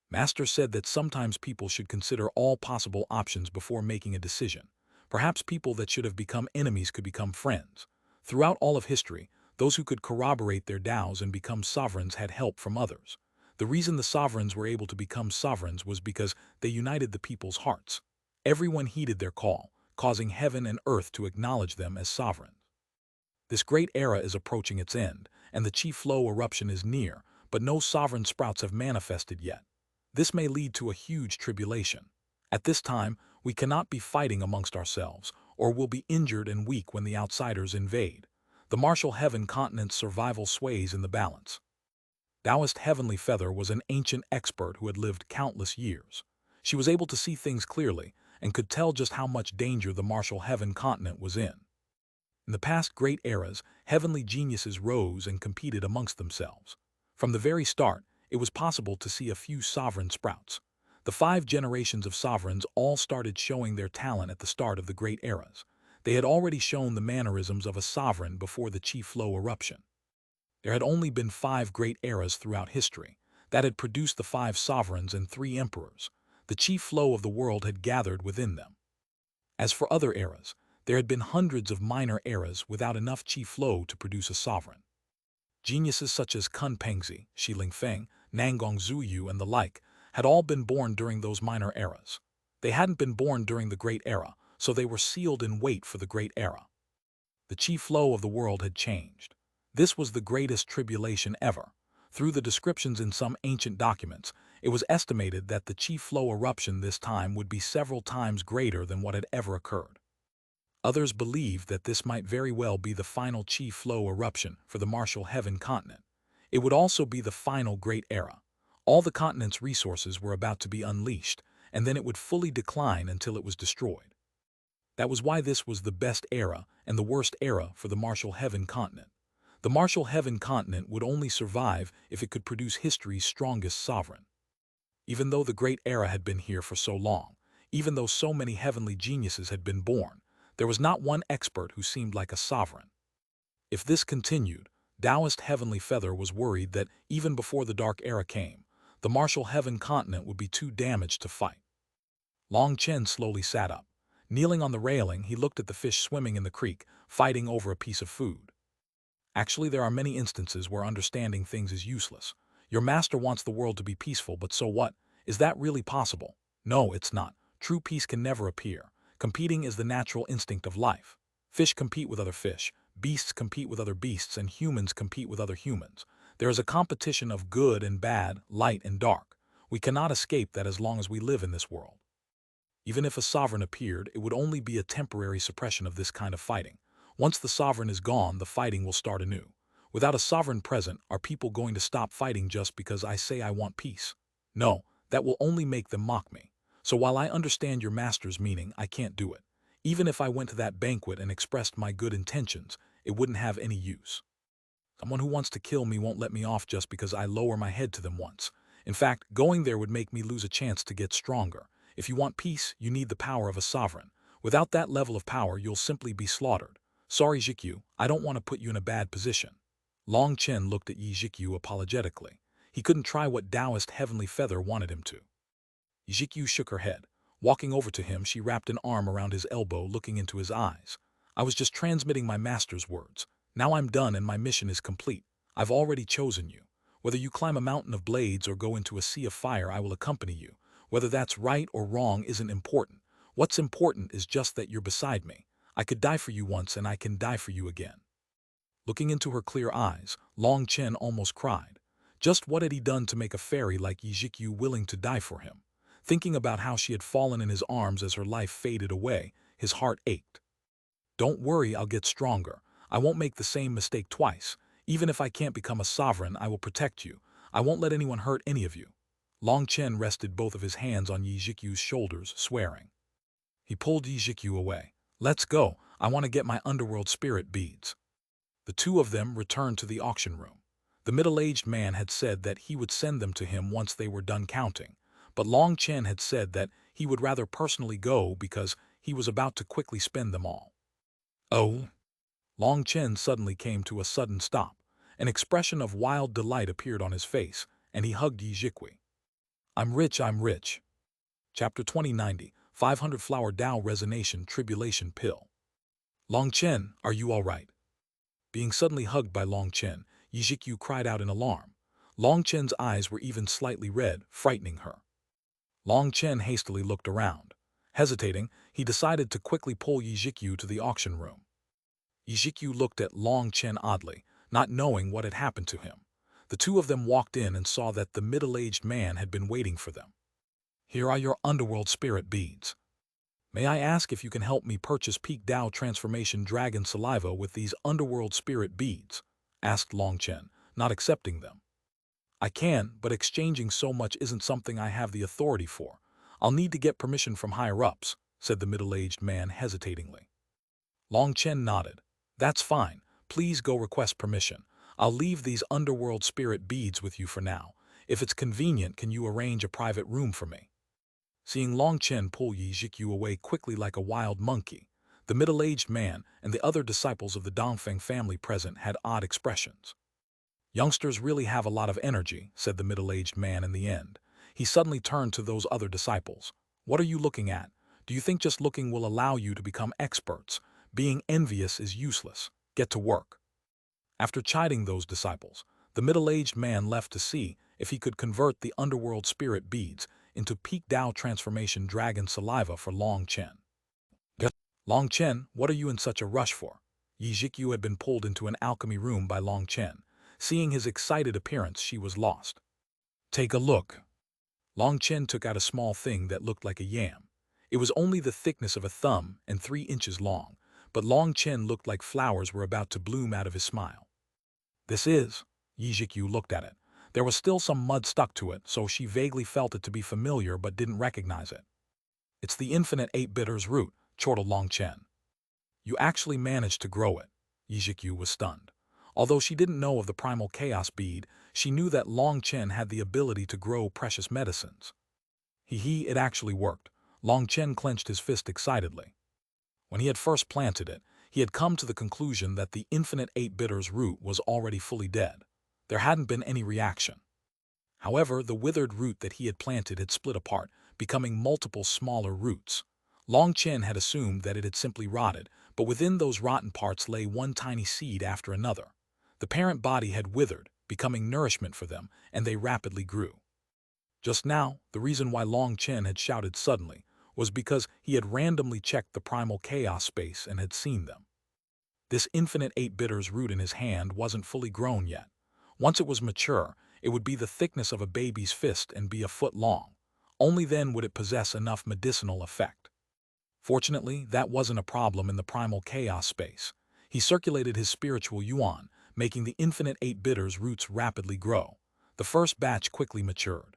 Master said that sometimes people should consider all possible options before making a decision. Perhaps people that should have become enemies could become friends. Throughout all of history, those who could corroborate their Taos and become sovereigns had help from others. The reason the sovereigns were able to become sovereigns was because they united the people's hearts. Everyone heeded their call, causing heaven and earth to acknowledge them as sovereigns. This great era is approaching its end, and the Chi Flow eruption is near, but no sovereign sprouts have manifested yet. This may lead to a huge tribulation. At this time, we cannot be fighting amongst ourselves, or will be injured and weak when the outsiders invade. The martial heaven continent's survival sways in the balance. Taoist Heavenly Feather was an ancient expert who had lived countless years. She was able to see things clearly and could tell just how much danger the martial heaven continent was in. In the past great eras, heavenly geniuses rose and competed amongst themselves. From the very start, it was possible to see a few sovereign sprouts. The 5 generations of sovereigns all started showing their talent at the start of the great eras. They had already shown the mannerisms of a sovereign before the Chi Flow eruption. There had only been 5 great eras throughout history that had produced the 5 sovereigns and 3 emperors. The Chi Flow of the world had gathered within them. As for other eras, there had been hundreds of minor eras without enough Chi Flow to produce a sovereign. Geniuses such as Kun Pengzi, Xiling Feng, Nangong Zuyu, and the like had all been born during those minor eras. They hadn't been born during the Great Era, so they were sealed in wait for the Great Era. The Chi Flow of the world had changed. This was the greatest tribulation ever. Through the descriptions in some ancient documents, it was estimated that the Chi Flow eruption this time would be several times greater than what had ever occurred. Others believed that this might very well be the final chi flow eruption for the martial heaven continent. It would also be the final great era. All the continent's resources were about to be unleashed, and then it would fully decline until it was destroyed. That was why this was the best era and the worst era for the martial heaven continent. The martial heaven continent would only survive if it could produce history's strongest sovereign. Even though the great era had been here for so long, even though so many heavenly geniuses had been born, there was not one expert who seemed like a sovereign. If this continued, Taoist Heavenly Feather was worried that even before the Dark Era came, the martial heaven continent would be too damaged to fight. Long Chen slowly sat up. Kneeling on the railing, he looked at the fish swimming in the creek, fighting over a piece of food. Actually, there are many instances where understanding things is useless. Your master wants the world to be peaceful, but so what? Is that really possible? No, it's not. True peace can never appear. Competing is the natural instinct of life. Fish compete with other fish, beasts compete with other beasts, and humans compete with other humans. There is a competition of good and bad, light and dark. We cannot escape that as long as we live in this world. Even if a sovereign appeared, it would only be a temporary suppression of this kind of fighting. Once the sovereign is gone, the fighting will start anew. Without a sovereign present, are people going to stop fighting just because I say I want peace? No, that will only make them mock me. So while I understand your master's meaning, I can't do it. Even if I went to that banquet and expressed my good intentions, it wouldn't have any use. Someone who wants to kill me won't let me off just because I lower my head to them once. In fact, going there would make me lose a chance to get stronger. If you want peace, you need the power of a sovereign. Without that level of power, you'll simply be slaughtered. Sorry, Jikyu, I don't want to put you in a bad position. Long Chen looked at Yi Jikyu apologetically. He couldn't try what Taoist Heavenly Feather wanted him to. Yi Jikyu shook her head. Walking over to him, she wrapped an arm around his elbow, looking into his eyes. I was just transmitting my master's words. Now I'm done and my mission is complete. I've already chosen you. Whether you climb a mountain of blades or go into a sea of fire, I will accompany you. Whether that's right or wrong isn't important. What's important is just that you're beside me. I could die for you once and I can die for you again. Looking into her clear eyes, Long Chen almost cried. Just what had he done to make a fairy like Yi Jikyu willing to die for him? Thinking about how she had fallen in his arms as her life faded away, his heart ached. Don't worry, I'll get stronger. I won't make the same mistake twice. Even if I can't become a sovereign, I will protect you. I won't let anyone hurt any of you. Long Chen rested both of his hands on Yi Jikyu's shoulders, swearing. He pulled Yi Jikyu away. Let's go. I want to get my underworld spirit beads. The two of them returned to the auction room. The middle-aged man had said that he would send them to him once they were done counting, but Long Chen had said that he would rather personally go because he was about to quickly spend them all. Oh! Long Chen suddenly came to a sudden stop. An expression of wild delight appeared on his face, and he hugged Yi Jikyu. I'm rich, I'm rich. Chapter 2090, 500 Flower Tao Resonation Tribulation Pill. Long Chen, are you all right? Being suddenly hugged by Long Chen, Yi Jikyu cried out in alarm. Long Chen's eyes were even slightly red, frightening her. Long Chen hastily looked around. Hesitating, he decided to quickly pull Yi Jikyu to the auction room. Yi Jikyu looked at Long Chen oddly, not knowing what had happened to him. The two of them walked in and saw that the middle-aged man had been waiting for them. Here are your underworld spirit beads. May I ask if you can help me purchase Peak Tao Transformation Dragon Saliva with these underworld spirit beads? Asked Long Chen, not accepting them. I can, but exchanging so much isn't something I have the authority for. I'll need to get permission from higher-ups, said the middle-aged man hesitatingly. Long Chen nodded. That's fine. Please go request permission. I'll leave these underworld spirit beads with you for now. If it's convenient, can you arrange a private room for me? Seeing Long Chen pull Yi Jikyu away quickly like a wild monkey, the middle-aged man and the other disciples of the Dongfeng family present had odd expressions. Youngsters really have a lot of energy, said the middle-aged man in the end. He suddenly turned to those other disciples. What are you looking at? Do you think just looking will allow you to become experts? Being envious is useless. Get to work. After chiding those disciples, the middle-aged man left to see if he could convert the underworld spirit beads into Peak Tao Transformation Dragon Saliva for Long Chen. Long Chen, what are you in such a rush for? Yi Jikyu had been pulled into an alchemy room by Long Chen. Seeing his excited appearance, she was lost. Take a look. Long Chen took out a small thing that looked like a yam. It was only the thickness of a thumb and 3 inches long, but Long Chen looked like flowers were about to bloom out of his smile. This is, Yi Zhikyu looked at it. There was still some mud stuck to it, so she vaguely felt it to be familiar but didn't recognize it. It's the infinite 8-bitters root, chortled Long Chen. You actually managed to grow it. Yi Zhikyu was stunned. Although she didn't know of the primal chaos bead, she knew that Long Chen had the ability to grow precious medicines. It actually worked. Long Chen clenched his fist excitedly. When he had first planted it, he had come to the conclusion that the infinite 8-bitters root was already fully dead. There hadn't been any reaction. However, the withered root that he had planted had split apart, becoming multiple smaller roots. Long Chen had assumed that it had simply rotted, but within those rotten parts lay one tiny seed after another. The parent body had withered, becoming nourishment for them, and they rapidly grew. Just now, the reason why Long Chen had shouted suddenly was because he had randomly checked the primal chaos space and had seen them. This infinite 8-bitters root in his hand wasn't fully grown yet. Once it was mature, it would be the thickness of a baby's fist and be a foot long. Only then would it possess enough medicinal effect. Fortunately, that wasn't a problem in the primal chaos space. He circulated his spiritual yuan, making the infinite 8-bitters roots rapidly grow. The first batch quickly matured.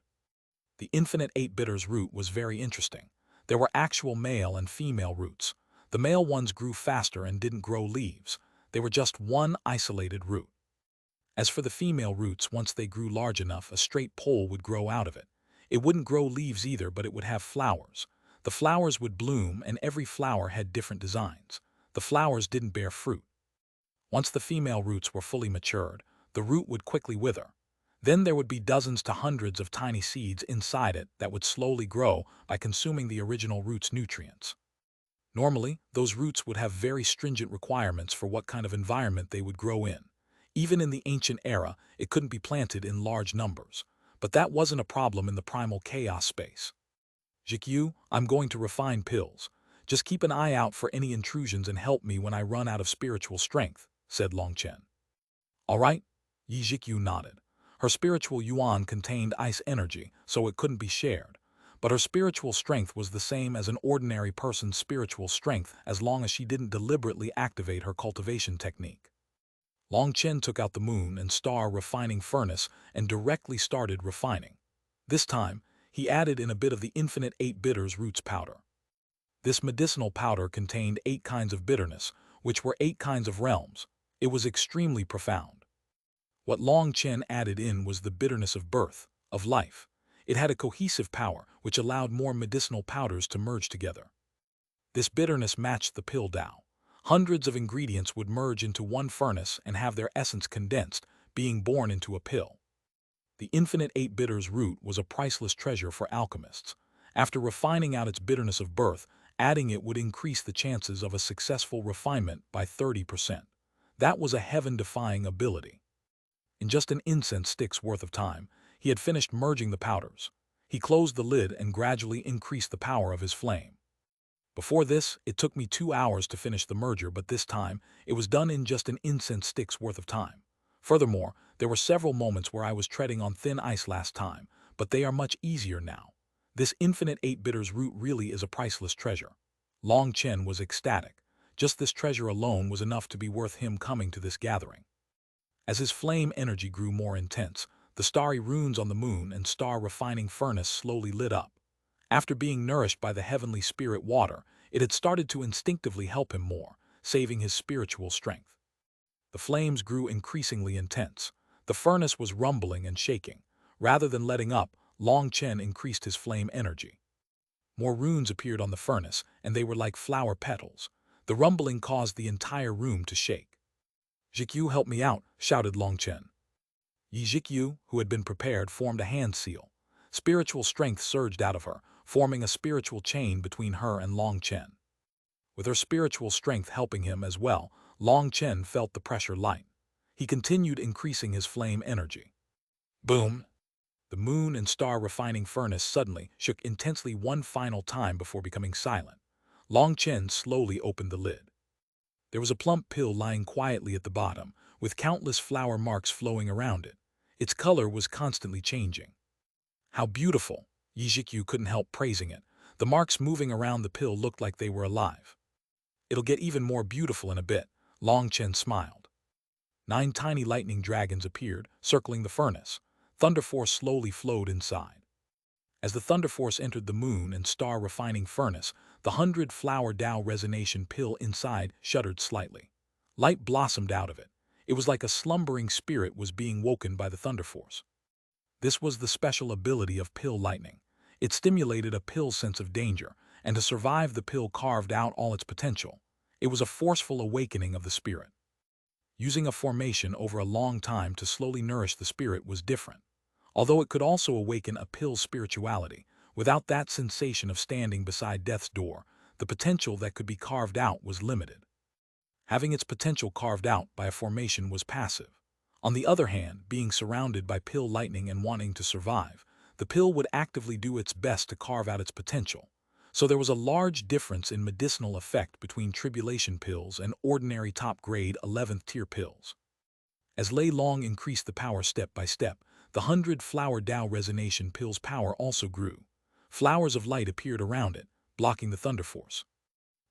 The infinite 8-bitters root was very interesting. There were actual male and female roots. The male ones grew faster and didn't grow leaves. They were just one isolated root. As for the female roots, once they grew large enough, a straight pole would grow out of it. It wouldn't grow leaves either, but it would have flowers. The flowers would bloom, and every flower had different designs. The flowers didn't bear fruit. Once the female roots were fully matured, the root would quickly wither. Then there would be dozens to hundreds of tiny seeds inside it that would slowly grow by consuming the original root's nutrients. Normally, those roots would have very stringent requirements for what kind of environment they would grow in. Even in the ancient era, it couldn't be planted in large numbers. But that wasn't a problem in the primal chaos space. Zhikyu, I'm going to refine pills. Just keep an eye out for any intrusions and help me when I run out of spiritual strength, said Long Chen. All right? Yi Zhikyu nodded. Her spiritual yuan contained ice energy, so it couldn't be shared. But her spiritual strength was the same as an ordinary person's spiritual strength as long as she didn't deliberately activate her cultivation technique. Long Chen took out the moon and star refining furnace and directly started refining. This time, he added in a bit of the infinite 8-bitters roots powder. This medicinal powder contained 8 kinds of bitterness, which were 8 kinds of realms. It was extremely profound. What Long Chen added in was the bitterness of birth, of life. It had a cohesive power, which allowed more medicinal powders to merge together. This bitterness matched the pill Tao. Hundreds of ingredients would merge into one furnace and have their essence condensed, being born into a pill. The infinite 8-bitters root was a priceless treasure for alchemists. After refining out its bitterness of birth, adding it would increase the chances of a successful refinement by 30%. That was a heaven-defying ability. In just an incense stick's worth of time, he had finished merging the powders. He closed the lid and gradually increased the power of his flame. Before this, it took me 2 hours to finish the merger, but this time, it was done in just an incense stick's worth of time. Furthermore, there were several moments where I was treading on thin ice last time, but they are much easier now. This infinite 8-bitters root really is a priceless treasure. Long Chen was ecstatic. Just this treasure alone was enough to be worth him coming to this gathering. As his flame energy grew more intense, the starry runes on the moon and star refining furnace slowly lit up. After being nourished by the heavenly spirit water, it had started to instinctively help him more, saving his spiritual strength. The flames grew increasingly intense. The furnace was rumbling and shaking. Rather than letting up, Long Chen increased his flame energy. More runes appeared on the furnace, and they were like flower petals. The rumbling caused the entire room to shake. "Zhikyu, help me out," shouted Long Chen. Yi Zhikyu, who had been prepared, formed a hand seal. Spiritual strength surged out of her, forming a spiritual chain between her and Long Chen. With her spiritual strength helping him as well, Long Chen felt the pressure light. He continued increasing his flame energy. Boom! The moon and star refining furnace suddenly shook intensely one final time before becoming silent. Long Chen slowly opened the lid. There was a plump pill lying quietly at the bottom, with countless flower marks flowing around it. Its color was constantly changing. How beautiful! Yi Zhikyu couldn't help praising it. The marks moving around the pill looked like they were alive. It'll get even more beautiful in a bit, Long Chen smiled. 9 tiny lightning dragons appeared, circling the furnace. Thunder Force slowly flowed inside. As the Thunder Force entered the moon and star refining furnace, the 100-flower Tao resonation pill inside shuddered slightly. Light blossomed out of it. It was like a slumbering spirit was being woken by the Thunder Force. This was the special ability of pill lightning. It stimulated a pill's sense of danger, and to survive the pill carved out all its potential. It was a forceful awakening of the spirit. Using a formation over a long time to slowly nourish the spirit was different. Although it could also awaken a pill's spirituality, without that sensation of standing beside death's door, the potential that could be carved out was limited. Having its potential carved out by a formation was passive. On the other hand, being surrounded by pill lightning and wanting to survive, the pill would actively do its best to carve out its potential. So there was a large difference in medicinal effect between tribulation pills and ordinary top-grade 11th tier pills. As Lei Long increased the power step by step, the 100-flower Tao resonation pill's power also grew. Flowers of light appeared around it, blocking the Thunder Force.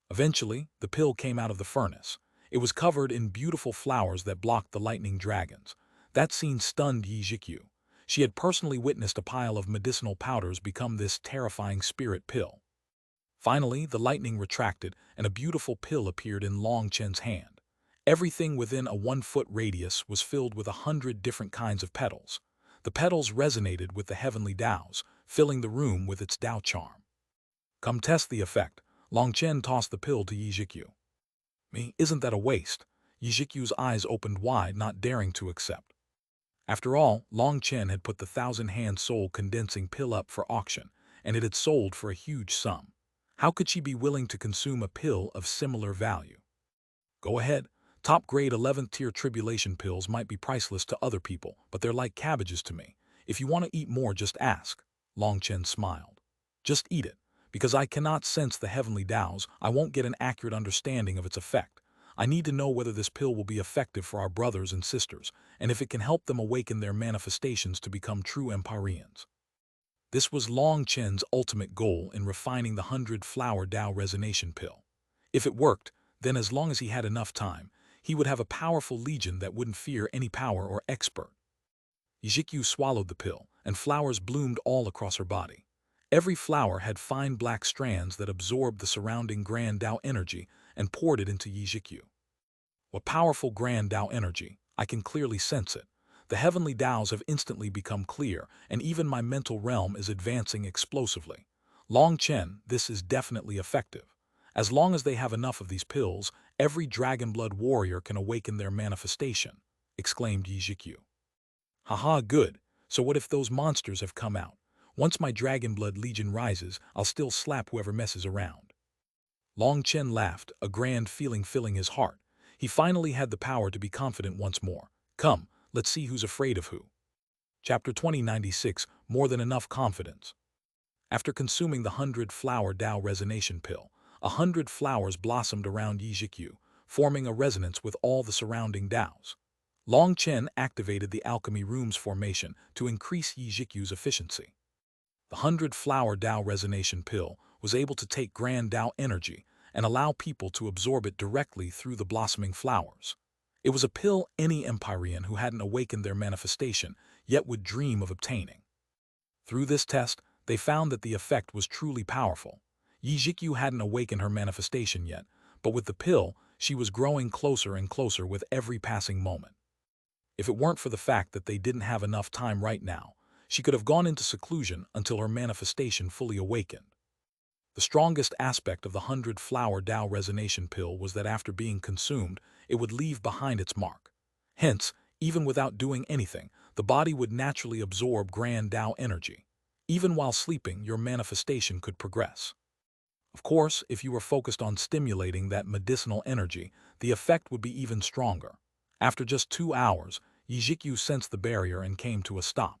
Eventually, the pill came out of the furnace. It was covered in beautiful flowers that blocked the lightning dragons. That scene stunned Yi Jikyu. She had personally witnessed a pile of medicinal powders become this terrifying spirit pill. Finally, the lightning retracted, and a beautiful pill appeared in Long Chen's hand. Everything within a 1-foot radius was filled with 100 different kinds of petals. The petals resonated with the heavenly Taos, filling the room with its Tao charm. Come test the effect. Long Chen tossed the pill to Yi Jikyu. Me, isn't that a waste? Yi Jikyu's eyes opened wide, not daring to accept. After all, Long Chen had put the 1,000-hand soul condensing pill up for auction, and it had sold for a huge sum. How could she be willing to consume a pill of similar value? Go ahead. Top-grade 11th tier tribulation pills might be priceless to other people, but they're like cabbages to me. If you want to eat more, just ask. Long Chen smiled. Just eat it. Because I cannot sense the heavenly Taos, I won't get an accurate understanding of its effect. I need to know whether this pill will be effective for our brothers and sisters, and if it can help them awaken their manifestations to become true Empyreans. This was Long Chen's ultimate goal in refining the 100-flower Tao resonation pill. If it worked, then as long as he had enough time, he would have a powerful legion that wouldn't fear any power or expert. Yi Jikyu swallowed the pill, and flowers bloomed all across her body. Every flower had fine black strands that absorbed the surrounding grand Tao energy and poured it into Yi Jikyu. What powerful grand Tao energy! I can clearly sense it. The heavenly Taos have instantly become clear, and even my mental realm is advancing explosively. Long Chen, this is definitely effective. As long as they have enough of these pills, every Dragonblood warrior can awaken their manifestation, exclaimed Yi Jikyu. Haha, good. So what if those monsters have come out? Once my Dragonblood Legion rises, I'll still slap whoever messes around. Long Chen laughed, a grand feeling filling his heart. He finally had the power to be confident once more. Come, let's see who's afraid of who. Chapter 2096, More Than Enough Confidence. After consuming the 100-flower Tao resonation pill, 100 flowers blossomed around Yi Jikyu, forming a resonance with all the surrounding Taos. Long Chen activated the alchemy room's formation to increase Yi Jikyu's efficiency. The 100-flower Tao resonation pill was able to take grand Tao energy and allow people to absorb it directly through the blossoming flowers. It was a pill any Empyrean who hadn't awakened their manifestation yet would dream of obtaining. Through this test, they found that the effect was truly powerful. Yi Jikyu hadn't awakened her manifestation yet, but with the pill, she was growing closer and closer with every passing moment. If it weren't for the fact that they didn't have enough time right now, she could have gone into seclusion until her manifestation fully awakened. The strongest aspect of the 100-flower Tao resonation pill was that after being consumed, it would leave behind its mark. Hence, even without doing anything, the body would naturally absorb grand Tao energy. Even while sleeping, your manifestation could progress. Of course, if you were focused on stimulating that medicinal energy, the effect would be even stronger. After just 2 hours, Yi Jikyu sensed the barrier and came to a stop.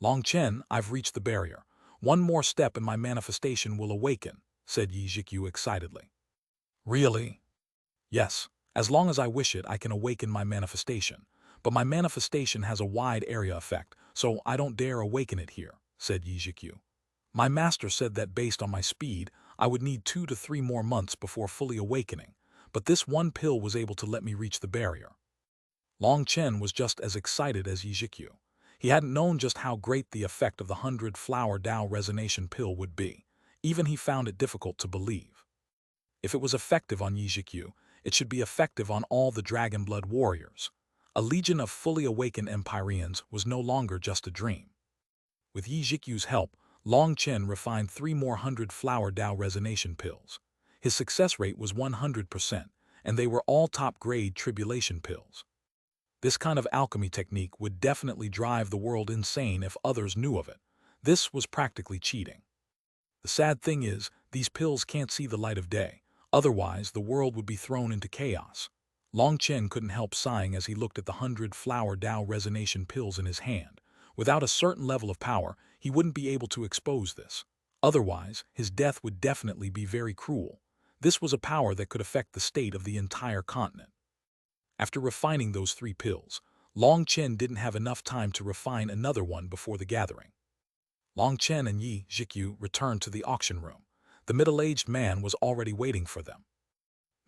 Long Chen, I've reached the barrier. One more step and my manifestation will awaken, said Yi Jikyu excitedly. Really? Yes. As long as I wish it, I can awaken my manifestation. But my manifestation has a wide area effect, so I don't dare awaken it here, said Yi Jikyu. My master said that based on my speed, I would need 2 to 3 more months before fully awakening, but this one pill was able to let me reach the barrier. Long Chen was just as excited as Yizikyu. He hadn't known just how great the effect of the 100-flower Dao resonation pill would be. Even he found it difficult to believe. If it was effective on Yizikyu, it should be effective on all the Dragon Blood warriors. A legion of fully awakened Empyreans was no longer just a dream. With Yijikyu's help, Long Chen refined 3 more 100-flower Dao resonation pills. His success rate was 100%, and they were all top-grade tribulation pills. This kind of alchemy technique would definitely drive the world insane if others knew of it. This was practically cheating. The sad thing is, these pills can't see the light of day. Otherwise, the world would be thrown into chaos. Long Chen couldn't help sighing as he looked at the 100-flower Dao resonation pills in his hand. Without a certain level of power, he wouldn't be able to expose this. Otherwise, his death would definitely be very cruel. This was a power that could affect the state of the entire continent. After refining those 3 pills, Long Chen didn't have enough time to refine another one before the gathering. Long Chen and Yi Jikyu returned to the auction room. The middle-aged man was already waiting for them.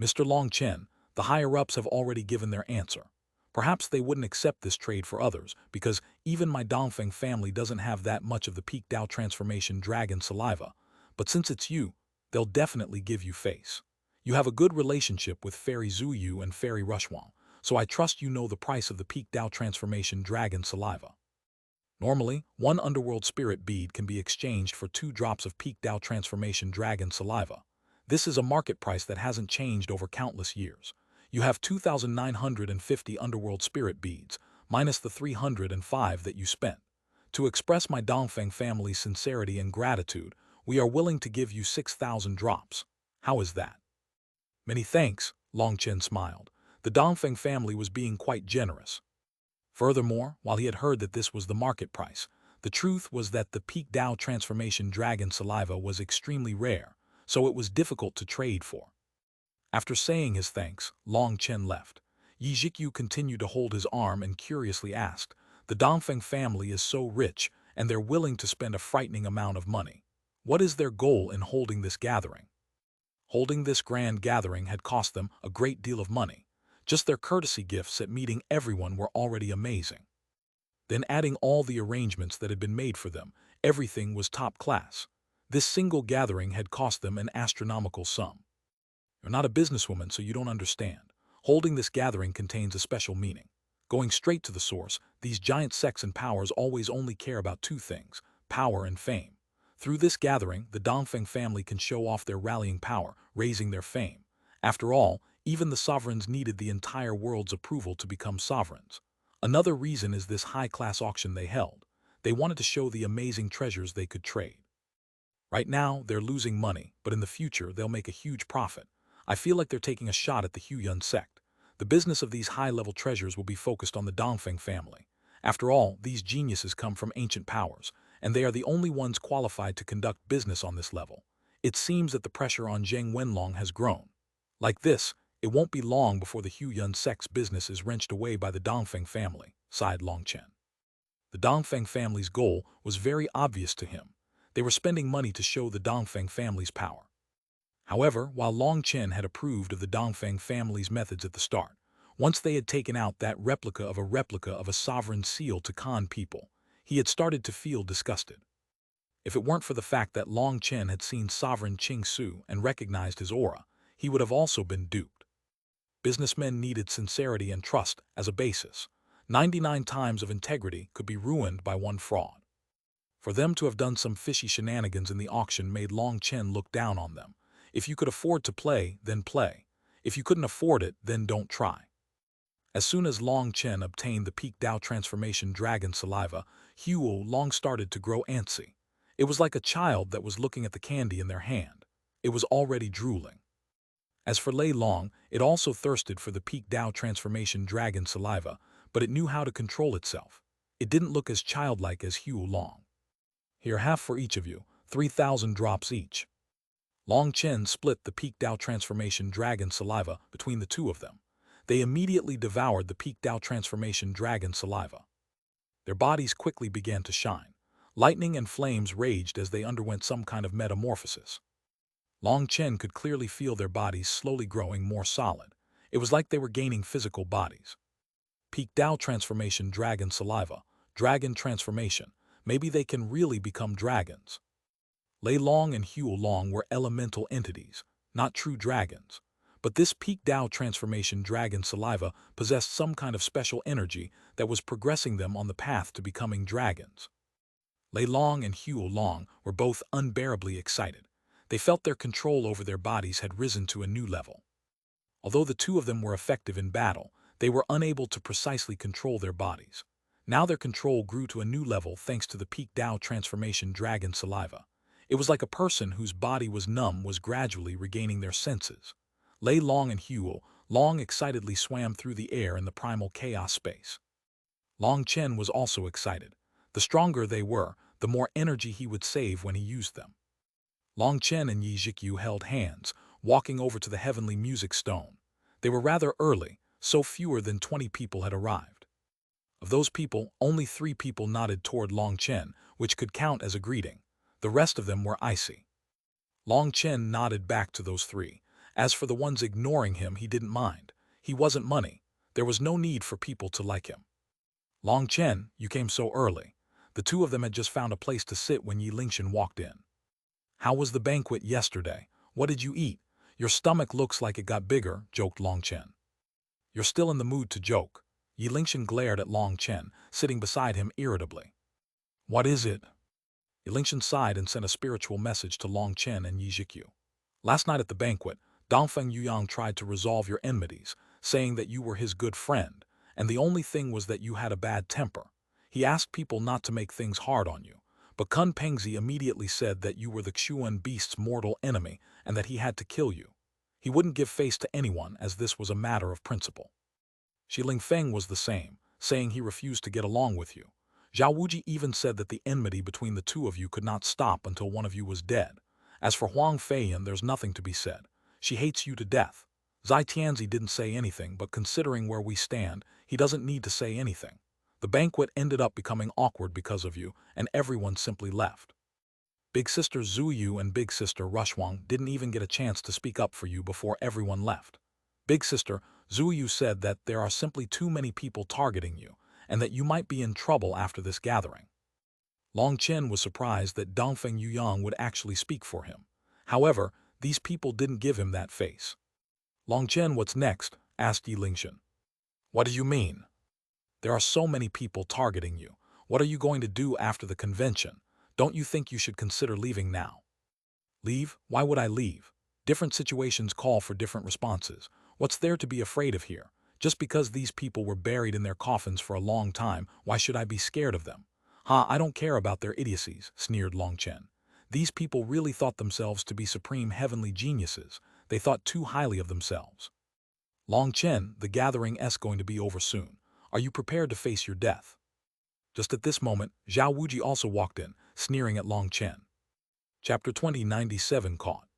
Mr. Long Chen, the higher-ups have already given their answer. Perhaps they wouldn't accept this trade for others, because even my Dongfeng family doesn't have that much of the peak Dao transformation dragon saliva. But since it's you, they'll definitely give you face. You have a good relationship with Fairy Zuyu and Fairy Xuanhuan, so I trust you know the price of the peak Dao transformation dragon saliva. Normally, 1 underworld spirit bead can be exchanged for 2 drops of peak Dao transformation dragon saliva. This is a market price that hasn't changed over countless years. You have 2,950 underworld spirit beads, minus the 305 that you spent. To express my Dongfeng family's sincerity and gratitude, we are willing to give you 6,000 drops. How is that? Many thanks, Long Chen smiled. The Dongfeng family was being quite generous. Furthermore, while he had heard that this was the market price, the truth was that the peak Dao transformation dragon saliva was extremely rare, so it was difficult to trade for. After saying his thanks, Long Chen left. Yi Jikyu continued to hold his arm and curiously asked, "The Dongfeng family is so rich, and they're willing to spend a frightening amount of money. What is their goal in holding this gathering?" Holding this grand gathering had cost them a great deal of money. Just their courtesy gifts at meeting everyone were already amazing. Then adding all the arrangements that had been made for them, everything was top class. This single gathering had cost them an astronomical sum. You're not a businesswoman, so you don't understand. Holding this gathering contains a special meaning. Going straight to the source, these giant sects and powers always only care about 2 things, power and fame. Through this gathering, the Dongfeng family can show off their rallying power, raising their fame. After all, even the sovereigns needed the entire world's approval to become sovereigns. Another reason is this high-class auction they held. They wanted to show the amazing treasures they could trade. Right now, they're losing money, but in the future, they'll make a huge profit. I feel like they're taking a shot at the Huiyuan sect. The business of these high-level treasures will be focused on the Dongfeng family. After all, these geniuses come from ancient powers, and they are the only ones qualified to conduct business on this level. It seems that the pressure on Zheng Wenlong has grown. Like this, it won't be long before the Huiyuan sect's business is wrenched away by the Dongfeng family, sighed Long Chen. The Dongfeng family's goal was very obvious to him. They were spending money to show the Dongfeng family's power. However, while Long Chen had approved of the Dongfeng family's methods at the start, once they had taken out that replica of a sovereign seal to con people, he had started to feel disgusted. If it weren't for the fact that Long Chen had seen Sovereign Qing Su and recognized his aura, he would have also been duped. Businessmen needed sincerity and trust as a basis. 99 times of integrity could be ruined by one fraud. For them to have done some fishy shenanigans in the auction made Long Chen look down on them. If you could afford to play, then play. If you couldn't afford it, then don't try. As soon as Long Chen obtained the peak Dao transformation dragon saliva, Huo Long started to grow antsy. It was like a child that was looking at the candy in their hand. It was already drooling. As for Lei Long, it also thirsted for the peak Dao transformation dragon saliva, but it knew how to control itself. It didn't look as childlike as Huo Long. Here, half for each of you, 3,000 drops each. Long Chen split the peak Dao transformation dragon saliva between the 2 of them. They immediately devoured the peak Dao transformation dragon saliva. Their bodies quickly began to shine. Lightning and flames raged as they underwent some kind of metamorphosis. Long Chen could clearly feel their bodies slowly growing more solid. It was like they were gaining physical bodies. Peak Dao transformation, dragon saliva, dragon transformation. Maybe they can really become dragons. Lei Long and Hue Long were elemental entities, not true dragons. But this peak Dao transformation dragon saliva possessed some kind of special energy that was progressing them on the path to becoming dragons. Lei Long and Hue Long were both unbearably excited. They felt their control over their bodies had risen to a new level. Although the two of them were effective in battle, they were unable to precisely control their bodies. Now their control grew to a new level thanks to the peak Dao transformation dragon saliva. It was like a person whose body was numb was gradually regaining their senses. Lei Long and Hue Long excitedly swam through the air in the primal chaos space. Long Chen was also excited. The stronger they were, the more energy he would save when he used them. Long Chen and Yi Zhikyu held hands, walking over to the heavenly music stone. They were rather early, so fewer than 20 people had arrived. Of those people, only 3 people nodded toward Long Chen, which could count as a greeting. The rest of them were icy. Long Chen nodded back to those 3. As for the ones ignoring him, he didn't mind. He wasn't money. There was no need for people to like him. Long Chen, you came so early. The two of them had just found a place to sit when Yi Lingshan walked in. How was the banquet yesterday? What did you eat? Your stomach looks like it got bigger, joked Long Chen. You're still in the mood to joke. Yi Lingshan glared at Long Chen, sitting beside him irritably. What is it? Yi Lingshan sighed and sent a spiritual message to Long Chen and Yi Zhikyu. Last night at the banquet, Dongfeng Yuyang tried to resolve your enmities, saying that you were his good friend, and the only thing was that you had a bad temper. He asked people not to make things hard on you, but Kun Pengzi immediately said that you were the Xuanhuan beast's mortal enemy and that he had to kill you. He wouldn't give face to anyone as this was a matter of principle. Shi Lingfeng was the same, saying he refused to get along with you. Zhao Wuji even said that the enmity between the two of you could not stop until one of you was dead. As for Huang Feiyan, there's nothing to be said. She hates you to death. Zai Tianzi didn't say anything, but considering where we stand, he doesn't need to say anything. The banquet ended up becoming awkward because of you, and everyone simply left. Big Sister Zuyu and Big Sister Xuanhuan didn't even get a chance to speak up for you before everyone left. Big Sister Zuyu said that there are simply too many people targeting you, and that you might be in trouble after this gathering. Long Chen was surprised that Dongfeng Yuyang would actually speak for him. However, these people didn't give him that face. Long Chen, what's next? Asked Yi Lingshan. What do you mean? There are so many people targeting you. What are you going to do after the convention? Don't you think you should consider leaving now? Leave? Why would I leave? Different situations call for different responses. What's there to be afraid of here? Just because these people were buried in their coffins for a long time, why should I be scared of them? I don't care about their idiocies, sneered Long Chen. These people really thought themselves to be supreme heavenly geniuses. They thought too highly of themselves. Long Chen, the gathering is going to be over soon. Are you prepared to face your death? Just at this moment, Zhao Wuji also walked in, sneering at Long Chen. Chapter 2097 Caught.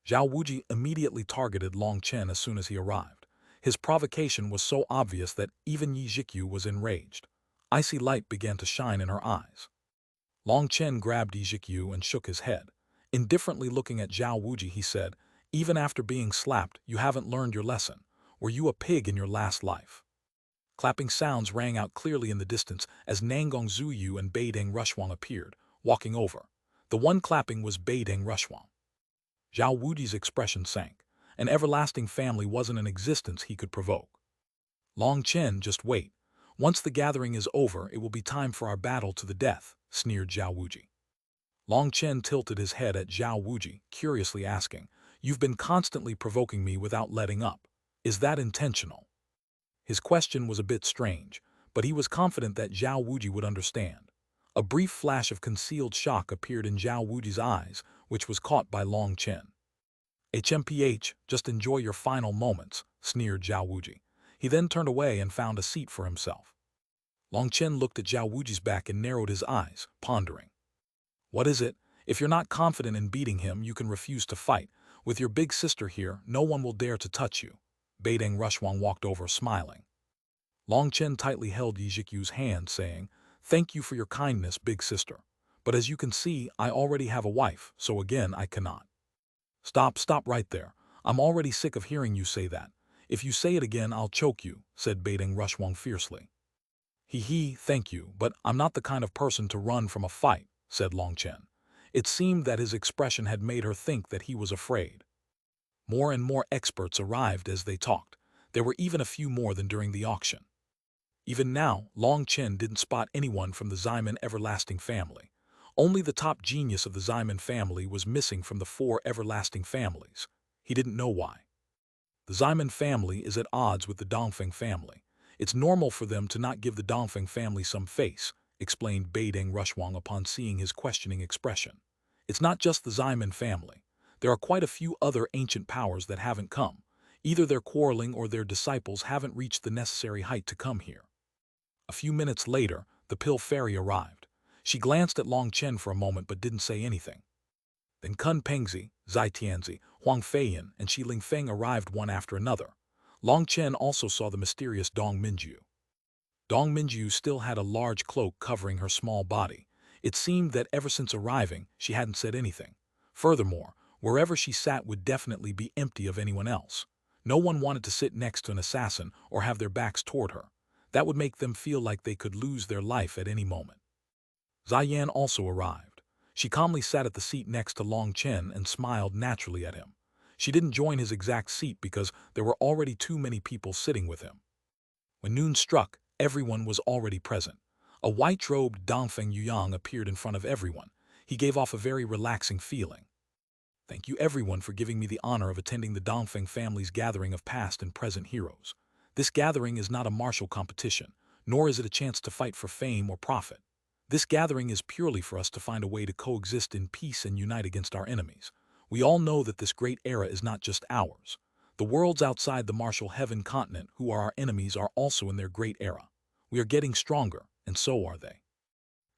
Zhao Wuji immediately targeted Long Chen as soon as he arrived. His provocation was so obvious that even Yi Zhikyu was enraged. Icy light began to shine in her eyes. Long Chen grabbed Yi Zhikyu and shook his head. Indifferently looking at Zhao Wuji, he said, even after being slapped, you haven't learned your lesson. Were you a pig in your last life? Clapping sounds rang out clearly in the distance as Nangong Zuyu and Beideng Rushwang appeared, walking over. The one clapping was Beideng Rushwang. Zhao Wuji's expression sank. An everlasting family wasn't an existence he could provoke. Long Chen, just wait. Once the gathering is over, it will be time for our battle to the death, sneered Zhao Wuji. Long Chen tilted his head at Zhao Wuji, curiously asking, you've been constantly provoking me without letting up. Is that intentional? His question was a bit strange, but he was confident that Zhao Wuji would understand. A brief flash of concealed shock appeared in Zhao Wuji's eyes, which was caught by Long Chen. HMPH, just enjoy your final moments, sneered Zhao Wuji. He then turned away and found a seat for himself. Long Chen looked at Zhao Wuji's back and narrowed his eyes, pondering. What is it? If you're not confident in beating him, you can refuse to fight. With your big sister here, no one will dare to touch you. Beideng Rushwang walked over, smiling. Long Chen tightly held Yi Zhikyu's hand, saying, thank you for your kindness, big sister. But as you can see, I already have a wife, so again I cannot. Stop right there. I'm already sick of hearing you say that. If you say it again, I'll choke you, said baiting Xuanhuan fiercely. Thank you, but I'm not the kind of person to run from a fight, said Long Chen. It seemed that his expression had made her think that he was afraid. More and more experts arrived as they talked. There were even a few more than during the auction. Even now, Long Chen didn't spot anyone from the Ximen everlasting family. Only the top genius of the Ximen family was missing from the 4 everlasting families. He didn't know why. The Ximen family is at odds with the Dongfeng family. It's normal for them to not give the Dongfeng family some face, explained Beideng Rushwang upon seeing his questioning expression. It's not just the Ximen family. There are quite a few other ancient powers that haven't come. Either their quarreling or their disciples haven't reached the necessary height to come here. A few minutes later, the pill fairy arrived. She glanced at Long Chen for a moment but didn't say anything. Then Kun Pengzi, Zai Tianzi, Huang Feiyan, and Shi Lingfeng arrived one after another. Long Chen also saw the mysterious Dong Minju. Dong Minju still had a large cloak covering her small body. It seemed that ever since arriving, she hadn't said anything. Furthermore, wherever she sat would definitely be empty of anyone else. No one wanted to sit next to an assassin or have their backs toward her. That would make them feel like they could lose their life at any moment. Ziyan also arrived. She calmly sat at the seat next to Long Chen and smiled naturally at him. She didn't join his exact seat because there were already too many people sitting with him. When noon struck, everyone was already present. A white-robed Dongfeng Yuyang appeared in front of everyone. He gave off a very relaxing feeling. Thank you everyone for giving me the honor of attending the Dongfeng family's gathering of past and present heroes. This gathering is not a martial competition, nor is it a chance to fight for fame or profit. This gathering is purely for us to find a way to coexist in peace and unite against our enemies. We all know that this great era is not just ours. The worlds outside the martial heaven continent who are our enemies are also in their great era. We are getting stronger, and so are they.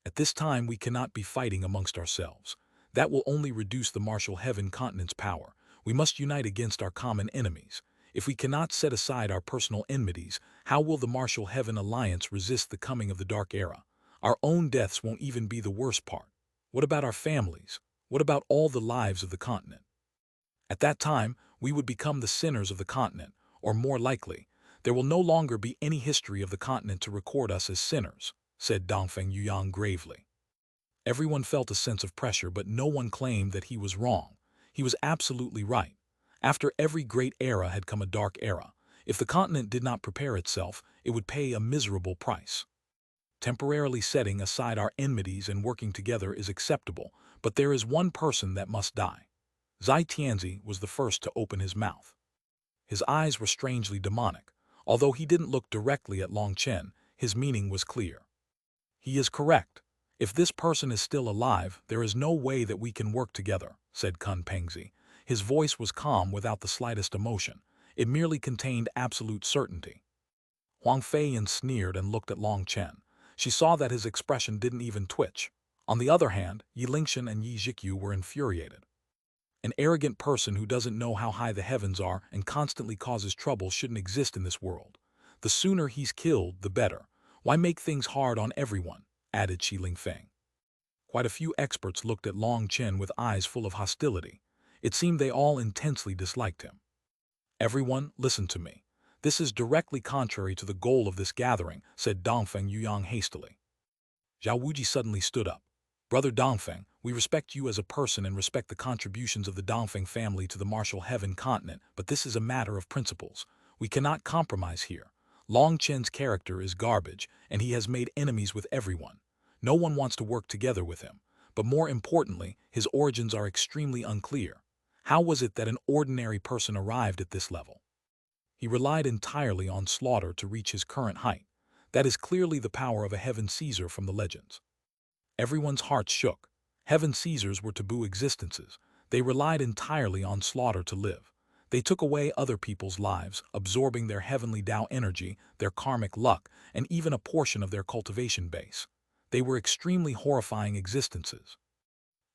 At this time we cannot be fighting amongst ourselves. That will only reduce the martial heaven continent's power. We must unite against our common enemies. If we cannot set aside our personal enmities, how will the martial heaven alliance resist the coming of the dark era? Our own deaths won't even be the worst part. What about our families? What about all the lives of the continent? At that time, we would become the sinners of the continent, or more likely, there will no longer be any history of the continent to record us as sinners, said Dongfeng Yuyang gravely. Everyone felt a sense of pressure, but no one claimed that he was wrong. He was absolutely right. After every great era had come a dark era. If the continent did not prepare itself, it would pay a miserable price. Temporarily setting aside our enmities and working together is acceptable, but there is one person that must die. Zai Tianzi was the first to open his mouth. His eyes were strangely demonic. Although he didn't look directly at Long Chen, his meaning was clear. He is correct. If this person is still alive, there is no way that we can work together, said Kun Pengzi. His voice was calm without the slightest emotion. It merely contained absolute certainty. Huang Feiyan sneered and looked at Long Chen. She saw that his expression didn't even twitch. On the other hand, Yi Lingshan and Yi Zhikyu were infuriated. An arrogant person who doesn't know how high the heavens are and constantly causes trouble shouldn't exist in this world. The sooner he's killed, the better. Why make things hard on everyone? Added Shi Lingfeng. Quite a few experts looked at Long Chen with eyes full of hostility. It seemed they all intensely disliked him. Everyone, listen to me. This is directly contrary to the goal of this gathering, said Dongfeng Yuyang hastily. Zhao Wuji suddenly stood up. Brother Dongfeng, we respect you as a person and respect the contributions of the Dongfeng family to the martial heaven continent, but this is a matter of principles. We cannot compromise here. Long Chen's character is garbage, and he has made enemies with everyone. No one wants to work together with him. But more importantly, his origins are extremely unclear. How was it that an ordinary person arrived at this level? He relied entirely on slaughter to reach his current height. That is clearly the power of a heaven Caesar from the legends. Everyone's hearts shook. Heaven Caesars were taboo existences. They relied entirely on slaughter to live. They took away other people's lives, absorbing their heavenly Tao energy, their karmic luck, and even a portion of their cultivation base. They were extremely horrifying existences.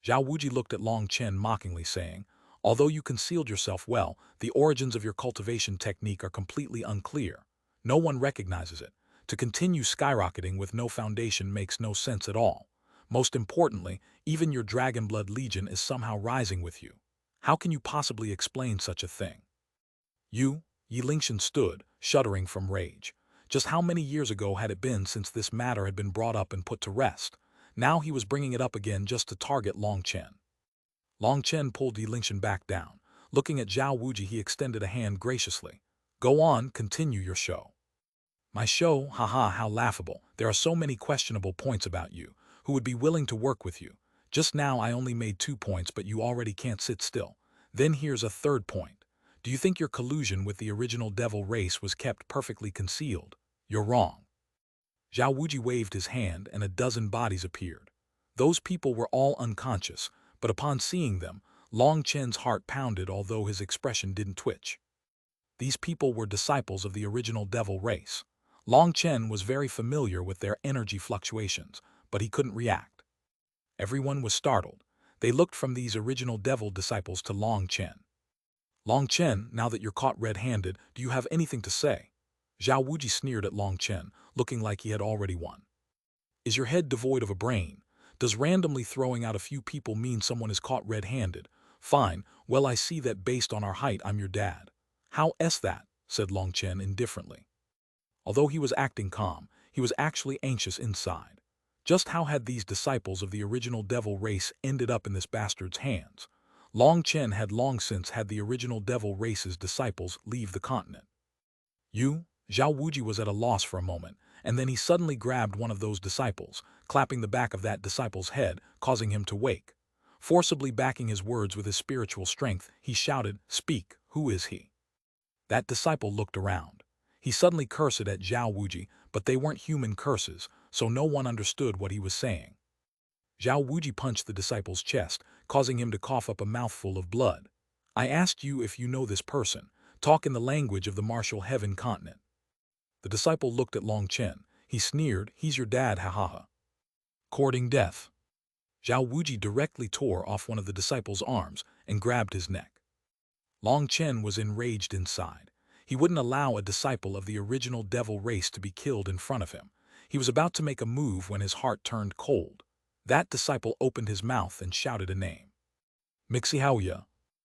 Zhao Wuji looked at Long Chen mockingly, saying, although you concealed yourself well, the origins of your cultivation technique are completely unclear. No one recognizes it. To continue skyrocketing with no foundation makes no sense at all. Most importantly, even your Dragon Blood Legion is somehow rising with you. How can you possibly explain such a thing? Yi Lingshan stood, shuddering from rage. Just how many years ago had it been since this matter had been brought up and put to rest? Now he was bringing it up again just to target Long Chen. Long Chen pulled Yi Lingshan back down. Looking at Zhao Wuji, he extended a hand graciously. Go on, continue your show. My show? Haha, how laughable. There are so many questionable points about you. Who would be willing to work with you? Just now I only made 2 points, but you already can't sit still. Then here's a third point. Do you think your collusion with the original devil race was kept perfectly concealed? You're wrong. Zhao Wuji waved his hand and a dozen bodies appeared. Those people were all unconscious, but upon seeing them, Long Chen's heart pounded although his expression didn't twitch. These people were disciples of the original devil race. Long Chen was very familiar with their energy fluctuations, but he couldn't react. Everyone was startled. They looked from these original devil disciples to Long Chen. Long Chen, now that you're caught red-handed, do you have anything to say? Zhao Wuji sneered at Long Chen, looking like he had already won. Is your head devoid of a brain? Does randomly throwing out a few people mean someone is caught red-handed? Fine, well I see that based on our height I'm your dad. How's that? Said Long Chen indifferently. Although he was acting calm, he was actually anxious inside. Just how had these disciples of the original devil race ended up in this bastard's hands? Long Chen had long since had the original devil race's disciples leave the continent. Zhao Wuji was at a loss for a moment, and then he suddenly grabbed one of those disciples, clapping the back of that disciple's head, causing him to wake. Forcibly backing his words with his spiritual strength, he shouted, "Speak, who is he?" That disciple looked around. He suddenly cursed at Zhao Wuji, but they weren't human curses, so no one understood what he was saying. Zhao Wuji punched the disciple's chest, causing him to cough up a mouthful of blood. I asked you if you know this person. Talk in the language of the martial heaven continent. The disciple looked at Long Chen. He sneered, he's your dad, ha ha ha. Courting death. Zhao Wuji directly tore off one of the disciple's arms and grabbed his neck. Long Chen was enraged inside. He wouldn't allow a disciple of the original devil race to be killed in front of him. He was about to make a move when his heart turned cold. That disciple opened his mouth and shouted a name. Mixihaoya.